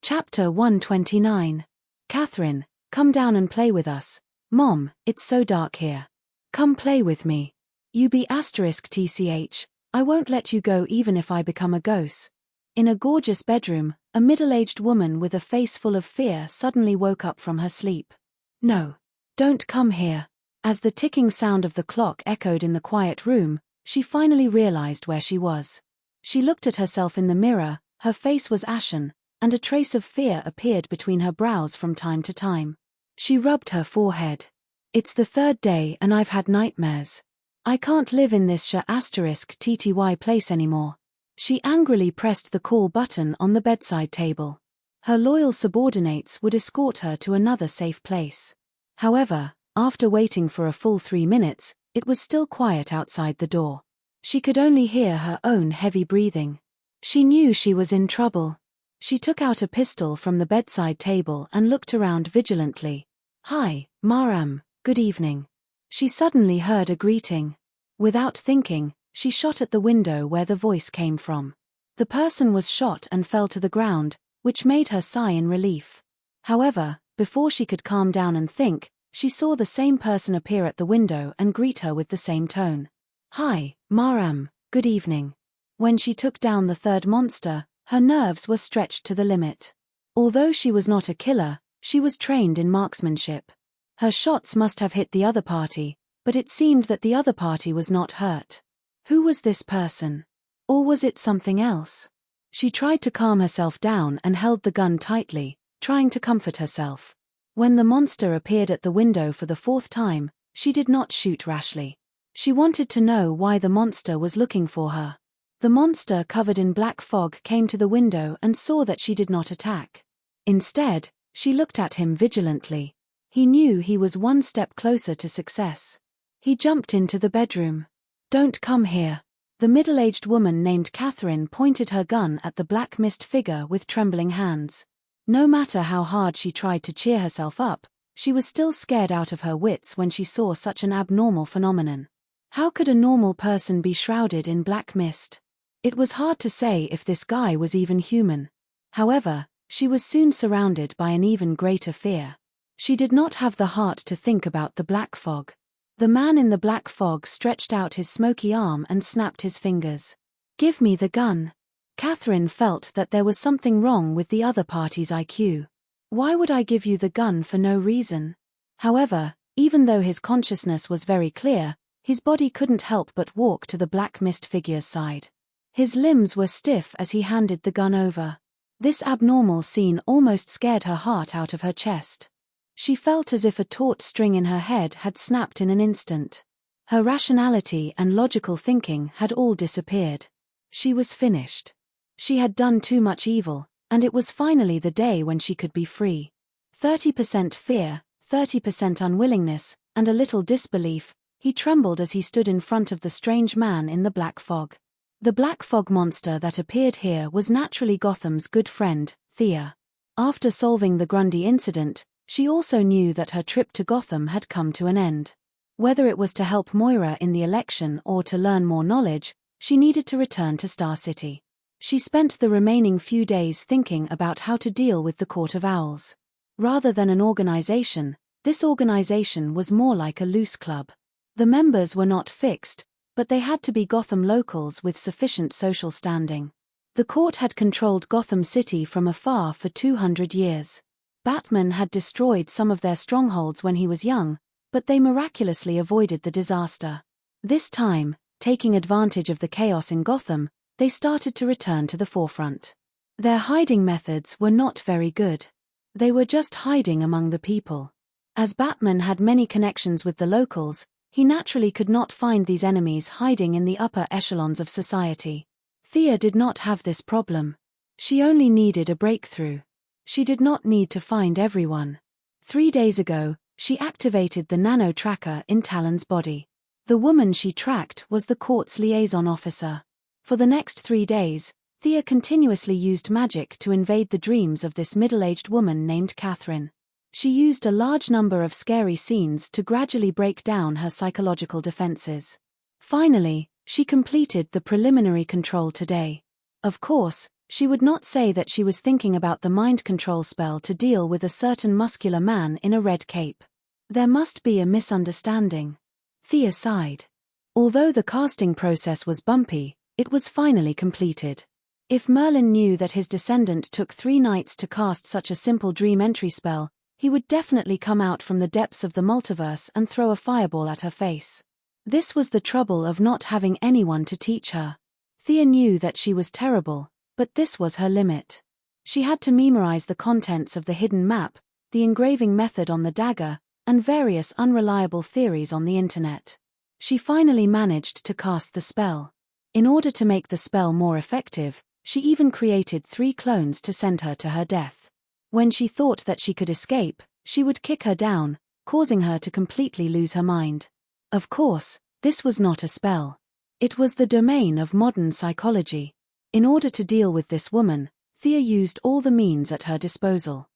Chapter 129. Catherine, come down and play with us. Mom, it's so dark here. Come play with me. *TCH, I won't let you go even if I become a ghost. In a gorgeous bedroom, a middle-aged woman with a face full of fear suddenly woke up from her sleep. No. Don't come here. As the ticking sound of the clock echoed in the quiet room, she finally realized where she was. She looked at herself in the mirror, her face was ashen, and a trace of fear appeared between her brows from time to time. She rubbed her forehead. It's the third day and I've had nightmares. I can't live in this *TTY place anymore. She angrily pressed the call button on the bedside table. Her loyal subordinates would escort her to another safe place. However, after waiting for a full 3 minutes, it was still quiet outside the door. She could only hear her own heavy breathing. She knew she was in trouble. She took out a pistol from the bedside table and looked around vigilantly. Hi, Maram, good evening. She suddenly heard a greeting. Without thinking, she shot at the window where the voice came from. The person was shot and fell to the ground, which made her sigh in relief. However, before she could calm down and think, she saw the same person appear at the window and greet her with the same tone. Hi, Maram, good evening. When she took down the third monster, her nerves were stretched to the limit. Although she was not a killer, she was trained in marksmanship. Her shots must have hit the other party, but it seemed that the other party was not hurt. Who was this person? Or was it something else? She tried to calm herself down and held the gun tightly, trying to comfort herself. When the monster appeared at the window for the 4th time, she did not shoot rashly. She wanted to know why the monster was looking for her. The monster, covered in black fog, came to the window and saw that she did not attack. Instead, she looked at him vigilantly. He knew he was one step closer to success. He jumped into the bedroom. "Don't come here." The middle-aged woman named Catherine pointed her gun at the black mist figure with trembling hands. No matter how hard she tried to cheer herself up, she was still scared out of her wits when she saw such an abnormal phenomenon. How could a normal person be shrouded in black mist? It was hard to say if this guy was even human. However, she was soon surrounded by an even greater fear. She did not have the heart to think about the black fog. The man in the black fog stretched out his smoky arm and snapped his fingers. "Give me the gun." Catherine felt that there was something wrong with the other party's IQ. "Why would I give you the gun for no reason?" However, even though his consciousness was very clear, his body couldn't help but walk to the black mist figure's side. His limbs were stiff as he handed the gun over. This abnormal scene almost scared her heart out of her chest. She felt as if a taut string in her head had snapped in an instant. Her rationality and logical thinking had all disappeared. She was finished. She had done too much evil, and it was finally the day when she could be free. 30% fear, 30% unwillingness, and a little disbelief. He trembled as he stood in front of the strange man in the black fog. The black fog monster that appeared here was naturally Gotham's good friend, Thea. After solving the Grundy incident, she also knew that her trip to Gotham had come to an end. Whether it was to help Moira in the election or to learn more knowledge, she needed to return to Star City. She spent the remaining few days thinking about how to deal with the Court of Owls. Rather than an organization, this organization was more like a loose club. The members were not fixed, but they had to be Gotham locals with sufficient social standing. The court had controlled Gotham City from afar for 200 years. Batman had destroyed some of their strongholds when he was young, but they miraculously avoided the disaster. This time, taking advantage of the chaos in Gotham, they started to return to the forefront. Their hiding methods were not very good. They were just hiding among the people. As Batman had many connections with the locals, he naturally could not find these enemies hiding in the upper echelons of society. Thea did not have this problem. She only needed a breakthrough. She did not need to find everyone. 3 days ago, she activated the nano-tracker in Talon's body. The woman she tracked was the court's liaison officer. For the next 3 days, Thea continuously used magic to invade the dreams of this middle-aged woman named Catherine. She used a large number of scary scenes to gradually break down her psychological defenses. Finally, she completed the preliminary control today. Of course, she would not say that she was thinking about the mind control spell to deal with a certain muscular man in a red cape. There must be a misunderstanding. Thea sighed. Although the casting process was bumpy, it was finally completed. If Merlin knew that his descendant took 3 nights to cast such a simple dream entry spell, he would definitely come out from the depths of the multiverse and throw a fireball at her face. This was the trouble of not having anyone to teach her. Thea knew that she was terrible, but this was her limit. She had to memorize the contents of the hidden map, the engraving method on the dagger, and various unreliable theories on the internet. She finally managed to cast the spell. In order to make the spell more effective, she even created 3 clones to send her to her death. When she thought that she could escape, she would kick her down, causing her to completely lose her mind. Of course, this was not a spell. It was the domain of modern psychology. In order to deal with this woman, Thea used all the means at her disposal.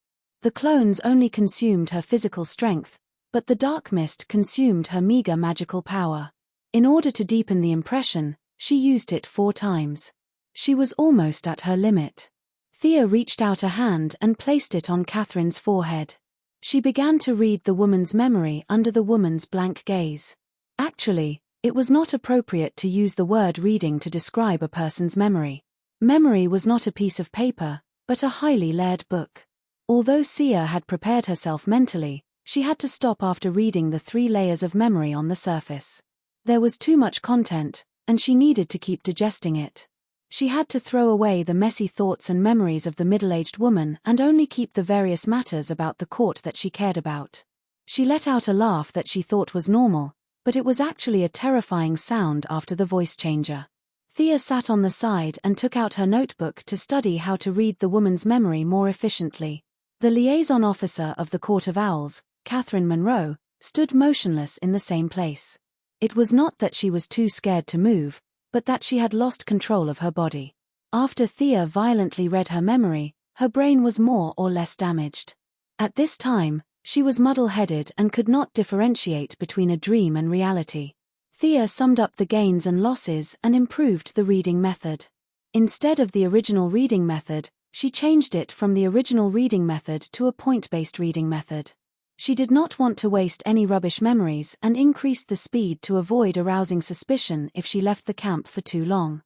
The clones only consumed her physical strength, but the dark mist consumed her meager magical power. In order to deepen the impression, she used it 4 times. She was almost at her limit. Thea reached out a hand and placed it on Catherine's forehead. She began to read the woman's memory under the woman's blank gaze. Actually, it was not appropriate to use the word reading to describe a person's memory. Memory was not a piece of paper, but a highly layered book. Although Thea had prepared herself mentally, she had to stop after reading the 3 layers of memory on the surface. There was too much content, and she needed to keep digesting it. She had to throw away the messy thoughts and memories of the middle-aged woman and only keep the various matters about the court that she cared about. She let out a laugh that she thought was normal, but it was actually a terrifying sound after the voice changer. Thea sat on the side and took out her notebook to study how to read the woman's memory more efficiently. The liaison officer of the Court of Owls, Catherine Monroe, stood motionless in the same place. It was not that she was too scared to move, but that she had lost control of her body. After Thea violently read her memory, her brain was more or less damaged. At this time, she was muddle-headed and could not differentiate between a dream and reality. Thea summed up the gains and losses and improved the reading method. Instead of the original reading method, she changed it from the original reading method to a point-based reading method. She did not want to waste any rubbish memories and increased the speed to avoid arousing suspicion if she left the camp for too long.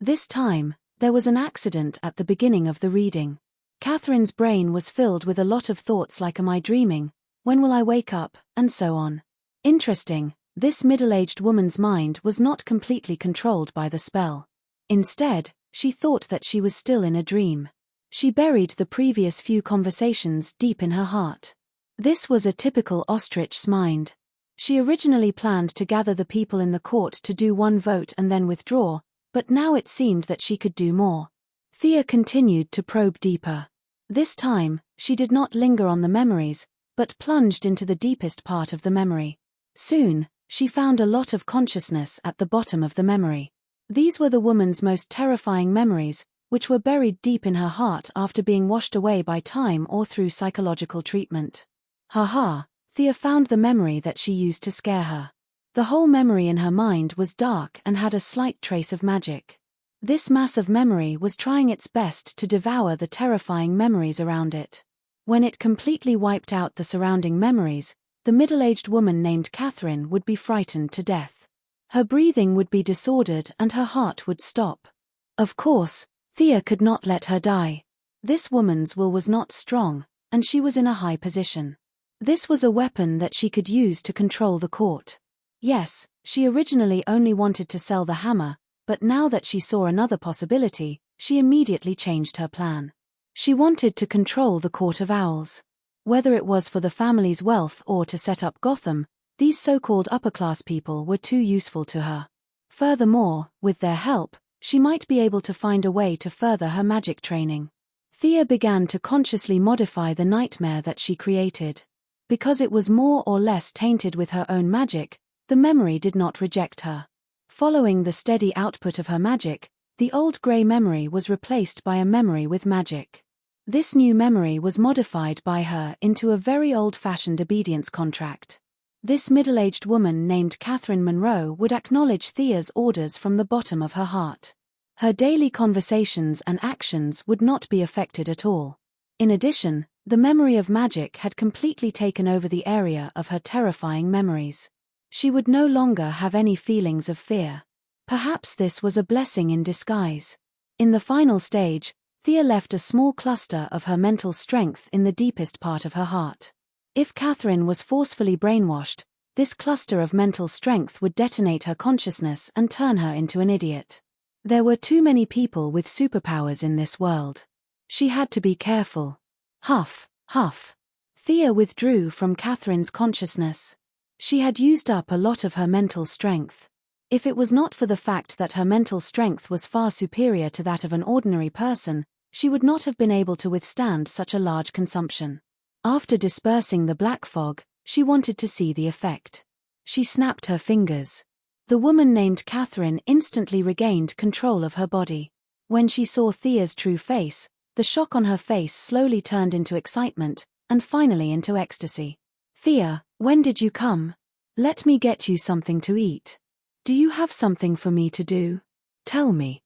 This time, there was an accident at the beginning of the reading. Catherine's brain was filled with a lot of thoughts like "Am I dreaming? When will I wake up?" and so on. Interesting, this middle-aged woman's mind was not completely controlled by the spell. Instead, she thought that she was still in a dream. She buried the previous few conversations deep in her heart. This was a typical ostrich's mind. She originally planned to gather the people in the court to do one vote and then withdraw, but now it seemed that she could do more. Thea continued to probe deeper. This time, she did not linger on the memories, but plunged into the deepest part of the memory. Soon, she found a lot of consciousness at the bottom of the memory. These were the woman's most terrifying memories, which were buried deep in her heart after being washed away by time or through psychological treatment. Thea found the memory that she used to scare her. The whole memory in her mind was dark and had a slight trace of magic. This mass of memory was trying its best to devour the terrifying memories around it. When it completely wiped out the surrounding memories, the middle-aged woman named Catherine would be frightened to death. Her breathing would be disordered and her heart would stop. Of course, Thea could not let her die. This woman's will was not strong, and she was in a high position. This was a weapon that she could use to control the court. Yes, she originally only wanted to sell the hammer, but now that she saw another possibility, she immediately changed her plan. She wanted to control the Court of Owls. Whether it was for the family's wealth or to set up Gotham, these so-called upper-class people were too useful to her. Furthermore, with their help, she might be able to find a way to further her magic training. Thea began to consciously modify the nightmare that she created. Because it was more or less tainted with her own magic, the memory did not reject her. Following the steady output of her magic, the old grey memory was replaced by a memory with magic. This new memory was modified by her into a very old-fashioned obedience contract. This middle-aged woman named Catherine Monroe would acknowledge Thea's orders from the bottom of her heart. Her daily conversations and actions would not be affected at all. In addition, the memory of magic had completely taken over the area of her terrifying memories. She would no longer have any feelings of fear. Perhaps this was a blessing in disguise. In the final stage, Thea left a small cluster of her mental strength in the deepest part of her heart. If Catherine was forcefully brainwashed, this cluster of mental strength would detonate her consciousness and turn her into an idiot. There were too many people with superpowers in this world. She had to be careful. Huff, huff. Thea withdrew from Catherine's consciousness. She had used up a lot of her mental strength. If it was not for the fact that her mental strength was far superior to that of an ordinary person, she would not have been able to withstand such a large consumption. After dispersing the black fog, she wanted to see the effect. She snapped her fingers. The woman named Catherine instantly regained control of her body. When she saw Thea's true face, the shock on her face slowly turned into excitement, and finally into ecstasy. "Thea, when did you come? Let me get you something to eat. Do you have something for me to do? Tell me."